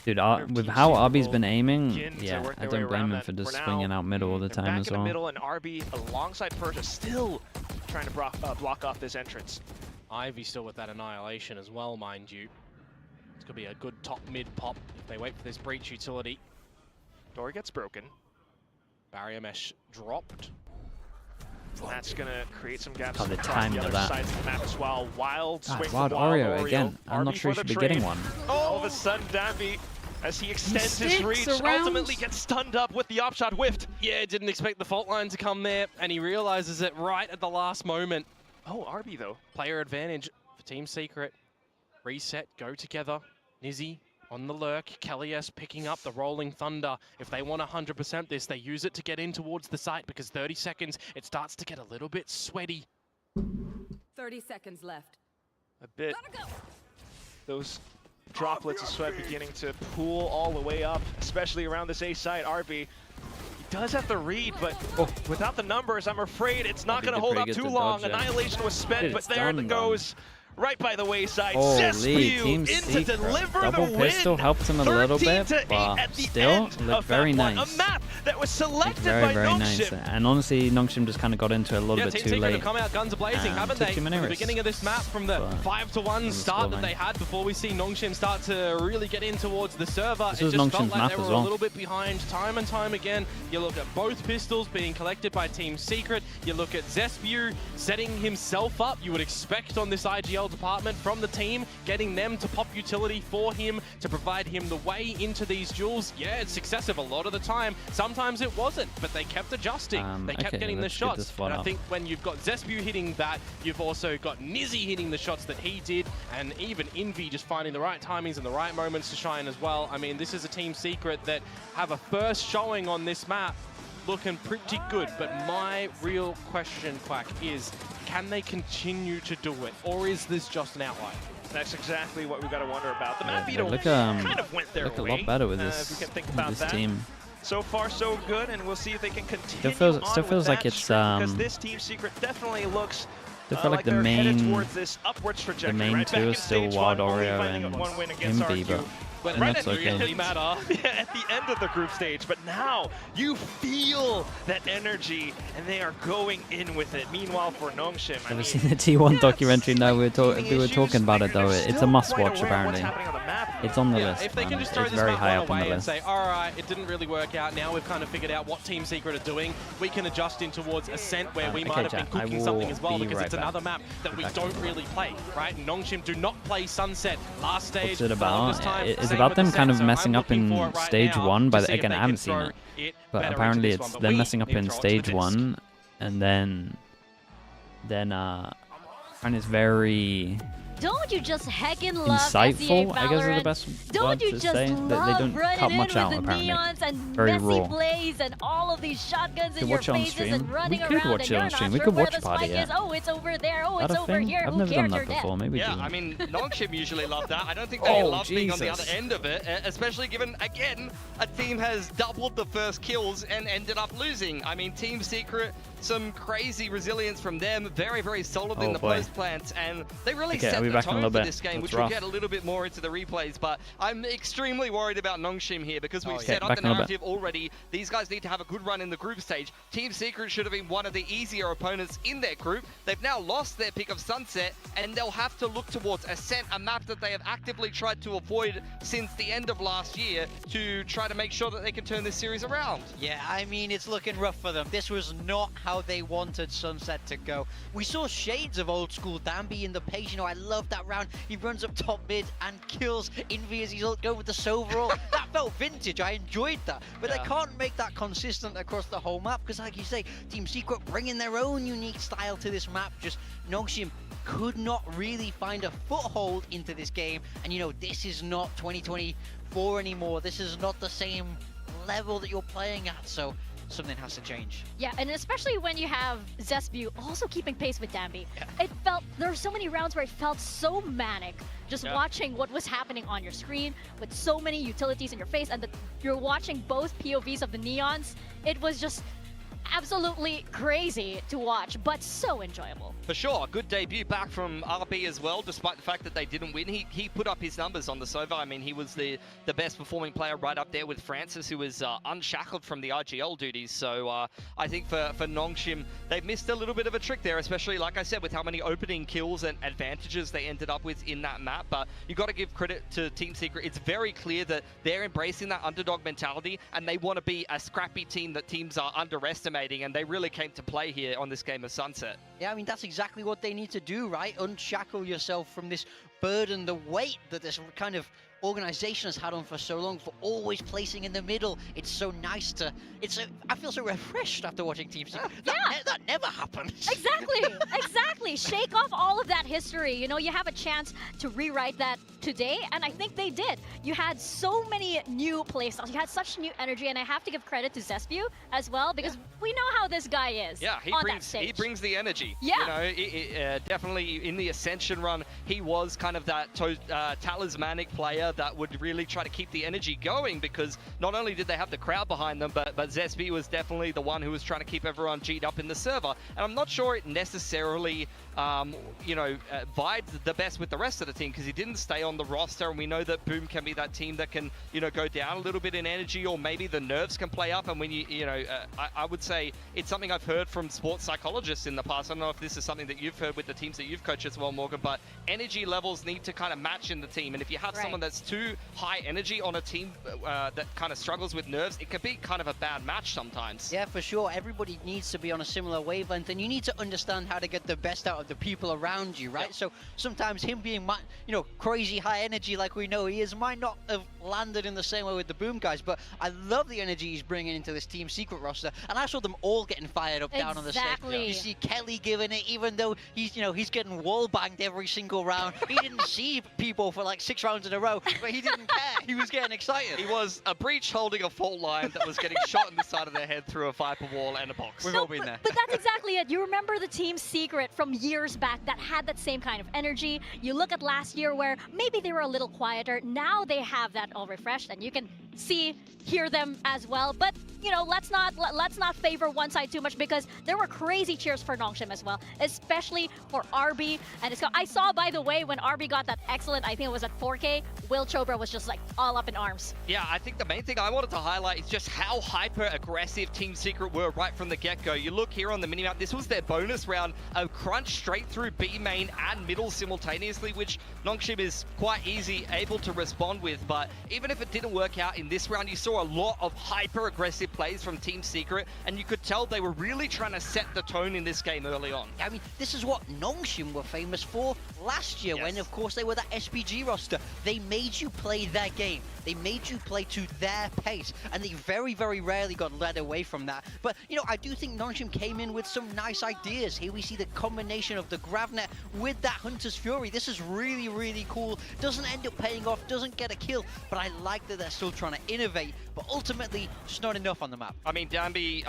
Dude, with how RB's been aiming, yeah, I don't blame him for just swinging out middle all the time Back as in the well. middle, and RB alongside Persia still trying to block off this entrance. Ivy still with that annihilation as well, mind you. This could be a good top mid pop if they wait for this breach utility. Door gets broken. Barrier mesh dropped. And that's gonna create some gaps Oh, the across timing the of other that. sides of the map as well. Wild God, swing Wild from Wild Oreo again. I'm not RB sure he for should the be getting trade. one. All of a sudden, Dambi, as he extends his Sticks reach, around. ultimately gets stunned up with the op shot whiffed. Yeah, didn't expect the fault line to come there, and he realizes it right at the last moment. Oh, RB though. Player advantage for Team Secret. Reset, go together. Nizzy on the lurk. Kalias picking up the Rolling Thunder. If they want 100% this, they use it to get in towards the site because 30 seconds, it starts to get a little bit sweaty. 30 seconds left. A bit. Those droplets of sweat beginning to pool all the way up, especially around this A site. RB, he does have the read, but without the numbers, I'm afraid it's not going to hold up too long. Annihilation was spent, Dude, but it's there it done, goes. Right by the wayside. Holy, Zespew Team in to Secret. deliver Double the pistol win. helped him a little bit, 13-8 but at the still end looked of very that one. nice. A map that was selected Very, by very nice. NONGSHIM. And honestly, NONGSHIM just kind of got into it a little Yeah, bit Team too Secret late. have come out guns a-blazing, haven't took they? too many From the risks. beginning of this map, from the 5-1 start that they had before we see NONGSHIM start to really get in towards the server. This it was just NONGSHIM's felt like map they as were well. a little bit behind time and time again. You look at both pistols being collected by Team Secret. You look at Zespew setting himself up. You would expect on this IGL AGL department from the team, getting them to pop utility for him to provide him the way into these duels. Yeah, it's successive a lot of the time. Sometimes it wasn't, but they kept adjusting. They kept getting the shots. And I think when you've got Zespew hitting that, you've also got Nizzy hitting the shots that he did, and even Envy just finding the right timings and the right moments to shine as well. I mean, this is a Team Secret that have a first showing on this map looking pretty good, but my real question, Quack, is can they continue to do it, or is this just an outlier? That's exactly what we've got to wonder about. The map kind of went their way. Look a lot better with this, if you can think about this that. team. So far, so good, and we'll see if they can continue Still feels like it's because this Team Secret definitely looks like the main trajectory. The main two are still Wild Oreo and Envy, but right that's at okay. the matter at the end of the group stage, but now you feel that energy, and they are going in with it. Meanwhile, for NONGSHIM, I mean, seen the T1 documentary? No, we were talking about it though. It's a must-watch apparently. It's on the list. If they can just throw this very map high one up on the away and list. say, all right, it didn't really work out. Now we've kind of figured out what Team Secret are doing. We can adjust in towards Ascent, where we might have been cooking something as well, because it's another map that we don't really play, right? NONGSHIM do not play Sunset last stage. What's it about? It's about them kind of messing up in stage one, but again, I haven't seen it. But apparently it's them messing up in stage one, and then and it's very Don't you just heckin' love insightful, SEA I guess is the Valorant? best Don't word you to just say. love They don't running cut in much with out the apparently. neons and Very messy raw. plays and all of these shotguns in Could your watch it on faces stream. and running We could around watch and it you're on not stream. We sure could where watch the party, spike yeah. is. Oh, it's over there. Oh, That it's a over thing? here. I've Who never cares? done that You're dead. before. Maybe Yeah, do. I mean, NONGSHIM usually love that. I don't think they love being on the Jesus. other end of it, especially given, again, a team has doubled the first kills and ended up losing. I mean, Team Secret, some crazy resilience from them, very, very solid in the post plants, and they really set the tone for this game, which we'll get a little bit more into the replays, but I'm extremely worried about NONGSHIM here because we've set up the narrative already. These guys need to have a good run in the group stage. Team Secret should have been one of the easier opponents in their group. They've now lost their pick of Sunset, and they'll have to look towards Ascent, a map that they have actively tried to avoid since the end of last year to try to make sure that they can turn this series around. Yeah, I mean, it's looking rough for them. This was not how they wanted Sunset to go. We saw shades of old school Danby in the pace. You know, I love that round. He runs up top mid and kills Envy as he's going with the Soverall. That felt vintage. I enjoyed that. But they can't make that consistent across the whole map because, like you say, Team Secret bringing their own unique style to this map. Just NONGSHIM could not really find a foothold into this game. And, you know, this is not 2024 anymore. This is not the same level that you're playing at. So something has to change. Yeah, and especially when you have Zespew also keeping pace with Danby. It felt, there were so many rounds where it felt so manic just watching what was happening on your screen with so many utilities in your face, and you're watching both POVs of the Neons. It was just absolutely crazy to watch, but so enjoyable. For sure, good debut back from RB as well, despite the fact that they didn't win. He put up his numbers on the Sova. I mean, he was the best performing player right up there with Francis, who was unshackled from the RGL duties. So I think for NONGSHIM, they've missed a little bit of a trick there, especially, like I said, with how many opening kills and advantages they ended up with in that map. But you got to give credit to Team Secret. It's very clear that they're embracing that underdog mentality, and they want to be a scrappy team that teams are underestimating, and they really came to play here on this game of Sunset. Yeah, I mean, that's exactly what they need to do, right? Unshackle yourself from this burden, the weight that this kind of organization has had on for so long, for always placing in the middle. It's so nice to, I feel so refreshed after watching Team Secret. That never happens. Exactly. Shake off all of that history. You know, you have a chance to rewrite that today, and I think they did. You had so many new playstyles. You had such new energy, and I have to give credit to Zespew as well, because we know how this guy is. Yeah, he brings the energy. Yeah. You know, definitely in the Ascension run, he was kind of that talismanic player that would really try to keep the energy going, because not only did they have the crowd behind them, but Zespew was definitely the one who was trying to keep everyone G'd up in the server. And I'm not sure it necessarily, vibed the best with the rest of the team, because he didn't stay on on the roster, and we know that Boom can be that team that can, go down a little bit in energy, or maybe the nerves can play up. And when I would say it's something I've heard from sports psychologists in the past. I don't know if this is something that you've heard with the teams that you've coached as well, Morgan, but energy levels need to kind of match in the team. And if you have someone that's too high energy on a team that kind of struggles with nerves, it can be kind of a bad match sometimes. Yeah, for sure. Everybody needs to be on a similar wavelength, and you need to understand how to get the best out of the people around you, right? So sometimes him being, crazy high energy like we know he is might not have landed in the same way with the Boom guys, but I love the energy he's bringing into this Team Secret roster, and I saw them all getting fired up down on the stage. You see Kelly giving it, even though he's, he's getting wall banged every single round. He didn't see people for like 6 rounds in a row, but he didn't care. He was getting excited. He was a breach holding a fault line that was getting shot in the side of the head through a Viper wall and a box. We've all been there. But that's exactly it. You remember the Team Secret from years back that had that same kind of energy. You look at last year where maybe they were a little quieter. Now they have that all refreshed, and you can hear them as well. But let's not favor one side too much, because there were crazy cheers for NONGSHIM as well, especially for RB. And I saw, by the way, when RB got that excellent, I think it was at 4K, Will Chobra was just like all up in arms. Yeah, I think the main thing I wanted to highlight is just how hyper aggressive Team Secret were right from the get-go. You look here on the minimap, this was their bonus round, a crunch straight through B main and middle simultaneously, which NONGSHIM is quite easy able to respond with. But even if it didn't work out in this round, you saw a lot of hyper aggressive plays from Team Secret, and you could tell they were really trying to set the tone in this game early on. I mean, this is what NONGSHIM were famous for last year, when, of course, they were the SPG roster. They made you play their game. They made you play to their pace, and they very, very rarely got led away from that. But, I do think NONGSHIM came in with some nice ideas. Here we see the combination of the Gravnet with that Hunter's Fury. This is really, really cool. Doesn't end up paying off, doesn't get a kill, but I like that they're still trying to innovate, but ultimately, just not enough on the map. I mean, Danby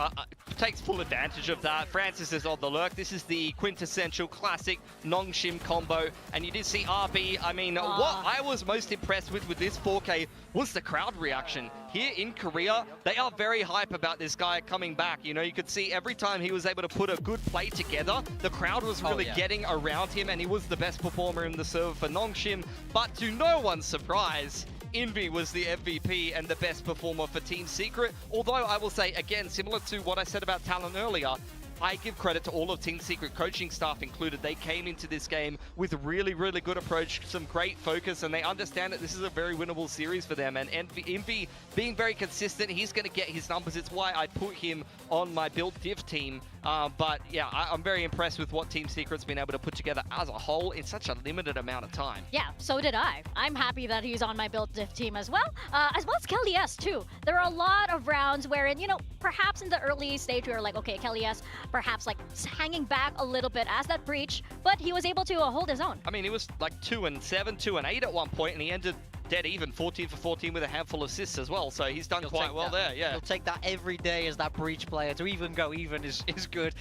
takes full advantage of that. Francis is on the lurk. This is the quintessential classic NONGSHIM combo, and you did see RB. I mean, what I was most impressed with this 4K was the crowd reaction. Here in Korea, they are very hype about this guy coming back. You could see every time he was able to put a good play together, the crowd was really getting around him, and he was the best performer in the server for NONGSHIM. But to no one's surprise, Envy was the MVP and the best performer for Team Secret. Although I will say, again, similar to what I said about TALON earlier, I give credit to all of Team Secret coaching staff included. They came into this game with a really, really good approach, some great focus, and they understand that this is a very winnable series for them. And Envy being very consistent, he's going to get his numbers. It's why I put him on my build div team. But yeah, I'm very impressed with what Team Secret's been able to put together as a whole in such a limited amount of time. Yeah, so did I. I'm happy that he's on my build div team as well as Kelly S too. There are a lot of rounds wherein, perhaps in the early stage we were like, okay, Kelly S perhaps like hanging back a little bit as that breach, but he was able to hold his own. I mean, it was like 2-7, 2-8 at one point, and he ended dead even, 14 for 14 with a handful of assists as well, so he's done quite well there. Yeah, he'll take that every day as that breach player. To even go even is good.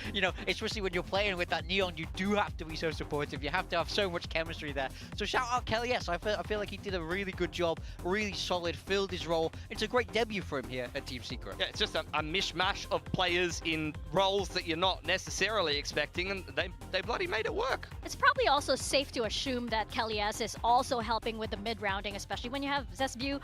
Especially when you're playing with that Neon, you do have to be so supportive. You have to have so much chemistry there. So shout out Kelly. Yes, I feel like he did a really good job, really solid, filled his role. It's a great debut for him here at Team Secret. Yeah, it's just a mishmash of players in roles that you're not necessarily expecting, and they bloody made it work. It's probably also safe to assume that Kelly S is also helping with the mid-rounding, especially when you have Zesbu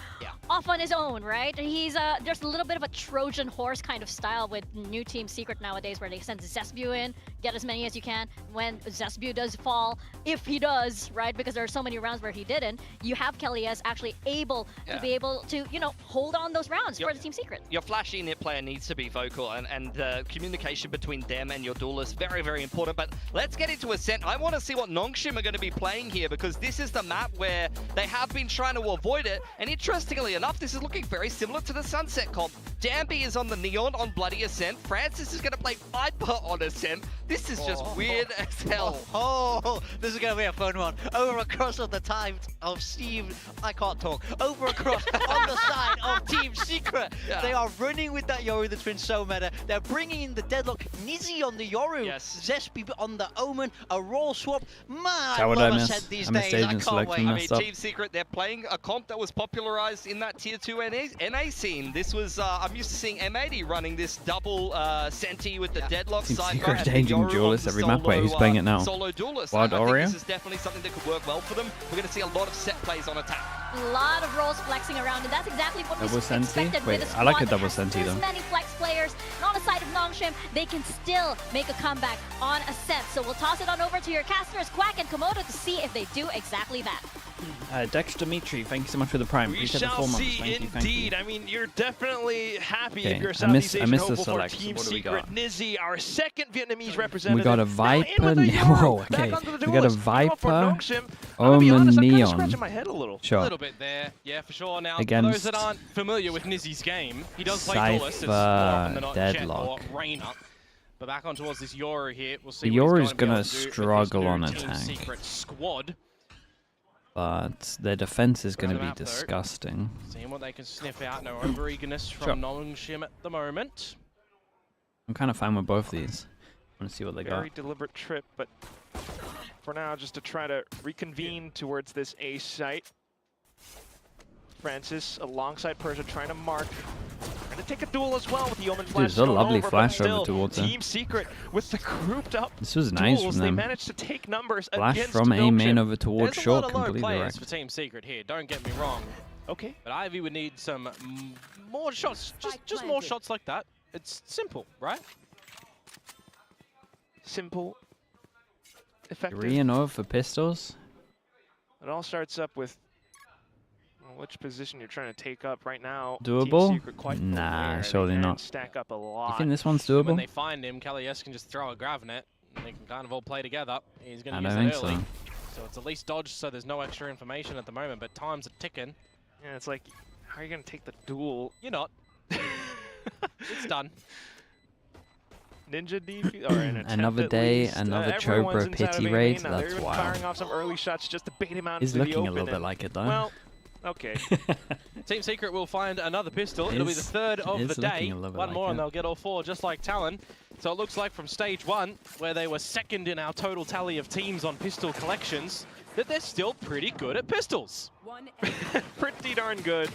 off on his own, right? He's there's a little bit of a Trojan horse kind of style with new Team Secret nowadays, where they send Zesbu in, get as many as you can. When Zesbu does fall, if he does, right, because there are so many rounds where he didn't, you have Kelly S actually able to be able to, hold on those rounds for the Team Secret. Your flashy net player needs to be vocal, and the communication between them and your duelist, very, very important. But let's get into Ascent. I want to see what NONGSHIM are going to be playing here, because this is the map where they have been trying to avoid it, and interestingly enough, this is looking very similar to the Sunset comp. Danby is on the Neon on bloody Ascent. Francis is going to play Viper on Ascent. This is just weird as hell. This is going to be a fun one. Over across on the time of Steve, I can't talk. Over across on the side of Team Secret. Secret. Yeah. They are running with that Yoru that's been so meta. They're bringing in the Deadlock. Nizzy on the Yoru. Yes. Zespi on the Omen. A roll swap. Man, I what love I Ascent missed? these I missed days. I agent can't selection. wait. I Messed mean, up. Team Secret, they're playing a comp that was popularized in that Tier 2 NA scene. This was, I'm used to seeing M80 running this double Senti with the Deadlock Team side. Secret changing duelist every map. Wait, who's playing it now? Solo duelist. Wild I think Oreo? this is definitely something that could work well for them. We're going to see a lot of set plays on attack. A lot of roles flexing around, and that's exactly what Double we Senti? expected Wait, with a I like a squad that double has Senti this though. many flex players, and on the side of NONGSHIM, they can still make a comeback on Ascent. So we'll toss it on over to your casters, Quack and Komodo, to see if they do exactly that. Dex Dimitri, thank you so much for the prime. We Appreciate the shall 4 months. see Thank you, thank indeed. you. I mean, you're definitely happy Okay, if you're a I Southeast Asian missed the hopeful for select. Team What do we Secret. got? Nizzy, our second Vietnamese representative. We got a now in Viper. with the Euro. Whoa, Back okay. onto the We got a duelist. Meanwhile, for Viper. NONGSHIM, I'll be Omen honest, I'm kinda Neon. scratching my head a little. Sure. A little bit there, yeah, for sure. Now, Against for those that aren't familiar with Nizzy's game, he does play duelist. It's more often than not Deadlock. Jet or Reyna. But back on towards this Yoru here, we'll see The what Yoru's he's going gonna to be able to do with struggle his on new attack. Team Secret squad. But their defense is going to Round be them out, though. disgusting. Seeing what they can sniff out. No over-eagerness from Sure. NONGSHIM at the moment. I'm kind of fine with both these. I want to see what they Very got. deliberate trip, but for now, just to try to reconvene towards this A site. Francis alongside Persia trying to mark. Trying to take a duel as well with the Omen flash. There's a thrown lovely over, flash but over still, towards her. Team Secret with the grouped up This was nice duels, from they them. managed to take numbers Flash against from A main NONGSHIM. over towards There's short, a lot of low completely players wrecked. for Team Secret here, don't get me wrong. Okay. But Ivy would need some more shots, just more shots like that. It's simple, right? Simple. Effective. 3-0 for pistols. It all starts up with which position you're trying to take up right now. Doable? Team Secret quite Nah, aware. surely They can not. stack up a You lot. think this one's When doable? they find him, Kalias can just throw a Gravnet, and they can kind of all play together. He's going I to use don't it think early. so. So it's at least dodged, so there's no extra information at the moment, but time's are ticking. Yeah, it's like, how are you going to take the duel? You're not. It's done. Ninja DP, or an attempt Another at day, least. another Everyone's Chobra inside of pity A raid. main now. That's They're even wild. firing off some early shots just to bait him out He's into the looking a open, little bit and- like it though. Well, okay. Team Secret will find another pistol. It It'll be the is- third it of is the looking day. a little bit One like more and it. they'll get all four, just like TALON. So it looks like from stage one, where they were second in our total tally of teams on pistol collections, that they're still pretty good at pistols. Pretty darn good.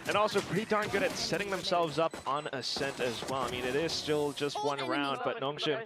And also pretty darn good at setting themselves up on Ascent as well. I mean, it is still just one round, but NONGSHIM,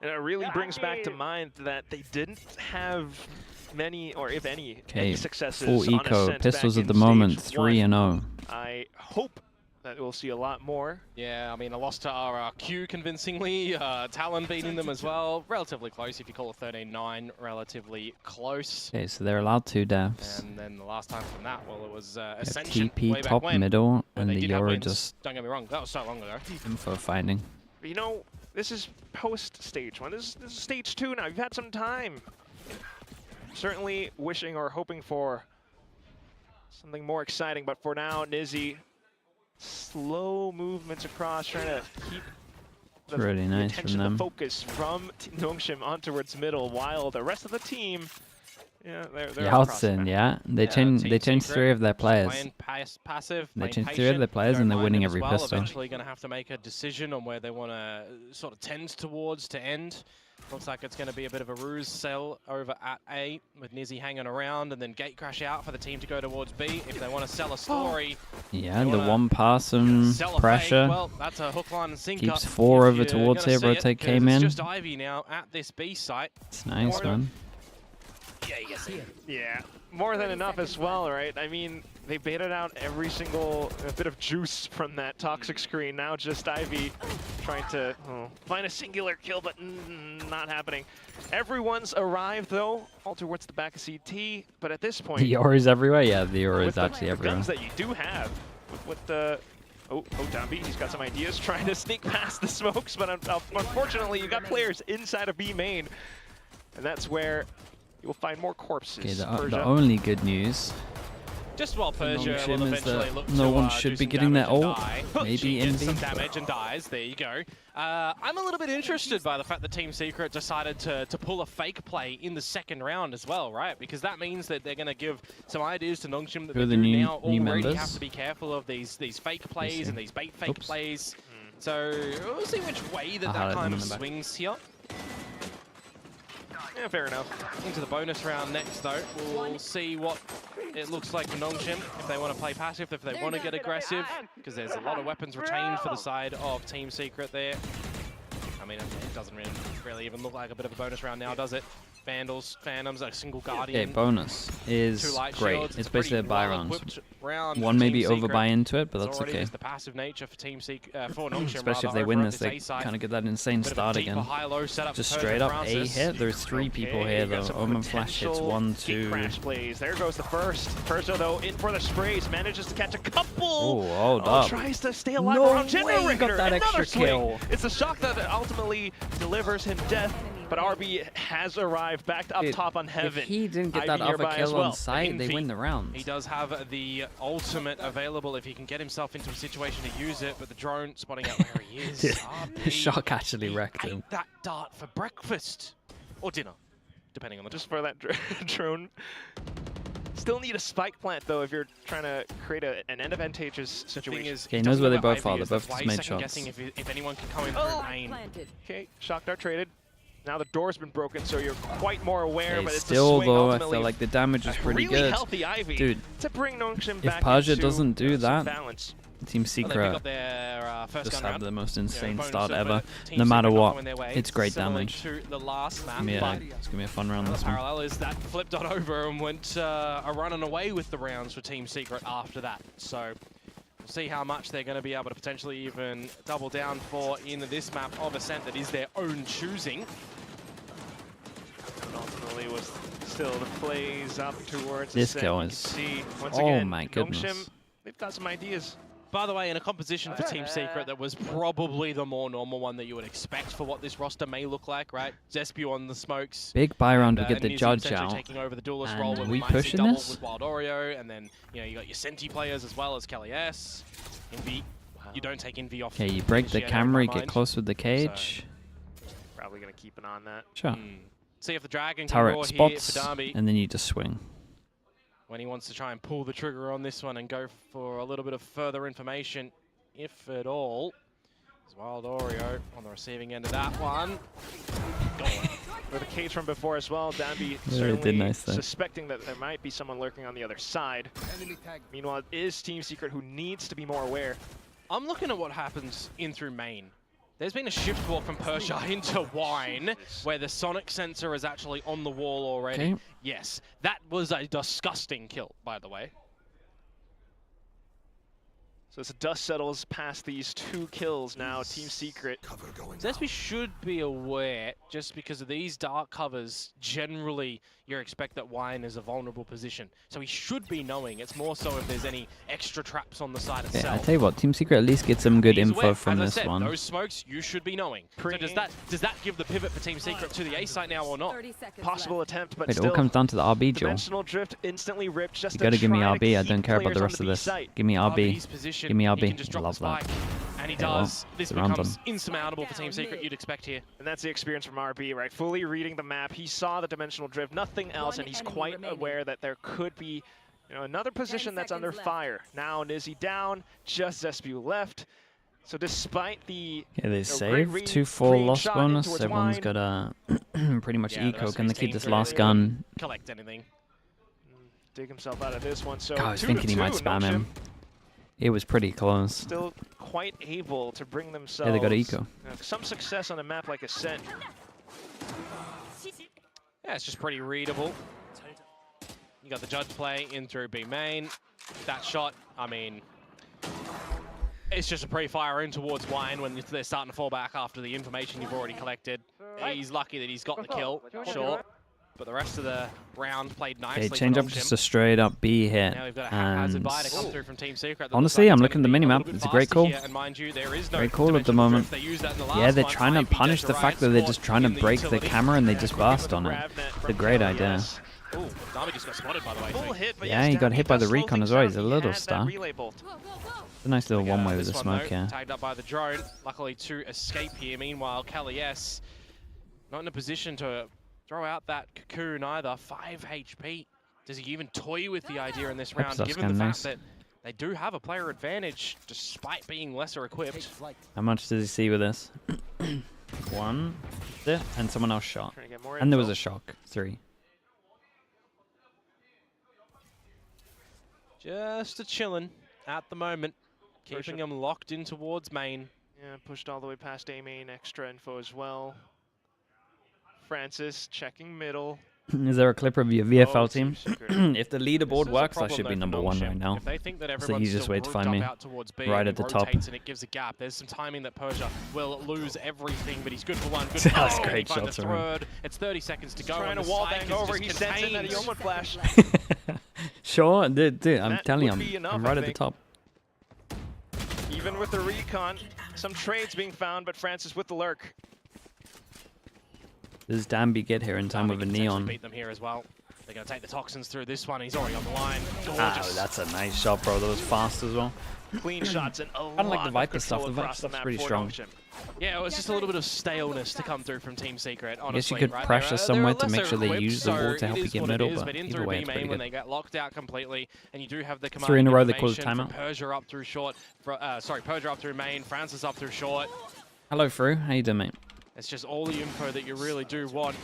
and it really brings back to mind that they didn't have many, or if any, Okay, successes full on eco. Ascent Pistols back at the in moment, stage one. 3-0. I hope that we'll see a lot more. Yeah, I mean, I lost to our Q convincingly. TALON beating them as well. Relatively close, if you call a 13-9 relatively close. Okay, so they're allowed 2 deaths. And then the last time from that, well, it was Ascension TP way back top when, middle, where and they the did have Yoru wins. just Don't get me wrong, that was so long ago. info finding. You know, this is post-stage 1. This is stage 2 now. You've had some time. Certainly wishing or hoping for something more exciting, but for now, Nizzy, slow movements across, trying to keep the, Really the nice attention, from them. the focus from NONGSHIM on towards middle, while the rest of the team, yeah, they're across the Yaltsin, map. yeah. They changed Team 3 of their Just players. Playing passive, They playing changed 3 of patient, their players don't and they're mind winning it as every well. pistol. Eventually going to have to make a decision on where they want to sort of tend towards to end. Looks like it's going to be a bit of a ruse sell over at A, with Nizzy hanging around, and then gate crash out for the team to go towards B. If they want to sell a story, Yeah, you the wanna one pass and sell a fake, pressure. well, that's a hook, line, and sinker. Keeps 4 if over you're towards gonna here. see it, Rotate 'cause came it's in. just Ivy now at this B site. It's nice, More than- man. Yeah, more than enough as well, right? I mean, they baited out every single bit of juice from that toxic screen. Now just Ivy trying to find a singular kill, but not happening. Everyone's arrived, though, all towards the back of CT, but at this point... The Yoru's everywhere? Yeah, the Yoru with is actually the everywhere. guns that you do have, with the... Oh, Dambi, he's got some ideas, trying to sneak past the smokes, but unfortunately, you got players inside of B main, and that's where you'll find more corpses. Okay, the Persia. only good news Just while Persia will NONGSHIM is eventually that look no to, one do should be some getting their damage and ult. die. Maybe She gets Envy. some damage and dies. There you go. I'm a little bit interested by the fact that Team Secret decided to pull a fake play in the second round as well, right? Because that means that they're going to give some ideas to NONGSHIM that Who are they the do new now already members? have to be careful of these fake plays and these bait fake plays. So we'll see which way that kind of swings here. Yeah, fair enough. Into the bonus round next, though. We'll see what it looks like for NONGSHIM, if they want to play passive, if they want to get aggressive, because there's a lot of weapons retained for the side of Team Secret there. I mean, it doesn't really even look like a bit of a bonus round now, does it? Vandals, Phantoms, a single Guardian. Okay, bonus is great. Shields. It's basically a buy round. round One maybe Team overbuy into it, but It's that's already okay. just the passive nature for Team for NONGSHIM, Especially if they rather, win over this, on they A side. kind of get that insane Bit of a start deeper again. high-low setup Just for straight up A Francis. hit. There's 3 people here though. Omen Flash hits 1, 2. Crash plays. There goes the first. Persia though in for the sprays, manages to catch a couple. Oh, hold up. Tries to stay alive No around way Generator. he got that Another extra swing. kill. It's the shock that ultimately delivers him death. But RB has arrived back up top on Heaven. If he didn't get Ivy that other nearby as kill well. on site, they Envy. win the round. He does have the ultimate available if he can get himself into a situation to use it, but the drone spotting out where he is. The shock actually wrecked him. That dart for breakfast or dinner, depending on the just for that drone. Still need a spike plant though if you're trying to create an advantageous situation. Okay, he knows where they both are. They both just made shots. Guessing if anyone can come in through main. Okay, shock dart traded. Now the door's been broken, so you're quite more aware. Okay, but it's still the swing though, I ultimately feel like the damage is pretty really good. healthy Ivy Dude, to bring NONGSHIM if back Paja into doesn't do some that, balance. Team Secret first just gun have round. the most insane bonus start over ever. Team No matter Secret not what, going their way, it's great similarly damage. to the last map, Yeah, but it's gonna be a fun round the this one. parallel is that flipped on over and went a running away with the rounds for Team Secret after that. So we'll see how much they're going to be able to potentially even double down for in this map of Ascent that is their own choosing. And ultimately was still the plays up towards This Ascent. kill You can is- see, once oh again, my goodness. NONGSHIM, they've got some ideas. By the way, in a composition for Team Secret that was probably the more normal one that you would expect for what this roster may look like, right? Zespew on the smokes. Big buy round to and, get the Nizzy judge potentially out. taking over the duelist And role with we Mighty pushing doubles this? with Wild Oreo, and then you got your Senti players as well as Kelly S. Envy. You don't take Envy off. Okay, you break the initiator in camera, my you get mind. close with the cage. Probably going to keep an eye on that. Sure. See if the Dragon can roar Turret here spots, for Darby and then you just swing. when he wants to try and pull the trigger on this one and go for a little bit of further information, if at all. There's Wild Oreo on the receiving end of that one. With a cage from before as well, Danby Yeah, certainly did nice there. suspecting that there might be someone lurking on the other side. Meanwhile, it is Team Secret who needs to be more aware. I'm looking at what happens in through main. There's been a shift walk from Persia into Wine, where the sonic sensor is actually on the wall already. Okay. Yes, that was a disgusting kill, by the way. So as the dust settles past these 2 kills now, Team Secret. Zesby should be aware, just because of these dark covers, generally you expect that Wine is a vulnerable position. So he should be knowing. It's more so if there's any extra traps on the side Okay, I itself. tell you what, Team Secret at least get some good He's info aware. from As I this said, one. Those smokes, you should be knowing. So does that give the pivot for Team Secret to the A site now or not? Possible attempt, but Wait, it still. all comes down to the RB, Joel. Dimensional drift instantly ripped just You gotta to give me try to RB, I keep don't care about the players on rest of B this. site. Give me RB. RB's position, Give me he RB. can just I drop love the that. spike, and he Okay, well, does. This the round's becomes done. insurmountable for Team Secret, you'd expect here. And that's the experience from RB, right? Fully reading the map. He saw the dimensional drift, nothing else, and he's quite aware that there could be another position that's under fire. Now Nizzy down, just Zespew left. So despite the Okay, they great save read, 2-4 green loss shot bonus. in towards Everyone's Wine. got a pretty much Yeah, the eco. rest Can of they his keep team this can last really gun? Collect anything. dig himself out of this one. So God, I was 2 thinking to he might 2, spam NONGSHIM him. It was pretty close. Still quite able to bring themselves Yeah, they got eco. Some success on a map like Ascent. Yeah, it's just pretty readable. You got the judge play in through B main. That shot, I mean, it's just a pre-fire in towards Wine when they're starting to fall back after the information you've already collected. He's lucky that he's got the kill, sure. But the rest of the round played nicely. Okay, change up just a straight up B hit. Now we've got a haphazard And buy to come through from Team Secret. honestly, I'm looking at the minimap. It's a great call. And mind you, there is no Great call at the moment. Yeah, they're trying to punish the fact that they're just trying to break the camera and they just burst on it. It's a great idea. Oh, Dami just got spotted, by the way. Full hit, but Yeah, he got hit by the does slow recon as things well. down. He's a He little had that stuck. relay bolt. A nice little one-way with the This smoke, one, though, yeah. tagged up by the drone. Luckily to escape here. Meanwhile, Kelly S not in a position to throw out that cocoon either. 5 HP. Does he even toy with the idea in this round, given the fact that they do have a player advantage despite being lesser equipped? How much does he see with this? 1. That's it. And someone else shot. Trying to get more And there was info. a shock. 3. Just a chillin' at the moment. Keeping him locked in towards main. Yeah, pushed all the way past A main. Extra info as well. Francis checking middle. Is there a clip of your VFL Oh, team? If the leaderboard works, I should be number 1 right now. If they think that So everyone's easiest still way to grouped find up me. out towards B Right and at the top. rotates and it gives a gap. There's some timing that Persia will lose everything, but he's good for 1. Good That's for great find shots the from him. third. It's 30 seconds to go. Trying and to the wall spike bang is over. just He sends in that contained. Yeoman flash. Sure, dude, I'm That telling you, would be enough, I'm I right at the think. top. Even with the recon, some trades being found, but Francis with the lurk. Does Danby get here in time with a neon? Beat them here as well. They're going to take the toxins through this one. He's already on the line. Oh, Gorgeous. that's a nice shot, bro. That was fast as well. Clean shots and a I like the lot Viper of stuff. control The Viper across the stuff's map pretty for strong. NONGSHIM. Yeah, it was just a little bit of staleness to come through from Team Secret, honestly. I guess you could right? pressure They're somewhere to make lesser sure they equipped, use the wall to so help it you is get what it middle, is, but in either through way, B it's main pretty when good. they get locked out completely, and you do have the 3 in a row, they call it information timeout. from Persia up through short, Persia up through main, Francis up through short. Hello, Fru. How you doing, mate? It's just all the info that you really do want.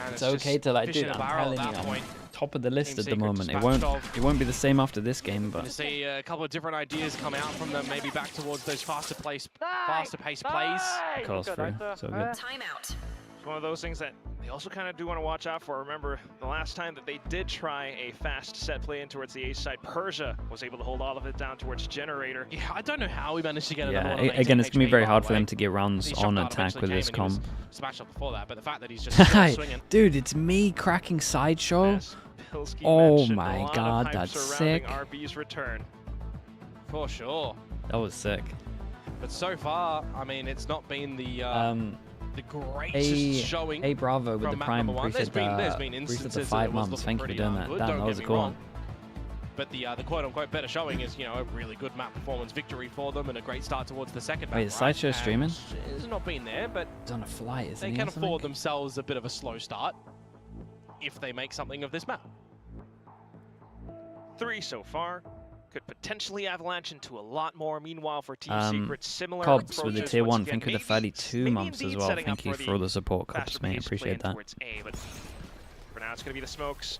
And It's okay just to like fish do in a I'm barrel telling at you, that I'm point. top of the list Team at the Secret moment. dispatched It won't be the same after this game, Going but to see a couple of different ideas come out from them, maybe back towards those faster paced plays. of course, Fru. So good. Timeout. It's one of those things that they also kind of do want to watch out for. Remember, the last time that they did try a fast set play in towards the A side, Persia was able to hold all of it down towards Generator. Yeah, I don't know how we managed to get another Yeah, one on again, 18 it's gonna be HP, very by hard the for way. them to get rounds He on shot out attack with eventually this came and he comp. was smashed up before that, but the fact that he's just still swinging. Dude, it's me cracking sideshow. Pilsky Oh mentioned, a my lot of god, hype that's surrounding sick. RB's return. For sure. That was sick. But so far, I mean, it's not been the greatest showing. Hey, Bravo with from the map Prime. number 1. Appreciate there's been the instances 5 that it was months. looking Thank you for pretty doing darn that. good, That don't was get a me cool wrong. one. But the quote-unquote better showing is, you know, a really good map performance victory for them and a great start towards the second map. Wait, is Sideshow And streaming? It's not been there, but He's on a flight, isn't they he? can or something? afford themselves a bit of a slow start if they make something of this map. 3 so far. Could potentially avalanche into a lot more. Meanwhile, for Team Secret, similar Cobbs with the approaches tier once 1. again. Thank you for the 32 months as indeed well. setting Thank up you for for all the support, Cobbs, faster mate. paced Appreciate play that. towards A, but for now, it's going to be the smokes.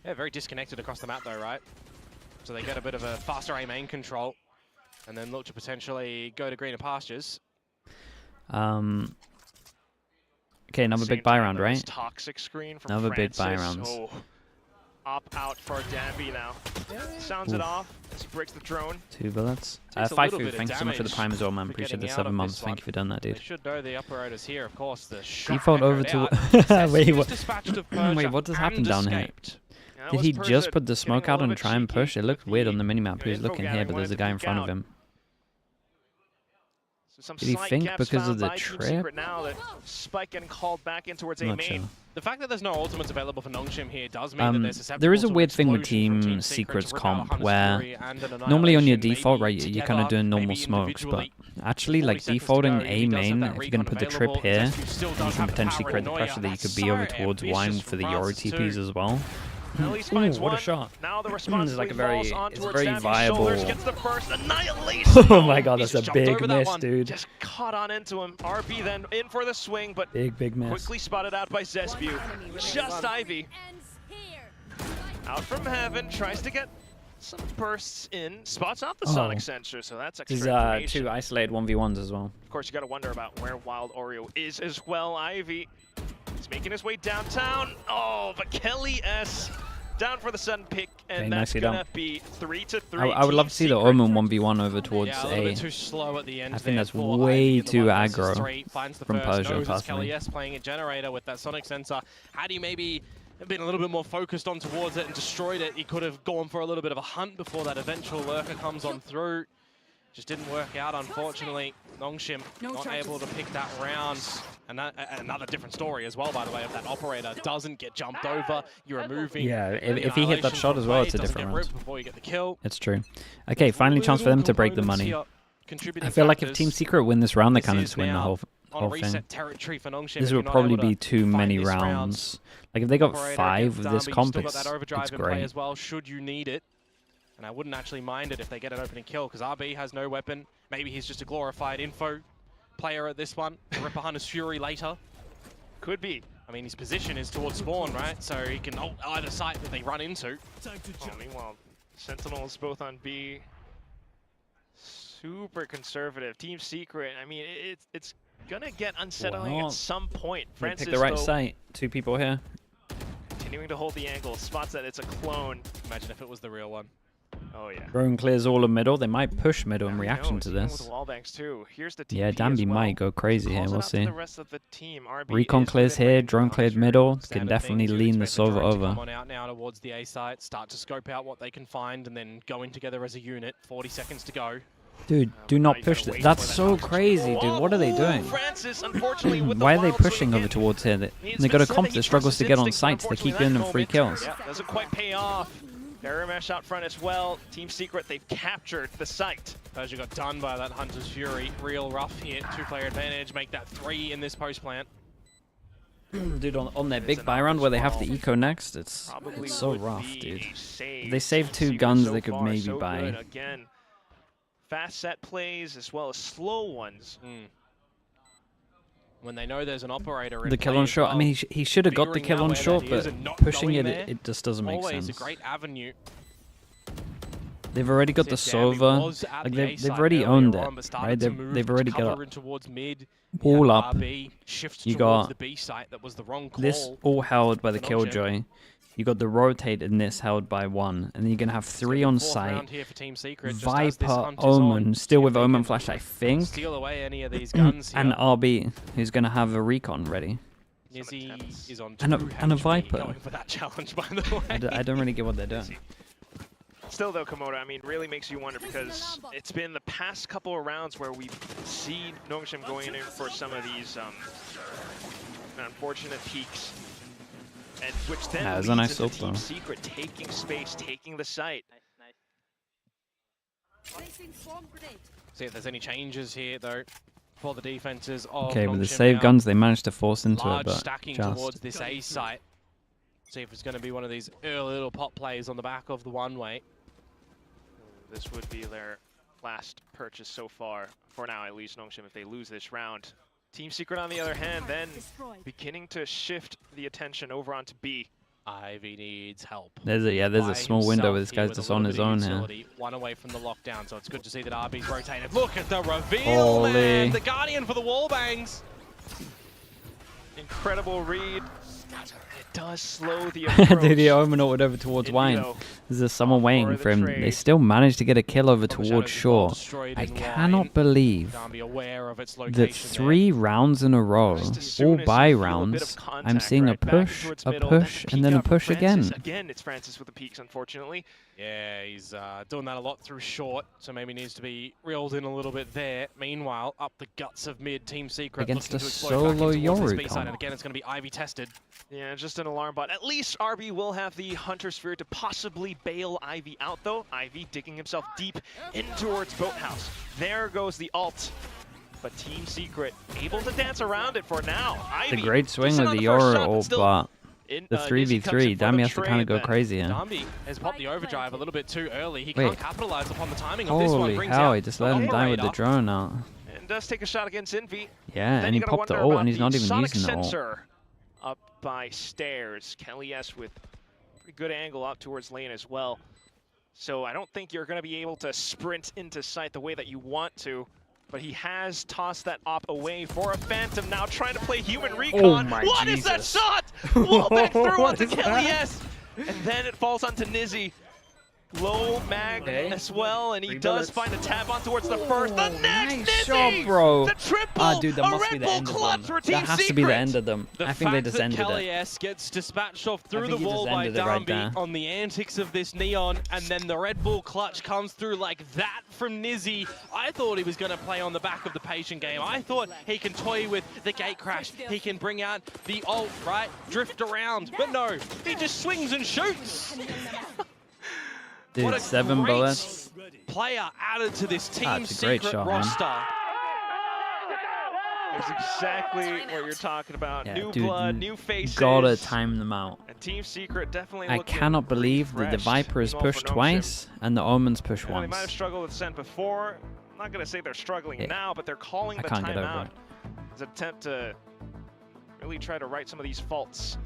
Yeah, very disconnected across the map though, right? So they get a bit of a faster A main control and then look to potentially go to greener pastures. Okay, another Same big buy time, round, though, this right? toxic screen from Another big Francis. buy rounds. Oh, up out for Danby now. Sounds it Oof. off as he breaks the drone. 2 bullets. Takes a 5 little food. bit of Thank you so much for the damage Prime as well, man. for Appreciate the getting out 7 of months. this Thank one. you for doing that, dude. They should know the operators here, of course. The shot Default over echoed to. out. Wait, Zesty was what? dispatched of Persia Wait, what just happened and down here? escaped. Yeah, that Did was he Persia just put the getting smoke a out little and bit try and cheeky push? It looked with weird the on the minimap. He was info looking here, gathering, but there's a wanted guy to in peek front of out. him. So some Did he slight think gaps because of found the by Team trip? Secret now that Spike getting called back in towards A Not main. sure. The fact that there's no ultimates available for NONGSHIM here does mean that there's susceptible There is a to weird thing with explosion from Team Secret Secret's to rip out a comp Hunter's where Fury and an normally on your Annihilation, default, maybe right, you're kind of together, doing normal maybe smokes, but individually. actually, 40 like seconds to defaulting go, A he does have main, that if you're recon going to put the trip available. here, Zesty still you does can have the potentially create the paranoia. pressure that you could That's be over so towards ambitious wine for the from Yori Francis TPs too. as well. At least finds what a one. shot. Now the It's responsibility like a very, falls on it's towards very Danby's viable. shoulders. Gets the first annihilation. Oh my god, He's that's a jumped over big that miss, one. dude. Just caught on into him. RB then in for the swing, but Big miss. quickly spotted out by Zespew. Just Ivy. Out from heaven, tries to get some bursts in. Spots out the Sonic Sensor, so that's extra There's information. 2 isolated 1v1s as well. Of course, you got to wonder about where Wild Oreo is as well. Ivy is making his way downtown. Oh, but Kelly S down for the sudden pick, and Okay, that's nicely gonna done. be 3-3. I would love to see the Omen 1v1 over towards Yeah, a little A. bit too slow at the end. I think that's for way Ivy, the too 1 versus aggro 3, finds the from first, Persia, knows it's personally. Kelly S playing a generator with that Sonic Sensor. Had he maybe been a little bit more focused on towards it and destroyed it, he could have gone for a little bit of a hunt before that eventual lurker comes on through. Just didn't work out, unfortunately. NONGSHIM not able to pick that round. And another different story as well, by the way, if that operator doesn't get jumped over, you're removing. Yeah, if he hit that shot as well, it's a different round. Before you get the kill. It's true. Okay, finally chance for them to break the money. I feel like if Team Secret win this round, they kind of just win the whole thing. This would probably be too many rounds. Like if they got 5 with this comp, it's great. As well, should you need it. And I wouldn't actually mind it if they get an opening kill, because RB has no weapon. Maybe he's just a glorified info player at this one. Rip behind his Fury later. Could be. I mean, his position is towards spawn, right? So he can ult either site that they run into. Meanwhile, Sentinels both on B. Super conservative. Team Secret, I mean, it's gonna get unsettling at some point. Francis, pick the right site. 2 people here. Continuing to hold the angle. Spots that it's a clone. Imagine if it was the real one. Oh yeah. Drone clears all of middle. They might push middle in reaction to this. Yeah, Danby might go crazy here. We'll see. Recon clears here. Drone cleared middle. Can definitely lean the Sova over. Come on out now towards the A site. Start to scope out what they can find, and then go in together as a unit. 40 seconds to go. Dude, do not push that. That's so crazy, dude. What are they doing? Francis, unfortunately, with Why are they pushing over towards here? They got a comp that struggles to get on sites. They keep giving them free kills. Yeah, doesn't quite pay off. Barrier mesh out front as well. Team Secret, they've captured the site. Persia got done by that Hunter's Fury. Real rough here. 2-player advantage. Make that 3 in this post plant. Dude, on their big buy round where they have the eco next, it's so rough, dude. If they save 2 guns, they could maybe buy. Again, fast set plays as well as slow ones. When they know there's an operator in the kill on short. I mean, he should have got the kill on short, but pushing it, it just doesn't make sense. Always a great avenue. They've already got the Sova. Like they've already owned it, right? They've already got wall up. You got this all held by the Killjoy. You got the rotate in this held by 1, and then you're gonna have 3 on site. Viper, Omen, still with Omen Flash, I think. Steal away any of these guns and RB, who's gonna have a recon ready. Nizzy is on and a Viper. Going for that challenge, by the way. I don't really get what they're doing. Still though, Komodo, I mean, really makes you wonder, because it's been the past couple of rounds where we see NONGSHIM going in for some of these unfortunate peaks. And which then leads nice into Team Secret taking space, taking the site. See if there's any changes here, though, for the defenses of Okay, with the NONGSHIM save now. guns, they managed to force into Large it, but stacking just. towards this A site. See if it's going to be one of these early little pop plays on the back of the one-way. This would be their last purchase so far, for now at least, NONGSHIM, if they lose this round. Team Secret, on the other hand, then beginning to shift the attention over onto B. Ivy needs help. There's a small window where this guy's just on his own here. One away from the lockdown, so it's good to see that RB's rotated. Look at the reveal, man! The Guardian for the wall bangs. Incredible read. It does slow the approach. Dude, the Omen ulted over towards Wine. There's someone waiting for him. They still managed to get a kill over towards Shore. I cannot believe that 3 rounds in a row, all buy rounds, I'm seeing a push, and then a push again. Again, it's Francis with the peaks, unfortunately. Yeah, he's doing that a lot through short, so maybe needs to be reeled in a little bit there. Meanwhile, up the guts of mid, Team Secret against a looking to explode solo back into this Yorick. B-side, and again, it's going to be Ivy tested. Yeah, just an alarm bot. At least RB will have the Hunter Sphere to possibly bail Ivy out, though. Ivy digging himself deep in towards Boathouse. There goes the ult. But Team Secret able to dance around it for now. Ivy, The great swing with the Yorick ult, but the 3v3, Dami has to kind of go crazy here. Dambi has popped the overdrive a little bit too early. He can't capitalize upon the timing of this one. Holy hell, he just let him die with the drone out. And does take a shot against Envy. Yeah, Then and he you gotta popped the wonder ult, about and he's not even Sonic using the ult. Sensor up by stairs. Kelly S with pretty good angle up towards lane as well. So I don't think you're going to be able to sprint into sight the way that you want to. But he has tossed that op away for a Phantom, now trying to play human recon. Oh my What is that shot? Wall back through onto Kelly S. And then it falls onto Nizzy. Low mag as well, and he does find a tab on towards the first. The next Nice shot, bro. The triple. Ah, dude, that must be the end of them. That has to be the end of them. I think they just ended it. Kelly's gets dispatched off through the he wall just by ended it right there. Darby on the antics of this Neon, and then the Red Bull clutch comes through like that from Nizzy. I thought he was going to play on the back of the patient game. I thought he can toy with the gate crash. He can bring out the ult, right? Drift around. But no, he just swings and shoots. Dude, what a 7 great bullets. Player added to this Team That's a great Secret shot, man. roster. That's exactly what you're talking about. Yeah, New dude, blood, new faces. Gotta time them out. And Team Secret definitely I looking cannot believe that the refreshed. Viper is Meanwhile, for pushed NONGSHIM, twice and the Omen's pushed They might have once. struggled with Ascent before. I'm not going to say they're struggling now, but they're calling I the can't get over timeout it. as an attempt to really try to right some of these faults.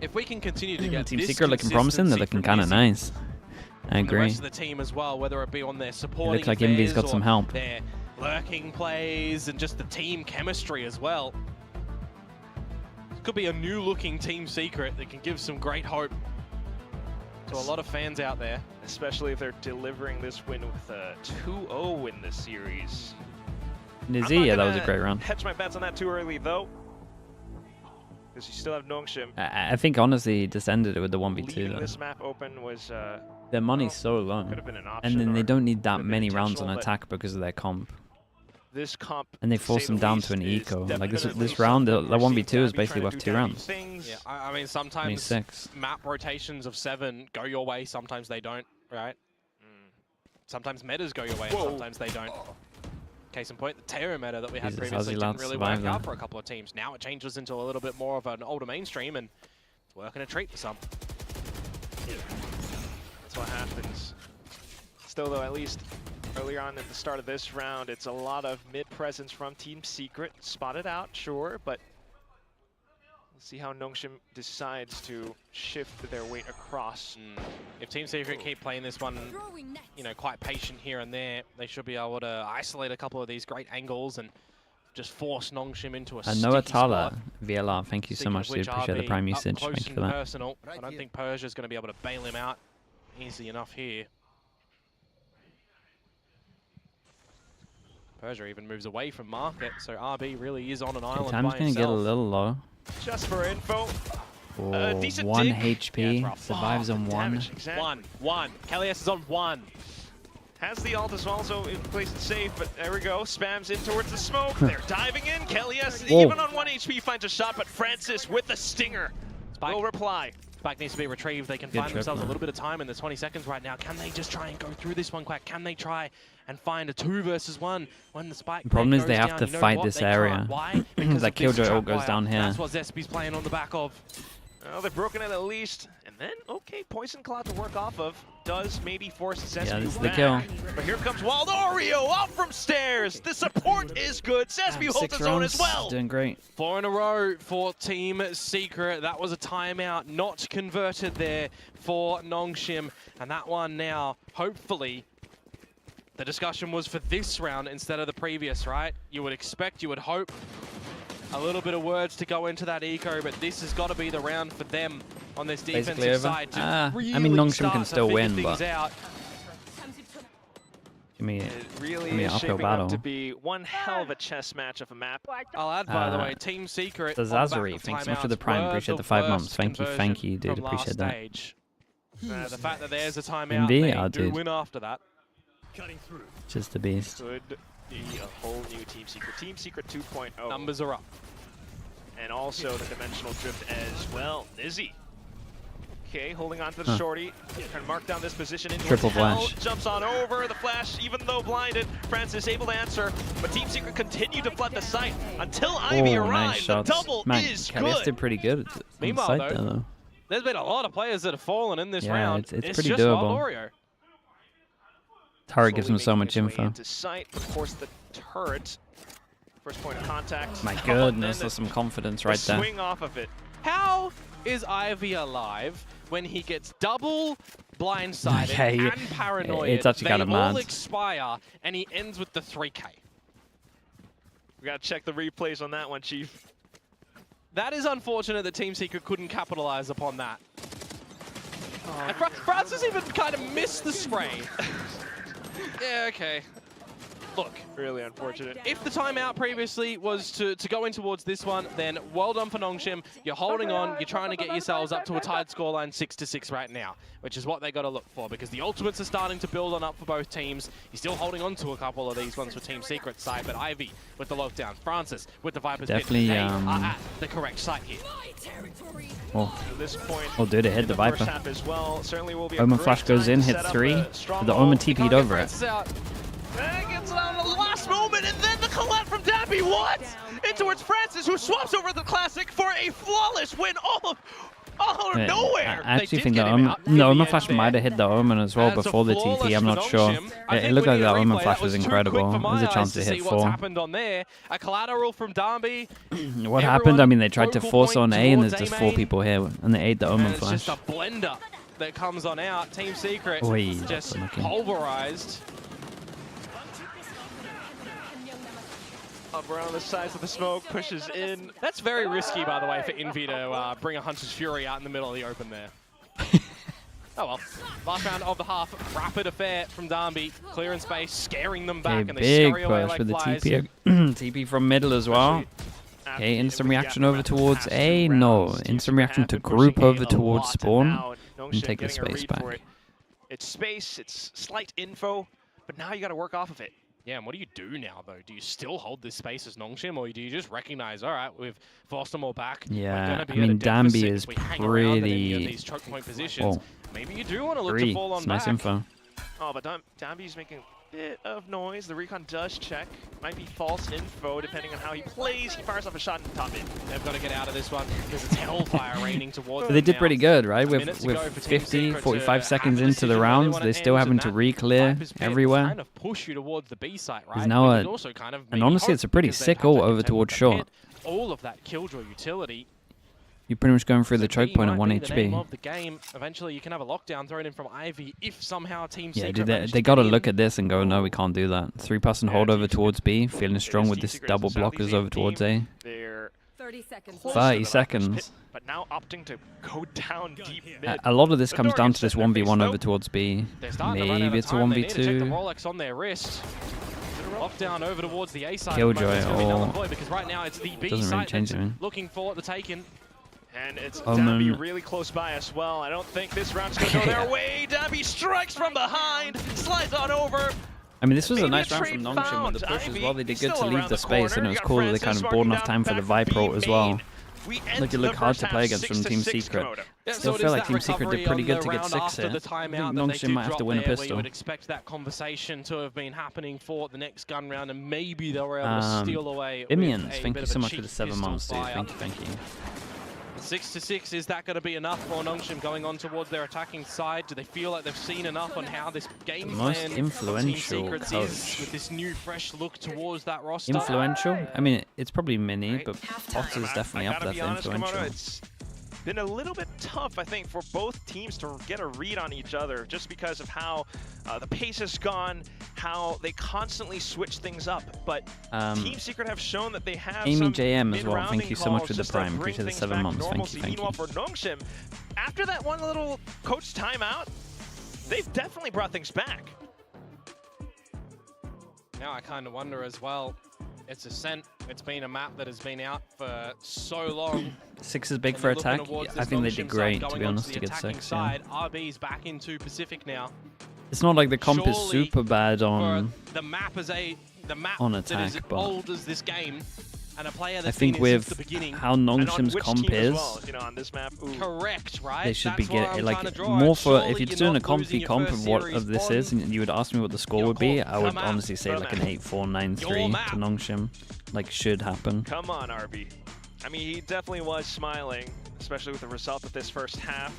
If we can continue to get Team this Secret looking promising, they're looking kind of nice. I the agree. rest of the team as well, whether it be on their supporting looks like Envy's got affairs some or help. their lurking plays and just the team chemistry as well. Could be a new looking Team Secret that can give some great hope to a lot of fans out there. Especially if they're delivering this win with a 2-0 in this series. Nizzy, yeah, that was a great round. Hedge my bets on that too early though, because you still have NONGSHIM. I think honestly, he just ended it with the 1v2 Leaving though. this map open was Their money's so low, could have been an option, and then they or don't need could that have been many rounds on intentional, but attack because of their comp. this comp, And they to force say them the down least, to an is eco. Like this definitely round, the something we're seeing 1v2 is Gabby basically trying worth to 2 do rounds. things. Yeah, I mean, sometimes I mean 6. map rotations of 7 go your way, sometimes they don't, right? Sometimes metas go your way, and sometimes they don't. Case in point, the Terra meta that we had Jesus, how's he previously allowed didn't to really survive work out that? for a couple of teams. Now it changes into a little bit more of an older mainstream, and it's working a treat for some. That's what happens. Still though, at least earlier on at the start of this round, it's a lot of mid presence from Team Secret. Spotted out, sure, but let's see how NONGSHIM decides to shift their weight across. If Team Secret keep playing this one, you know, quite patient here and there, they should be able to isolate a couple of these great angles and just force NONGSHIM into a Noah sticky spot. Tala, VLR, thank you so Speaking much, of dude. which, Appreciate the RB prime up usage. close Thank you and for that. personal. I don't think Persia's going to be able to bail him out easy enough here. Persia even moves away from market, so RB really is on an island Time's by gonna get a himself. little low. Just for info, Oh, decent 1 dig. HP, Yeah, survives on 1. damage, exactly. One. Kelly's is on 1. Has the ult as well, so it plays it safe, but there we go. Spams in towards the smoke. They're diving in. Kelly S, Whoa. even on 1 HP, finds a shot, but Francis with the stinger will reply. Spike needs to be retrieved. They can Good find trip, themselves a man. little bit of time in the 20 seconds right now. Can they just try and go through this one, Quack? Can they try and find a 2 versus 1 when the Spike The problem is they goes have down? to You know fight what? this They can't. area. Why? Because That of this Killjoy ult trap goes down wire. here. That's what Zespi's playing on the back of. Well, they've broken it at least. And then, okay, Poison Cloud to work off of. Does maybe force Zespi this is the back. kill. But here comes Wild Oreo off from stairs. The support is good. Zespi holds 6 his own rounds, as well. doing great. 4 in a row for Team Secret. That was a timeout not converted there for NONGSHIM. And that one now, hopefully, the discussion was for this round instead of the previous, right? You would expect, you would hope, a little bit of words to go into that eco, but this has got to be the round for them on this Basically defensive over. side to I really mean, NONGSHIM start can to still figure win, things but out. give me, Really give me an is uphill shaping up to battle. be one hell of a chess match of a map. I'll add, by the way, Team Secret. The on the back Zazari, of thanks so much for timeouts the prime. were Appreciate the the 5 worst months. Thank you, dude. from Appreciate last that. stage. The fact that there's a timeout, Envy? they Oh, do dude. win after that. Just a beast. Could be a whole new Team Secret. Team Secret 2.0. Numbers are up. And also the dimensional drift as well. Nizzy. Okay, holding on to the Huh. shorty. Trying to mark down this position into Triple hell. flash. Jumps on over the flash, even though blinded. Francis able to answer, but Team Secret continued to flood the site until Ivy Oh, arrived. nice The shots. double Man, is Kelly's good. did pretty good on the Meanwhile, side though, there, though. There's been a lot of players that have fallen in this Yeah, round. it's pretty just doable. Wild Oreo. Turret gives him so Slowly much making its way info. into sight. Of course, the turret. First point of contact. My Oh, and goodness, then there's some confidence the right there. swing off of it. How is Ivy alive when he gets double blindsided Yeah, he- and paranoid? it's actually they kinda all mad. expire, and he ends with the 3K. We gotta check the replays on that one, Chief. That is unfortunate that Team Secret couldn't capitalize upon that. And Francis even kind of missed the spray. Yeah, okay. Look, really unfortunate. If the timeout previously was to go in towards this one, then well done for NONGSHIM. You're holding on. You're trying to get yourselves up to a tied scoreline 6-6 right now, which is what they got to look for because the ultimates are starting to build on up for both teams. You're still holding on to a couple of these ones for Team Secret's side, but Ivy with the lockdown, Francis with the Viper's definitely pit. They are at the correct site here. At this point, Oh, dude, it hit the Viper. As well, certainly will be Omen flash goes in, hit 3. But the Omen TP'd over it. Gets it out at the last moment, and then the collect from Dabby. What? In towards Francis, who swaps over the Classic for a flawless win. All out of nowhere. I actually think the Omen flash might have hit the Omen as well before the TP. I'm not sure. It looked like that Omen flash was incredible. There's a chance to hit 4. Happened on there. A collateral from Darby. What happened? I mean, they tried to force on A, and there's just 4 people here, and they ate the Omen flash. It's just a blender that comes on out. Team Secret Oy, just pulverized. Up around the sides of the smoke, pushes in. That's very risky, by the way, for Envy to bring a Hunter's Fury out in the middle of the open there. Oh well. Last round of the half. Rapid affair from Darby. Clearing space, scaring them back, and they big scurry away push like with the flies. TP. TP from middle as well. Okay, instant reaction over towards A. No, instant reaction to group over towards spawn and take the space back. It's space, it's slight info, but now you got to work off of it. Yeah, and what do you do now, though? Do you still hold this space as NONGSHIM, or do you just recognize, all right, we've forced them all back? Yeah, I mean, Danby is pretty... These choke point positions. Maybe you do want to look to fall on back. Nice info. Oh, but Danby's making a bit of noise. The recon does check. Might be false info, depending on how he plays. He fires off a shot in the top mid. They've got to get out of this one. There's a hellfire raining towards them. They did now. pretty good, right? With 50, 45 seconds into the rounds, they're still having to re-clear everywhere. Kind of push you towards the B site, right? There's now and honestly, it's a pretty sick ult over towards short. All of that killjoy utility. You're pretty much going through the choke point at 1 The name HP. of the game. Eventually, you can have a lockdown thrown in from Ivy if somehow Team Yeah, Secret dude, they got to look at this and go, no, we can't do that. 3-person hold over towards B, feeling strong with this double blockers over towards A. 30 seconds. But now opting to go down deep mid. A lot of this comes down to this 1v1 over towards B. Maybe it's a They need to check the 1v2. Rolex on their wrist. Lockdown over towards the A side. Killjoy, Because right now it's the B doesn't really side change that's anything. looking for the taken. And it's Omen. Dabby really close by as well. I don't think this round's going to go their way. Dabby strikes from behind, slides on over. I mean, this was a Maybe nice a round from trade NONGSHIM with the found. push as Ivy, well. They did still good to leave around the the space, corner. and it was You got cool that they Francis kind of bought enough marking time for down the back Viper ult as well. We Like, end it looked the hard first to play half against from Team 6-6 Secret. Komodo. Yeah, Still so feel does like that Team Secret did recovery pretty on good the to get round 6 after here. the I think timeout that they NONGSHIM did might have to drop win a there, where pistol. You would expect that conversation to have been happening for the next gun round, and maybe they were able to steal away. Imians, with a thank bit you of so a much for cheap the 7 pistol months, dude. fire. Thank you. 6-6, is that going to be enough for NONGSHIM going on towards their attacking side? Do they feel like they've seen enough on how this game The most plan influential Team Secrets coach. is with this new fresh look towards that roster? Influential? I mean, it's probably Mini, but Potter's definitely up there for influential. It's been a little bit tough, I think, for both teams to get a read on each other, just because of how the pace has gone, how they constantly switch things up. But Team Secret have shown that they have Amy some JM as well. Thank mid-rounding you so much calls for the just to prime. bring Appreciate the things 7 back months. Thank normalcy. you. Meanwhile, for NONGSHIM, after that one little coach timeout, they've definitely brought things back. Now I kind of wonder as well, it's Ascent. It's been a map that has been out for so long. 6 is big for attack. I think they did great, to be honest, to get 6. Yeah. RB's back into Pacific now. It's not like the comp is Surely super bad on the map as the map on that is attack, but old as this game, and a player I that's think been in since with the beginning. how NONGSHIM's comp is, On this map. Correct, right? they should be That's where getting I'm like trying to draw more it. for Surely if you're you're doing a not losing comfy your comp first of what series of this is, and you would ask me what the score would be, I would honestly say like an 8-4, 9-3 to NONGSHIM, like should happen. Come on, RB. I mean, he definitely was smiling, especially with the result of this first half.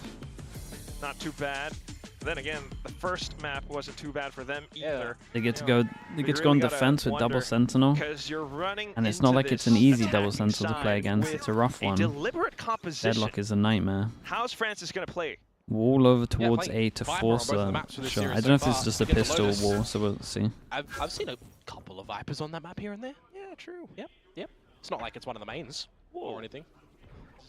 Not too bad. But then again, the first map wasn't too bad for them either. They get to go. They get to go on defense with double sentinel, you're running and it's not like it's an easy double attacking sentinel to play side against. with It's a rough a one. deliberate composition. Deadlock is a nightmare. How's Francis going to play? Wall over towards playing A to Viper on force both of the a maps for this shot. I series don't know so if it's far. just a Get the pistol Lotus. wall, so we'll see. I've seen a couple of Vipers on that map here and there. Yeah, true. Yep. It's not like it's one of the mains or anything.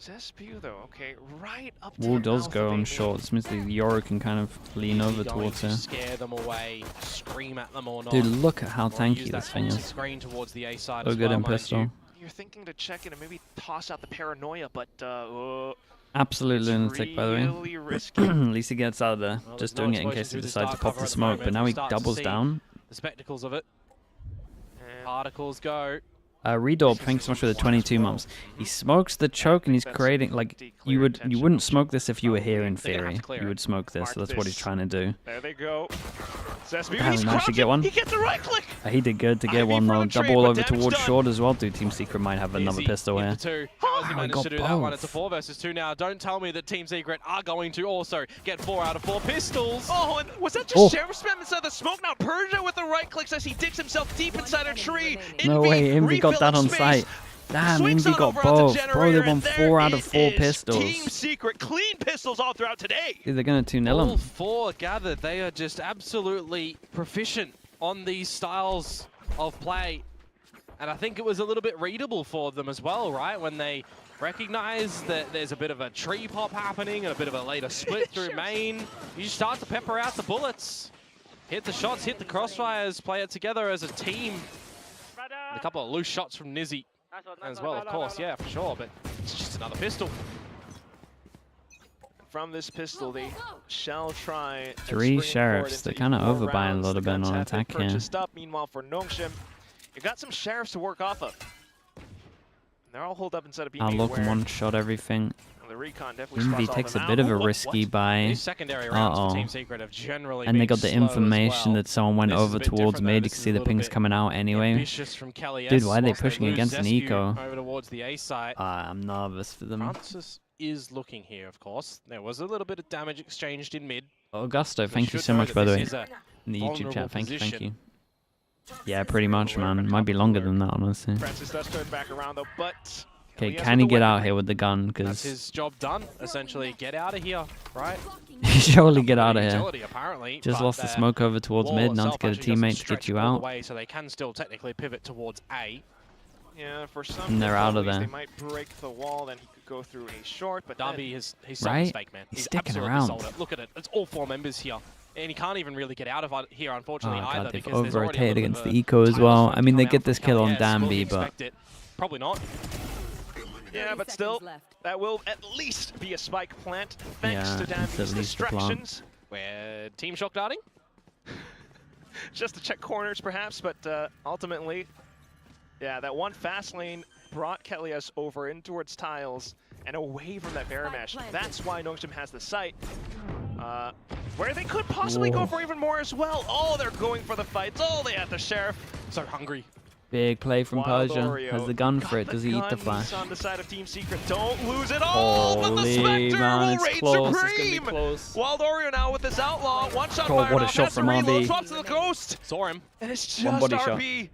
Zespew though, okay, right up to Wall the does mouth go of on Amy. short. This means the Yoru can kind of lean over Going towards to her. scare them away, scream at them or not. Dude, look at how Or tanky use this that thing toxic is. screen towards the A side So as good well, in mind pistol. you. You're thinking to check in and maybe toss out the paranoia, but Absolute lunatic, by the way. really risky. At least he gets out of there. Well, Just there's no doing it in explosion case he through this decides to dark pop cover the at the smoke, moment. but now We he start to doubles see down. The spectacles of it. Particles go. Redor, thanks so much for the 22 months. He smokes the choke and he's creating, like, you wouldn't smoke this if you were here in theory. You would smoke this, so that's what he's trying to do. There they go. Zespew, Damn, he's he managed to get crouching. one. He gets a right click. He did good to get one though. Double over towards short as well. Dude, Team Secret might have another pistol here. Two. How has he Wow, he managed got to do that one? both. It's a 4 versus 2 now. Don't tell me that Team Secret are going to also get 4 out of 4 pistols. Oh, and was that just Sheriff spam inside the smoke? Now Persia with the right clicks as he digs himself deep inside a tree. No way, Envy got that on sight. Damn, Envy got both. Bro, they won 4 out of 4 pistols. Team Secret, clean pistols all throughout today. Dude, they're gonna 2-0 All him. 4 gathered. They are just absolutely proficient on these styles of play. And I think it was a little bit readable for them as well, right? When they recognize that there's a bit of a tree pop happening and a bit of a later split through main, you start to pepper out the bullets. Hit the shots, hit the crossfires, play it together as a team. A couple of loose shots from Nizzy as well, of course, yeah, for sure, but it's just another pistol. From this pistol, they shall try and 3 spring sheriffs. They're kind of forward into overbuying a rounds. little The bit guns on have been attack here. purchased up. Meanwhile, for NONGSHIM, you got some sheriffs to work off of. They're all holed up inside of I'll BB look where one-shot everything. the recon definitely Envy spots all takes them a bit out. of a What? risky buy. These secondary rounds for Uh-oh. Team Secret have generally And they been got the slow as information well. that someone went This is a over bit towards different, though. mid. You This can is see a the little pings bit coming out anyway. ambitious from Kelly Dude, S. why are they Whilst pushing lose against an Zespew eco? over towards the A site. I'm nervous for them. Francis is looking here, of course. There was a little bit of damage exchanged in mid. Augusto, We thank you should so know much, that by the way, this is a in the YouTube vulnerable chat. Thank you, thank position. you. Yeah, pretty much, man. Might be longer than that, honestly. Francis does turn back around though, but Okay, Kelly S can with he the get weapon. out here with the gun? That's Because his job done, essentially. Get out of here, right? surely get out of here. Utility, apparently, Just but lost the their smoke over towards wall mid. Now to itself get a actually doesn't teammate to stretch get you all the out. way, so they can still technically pivot towards A. Yeah, for some And they're out of difficulties, there. They might break the wall, then he could go through a short, but Darby then he's sold Right? the stake, man. He's sticking absolutely around. sold it. Look at it. It's all 4 members here. And he can't even really get out of here, unfortunately, Oh either. god, they've because there's already a over-rotated little against bit the of eco as title well. swing I mean, they come get out this from kill on Kelly S. Will Danby, we but expect it? Probably not. yeah, but still, that will at least be a spike plant thanks Yeah, to it's at Danby's least a plant. distractions. Where team shock darting? Just to check corners, perhaps, but ultimately, yeah, that one fast lane brought Kelly S over in towards tiles and away from that bear mesh. That's why NONGSHIM has the site. Where they could possibly go Whoa. for even more as well. Oh, they're going for the fights. Oh, they have the sheriff. So hungry. big play from Wild Persia. Oreo Has the gun got for it. Does he eat the guns flash? on the side of Team Secret. Don't lose it all, but the Holy Spectre man, will it's reign close. It's gonna be supreme. close. Wild Oreo now with this outlaw. One shot Oh, fired what a off, shot has to from reload, RB. drops to the ghost. Saw him. And it's One just body shot. RB.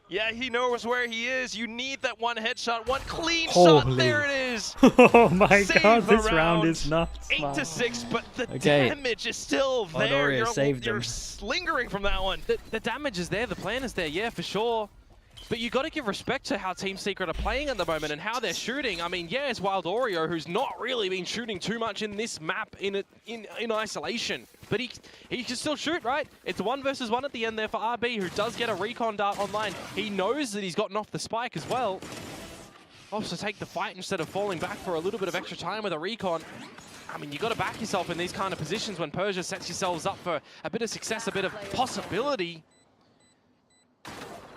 Yeah, he knows where he is. You need that one headshot, one clean Holy. shot. There it is. Oh my Save god, the this round is nuts. 8 to 6, but the Okay. damage is still Wild there. Oreo saved You're him. lingering from that one. The damage is there, the plan is there, yeah, for sure. But you got to give respect to how Team Secret are playing at the moment and how they're shooting. I mean, yeah, it's Wild Oreo, who's not really been shooting too much in this map in isolation. But he can still shoot, right? It's 1 versus 1 at the end there for RB, who does get a recon dart online. He knows that he's gotten off the spike as well. Opts to take the fight instead of falling back for a little bit of extra time with a recon. I mean, you got to back yourself in these kind of positions when Persia sets yourselves up for a bit of success, a bit of possibility.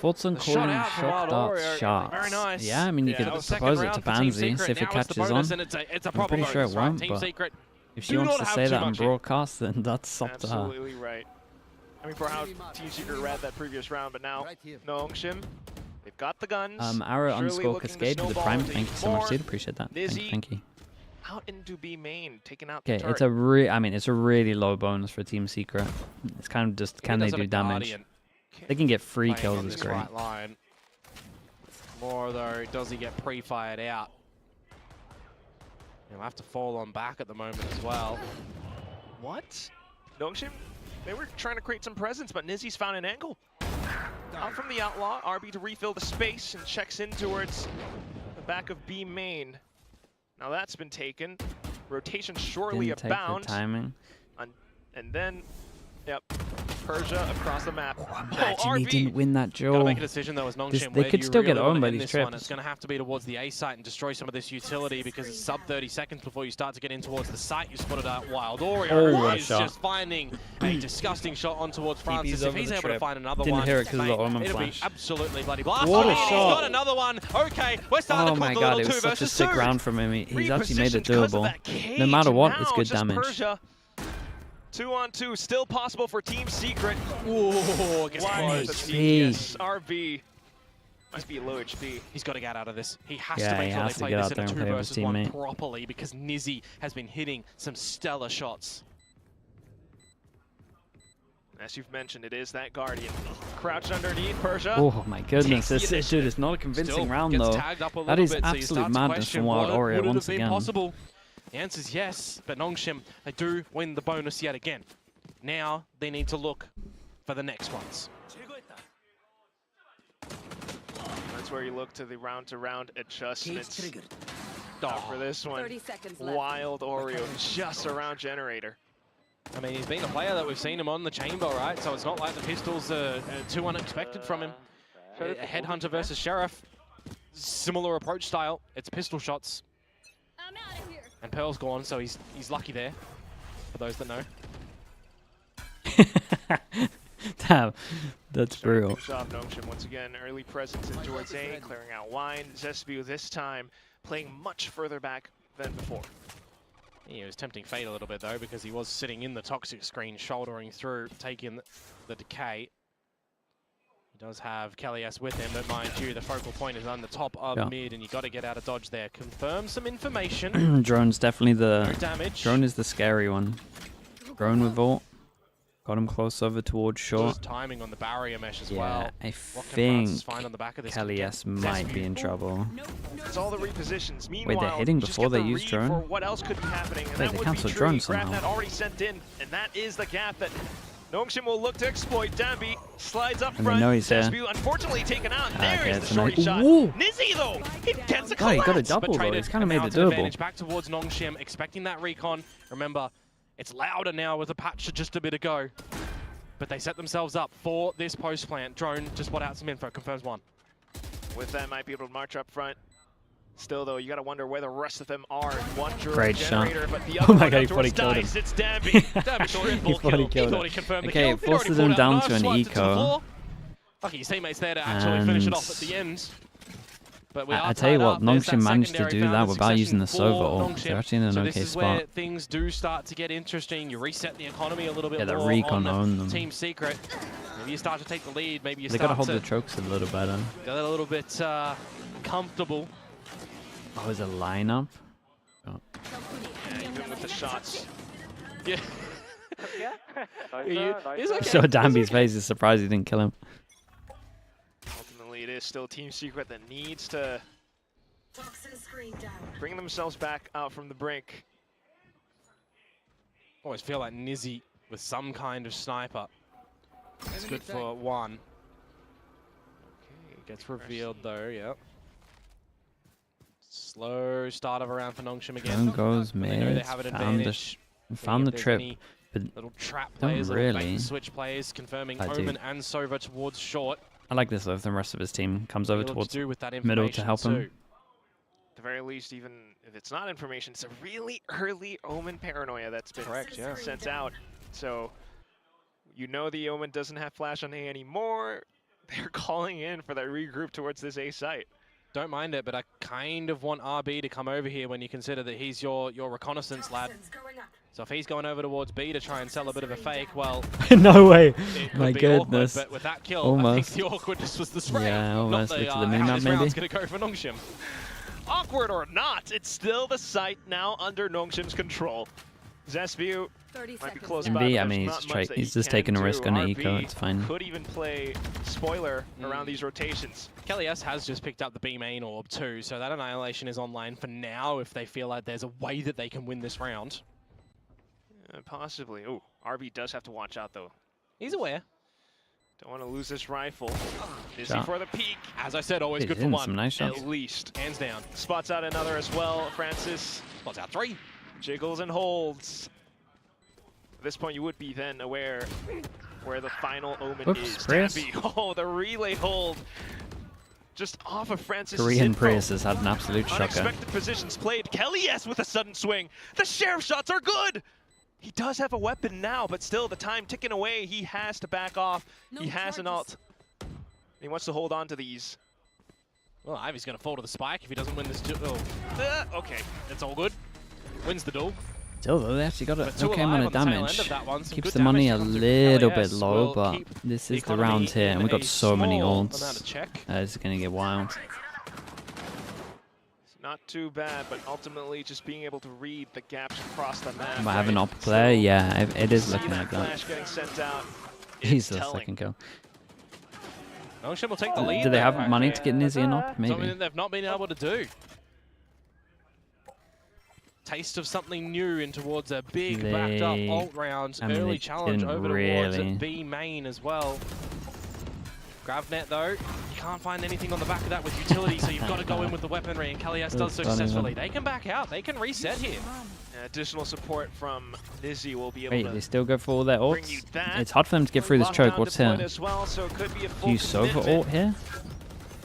Fortson calling out from Wild shot darts Oreo. shots. Very nice. Yeah, I mean, you Yeah, could that was second propose it round to for Team Banzi, Secret. see if it Now it's the catches bonus, on. and it's a I'm proper pretty sure it bonus, right? won't, Team but Secret if she do wants not to have say too that on much in. broadcast, then that's up to her. Absolutely right. I mean, for how Team Secret read that previous round, but now NONGSHIM, they've got the guns. Arrow surely underscore looking to Cascade with the snowball prime. into Thank you even so much, more. dude. Appreciate that. Nizzy Thank you. out into B main, taking out Okay, the it's turret. I mean, it's a really low bonus for Team Secret. It's kind of just, can they do damage? They can get free Playing kills, on is this great. right line. More though, does he get pre-fired out? He'll have to fall on back at the moment as well. What? NONGSHIM, they were trying to create some presence, but Nizzy's found an angle. Out from the outlaw, RB to refill the space and checks in towards the back of B main. Now that's been taken. Rotation shortly Didn't take abound. the timing. And then, yep, Persia across the map. Imagine he didn't win that duel. Gotta make a decision though as NONGSHIM. They could still get owned by these It's trips. going to have to be towards the A site and destroy some of this utility because it's sub 30 seconds before you start to get in towards the site. You spotted out Wild Oreo is just finding a disgusting shot on towards Francis. If he's able to find another one, Didn't hear it because of the Omen it'll be flash. absolutely bloody blast. What a He's shot. got another one. Okay, we're starting Oh to my cook a god, little it was 2 such a versus sick 2. round from him. He's actually made it Repositioned 'cause of doable. that cage, No matter what, and it's now good just damage. Persia. 2-on-2 still possible for Team Secret. Ooh, gets Wide close. yes, RB might be low HP. He's got to get out of this. He has Yeah, to make he sure they has to play get this out in there a and 2 play with his versus 1 teammate. properly because Nizzy has been hitting some stellar shots. As you've mentioned, it is that Guardian. Crouched underneath Persia. Oh my goodness, Takes the dude, it's not a convincing Still round gets though. tagged up a That little is bit, so you absolute start to madness question from Wild what Oreo would it once have been again. possible? The answer is yes, but NONGSHIM, they do win the bonus yet again. Now they need to look for the next ones. That's where you look to the round-to-round adjustments. For this one, 30 seconds left. Wild Oreo just around generator. I mean, he's been a player that we've seen him on the chamber, right? So it's not like the pistols are too unexpected from him. A Headhunter versus Sheriff, similar approach style. It's pistol shots. I'm out of here. And Pearl's gone, so he's lucky there, for those that know. Damn, that's brutal. Good job, NONGSHIM. Once again, early presence in towards A, clearing out wine. Zesbu this time playing much further back than before. He was tempting fate a little bit though because he was sitting in the toxic screen, shouldering through, taking the decay. He does have Kelly S with him, but mind you, the focal point is on the top of mid, and you got to get out of dodge there. Confirm some information. Drone's definitely No the damage. drone is the scary one. Drone with ult. Got him close over towards short. Just timing on the barrier mesh as Yeah, well. I What can Francis think find on the back of this? Kelly S might be in trouble. It's all the repositions. Meanwhile, Wait, they're hitting just before get they the use read drone? for what else could be happening, and Wait, that they would cancelled be drone Grab somehow. that already sent in, and that is the gap that NONGSHIM will look to exploit. Dambi slides up And they front. know he's there. Zesbu unfortunately taken out. There Okay, is it's the a shorty nice- shot. Ooh! Nizzy though, he gets a Oh, he got a collapse. double though. traded He's kind of made out it an doable. advantage back towards NONGSHIM, expecting that recon. Remember, it's louder now with a patch just a bit ago. But they set themselves up for this post plant. Drone just brought out some info, confirms one. With that, might be able to march up front. Still, though, you got to wonder where the rest of them are. One Great shot. generator, but the Oh other my one god, he up thought he towards killed him. Dice. It's Dambi. Dambi thought He thought he killed thought him. he confirmed the Okay, kill. it forces him He'd already down pulled to out an a knife, swiped it to the eco. floor. Lucky his teammates there to actually finish it off at And the end. But we are I tell you tied what, up. There's that NONGSHIM managed to secondary do that found in without using the succession Sova for ult. NONGSHIM. They're actually in an So okay this is spot. where things do start to get interesting. You reset the economy a little bit Yeah, the more recon on owned them. Team Secret. Maybe you start to take the lead. Maybe you They start gotta hold to the chokes a little better. get a little bit comfortable. Oh, is it lineup? Oh. Yeah, even with the shots. Yeah. So Dambi's face is surprised he didn't kill him. Ultimately, it is still Team Secret that needs to bring themselves back out from the brink. Always feel like Nizzy with some kind of sniper. It's good for one. Okay, gets revealed though, yep. Slow start of a round for NONGSHIM again. Drone goes They know they mid. have an Found the, advantage. found the If there's trip. any But little trap don't players, little bait really. and switch players, confirming I do. Omen and Sova towards short. I like this though. If the rest of his team comes over What he'll towards do with that middle to information help him. too. At the very least, even if it's not information, it's a really early Omen paranoia that's been sent out. So you know the Omen doesn't have flash on A anymore. They're calling in for that regroup towards this A site. Don't mind it, but I kind of want RB to come over here when you consider that he's your reconnaissance lad. So if he's going over towards B to try and sell a bit of a fake, well... No way! it could My be goodness. Awkward, but with that kill, I Almost. think the awkwardness was the spray. Yeah, almost. Not Look to the, the how minimap this maybe. round's going to go for NONGSHIM. Awkward or not, it's still the site now under NONGSHIM's control. Zesbu might be close by, B, but I mean, there's he's, not much that he's he just can taking a risk do. on an RB eco. It's fine. could even play spoiler around these rotations. Kelly S has just picked up the B main orb too, so that Annihilation is online for now if they feel like there's a way that they can win this round. Possibly. Oh, RB does have to watch out though. He's aware. Don't want to lose this rifle. Nizzy for the peek. As I said, always He's good for hitting one. some nice shots. At least, hands down. Spots out another as well. Francis spots out 3. Jiggles and holds. At this point, you would be then aware where the final omen is. Stampy. Oh, the relay hold. Just off of Francis. Korean Prius has had an absolute shocker. Unexpected positions played. Kelly S with a sudden swing. The sheriff shots are good. He does have a weapon now, but still the time ticking away. He has to back off. He has an ult. He wants to hold on to these. Well, Ivy's going to fall to the spike if he doesn't win this. Okay, that's all good. Wins the duel. Still though, they actually got a okay amount of damage. Keeps the good money a damage little from bit low, but this is the round here, and we've got so many ults. It's going to get wild. Not too bad, but ultimately just being able to read the gaps across the map. Am I having op player? Yeah, it is looking like that. Flash getting sent out. Jesus, second kill. NONGSHIM will take the lead. Do they have money to get Nizzy and op? Maybe. Something that they've not been able to do. Taste of something new in towards a big backed up ult round. Early challenge over towards a B main as well. Gravnet though, you can't find anything on the back of that with utility, so you've got to go in with the weaponry, and Kalias does so successfully. They can back out, they can reset here. Additional support from Nizzy will be able Wait, to they still go for all their ults? It's hard for them to get through this choke. What's here? Well, so it could be a Do you Sova ult here?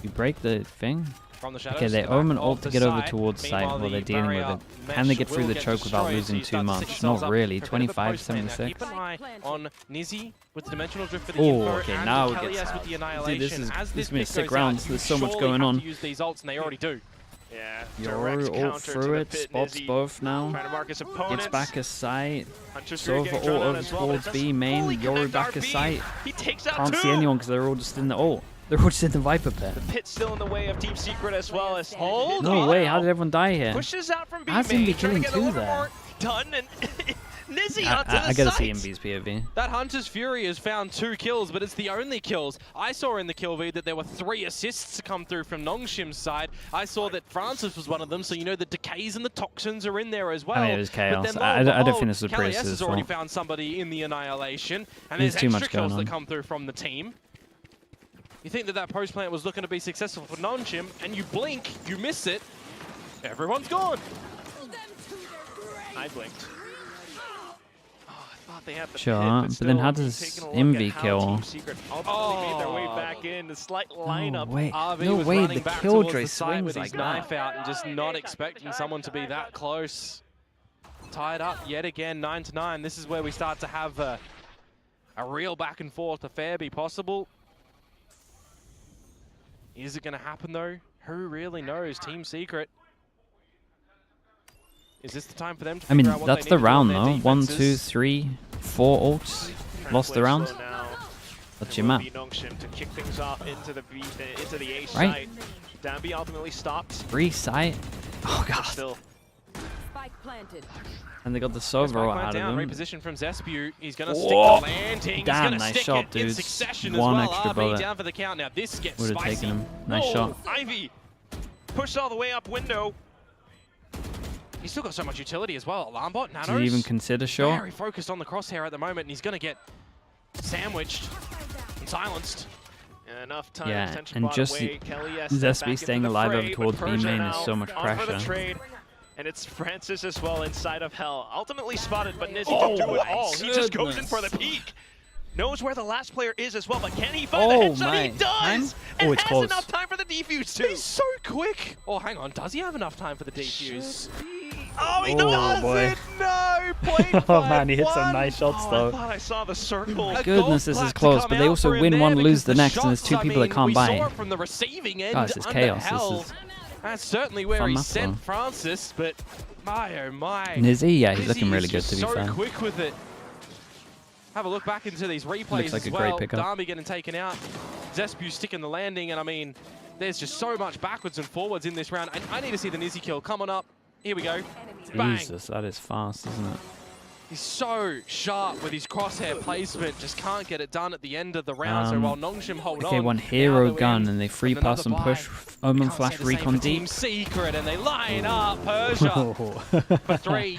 You break the thing? From the shadows, okay, they own an ult to get over towards site while they're dealing with it. Can they get through the choke without losing too much? Not really. 25-76. Keep an eye on Nizzy with the dimensional drift for the oh, info, okay, and now it Kalias gets with the Dude, annihilation. this As is gonna be a sick goes round. out, There's so much surely going have on. to use these ults, and they already do. Yeah, Yoru ult through it, spots both now. Gets back a sight. Sova ult over towards B main. Yoru back a sight. He takes out Can't see anyone because they're all just in the ult. They're all just in the Viper pit. The pit's still in the way of Team Secret as well as hold. No way, how did everyone die here? Pushes out from B How's main, Invi killing trying to get a two little there? more done, and Nizzy onto the I gotta see site. Invi's POV. That Hunter's Fury has found 2 kills, but it's the only kills. I saw in the kill feed that there were 3 assists to come through from NONGSHIM's side. I saw that Francis was one of them, so you know the decays and the toxins are in there as well. I mean, it was chaos. But then, I don't think this was Kalias Prius' has already fault. found somebody in the annihilation, and There's there's too extra much going kills that on. come through from the team. You think that post plant was looking to be successful for NONGSHIM, and you blink, you miss it, everyone's gone. I blinked. They have the Sure, pit, but then how still does taking a look Invi at how kill? Team Secret ultimately made their way back in. The slight lineup. wait. RV No was way, running the back Killjoy towards the side swings with like his that. knife out and just not expecting someone to be that close. Tied up yet again, 9-9. This is where we start to have a real back and forth affair be possible. Is it going to happen though? Who really knows? Team Secret. Is this the time for them to I mean, figure out what that's they the need to do on round their though. 1, 2, defenses? 3, 4 ults. Lost the round. That's your map. NONGSHIM to kick things off into the A Right. site. Danby ultimately stopped. Free sight. Oh god. Still. Spike planted. And they got the Spike Sova went out down, of them. reposition from Zespew. He's going to stick Whoa. the landing. Damn, He's going to nice stick shot, it in dudes. succession One as well. extra RB bullet. down for the count. Now this gets Would have spicy. taken him. Nice Whoa, shot. Ivy pushed all the way up window. He's still got so much utility as well. Alarmbot, Nanos. Did he even consider shot? Very focused on the crosshair at the moment, and he's going to get sandwiched and silenced. Enough time. Yeah, Attention and brought just away. Kelly S Zespi back into staying the alive fray, over towards but B Persia main is now so much on for the pressure. trade. And it's Francis as well inside of Hell. Ultimately spotted, but Nizzy Oh can do it my all. He just goes in goodness. for the peak. Knows where the last player is as well, but can he find Oh the headshot? my. He does! Time? And Oh, it's has close. enough time for the defuse too. He's so quick. Oh, hang on. Does he have enough time for the defuse? Oh, he Oh, does boy. it! No! Played Oh man, he hit some 5-1. nice shots Oh, though. I thought I saw the circle. A Goodness, gold this is plat to close, come but they out also for him win there one, lose because the next, and there's shots, 2 I people that mean, can't we buy saw it. it from the receiving end. Oh, this is under chaos. Hell. This is That's certainly where fun he map, sent though. Francis, but my oh my. Nizzy, yeah, he's Nizzy looking really is good to just be fair. so quick with it. Have a look back into these replays Looks like as a well. great pickup. Darby getting taken out. Zespew sticking the landing, and I mean, there's just so much backwards and forwards in this round. I need to see the Nizzy kill. Come on up. Here we go. Bang. Jesus, that is fast, isn't it? He's so sharp with his crosshair placement, just can't get it done at the end of the round. So while NONGSHIM hold on, they want hero gun and they free pass and push Omen flash recon deep. Team Secret, and they line up Persia for 3.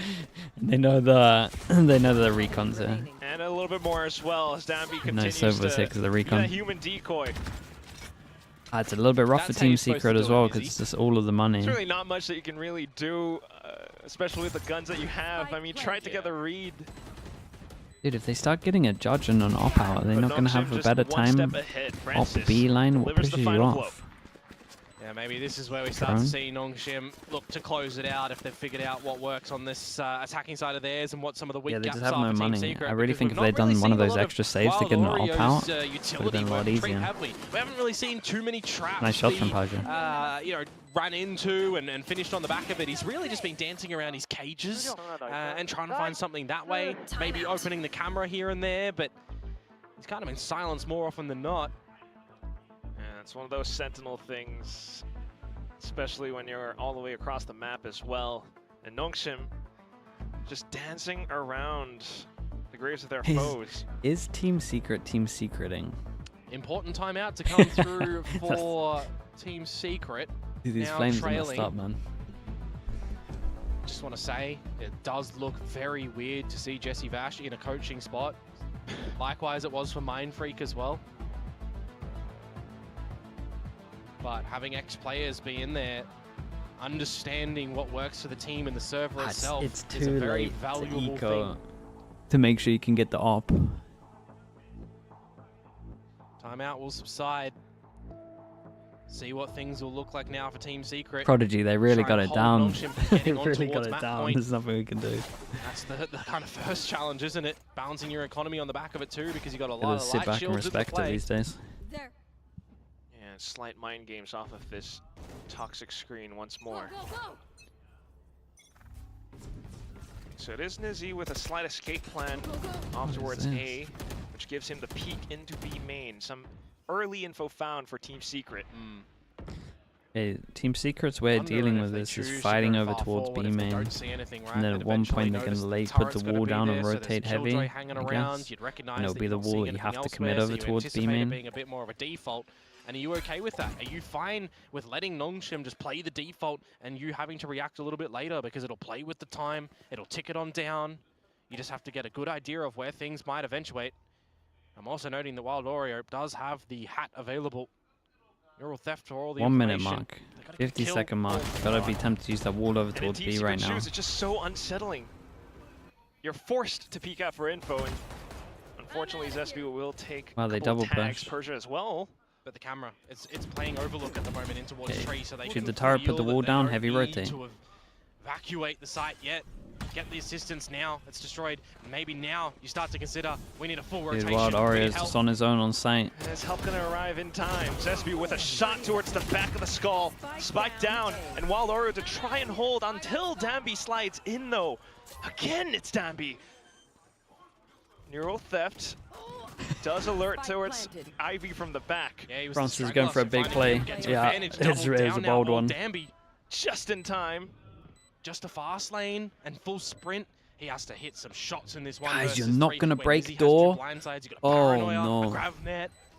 They know the recon's there. And a little bit more as well as Danby continues nice overs here because of the recon. be a human decoy. It's a little bit rough for Team Secret as well because it's just all of the money. There's really not much that you can really do, especially with the guns that you have. I mean, try to get the read. Dude, if they start getting a judge and an op out, they're not going to have a better time. Op B line, what pushes you off? Yeah, maybe this is where we start to see NONGSHIM look to close it out if they've figured out what works on this attacking side of theirs and what some of the weak gaps are. Yeah, they just have no money. I really think if they'd done one of those extra saves to get an op out, it would have been a lot easier. We haven't really seen too many traps. Nice shot from Paja. You know, run into and finished on the back of it. He's really just been dancing around his cages and trying to find something that way. Maybe opening the camera here and there, but he's kind of been silenced more often than not. It's one of those sentinel things, especially when you're all the way across the map as well. And NONGSHIM just dancing around the graves of their foes. Is Team Secret Team Secreting? Important timeout to come through for Team Secret. Dude, these flames messed up, man. Just want to say, it does look very weird to see Jesse Vash in a coaching spot. Likewise, it was for Mindfreak as well. But having ex-players be in there, understanding what works for the team and the server itself is a very valuable thing. To make sure you can get the op. Timeout will subside. See what things will look like now for Team Secret. Prodigy, they really got it down. They really got it down. There's nothing we can do. That's the kind of first challenge, isn't it? Balancing your economy on the back of it too, because you got a lot of sit back and respect it these days. Slight mind games off of this toxic screen once more. So it is Nizzy with a slight escape plan off towards A, which gives him the peek into B main. Some early info found for Team Secret. Hey, Team Secret's way of dealing with this is fighting over towards B main, and then at one point they're going to put the wall down and rotate heavy, I guess, and it'll be the wall that you have to commit over towards B main. Being a bit more of a default. And are you okay with that? Are you fine with letting NONGSHIM just play the default and you having to react a little bit later because it'll play with the time, it'll tick it on down. You just have to get a good idea of where things might eventuate. I'm also noting that Wild Oreo does have the hat available. Neural theft for all the 1 minute mark, 50-second mark. Gotta be tempted to use that wall over towards B right now. It's just so unsettling. You're forced to peek out for info, and unfortunately Zesby will take they double push. Persia as well. But the camera, it's playing Overlook at the moment in towards Tree, so they should the turret put the wall down, heavy rotate. To evacuate the site yet. Get the assistance now. It's destroyed. Maybe now you start to consider we need a full rotation. Wild Oreo's just on his own on site. And is help going to arrive in time? Zesby with a shot towards the back of the skull. Spike down, and Wild Oreo to try and hold until Danby slides in though. Again, it's Danby. Neural theft. Does alert towards Ivy from the back. Yeah, Francis is going for a big play. Yeah, it's a bold one. Danby just in time. Just a fast lane and full sprint. He has to hit some shots in this one. Guys, you're not going to break door. Oh, no.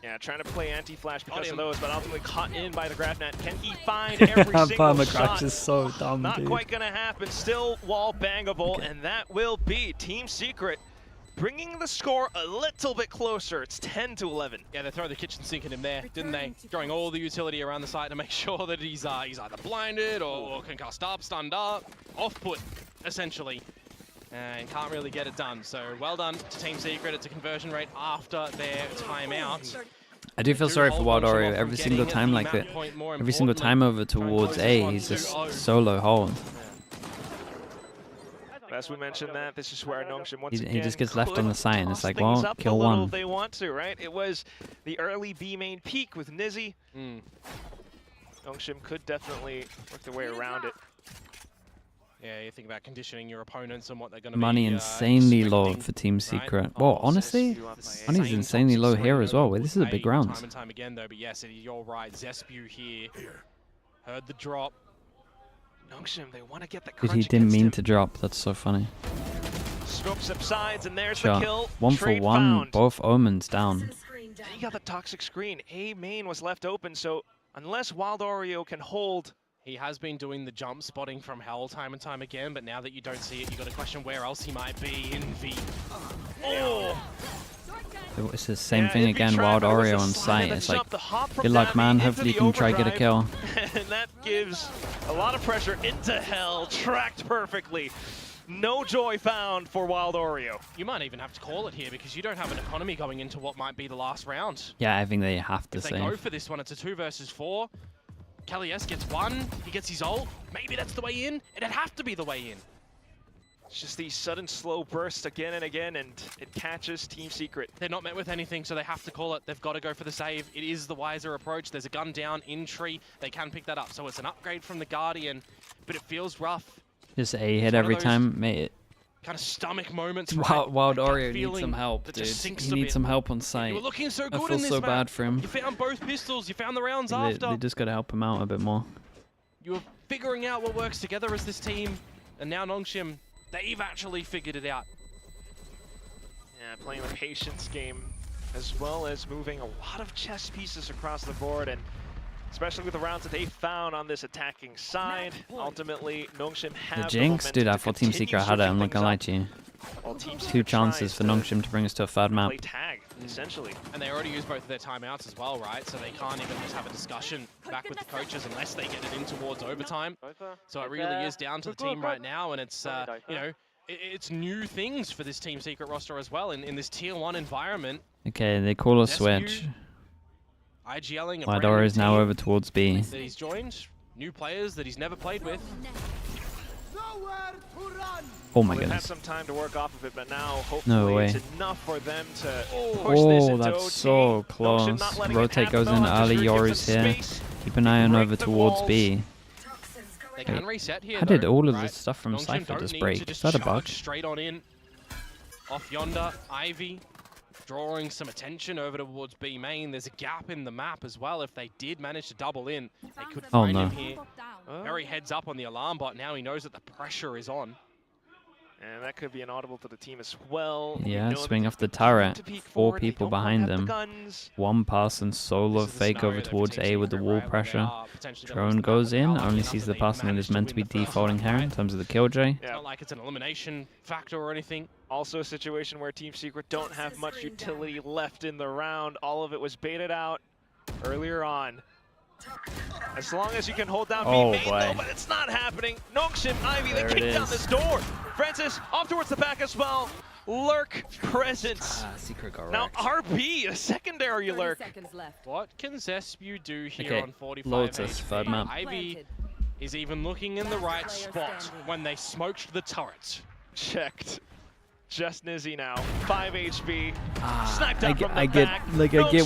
Yeah, trying to play anti-flash because of those, but ultimately caught in by the Gravnet. Can he find every single shot? Is so dumb, Not quite going to happen. Still wall bangable, and that will be Team Secret bringing the score a little bit closer. It's 10-11. Yeah, they throw the kitchen sink at him there, didn't they? Throwing all the utility around the site to make sure that he's either blinded or concussed up, stunned up, off-put, essentially. And can't really get it done. So well done to Team Secret. It's a conversion rate after their timeout. I do feel sorry for Wild Oreo every single time like that. Every single time over towards A, he's just solo hold. As we mentioned that, this is where NONGSHIM once again he just gets left on the side and it's like, well, kill one. They want to, right? It was the early B main peak with Nizzy. NONGSHIM could definitely work their way around it. Yeah, you think about conditioning your opponents and what they're going to Money insanely low for Team Secret. Well, honestly, money's insanely low here as well. This is a big round. Time and time again, though, but yes, you're right. Zespew here heard the drop. NONGSHIM, they want to get the Dude, he didn't mean to drop. That's so funny. Smoke subsides, and there's Sure. the kill. 1 for Trade 1, found. both Omens down. And he got the toxic screen. A main was left open, so unless Wild Oreo can hold. He has been doing the jump spotting from hell time and time again, but now that you don't see it, you got to question where else he might be in V. Oh! It's the same thing again, Wild Oreo on site. It's like, good luck, man. Hopefully you can try get a kill. And that gives a lot of pressure into hell, tracked perfectly. No joy found for Wild Oreo. You might even have to call it here because you don't have an economy going into what might be the last round. Yeah, I think they have to If they go save. for this one, it's a 2 versus 4. Kelly S gets 1, he gets his ult. Maybe that's the way in. It'd have to be the way in. It's just these sudden slow bursts again and again, and it catches Team Secret. They're not met with anything, so they have to call it. They've got to go for the save. It is the wiser approach. There's a gun down in tree. They can pick that up, so it's an upgrade from the Guardian, but it feels rough. Just A hit every time, mate. Kind of stomach moments. Right? Wild That Oreo needs feeling some help, that dude. just sinks He a needs bit. some help on site. You were looking so I good feel in this so map. bad for him. You found both pistols. You found the rounds They after. just got to help him out a bit more. You were figuring out what works together as this team, and now NONGSHIM, they've actually figured it out. Yeah, playing the patience game as well as moving a lot of chess pieces across the board, and especially with the rounds that they found on this attacking side. Ultimately, NONGSHIM have The Jinx? Dude, I thought Team Secret had it, I'm not gonna lie to you. 2 chances for NONGSHIM to bring us to a 3rd map. Play tag, essentially. And they already used both of their timeouts as well, right? So they can't even just have a discussion back with the coaches unless they get it in towards overtime. So it really is down to the team right now, and it's, you know, it's new things for this Team Secret roster as well in this Tier 1 environment. Okay, they call a switch. IGLing a Wild brand new Oreo is now team over towards B. that he's joined, new players that he's never played with. Oh my They've had goodness. some time to work off of it, but now hopefully No way. it's enough for them to push this Oh, into that's OT. so close. NONGSHIM not letting it Rotate happen, goes though. in That early, just really gives Yori's them here. space. Keep an eye on break over the towards walls. B. They can reset here. How did though, all of right? this stuff from NONGSHIM Cypher don't just need break? to Is just that a bug? charge straight on in. Off yonder, Ivy drawing some attention over towards B main. There's a gap in the map as well. If they did manage to double in, they could Oh, find no. him here. Very heads up on the alarm bot. Now he knows that the pressure is on. And that could be an audible to the team as well. Yeah, We know swing that off the they want turret. to peek 4 forward, they people don't wanna behind have the them. guns. 1 pass and solo fake over towards A with the wall pressure. Drone goes in, only sees the person that is meant to be defaulting here in terms of the killjoy. It's not like it's an elimination factor or anything. Also a situation where Team Secret don't have much utility left in the round. All of it was baited out earlier on. As long as you can hold down Oh, B main, boy. though, but it's not happening. NONGSHIM, Ivy, they There it kick down is. this door. Francis, off towards the back as well. Lurk presence. Secret got Now wrecked. RB, a secondary lurk. What can Zespu do here Okay, on 45 Lotus, HP? 3rd map. Ivy is even looking in the right spot when they smoked the turret. Checked. Just Nizzy now, 5 HP, sniped out from the I get back.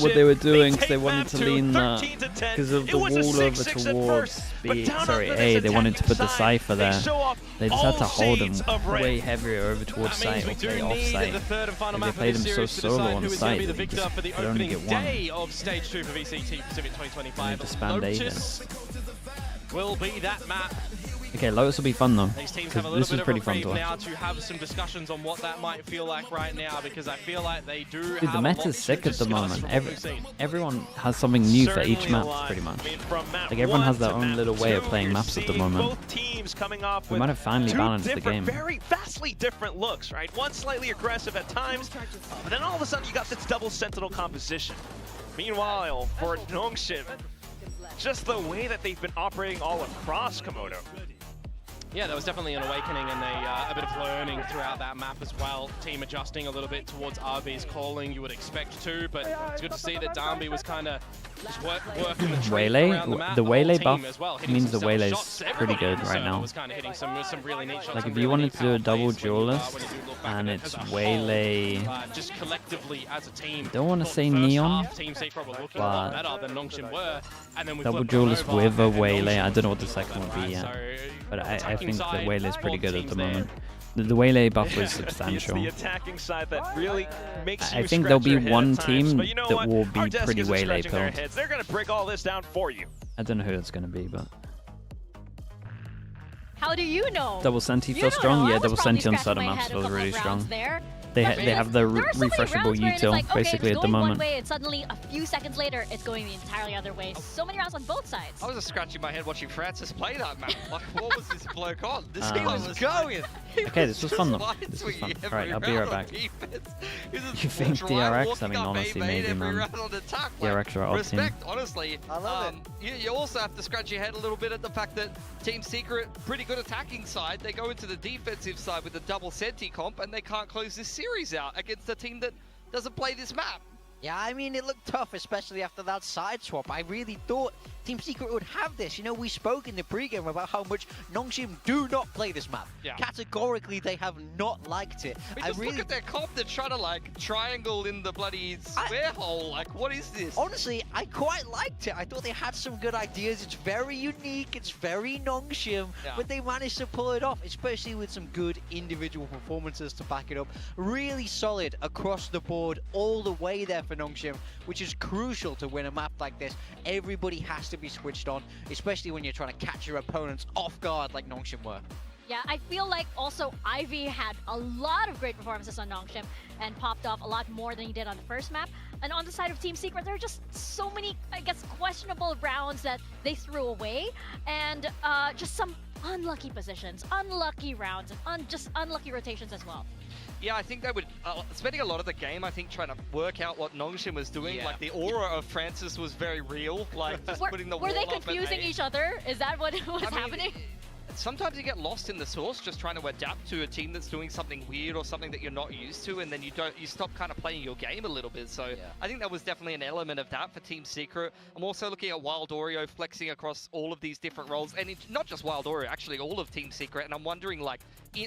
what they were doing because they take wanted map to two, lean 13 to 10. because of It the was a wall over 6-6 at towards first, B. but down Sorry, onto A. this They wanted to put the attacking side, Cypher they there. show off They just had to all hold him shades of red. way heavier over towards That means site we or do play off need site. the third and final They map of played this him so series to solo decide on who is going site to be the that he victor just for the could only opening get one. day of Stage 2 for VCT Pacific 2025. disband A here. Lotus will be that map. Okay, Lotus will be fun though. These teams have a This little is bit pretty of a fun rave to watch. now to have some discussions on what that might feel like right now, because I feel like they do Dude, have the a lot meta's to sick at the discuss moment. from what we've seen. Everyone has something new for each Certainly map, alive. pretty much. I mean, from map Like everyone has one their to own map little way of two, playing you're maps at the seeing moment. Both teams coming off We with might have finally two balanced the different, game. very vastly different looks, right? One slightly aggressive at times, but then all of a sudden you got this double sentinel composition. Meanwhile, for NONGSHIM, just the way that they've been operating all across Komodo. Yeah, there was definitely an awakening and a bit of learning throughout that map as well. Team adjusting a little bit towards RB's calling, you would expect to, but it's good to see that Darby was kind of just working the tree Waylay? around the map. The whole Waylay team buff as well, hitting means some the self Waylay's shots. pretty Everybody good in the right circle now. was kind of hitting some really neat shots. Like some if you really wanted neat to do a power double plays when you duelist do look back and at it it's as a whole, Waylay, just collectively as a team. don't want to thought say the first Neon, half, Team Secret were looking a lot better than NONGSHIM were, and then we double flipped one duelist over with a and Waylay. I NONGSHIM don't know was what the second would be right, yet, so but I attacking think the side, Waylay's pretty both good at teams the there. moment. The Waylay buff was It's substantial. the attacking side that really makes you I think there'll scratch be your head one at times, team but you know that what? will be Our desk pretty isn't Waylay scratching their pilled. heads. They're going to break all this down for you. I don't know who it's going to be, but How do you know? Double Senti You feel don't strong? know. Yeah, I was double probably Senti on scratching certain my maps head a feels couple really of strong. rounds there. They have the There are so many refreshable rounds where it's util like, okay, basically it's at the going one moment. way, and suddenly a few seconds later, it's going the entirely other way. So many rounds on both sides. I was just scratching my head watching Francis play that map. Like, what was this bloke on? This He was going. Okay, this was fun though. This was fun. Alright, I'll be right back. You think DRX? I mean, honestly, maybe, man. DRX are our team. Respect, honestly. I love it. You also have to scratch your head a little bit at the fact that Team Secret, pretty good attacking side. They go into the defensive side with the double Senti comp, and they can't close this series out against a team that doesn't play this map. Yeah, I mean, it looked tough, especially after that side swap. I really thought Team Secret would have this. You know, we spoke in the pregame about how much NONGSHIM do not play this map. Yeah. Categorically, they have not liked it. I mean, look at their comp. They're trying to, like, triangle in the bloody square hole. Like, what is this? Honestly, I quite liked it. I thought they had some good ideas. It's very unique. It's very NONGSHIM. Yeah. But they managed to pull it off, especially with some good individual performances to back it up. Really solid across the board all the way there for NONGSHIM, which is crucial to win a map like this. Everybody has to be switched on, especially when you're trying to catch your opponents off guard like NONGSHIM were. Yeah, I feel like also Ivy had a lot of great performances on NONGSHIM and popped off a lot more than he did on the first map. And on the side of Team Secret, there are just so many, I guess, questionable rounds that they threw away, and just some unlucky positions, unlucky rounds, and just unlucky rotations as well. Yeah, I think they would, spending a lot of the game, I think, trying to work out what NONGSHIM was doing. Yeah. Like, the aura of Francis was very real. Like, just putting the Were they wall up confusing each other? Is that what was happening? Sometimes you get lost in the source just trying to adapt to a team that's doing something weird or something that you're not used to, and then you stop kind of playing your game a little bit. So I think that was definitely an element of that for Team Secret. I'm also looking at Wild Oreo flexing across all of these different roles, and it's not just Wild Oreo, actually all of Team Secret, and I'm wondering, like,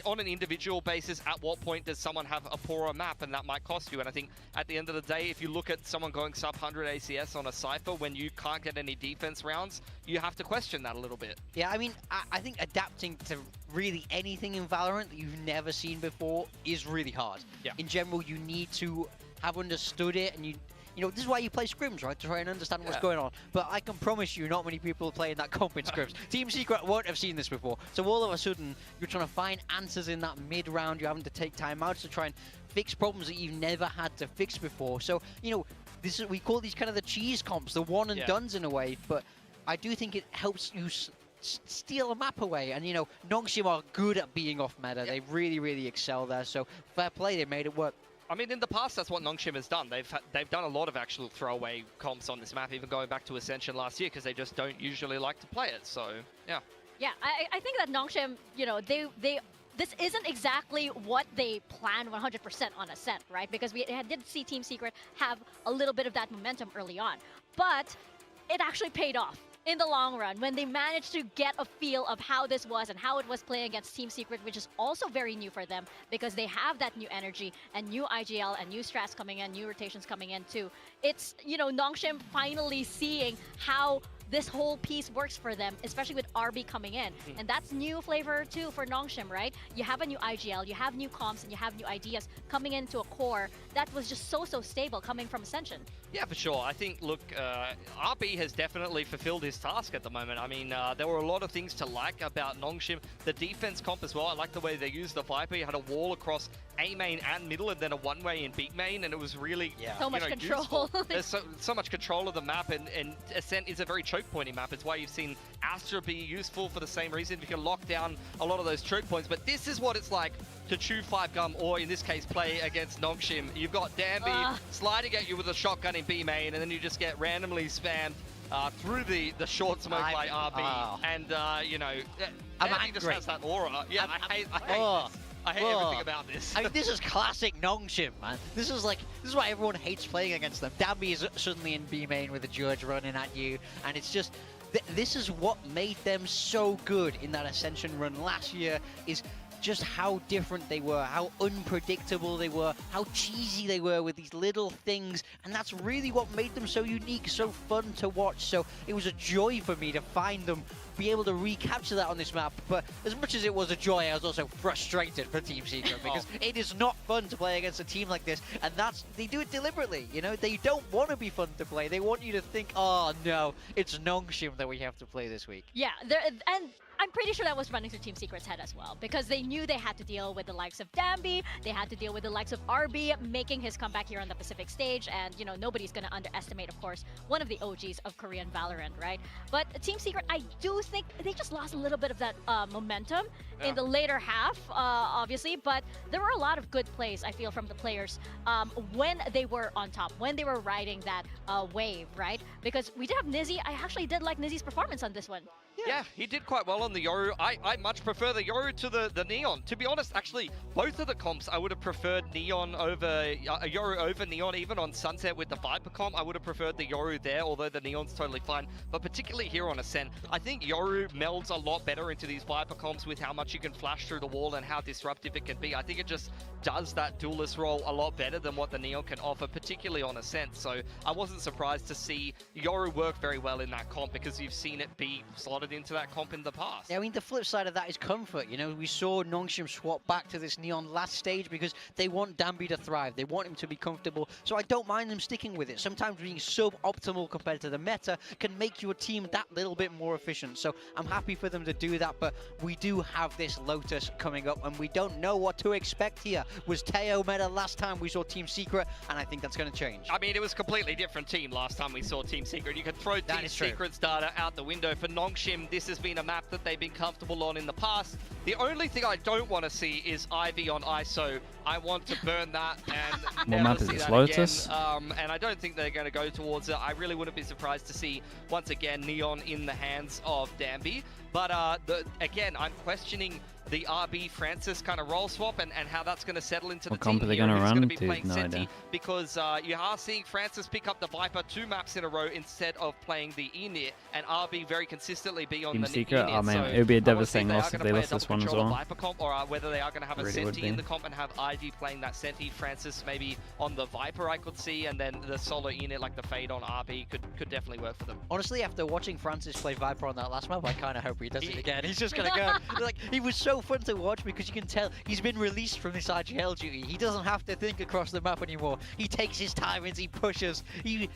on an individual basis, at what point does someone have a poorer map, and that might cost you. And I think at the end of the day, if you look at someone going sub 100 ACS on a Cypher when you can't get any defense rounds, you have to question that a little bit. Yeah, I mean, I think adapting to really anything in Valorant that you've never seen before is really hard. Yeah. In general, you need to have understood it, and you know, this is why you play scrims, right? To try and understand what's going on. But I can promise you not many people are playing that comp in scrims. Team Secret won't have seen this before. So all of a sudden, you're trying to find answers in that mid-round. You're having to take time out to try and fix problems that you've never had to fix before. So, you know, we call these kind of the cheese comps, the one and dones in a way. But I do think it helps you steal a map away, and you know, NONGSHIM are good at being off meta. They really, really excel there. So fair play, they made it work. I mean, in the past, that's what NONGSHIM has done. They've done a lot of actual throwaway comps on this map, even going back to Ascension last year, because they just don't usually like to play it. So yeah. Yeah, I think that NONGSHIM, you know, this isn't exactly what they planned 100% on Ascent, right? Because we did see Team Secret have a little bit of that momentum early on, but it actually paid off in the long run when they managed to get a feel of how this was and how it was playing against Team Secret, which is also very new for them because they have that new energy and new IGL and new strats coming in, new rotations coming in too. It's, you know, NONGSHIM finally seeing how this whole piece works for them, especially with RB coming in. And that's new flavor too for NONGSHIM, right? You have a new IGL, you have new comps, and you have new ideas coming into a core that was just so stable coming from Ascension. Yeah, for sure. I think, look, RB has definitely fulfilled his task at the moment. I mean, there were a lot of things to like about NONGSHIM. The defense comp as well. I like the way they used the Viper. You had a wall across A main and middle, and then a one-way in B main, and it was really so much control. There's so much control of the map, and Ascent is a very choke pointy map. It's why you've seen Astra be useful for the same reason. You can lock down a lot of those choke points, but this is what it's like to chew 5-gum, or in this case, play against NONGSHIM. You've got Danby sliding at you with a shotgun in B main, and then you just get randomly spammed through the short smoke by RB. And, you know, Danby just has that aura. Yeah, I hate everything about this. I mean, this is classic NONGSHIM, man. This is why everyone hates playing against them. Danby is suddenly in B main with a Judge running at you, and it's just, this is what made them so good in that Ascension run last year, is just how different they were, how unpredictable they were, how cheesy they were with these little things, and that's really what made them so unique, so fun to watch. So it was a joy for me to find them be able to recapture that on this map. But as much as it was a joy, I was also frustrated for Team Secret because it is not fun to play against a team like this, and they do it deliberately. You know, they don't want to be fun to play. They want you to think, oh no, it's NONGSHIM that we have to play this week. Yeah, and I'm pretty sure that was running through Team Secret's head as well, because they knew they had to deal with the likes of Dambi, they had to deal with the likes of RB making his comeback here on the Pacific stage, and you know, nobody's gonna underestimate, of course, one of the OGs of Korean Valorant, right? But Team Secret, I do think they just lost a little bit of that momentum in the later half, obviously, but there were a lot of good plays, I feel, from the players when they were on top, when they were riding that wave, right? Because we did have Nizzy. I actually did like Nizzy's performance on this one. Yeah, he did quite well on the Yoru. I much prefer the Yoru to the Neon. To be honest, actually, both of the comps, I would have preferred Neon over Yoru over Neon. Even on Sunset with the Viper comp, I would have preferred the Yoru there, although the Neon's totally fine. But particularly here on Ascent, I think Yoru melds a lot better into these Viper comps with how much you can flash through the wall and how disruptive it can be. I think it just does that duelist role a lot better than what the Neon can offer, particularly on Ascent. So I wasn't surprised to see Yoru work very well in that comp, because you've seen it be slotted into that comp in the past. Yeah, I mean, the flip side of that is comfort. You know, we saw NONGSHIM swap back to this Neon last stage because they want Dambi to thrive. They want him to be comfortable. So I don't mind them sticking with it. Sometimes being suboptimal compared to the meta can make your team that little bit more efficient. So I'm happy for them to do that. But we do have this Lotus coming up, and we don't know what to expect here. Was Teo meta last time we saw Team Secret, and I think that's going to change. I mean, it was a completely different team last time we saw Team Secret. You could throw Team Secret's data out the window. For NONGSHIM, this has been a map that they've been comfortable on in the past. The only thing I don't want to see is Ivy on ISO. I want to burn that and never see that Lotus? again. And I don't think they're going to go towards it. I really wouldn't be surprised to see, once again, Neon in the hands of Dambi. But again, I'm questioning the RB Francis kind of role swap and how that's going to settle into What the team comp are they here, going to who's run? going to be Dude, playing no Senti, idea. because you are seeing Francis pick up the Viper 2 maps in a row instead of playing the Enir, and RB very consistently be on Team the Secret? Enir. Oh man, So it would be a I wanna see devastating they are loss if gonna they play a lost this double one as controller well. Viper comp, or whether they are going to have a Really would Senti in be. the comp and have Ivy playing that Senti. Francis maybe on the Viper, I could see, and then the solo Enir like the Fade on RB could definitely work for them. Honestly, after watching Francis play Viper on that last map, I kind of hope he does it again. He's just going to go. Like, he was so fun to watch because you can tell he's been released from this IGL duty. He doesn't have to think across the map anymore. He takes his time and he pushes. He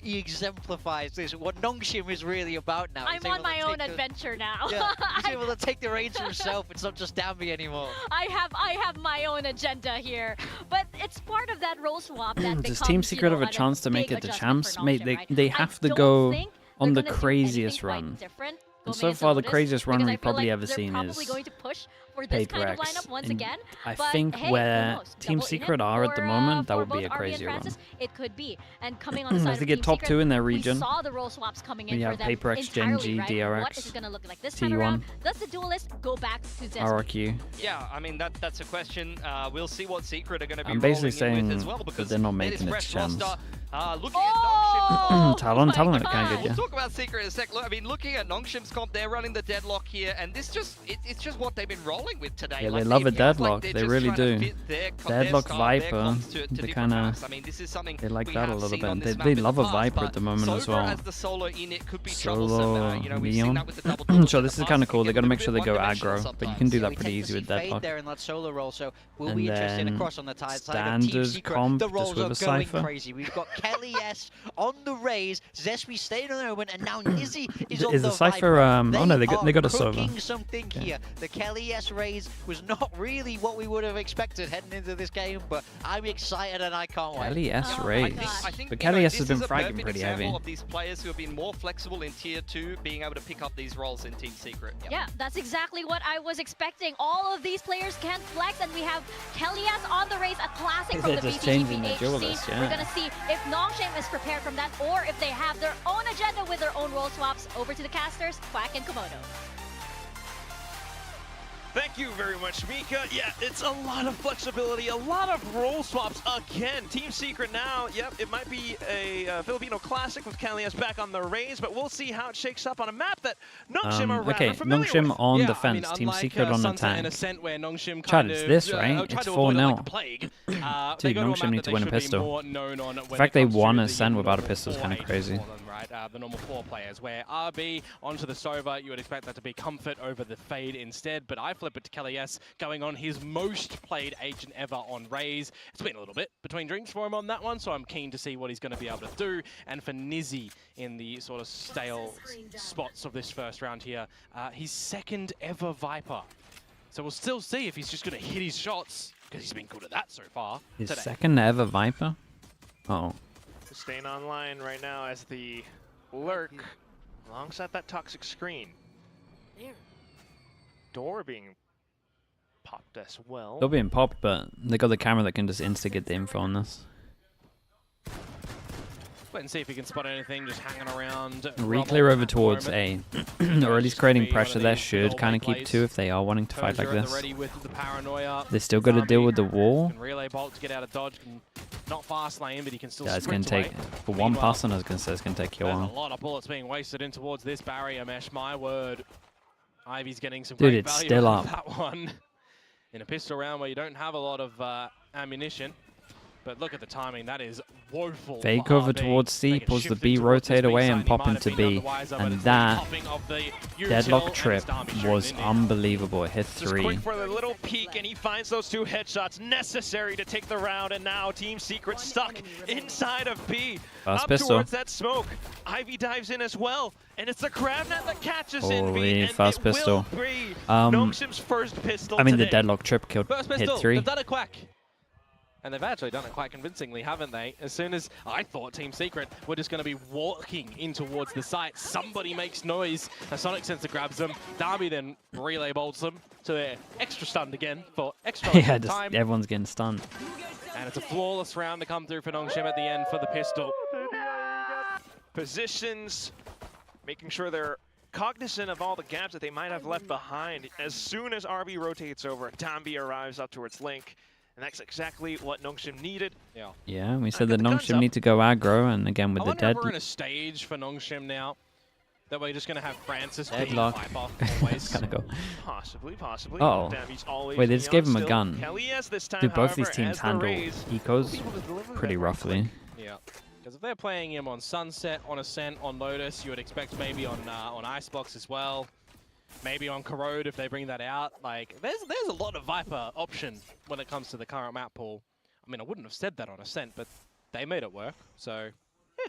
exemplifies this. What NONGSHIM is really about now. I'm on my own adventure now. Yeah, he's able to take the reins for himself. It's not just Dambi anymore. I have my own agenda here, but it's part of that role swap that Does becomes, Team Secret have a chance to make it to champs? Mate, they have to go on the craziest run. And so far, the craziest run we've probably ever seen is Paper X. I think where Team Secret are at the moment, that would be a crazy run. It could be. And coming on the side If they get top 2 in their region, we saw the role swaps coming in we for have them Paper X, Gen G, right? DRX, What is it going to look like this time around? Does the duelist go back to Zesty? RRQ. Yeah, I mean, that's a question. We'll see what Secret are going to be I'm basically rolling in saying with as well, that because they're not they had making this it fresh to champs. roster. Looking at NONGSHIM. Talon are kind of good, We'll yeah. talk about Secret in a sec. Look, I mean, looking at NONGSHIM's comp, they're running the deadlock here, and this it's just what they've been rolling with today. Yeah, like, they love a it feels like deadlock. they're They just really trying to do. fit their Deadlock style, their Viper, comps to they different kind maps. of I mean, this is something they like we that a have little seen on bit. this They map in love the a past, Viper but at the moment as Sober well. as the solo Enid could be troublesome. Solo You know, we've seen Neon. that with the double So this is kind of cool. They got to make sure they go aggro, but you can do that pretty easy with Fade Deadlock. there in that solo roll, so we'll And be interested then across on the side of Team standard Secret. comp The just rolls with are a going Cypher. crazy. We've got Kelly S on the raise, Zespi staying on the moment, and now Nizzy is on Is the the Cypher? Viper. Oh no, they got a server. Cooking something here. The Kelly S raise was not really what we would have expected heading into this game, but I'm excited and I can't wait. Kelly S Oh raise. But Kelly S has been fragging pretty heavy. Of these players who have been more flexible in tier 2 being able to pick up these roles in Team Secret. Yeah, that's exactly what I was expecting. All of these players can flex, and we have Kellyas on the race, a classic from They're the just changing the VCT duelist, yeah. We're going to see if NONGSHIM is prepared from that, or if they have their own agenda with their own role swaps. Over to the casters, Quack and Komodo. Thank you very much, Mika. Yeah, it's a lot of flexibility, a lot of role swaps again. Team Secret now, yep, it might be a Filipino classic with Calias back on the raise, but we'll see how it shakes up on a map that NONGSHIM are rather familiar NONGSHIM with. on Yeah, defense, Team Secret on Sunset attack. and Ascent, where NONGSHIM Chad, kind it's of, this, right? tried It's to avoid it 4-0. like a plague. Dude, NONGSHIM need to win a pistol. The fact they won Ascent without a pistol is kind of crazy. right? The normal 4 players, where RB onto the Sova, you would expect that to be Comfort over the Fade instead, but I flip it to Kelly S, going on his most played agent ever on Raze. It's been a little bit between drinks for him on that one, so I'm keen to see what he's going to be able to do. And for Nizzy in the sort of stale spots of this first round here, his 2nd ever Viper. So we'll still see if he's just going to hit his shots, because he's been good at that so far. His today. 2nd ever Viper? Oh. Staying online right now as the lurk alongside that toxic screen. Door being popped as well. They're being popped, but they got the camera that can just insta-get the info on this. Wait and see if he can spot anything, just hanging around. Reclear over towards A, or at least creating pressure there should kind of keep 2 if they are wanting to fight like this. They still got to deal with the wall. Relay bolt to get out of dodge. Not fast lane, but he can still. Yeah, it's gonna take for one person. I was gonna say it's gonna take you a while. A lot of bullets being wasted in towards this barrier mesh. My word, Ivy's getting some Dude, great it's value still out of up. that one. In a pistol round where you don't have a lot of ammunition. But look at the timing, that is woeful. Fake over towards C, pulls the B, rotate away and pop into B. And that deadlock trip was unbelievable. It hit 3. Quick for the little peek, and he finds those 2 headshots necessary to take the round. And now Team Secret stuck inside of B. Fast up pistol. Towards that smoke. Ivy dives in as well. And it's the Crabnet that catches in B. And fast it pistol. will be NONGSHIM's first pistol I mean, today. the deadlock trip killed, First hit pistol, 3. they've done it quack. And they've actually done it quite convincingly, haven't they? As soon as I thought Team Secret were just going to be walking in towards the site, somebody makes noise. A sonic sensor grabs them. Darby then relay bolts them. So they're extra stunned again for extra Yeah, time. just everyone's getting stunned. And it's a flawless round to come through for NONGSHIM at the end for the pistol. Positions, making sure they're cognizant of all the gaps that they might have left behind. As soon as RB rotates over, Dambi arrives up towards Link. And that's exactly what NONGSHIM needed. Yeah, we said that NONGSHIM need to go aggro, and again with I the wonder if dead. we're in a stage for NONGSHIM now. That we're just going to have Francis being Deadlock. Viper always. Gonna go. Possibly. Oh, Dambi's always wait, they just gave him a still. gun. Kelly S this time, Dude, both however, these teams as the handle Rays ecos pretty roughly. Yeah, because if they're playing him on Sunset, on Ascent, on Lotus, you would expect maybe on Icebox as well. Maybe on Corrode if they bring that out. Like, there's a lot of Viper option when it comes to the current map pool. I mean, I wouldn't have said that on Ascent, but they made it work, so yeah.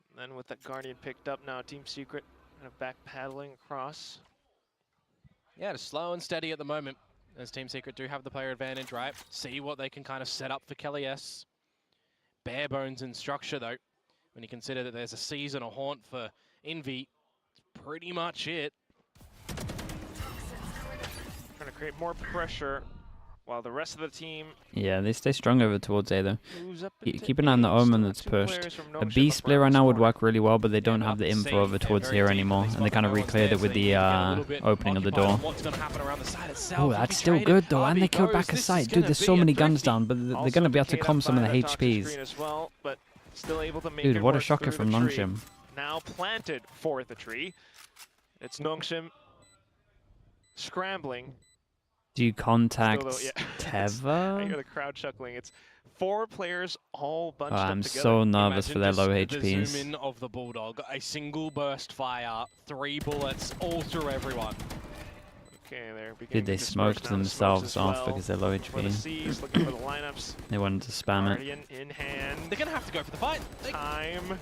And then with that Guardian picked up now, Team Secret kind of back paddling across. Yeah, just slow and steady at the moment, as Team Secret do have the player advantage, right? See what they can kind of set up for Kelly S. Bare bones in structure, though. When you consider that there's a Season, a Haunt for Envy, it's pretty much it. Trying to create more pressure while the rest of the team... Yeah, they stay strong over towards A, though. moves up Keep an eye on the Omen that's pushed. A B split right now would work really well, but they don't have the info over towards here anymore, and they kind of recleared it with the opening of the door. Oh, that's still good, though, and they killed back a site. Dude, there's so many guns down, but they're going to be able to calm some of the HPs. Still able to make Dude, it what a work shocker through from the tree. NONGSHIM. Now planted for the tree. It's NONGSHIM scrambling. Do you contact Still, though, Teva? I hear the crowd chuckling. It's 4 players all bunched up I'm together. so nervous for their Imagine low just the HPs. zoom in of the Bulldog, a single burst fire, 3 bullets all through everyone. Okay, they're Dude, they smoked themselves off because they're low For the HP. C's, looking for the lineups. They wanted to spam it. Guardian in hand. They're gonna have to go for the fight. Time.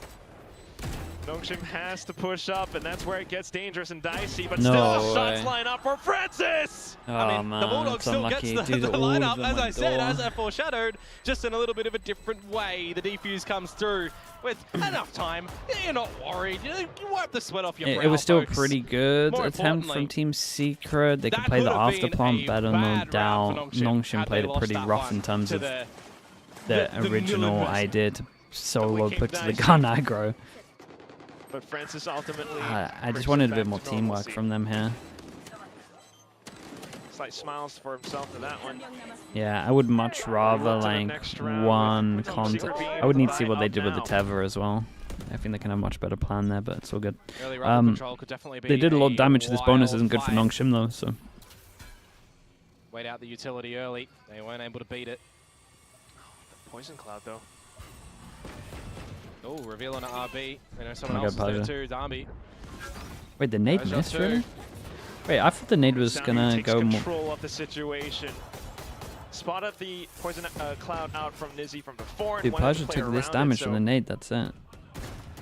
NONGSHIM has to push up, and that's where it gets dangerous and dicey, but No still the shots way. line up for Francis! Oh, I mean, man, the Bulldog it's still unlucky. gets the Dude, all lineup, of them as I went said, door. as I foreshadowed, just in a little bit of a different way. The defuse comes through with enough time. You're not worried. You wipe the sweat off your brow, It was still a folks. pretty good More attempt from importantly, Team Secret. They could that play the could have after been plant a better, bad no round doubt. for NONGSHIM NONGSHIM had played they it pretty lost that rough one in terms to of the the original Newland idea to solo came put to the dicey. gun aggro. But Francis ultimately... I just brings wanted it a bit back more to teamwork normalcy. from them here. Slight smiles for himself for that one. Yeah, I would much rather to the like next round one with contact. Secret being I able would to need to see buy what they up did with the now. Tether as well. I think they can have a much better plan there, but it's all good. Early rifle control could definitely be They did a lot of damage. This bonus wild isn't good for fight. NONGSHIM though, so. Wait out the utility early. They weren't able to beat it. Poison Cloud, though. Oh, revealing an RB. You know, someone else is there too, Darby. Wait, the nade missed, really? Wait, I thought the nade was gonna go more. Control of the situation. Spotted the poison cloud out from Nizzy from before. Dude, Persia took this damage from the nade, that's it.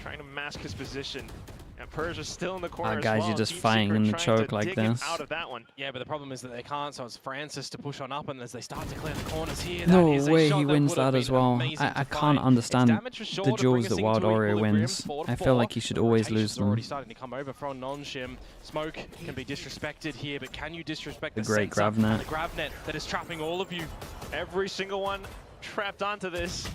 Trying to mask his position. And Persia's still in the corner guys, you're just fighting in the choke like this. Out of that one. Yeah, but the problem is that they can't, so it's Francis to push on up, and as they start to clear the corners here, no way he wins that as well. I can't understand the duels that Wild Oreo wins. I feel like he should always lose them. Already starting to come over from NONGSHIM. Smoke can be disrespected here, but can you disrespect the great grab net? The grab net that is trapping all of you. Every single one trapped onto this.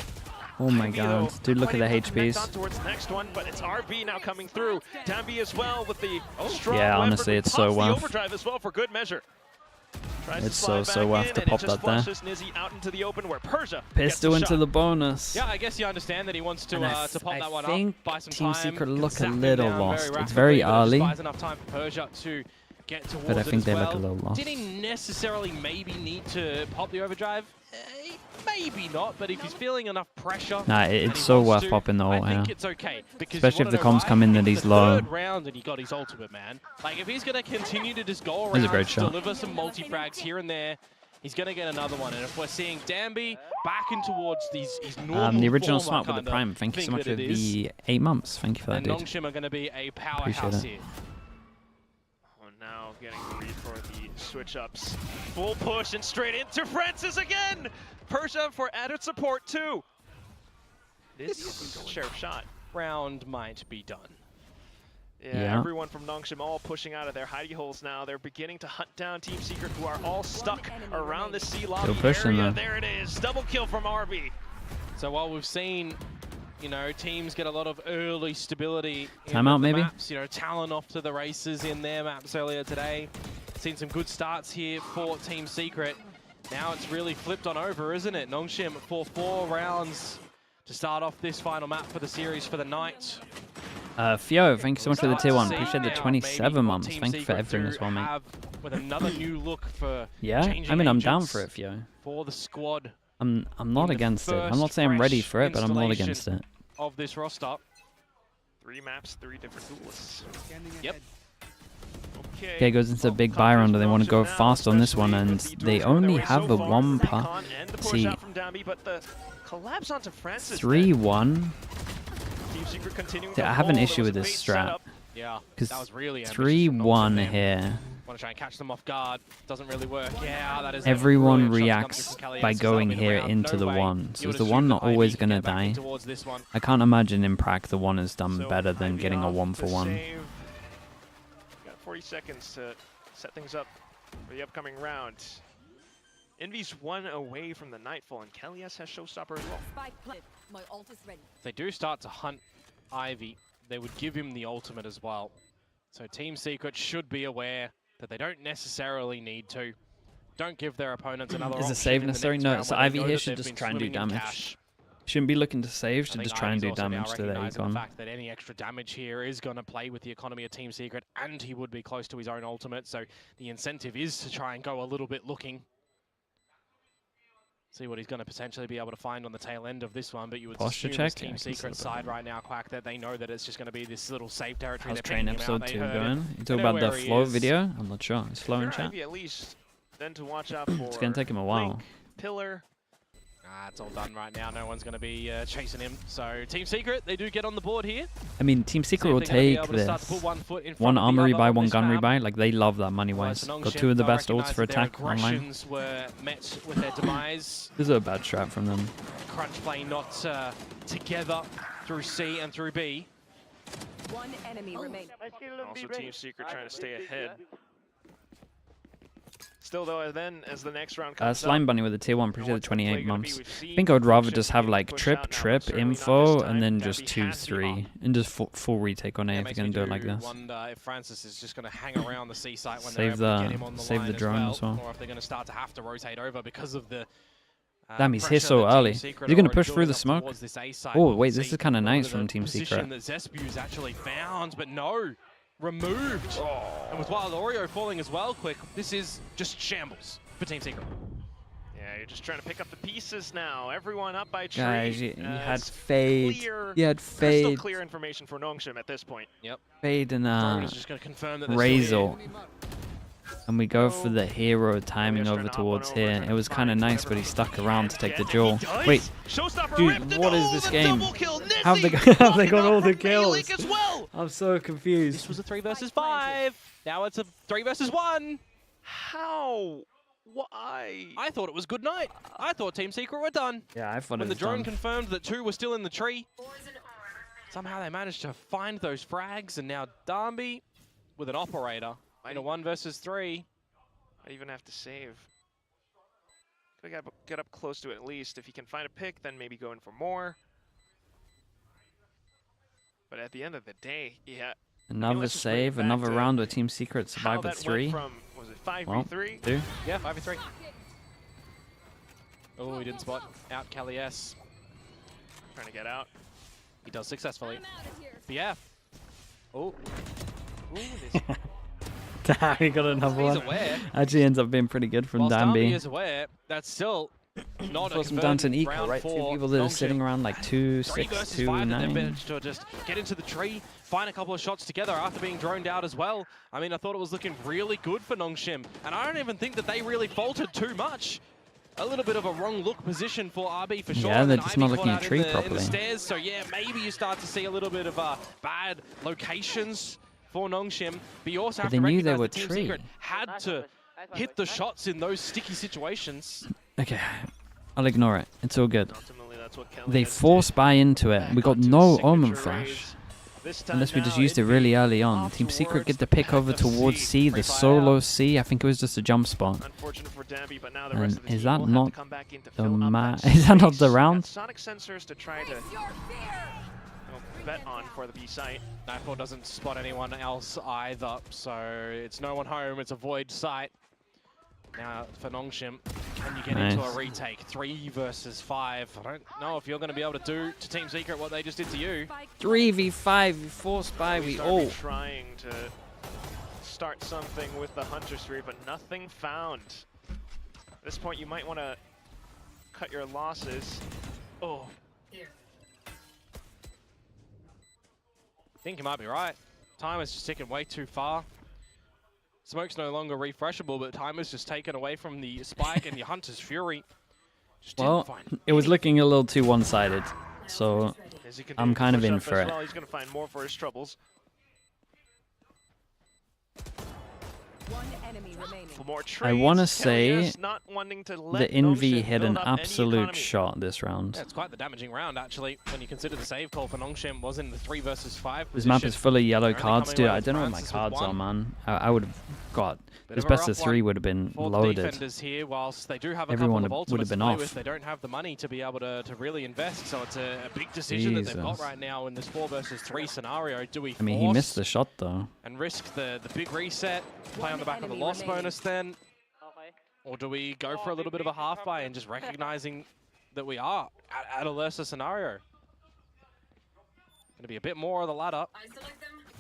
Oh my god, dude, look at the HPs. Towards the next one, but it's RB now coming through. Dambi as well with the strong honestly, it's so worth. Overdrive as well for good measure. It's so worth to pop that there. Nizzy out into the open where Persia Pistol into the bonus. Yeah, I guess you understand that he wants to pop that one up, buy some Team time. Secret look a little lost. It's very early. Enough time for Persia to get towards but I think they well. look a little lost. Did he necessarily maybe need to pop the overdrive? Maybe not, but if he's feeling enough pressure, nah, it's so worth popping the ult here. I think it's okay, because especially if the comms come in that he's low. Third round and he got his ultimate, man. Like if he's gonna continue to just go around, deliver some multi-frags here and there, he's gonna get another one. And if we're seeing Dambi back in towards these normal the original form, Smart with the Prime. Thank you so much for the 8 months. Thank you for that, and dude. NONGSHIM are gonna be a powerhouse here. Now getting ready for the switch ups. Full push and straight into Francis again! Persia for added support too. This sheriff shot. Round might be done. Yeah, everyone from NONGSHIM all pushing out of their hidey holes now. They're beginning to hunt down Team Secret, who are all stuck around the C lobby area. There it is, double kill from RB. So while we've seen, you know, teams get a lot of early stability Timeout, maybe? maps. You know, Talon off to the races in their maps earlier today. Seen some good starts here for Team Secret. Now it's really flipped on over, isn't it? NONGSHIM for 4 rounds to start off this final map for the series for the night. Fio, thank you so much for the tier 1. Appreciate the 27 months. Thank you for everything as well, mate. With another new look for yeah, I mean, I'm down for it, Fio. For the squad. I'm not against it. I'm not saying I'm ready for it, but I'm not against it. Of this roster. 3 maps, 3 different duelists. Yep. Okay, goes into a big buy round, and they want to go fast on this one, and they only have a 1 part. See, 3-1. I have an issue with this strat. Yeah, because 3-1 here. Want to try and catch them off guard. Doesn't really work. Yeah, that is everyone reacts by going here into the 1. So is the 1 not always going to die? I can't imagine in Prac the 1 is done better than getting a 1-for-1. Got 40 seconds to set things up for the upcoming round. Envy's 1 away from the Nightfall, and Kelly's has Showstopper as well. My ult is ready. If they do start to hunt Ivy, they would give him the ultimate as well. So Team Secret should be aware that they don't necessarily need to. Don't give their opponents another option. Is a save necessary? No, so Ivy here should just try and do damage. Shouldn't be looking to save, should just try and do damage to their econ. The fact that any extra damage here is going to play with the economy of Team Secret, and he would be close to his own ultimate, so the incentive is to try and go a little bit looking. See what he's going to potentially be able to find on the tail end of this one, but you would assume this Team Secret side right now, Quack, that they know that it's just going to be this little safe territory. How's train episode 2 going? You talk about the flow video? I'm not sure. Is flow in chat? At least, then to watch out for it's going to take him a while. Pillar. It's all done right now. No one's going to be chasing him. So Team Secret, they do get on the board here. I mean, Team Secret will take this. 1 armor rebuy, 1 gun rebuy. Like, they love that money-wise. Got 2 of the best ults for attack online. Were met with their demise. This is a bad strat from them. Crunch play not together through C and through B. 1 enemy remains. Also Team Secret trying to stay ahead. Still, though, then as the next round comes Slime Bunny with a tier 1, appreciate the 28 months. I think I would rather just have like trip, info, and then just 2-3, and just full retake on A if you're going to do it like this. Wonder if Francis is just going to hang around the C site when save the drone as well. Or if they're going to start to have to rotate over because of the damn, he's here so early. Is he going to push through the smoke? Oh, wait, this is kind of nice from Team Secret. That Zespu's actually found, but no. Removed. And with Wild Oreo falling as well quick, this is just shambles for Team Secret. Yeah, They're just trying to pick up the pieces now. Everyone up by tree. Guys, you had It's Fade. clear, You had crystal Fade. clear information for NONGSHIM at this point. Yep. Fade and Drone is just going to confirm that they're Razor. still And we go for the hero timing over towards here. It was kind of nice, but he stuck around to take the duel. Wait, dude, what is this game? How have they got all the kills? I'm so confused. This was a 3 versus 5. Now it's a 3 versus 1. How? Why? I thought it was good night. I thought Team Secret were done. Yeah, I thought when it was the drone done. confirmed that 2 were still in the tree. Somehow they managed to find those frags, and now Darby with an operator in a 1 versus 3. I even have to save. Gotta get up close to it at least. If he can find a pick, then maybe go in for more. But at the end of the day, yeah. Another save, another round where Team Secret survived with 3. Was it 5v3? Well, 2. Yeah, 5v3. Oh, he didn't spot out Cali S. Trying to get out. He does successfully. BF. Oh. Ooh, Damn, he got another He's one. aware. Actually ends up being pretty good from Whilst Darby Danby. is aware, that's still not a Force him down to an converted equal, round right? 2 for people that are NONGSHIM. sitting around like 2, 3 6, versus 2, 5, and they've 9. managed to just get into the tree, find a couple of shots together after being droned out as well. I mean, I thought it was looking really good for NONGSHIM, and I don't even think that they really faltered too much. A little bit of a wrong look position for RB for sure. Yeah, and they're then just Ivy not caught looking at out tree in the properly. stairs, so yeah, maybe you start to see a little bit of bad locations for NONGSHIM, but you also But have they to knew they recognize were that Team tree. Secret had to hit the shots in those sticky situations. Okay, I'll ignore it. It's all good. Ultimately, that's what They forced buy into it. We got no Omen Flash. Unless we just used it really early on. Team Secret get the pick over towards C, the solo C. I think it was just a jump spot. Unfortunate for Danby, but now the rest And of the is team that will have not to come back in to the fill up that is that not the space. round? Got Sonic sensors to try to bet on for the B site. Nightfall doesn't spot anyone else either, so it's no one home, it's a void site. Now for NONGSHIM, can you get into a Nice. retake? 3 versus 5. I don't know if you're going to be able to do to Team Secret what they just did to you. 3v5, we forced by, we all. Trying to start something with the Hunter Street, but nothing found. At this point, you might want to cut your losses. Oh. I think you might be right. Time is just ticking way too far. Smoke's no longer refreshable, but time is just taken away from the spike and the Hunter's Fury. Just didn't Well, find it was looking a little too one-sided, so As he can I'm do kind of in push-up for as it. well, he's going to find more for his troubles. One enemy remaining. For more I want to trades, say Kelly's not wanting to let the Envy NONGSHIM hit an build up any absolute economy. shot this round. Yeah, it's quite the damaging round, actually, when you consider the save call for NONGSHIM was in the 3 versus 5 This map is position. full of yellow They're only cards, coming dude. away I with don't know what my Francis with cards are, 1. man. I would have got Bit this of a best of rough 3 one would have been for the loaded. defenders here, whilst they do have a Everyone couple of would have ultimates to been play off. with, they don't have the money to be able to really invest, so it's a big decision that they've got Jesus. right now in this 4 versus 3 scenario. Do we I mean, he force missed the shot though. and risk the big reset, play on the back of the loss bonus then? Or do we go for a little bit of a half buy and just recognizing that we are at a lesser scenario? Going to be a bit more of the ladder.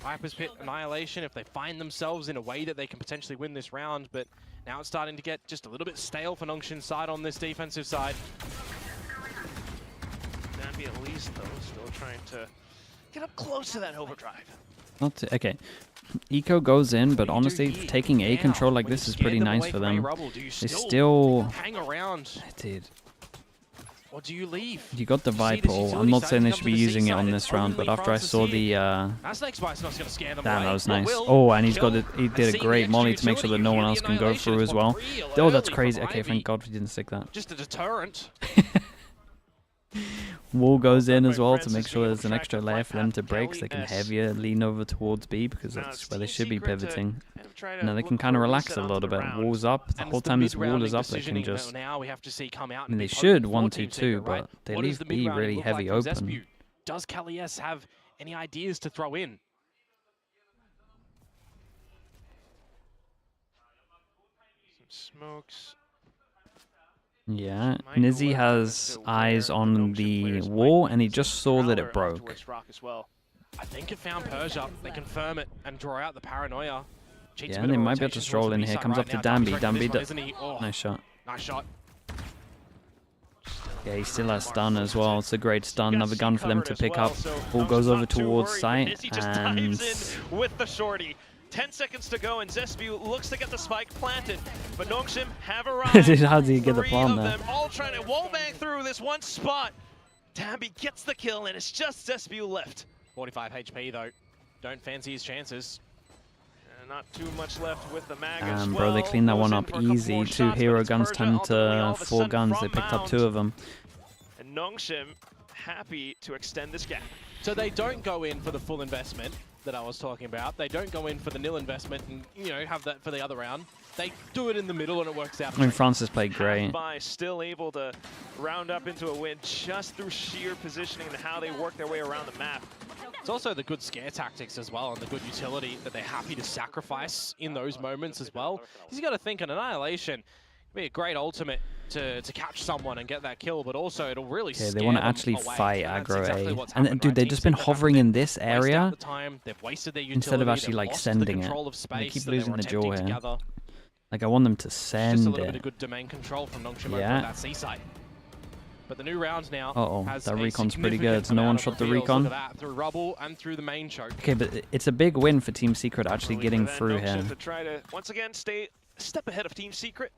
Viper's Pit Annihilation if they find themselves in a way that they can potentially win this round, but now it's starting to get just a little bit stale for NONGSHIM's side on this defensive side. Danby at least, though, still trying to get up close to that overdrive. Not to, okay. Eco goes in, but honestly, taking A control like this is pretty nice for them. They still, hang around, dude. or do you leave? You got the You see this Viper. utility I'm not side saying they come should to be the using it seaside, on it's this round, but only after I Francis saw here. the That Snake Spike's not going to scare them damn, away. that was What nice. will? Oh, and he's got Kill. it. He And did a seeing great the molly extra to make sure that utility, no you one hear else the can go Annihilation through is as well. real Oh, that's early crazy. from Okay, Ivy. thank God we didn't stick that. Just a deterrent. Wall goes in as well to Francis make sure being there's an tracked extra to layer flight for them path to break so they can LES. heavier lean over towards B because Now that's it's where they Team should be Secret to pivoting. kind of try to Now they look can kind for of a relax reset a onto little the bit. round. Wall's up. The And whole it's the time this wall mid-rounding is up, they decisioning can that just... now we have to see come out I and mean, be they potent should for 1-2-2, Team Secret, right? but they What does leave the B mid-rounding really look heavy like from open. Zespu? Does Cali S have any ideas to throw in? Some smokes. Yeah, Might go Nizzy left has to eyes where on NONGSHIM the players might wall, and he see just saw that Prowler it broke. towards Rock as well. I think it found Persia. They confirm it and draw out the paranoia. Cheats a Yeah, bit they of a might be able to rotation stroll towards in the here. B-side Comes right up to now. Danby. Darby's ready for Danby, this one, isn't he? Oh, nice shot. nice shot. Yeah, he still has stun as well. It's a great stun. Another gun for them to pick up. Ball goes over towards site, and with the shorty. 10 seconds to go, and Zespew looks to get the spike planted, but NONGSHIM have arrived. how do you get the plant there? Them all trying to wallbang through this one spot. Dambi gets the kill, and it's just Zespew left. 45 HP though. Don't fancy his chances. Not too much left with the mag as well. Bro, they cleaned that one up easy. 2 hero guns turned to 4 guns. They picked up 2 of them. And NONGSHIM happy to extend this gap. So they don't go in for the full investment that I was talking about. They don't go in for the nil investment and, you know, have that for the other round. They do it in the middle and it works out. I mean, Francis played great. By still able to round up into a win just through sheer positioning and how they work their way around the map. It's also the good scare tactics as well and the good utility that they're happy to sacrifice in those moments as well. Because you got to think an Annihilation can be a great ultimate to catch someone and get that kill, but also it'll really scare them. They want to actually fight aggro exactly A. what's And happened, dude, right? they've just been hovering in this area They've wasted their utility, instead of actually like sending it. They keep losing the jaw here. Like I want them to send just a little bit it. of good domain control from NONGSHIM over Yeah. on that seaside. But the new round now has that a recon's pretty good. significant No one amount shot of the reveals. recon. Look at that, through rubble and through the main choke. Okay, but it's a big win for Team Secret actually getting through here. To try to once again stay a step ahead of Team Secret.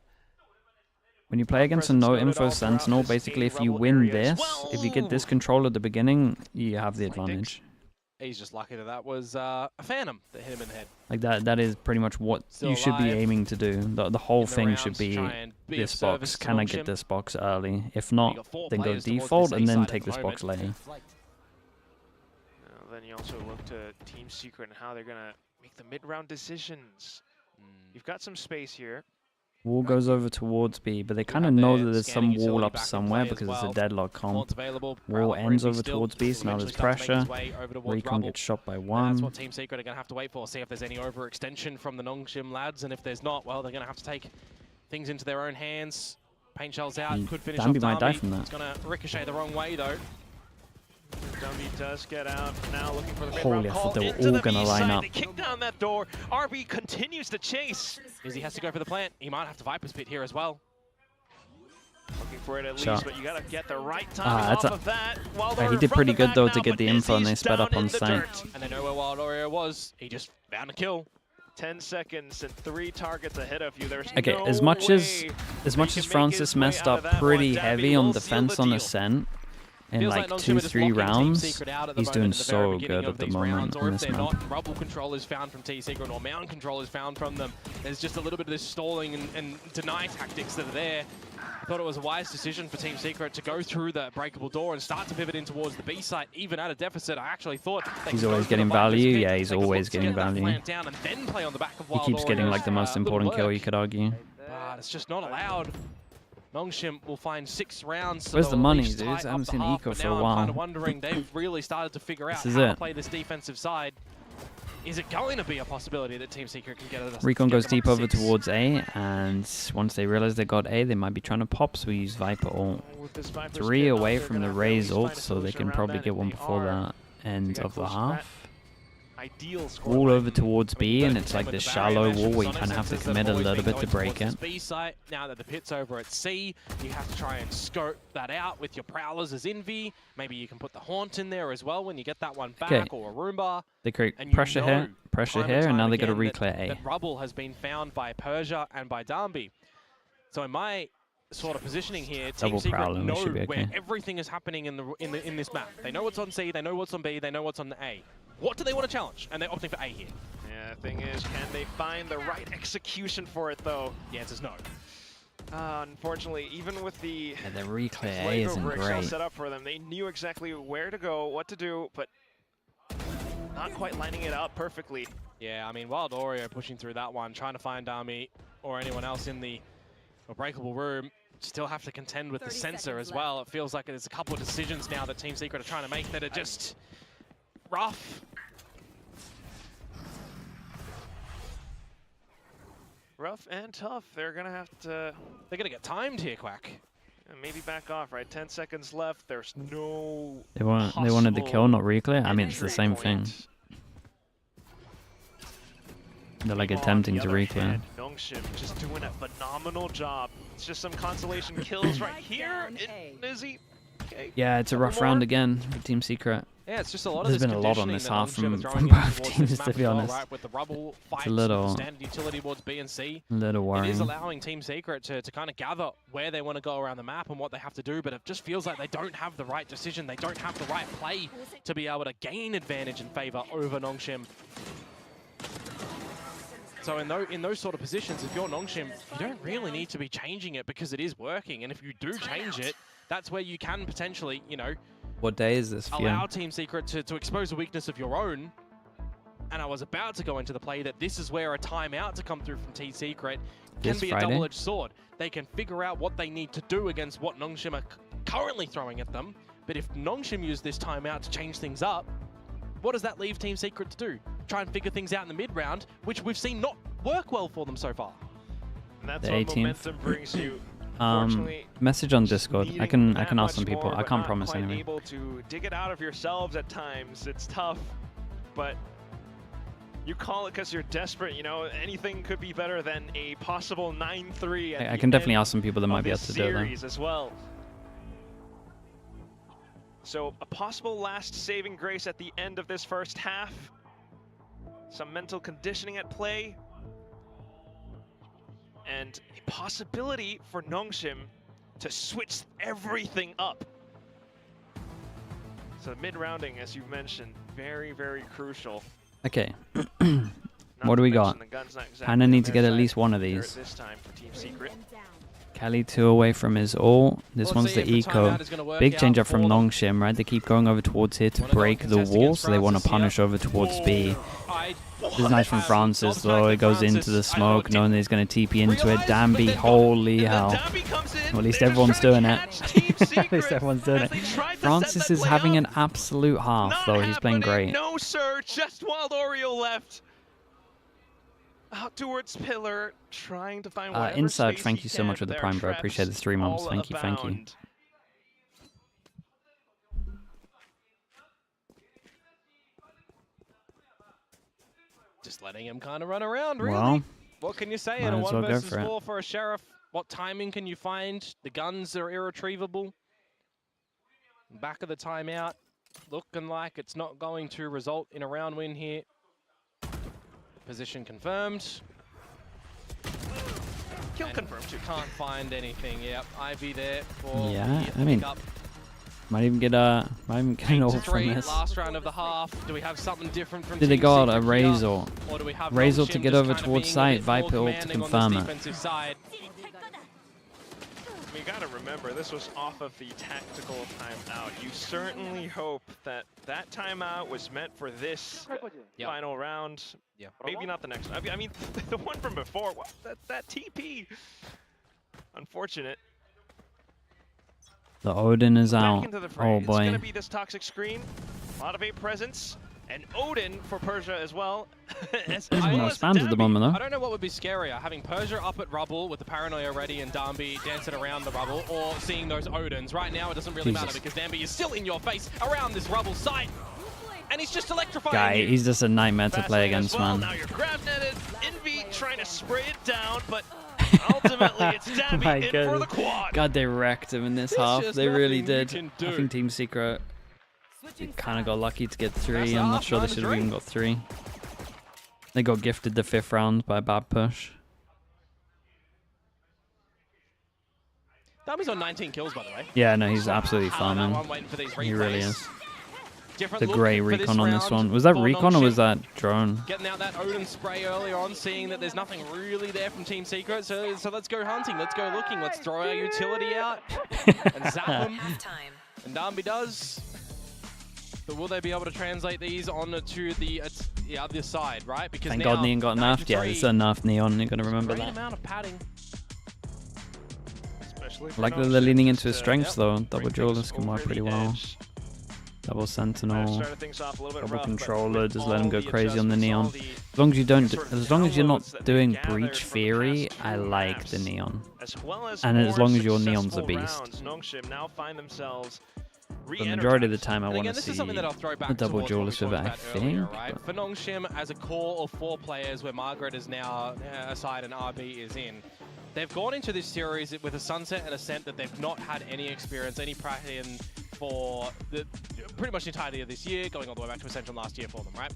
When you play against a no-info Sentinel, basically if you win this, if you get this control at the beginning, you have the advantage. He's just lucky that was a Phantom that hit him in the head. Like that is pretty much what Still you should be alive. aiming to do. The whole thing should rounds, be try and be of this service box. to Can I NONGSHIM? get this box early? If not, got 4 then go players towards default the and then seaside take at this the box moment. later. Then you also look to Team Secret and how they're gonna make the mid-round decisions. You've got some space here. Wall goes over towards B, but they kind of know that there's some wall up somewhere because it's a deadlock comp. Wall ends over towards B, so now there's pressure. Recon gets shot by That's 1. what Team Secret are going to have to wait for, see if there's any overextension from the NONGSHIM lads, and if there's not, well, they're going to have to take things into their own hands. Paint shells out, could finish off Dambi might die Dambi. from that. It's going to ricochet the wrong way, though. Dambi does get out, now looking for the Holy, mid-round I call thought they were into all the gonna B line side. up. They kick down that door. RB continues to chase. Izzy has to go for the plant. He might have to Viper's Pit here as well. Looking for it at Shot. least, but you gotta get the right timing off of that. He did pretty good though to get the info and they sped up on site. And they know where Wild Oreo was. He just found a kill. 10 seconds and 3 targets ahead of you. There's Okay, no as much as Francis messed up pretty heavy on defense on Ascent in Feels like NONGSHIM are just 2-3 locking Team rounds, Secret out at the he's moment doing at the very so beginning good of at the these moment rounds, on or if this they're map. not, rubble control is found from Team Secret or mountain control is found from them. There's just a little bit of this stalling and deny tactics that are there. I thought it was a wise decision for Team Secret to go through the breakable door and start to pivot in towards the B site, even at a deficit. I actually thought they He's could always go for getting the Viper's value. Pit, Yeah, he's they could always look to getting get that value. plant down and then play on the back of He Wild keeps getting Oreos. like the most important kill, you could argue. But it's just not allowed. NONGSHIM will find 6 rounds. So Where's the they'll at money, least dude? tie I haven't up the seen half, Eco but for a now I'm while. kind of wondering, they've really started to figure out This is how to it. play this defensive side. Is it going to be a possibility that Team Secret can get it? Recon goes deep over towards A, and once they realize they got A, they might be trying to pop, so we use Viper ult. 3 away from the Raze ult, so they can probably get one before the end of the half. Wall over towards B, and it's like this shallow wall where you kind of have to commit a little bit to break it. B site, now that the pit's over at C, you have to try and scope that out with your Prowlers as Envy. Maybe you can put the Haunt in there as well when you get that one back, Okay. or a Roomba. They create And pressure you here, know pressure time here, and now time they got to again reclear A. that rubble has been found by Persia and by Dambi. So in my sort of positioning here, Team Double Secret Prowler, we know should be where okay. everything is happening in this map. They know what's on C, they know what's on B, they know what's on A. What do they want to challenge? And they're opting for A here. Yeah, the thing is, can they find the right execution for it, though? The answer's no. Unfortunately, even with the The reclear A Lego isn't bricks all great. set up for them, they knew exactly where to go, what to do, but not quite lining it up perfectly. Yeah, I mean, Wild Oreo pushing through that one, trying to find Army or anyone else in the breakable room. Still have to contend with the sensor as well. It feels like there's a couple of decisions now that Team Secret are trying to make that are just rough. Rough and tough. They're going to have to... They're going to get timed here, Quack. Maybe back off, right? 10 seconds left. There's no They wanted the kill, not reclear. I mean, it's the same thing. They're like attempting to reclear. NONGSHIM just doing a phenomenal job. It's just some consolation kills right here. Izzy. Okay. Yeah, it's a rough round again for Team Secret. Yeah, it's just a lot There's of this been a lot on conditioning this that half NONGSHIM are from throwing both towards teams, this to map be as well, honest. right? With the rubble fights, It's a little, standard utility towards B and C. little It worrying. is allowing Team Secret to kind of gather where they want to go around the map and what they have to do, but it just feels like they don't have the right decision. They don't have the right play to be able to gain advantage in favor over NONGSHIM. So in those sort of positions, if you're NONGSHIM, you don't really need to be changing it because it is working. And if you do change it, that's where you can potentially, you know, What day is this? allow Team Secret to expose a weakness of your own. And I was about to go into the play that this is where a timeout to come through from Team Secret can This be Friday? a double-edged sword. They can figure out what they need to do against what NONGSHIM are currently throwing at them. But if NONGSHIM use this timeout to change things up, what does that leave Team Secret to do? Try and figure things out in the mid-round, which we've seen not work well for them so far. And that's The what 18th. momentum brings you. Unfortunately, Message on Discord. I can that ask some much people. more, I but can't not promise quite anything. able to dig it out of yourselves at times. It's tough, but you call it because you're desperate. You know, anything could be better than a possible 9-3. I can definitely ask some people that might be able to do it. Series as well. So a possible last saving grace at the end of this first half. Some mental conditioning at play. And a possibility for NONGSHIM to switch everything up. So mid-rounding, as you mentioned, very, very crucial. Okay. What do we got? Hannah needs to get at least one of these. This time for Team Secret. Kelly 2 away from his ult. This one's the eco. Big change up from NONGSHIM, right? They keep going over towards here to break the wall, so they want to punish over towards B. This is nice from Francis, though. It goes into the smoke, knowing that he's going to TP into it. Danby, holy hell. Well, at least everyone's doing it. At least everyone's doing it. Francis is having an absolute half, though. He's playing great. No, sir. Just Wild Oreo left. Out towards Pillar, trying to find whatever Inside, space thank he you so can, much for but the there are Prime, bro. traps Appreciate the 3 months. all Thank you, thank you. abound. Just letting him kind of run around, really. Well, What can you say might in a as 1 well go versus for it. 4 for a Sheriff? What timing can you find? The guns are irretrievable. Back of the timeout, looking like it's not going to result in a round win here. Position confirmed. Kill confirmed too. Can't find anything. Yep, Ivy there for Yeah, the I mean, pickup. might even get an ult from 3, this. last round of the half. Do we have something different from Did they Team got a Secret here? Razor? Or do we have Razor to NONGSHIM get just over kind of towards being a site, bit more Viper ult to commanding on confirm this it. defensive side? You gotta remember, this was off of the tactical timeout. You certainly hope that that timeout was meant for this final round. Yeah. Maybe not the next. I mean, the one from before. What? That TP. Unfortunate. The Odin is Back out. into the fray. Oh It's boy. gonna be this toxic screen. A lot of A presence. And Odin for Persia as well. As No well as spams at the moment, I though. don't know what would be scarier, having Persia up at rubble with the paranoia ready and Danby dancing around the rubble, or seeing those Odins. Right now, it doesn't really matter Jesus. because Danby is still in your face around this rubble site, and he's just electrifying Guy, you. he's just a nightmare to play Fascinating as against, well. man. Now you're grab netted. Envy trying to spray it down, but ultimately it's Danby My in for the goodness. quad. God, they wrecked him in this There's half. just They really nothing you did. can I do. think Team Secret kind of got lucky to get 3. That's the I'm not half, sure they minus should have 3. even got 3. They got gifted the 5th round by a bad push. Danby's on 19 kills, by the way. Yeah, no, he's absolutely farming. I'm waiting for these He really replays. is. Different The look grey for this recon on this round one. Was that for recon or NONGSHIM. was that drone? Getting out that Odin spray earlier on, seeing that there's nothing really there from Team Secret, so let's go hunting, let's go looking, let's throw our utility out and zap them. And Danby does. But will they be able to translate these on to the other side, right? Because Thank now, God Neon got nerfed. Yeah, it's a nerf Neon. You're going to remember great that. amount of padding. Especially I like that they're leaning into his strengths, though. Double duelist can work pretty well. Double sentinel, Started things off a little bit double rough, controller, but just let him go all the crazy on the adjustments, neon. all the As long as you don't, sort of as long as you're not downloads that doing they've gathered breach from the theory, past I two like maps, the neon. as well as And as more long as your neon's a successful beast. rounds, NONGSHIM now find themselves the majority of the time I want to this see is something that I'll throw back a double towards what we duelist with it, talked I about think. earlier, right? For NONGSHIM, as a core of 4 players where Margaret is now aside and RB is in, they've gone into this series with a Sunset and Ascent that they've not had any experience, any practice in for pretty much the entirety of this year, going all the way back to Ascension last year for them, right?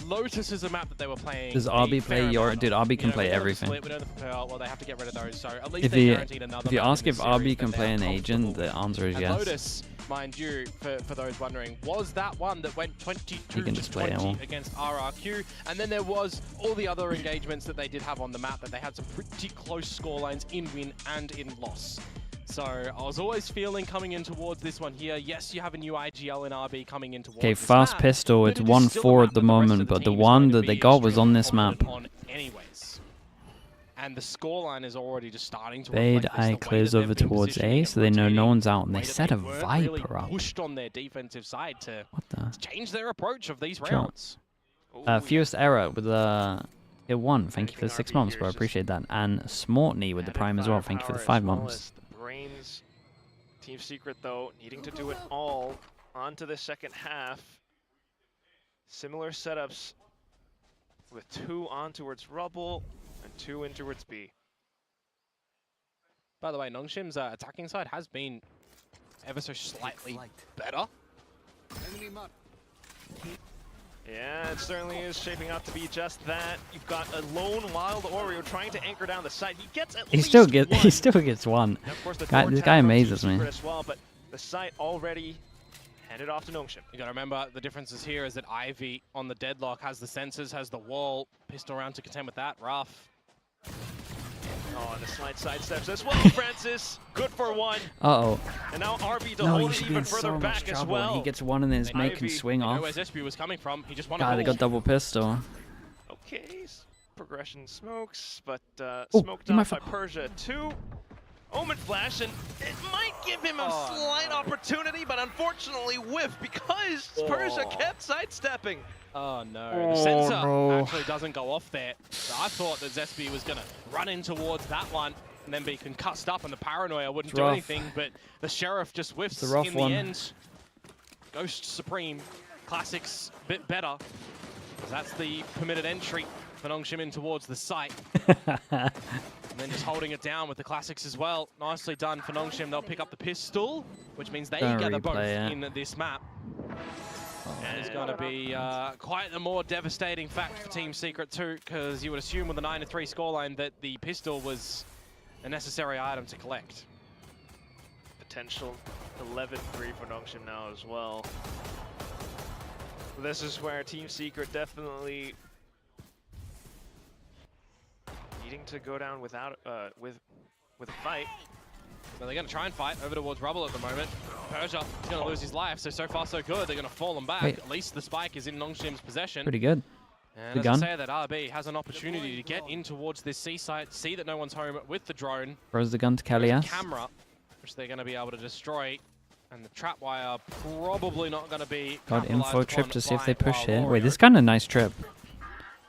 Lotus is a map that they were playing. Does RB play your... Dude, RB can play everything. We know the Propel, well, they have to get rid of those, so at least If they're you, guaranteed another if you map ask in if this series RB can that play they're an agent, the answer is and yes. Lotus, mind you, for those wondering, was that one that went 22 can to just play 20 all. against RRQ, and then there was all the other engagements that they did have on the map that they had some pretty close scorelines in win and in loss. So I was always feeling coming in towards this one here. Yes, you have a new IGL in RB coming in towards Okay, this fast map, pistol, but it's it is still a 1-4 map at the that rest moment, of but the team is one going to that they be got was on extremely this map. confident on anyways. And the scoreline is already just starting to Fade reflect this, I the way clears that over they've been towards positioning A, and so they know no rotating, one's out, and the they way that set a weren't really Viper out. pushed on their defensive side to the? change their approach of these Sure. rounds. Fewest Error with hit 1, thank you for the 6 months, bro, I appreciate that. And Smartney with the Prime as well, thank you for the 5 months. Brains, Team Secret though, needing to do it all onto the second half. Similar setups with 2 on towards Rubble and 2 in towards B. By the way, NONGSHIM's attacking side has been ever so slightly better. Yeah, it certainly is shaping up to be just that. You've got a lone Wild Oreo trying to anchor down the site. He gets at least one. He still gets one. And of course, the This guy amazes me. as well, but the site already handed off to NONGSHIM. You gotta remember the differences here is that Ivy on the deadlock has the sensors, has the wall, pistol round to contend with that. Rough. Oh, and the slide sidesteps as well, Francis. Good for 1. Uh-oh. And now RB to No, hold he it should be even in further so much back as trouble. well. He gets one and then his mate can swing You know off. where SB was coming from. He just wanted God, they got double pistol. Okay, progression smokes, but Oh, smoked he might off by Persia 2. Omen flash, and it might give him a slight opportunity, but unfortunately whiff because Persia kept sidestepping. Oh no, the sensor actually doesn't go off there. So I thought that Zesby was gonna run in towards that one and then be concussed up and the paranoia wouldn't do anything, but the Sheriff just whiffs in the end. Ghost Supreme, Classics a bit better. That's the permitted entry for NONGSHIM in towards the site. And then just holding it down with the Classics as well. Nicely done for NONGSHIM. They'll pick up the pistol, which means they gather both in this map. And it's going to be quite a more devastating fact for Team Secret too, because you would assume with the 9-3 scoreline that the pistol was a necessary item to collect. Potential 11-3 for NONGSHIM now as well. This is where Team Secret definitely needing to go down without with a fight. Well, they're going to try and fight over towards Rubble at the moment. Persia is going to lose his life, so far so good. They're going to fall him back. Wait. At least the spike is in NONGSHIM's possession. Pretty good. And Good as gun. I say, that RB has an opportunity to get in towards this C site, see that no one's home with the drone. Throws the gun to There's a Kalias. camera, which they're going to be able to destroy. And the trap wire probably not going to be Got info capitalized trip upon to see if by they push Wild here. Warrior. Wait, this is kind of a nice trip.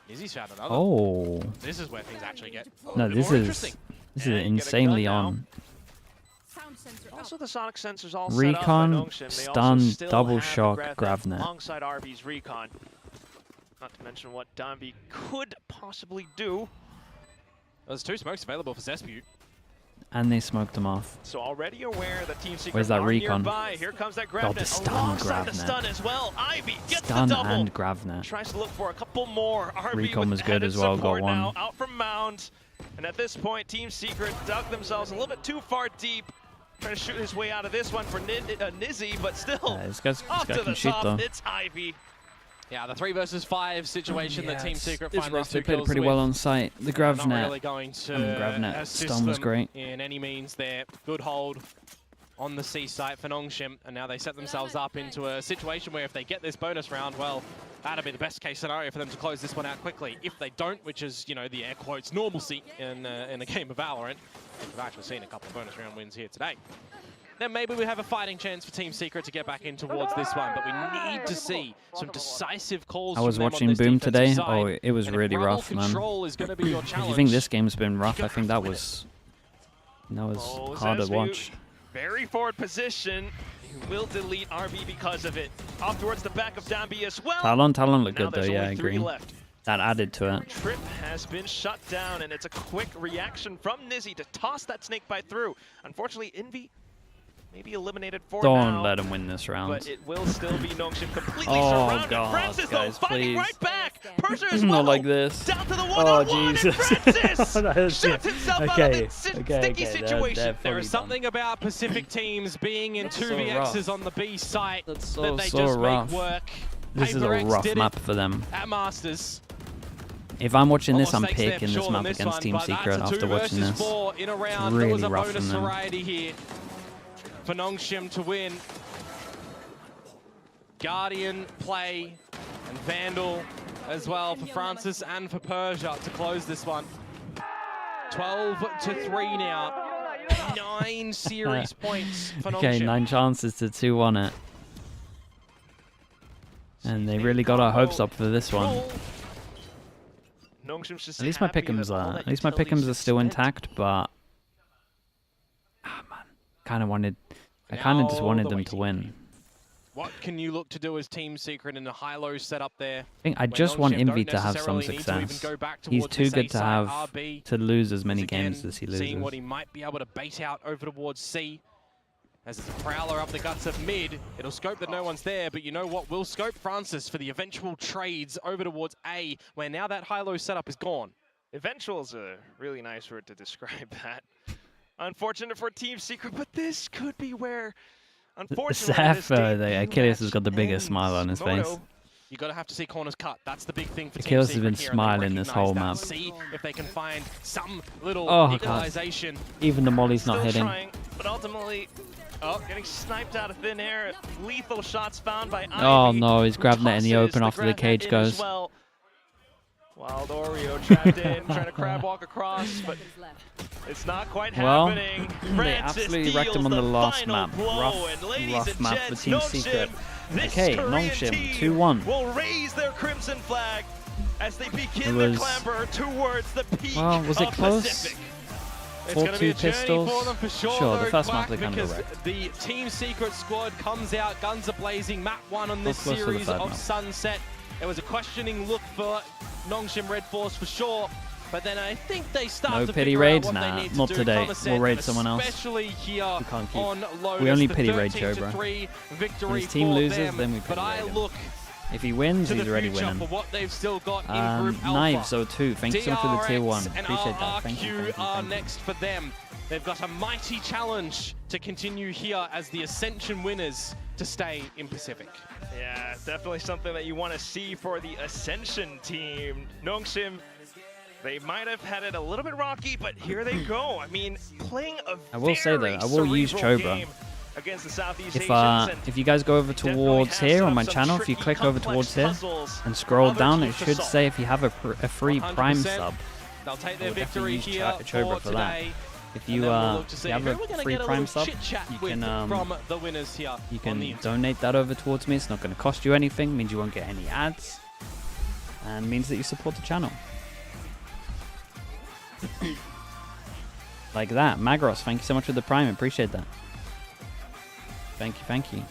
Izzy's found another. Oh. This is where things actually get No, a bit this more is interesting. insanely on. Also, the sonic sensors all Recon, set up by NONGSHIM. They stun, also still double have shock, Greth Gravnet. alongside RB's recon. Not to mention what Donby could possibly do. There's 2 smokes available for Zespu. And they smoked him off. So already aware that Team Secret Where's that are recon? nearby. Here comes that God, Gravnet the stun alongside the Gravnet. stun as well. Ivy gets Stun the double. and Gravnet. Tries to look for a couple more. RB Recon with was good added as well, got support one. now, out from Mound. And at this point, Team Secret dug themselves a little bit too far deep. Trying to shoot his way out of this one for Nizzy, but still This guy off to can the shoot top. though. It's Ivy. Yeah, the 3 versus 5 situation that Team Secret It's find rough. those They 2 played it kills pretty with. well on site. The Not Gravnet. really going to Gravnet assist stun was them great. in any means there. Good hold on the C site for NONGSHIM, and now they set themselves up into a situation where if they get this bonus round, well, that'd be the best case scenario for them to close this one out quickly. If they don't, which is, you know, the air quotes normalcy in a game of Valorant, we've actually seen a couple of bonus round wins here today, then maybe we have a fighting chance for Team Secret to get back in towards this one, but we need to see some decisive calls I was from them on watching this Boom defensive today. side. Oh, it was And if really Rubble rough, man. control is going to be your If challenge, you think this game's been rough, I think that was hard to Oh, watch. Very forward position. will delete RB because of it. Off towards the back of Dambi as well. Talon looked good though, there's yeah, I only 3 agree. left. That added to it. Trip has been shut down, and it's a quick reaction from Nizzy to toss that snakebite through. Unfortunately, Envy may be eliminated for now. Don't let him win this round. But it will still be NONGSHIM completely Oh surrounded. god, Francis, guys, though, fighting please. right back. Persia as well. Not like this. Down to the Oh one-on-one, and Jesus. Francis That hurts you. shuts himself out of Okay, the sticky they're situation. There is something about Pacific teams being in That's so 2vx's rough. on the B site That's that they so just rough. make work. This is a Paper X rough did map it for them. at Masters. If I'm watching this, I'm Almost takes picking them this short map on this against one, Team but Secret that's a after 2 watching versus this. 4 in a It's round. There really was a rough bonus from them. variety here for NONGSHIM to win. Guardian play and Vandal as well for Francis and for Persia to close this one. 12-3 now. 9 series points for Okay, NONGSHIM. 9 chances to 2-1 it. And they really got our hopes up for this one. NONGSHIM's just At least my happy pick'ems that all are. that At least my utility's pick'ems are been still spent. intact, but man, kind of wanted. I kind of just Now wanted the them to win. What can you look to do as Team Secret in a high-low setup there? I think I where just want NONGSHIM Envy don't to have some necessarily need to even success. go back He's towards too this good to A have side RB. to lose as many Again, games as he seeing what loses. he might be able to bait out over towards C. As it's a prowler up the guts of mid, it'll scope that no one's there, but you know what? We'll scope Francis for the eventual trades over towards A, where now that high-low setup is gone. Eventual's a really nice word to describe that. Unfortunate for Team Secret, but this could be where, unfortunately, this the Achilles has got the biggest smile on his face. Moto, You got to have to see corners cut. That's the big thing for Team Achilles has Secret been here, and they smiling this recognize whole that. map. See if they can find some little Oh, God. equalization. Even the molly's not still hitting. trying, but ultimately, getting sniped out of thin air. Lethal shots found by Oh Ivy, no, he's who grabbing it in the tosses open after the grab net cage in as goes. well. Wild Oreo trapped in, trying to crab walk across, but it's not quite Well, happening. they Francis absolutely wrecked him on deals the last final map. blow, and ladies Rough and map for gents, Team NONGSHIM, Secret. this Okay, Korean NONGSHIM, team 2-1. will raise their crimson flag as they begin It the was- clamber towards the peak Well, was it of close? Pacific. It's going to be 4-2 a journey pistols. for them for sure, Sure, the though, first map Quack, they kind of because wrecked. the Team Secret squad comes out, guns are blazing, map 1 on this Close to the series third of map. Sunset. It was a questioning look for NONGSHIM REDFORCE for sure, but then I think they start No to pity figure raids? out what Nah, they need to not do. today. Come We'll Ascent, raid and someone else. especially here can't keep. on Lotus. We only the pity raid Joe, bro. 13-3 victory When his team for loses, them, then we but pity I raid him. look If he wins, to he's the already future winning. for what they've still got in Group Alpha. Knives 02. Thank you so much for the tier 1. DRX and Appreciate that. Thank you. RRQ Thank you, are thank you. next for them. They've got a mighty challenge to continue here as the Ascension winners to stay in Pacific. Yeah, definitely something that you want to see for the Ascension team. NONGSHIM, they might have had it a little bit rocky, but here they go. I mean, playing a I will say very though, I will use cerebral Chobra. game against the Southeast If Asians, and if you guys go over towards here on my channel, if you click over towards here and scroll down, it should say if you have a free Prime 100%. sub. They'll take I their would definitely victory use here Chobra for for that. today. If And you then we'll look to if see you have who a we're gonna free get a Prime little sub, chit-chat you with can from the winners here you on can the internet. donate that over towards me. It's not going to cost you anything. Means you won't get any ads, and means that you support the channel. Like that, Magros. Thank you so much for the Prime. Appreciate that. Thank you, thank you.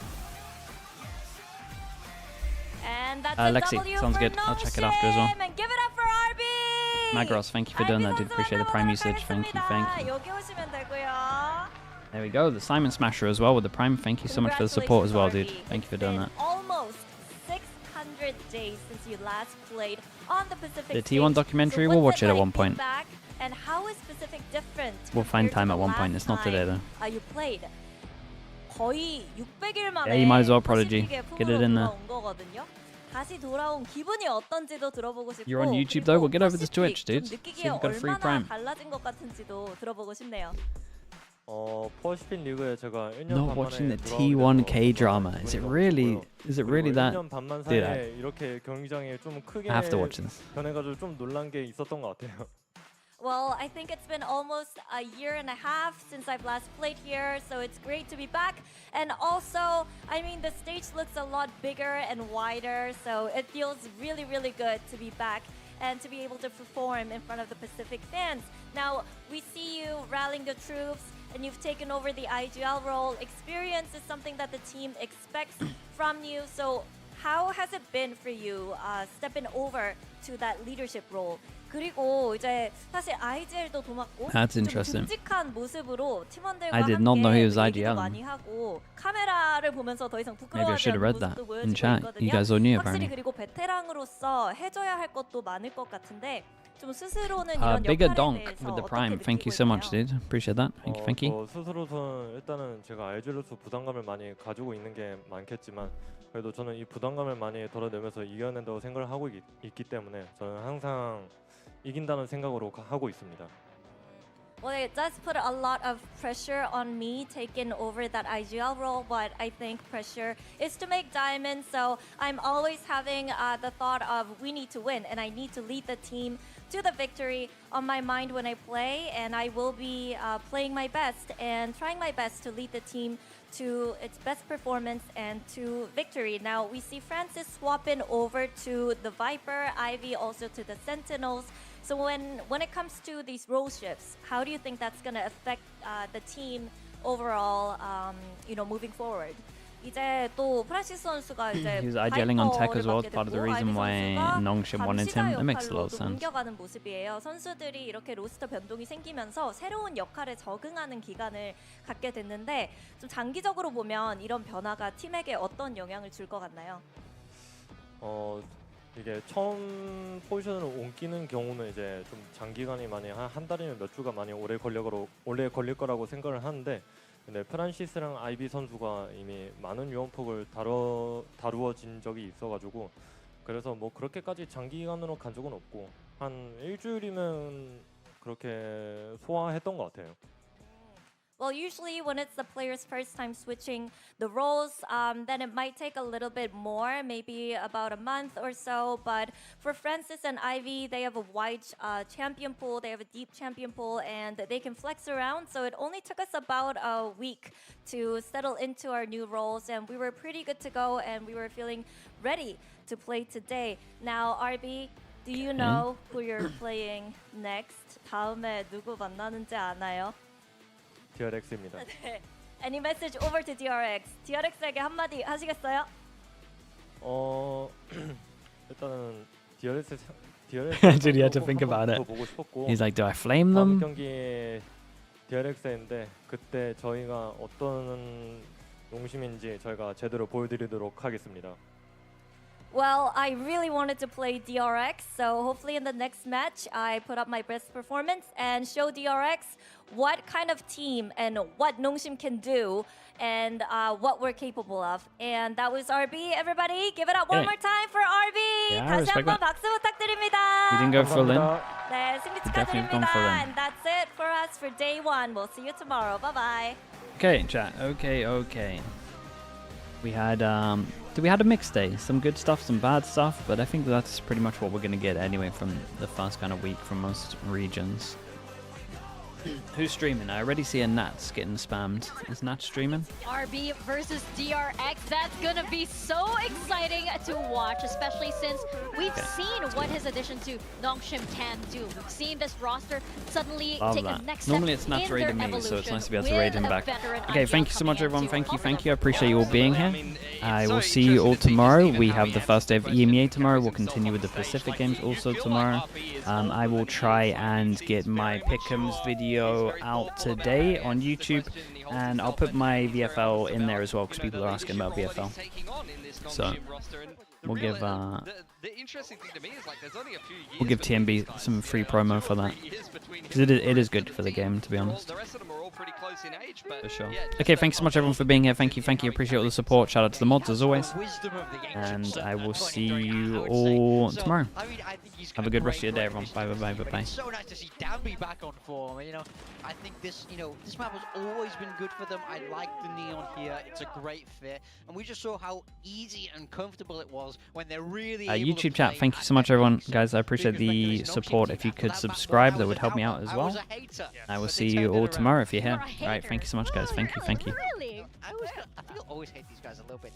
And that's Lexi, a W sounds for good. I'll check it after as well. NONGSHIM, and give it up for RB. Magros, thank you for doing that, dude. Appreciate the Prime usage. Thank you, thank you. 여기 오시면 되고요. There we go. The Simon Smasher as well with the Prime. Thank you so much for the support as well, dude. Thank you for doing that. Almost 600 days since you last played on the Pacific The stage. T1 documentary, So we'll what's watch it at like one being point. back, and how is Pacific different? We'll find compared time to at the one point. last It's not today time, though. you played. 거의 600일 만에 Yeah, you might as well, Prodigy. 퍼시픽의 Get it in there. 품으로 돌아온 거거든요. 다시 돌아온 기분이 어떤지도 들어보고 싶고. You're on YouTube though. We'll get over to Twitch, dude. 좀 So 느끼기에 you've got a free 얼마나 Prime. 달라진 것 같은지도 들어보고 싶네요. 퍼시픽 리그에 제가 1년 Not 반 watching 만에 the 돌아오게 T1K 돼서 drama. Is it really? Is it really that? 1년 반만 Dude, 사이에 이렇게 경기장이 좀 크게 I have to watch this. 변해가지고 좀 놀란 게 있었던 것 같아요. Well, I think it's been almost a year and a half since I've last played here, so it's great to be back. And also, I mean, the stage looks a lot bigger and wider, so it feels really, really good to be back and to be able to perform in front of the Pacific fans. Now, we see you rallying the troops, and you've taken over the IGL role. Experience is something that the team expects from you. So how has it been for you stepping over to that leadership role? 그리고 이제 사실 IGL도 도맡고 That's 좀 interesting. 듬직한 모습으로 팀원들과 I did not know he was 함께 얘기도 IGL. 많이 하고 카메라를 보면서 더 이상 Maybe I 부끄러워하지 should have 않는 read that 모습도 in 보여지고 chat. 있거든요. You guys all knew 확실히 apparently. 그리고 베테랑으로서 해줘야 할 것도 많을 것 같은데 좀 스스로는 이런 Bigger 역할에 donk 대해서 with the 어떻게 prime. Thank you 느끼고 so much, 있나요? dude. Appreciate that. Thank you, thank you. 저 스스로는 일단은 제가 알지로서 부담감을 많이 가지고 있는 게 많겠지만 그래도 저는 이 부담감을 많이 덜어내면서 이겨낸다고 생각을 하고 있기 때문에 저는 항상 이긴다는 생각으로 하고 있습니다. Well, it does put a lot of pressure on me taking over that IGL role, but I think pressure is to make diamonds. So I'm always having the thought of we need to win and I need to lead the team to the victory on my mind when I play. And I will be playing my best and trying my best to lead the team to its best performance and to victory. Now we see Francis swapping over to the Viper, Ivy also to the Sentinels. So when it comes to these role shifts, how do you think that's going to affect the team overall, moving forward? 이제 또 프란시스 선수가 이제 He was IGLing on tech as well. 바이퍼를 Part of the 받게 reason 됐고, why 아이비 NONGSHIM 선수가 wanted him. 감시자 It makes a lot 역할로 of 또 sense. 옮겨가는 모습이에요. 선수들이 이렇게 로스터 변동이 생기면서 새로운 역할에 적응하는 기간을 갖게 됐는데 좀 장기적으로 보면 이런 변화가 팀에게 어떤 영향을 줄 것 같나요? 이게 처음 포지션을 옮기는 경우는 이제 좀 장기간이 많이 한 달이면 몇 주가 많이 오래 걸릴 거라고 생각을 하는데 근데 프란시스랑 아이비 선수가 이미 많은 유언폭을 다루어진 적이 있어가지고 그래서 뭐 그렇게까지 장기간으로 간 적은 없고 한 일주일이면 그렇게 소화했던 것 같아요. Well, usually when it's the player's first time switching the roles, then it might take a little bit more, maybe about a month or so. But for Francis and Ivy, they have a wide champion pool, they have a deep champion pool, and they can flex around. So it only took us about a week to settle into our new roles, and we were pretty good to go, and we were feeling ready to play today. Now, RB, do you know who you're playing next? 다음에 누구 만나는지 아나요? DRX입니다. 네. Any message over to DRX? DRX에게 한마디 하시겠어요? 일단은 DRX Dude, he had to think about it. 보고 싶었고 He's like, do I flame 다음 them? 경기 DRX인데 그때 저희가 어떤 농심인지 저희가 제대로 보여드리도록 하겠습니다. Well, I really wanted to play DRX, so hopefully in the next match I put up my best performance and show DRX what kind of team and what NONGSHIM can do and what we're capable of. And that was RB. Everybody, give it up one Yeah. more time for RB. Yeah, 다시 respect 한번 that. 박수 부탁드립니다. He didn't go full in. 네, 승리 definitely gone 축하드립니다. full in. And that's it for us for day one. We'll see you tomorrow. Bye-bye. Okay, chat. Okay. We had we had a mixed day. Some good stuff, some bad stuff, but I think that's pretty much what we're gonna get anyway from the first kind of week from most regions. Who's streaming? I already see a Nats getting spammed. Is Nat streaming? RB versus DRX. That's gonna be so exciting to watch, especially since we've seen what his addition to NONGSHIM can do. We've seen this roster suddenly Love take that. a next Normally step it's Nats in their raiding me, so evolution it's nice to be able to raid him with a back. veteran Okay, IGL thank you so much, coming everyone. into Thank you. I appreciate you all being here. I will see you all tomorrow. We have the first day of EMEA tomorrow. We'll continue with the Pacific Games also tomorrow. I will try and get my Pick'ems video out today on YouTube, and I'll put my VFL in there as well because people are asking about VFL. So we'll give we'll give TMB some free promo for that because it is good for the game, to be honest. For sure. Okay, thanks so much everyone for being here. Thank you. Appreciate all the support. Shout out to the mods as always, and I will see you all tomorrow. Have a good rest of your day, everyone. Bye. It's so nice to see Danby back on form. I think this map has always been good for them. I like the neon here. It's a great fit, and we just saw how easy and comfortable it was when they're really able YouTube to chat, play thank you so much everyone. Guys, I appreciate the support. If you could subscribe, that would help me out as well. I will see you all tomorrow if you're here. Alright, thank you so much guys. Thank you. Really? I think I'll always hate these guys a little bit.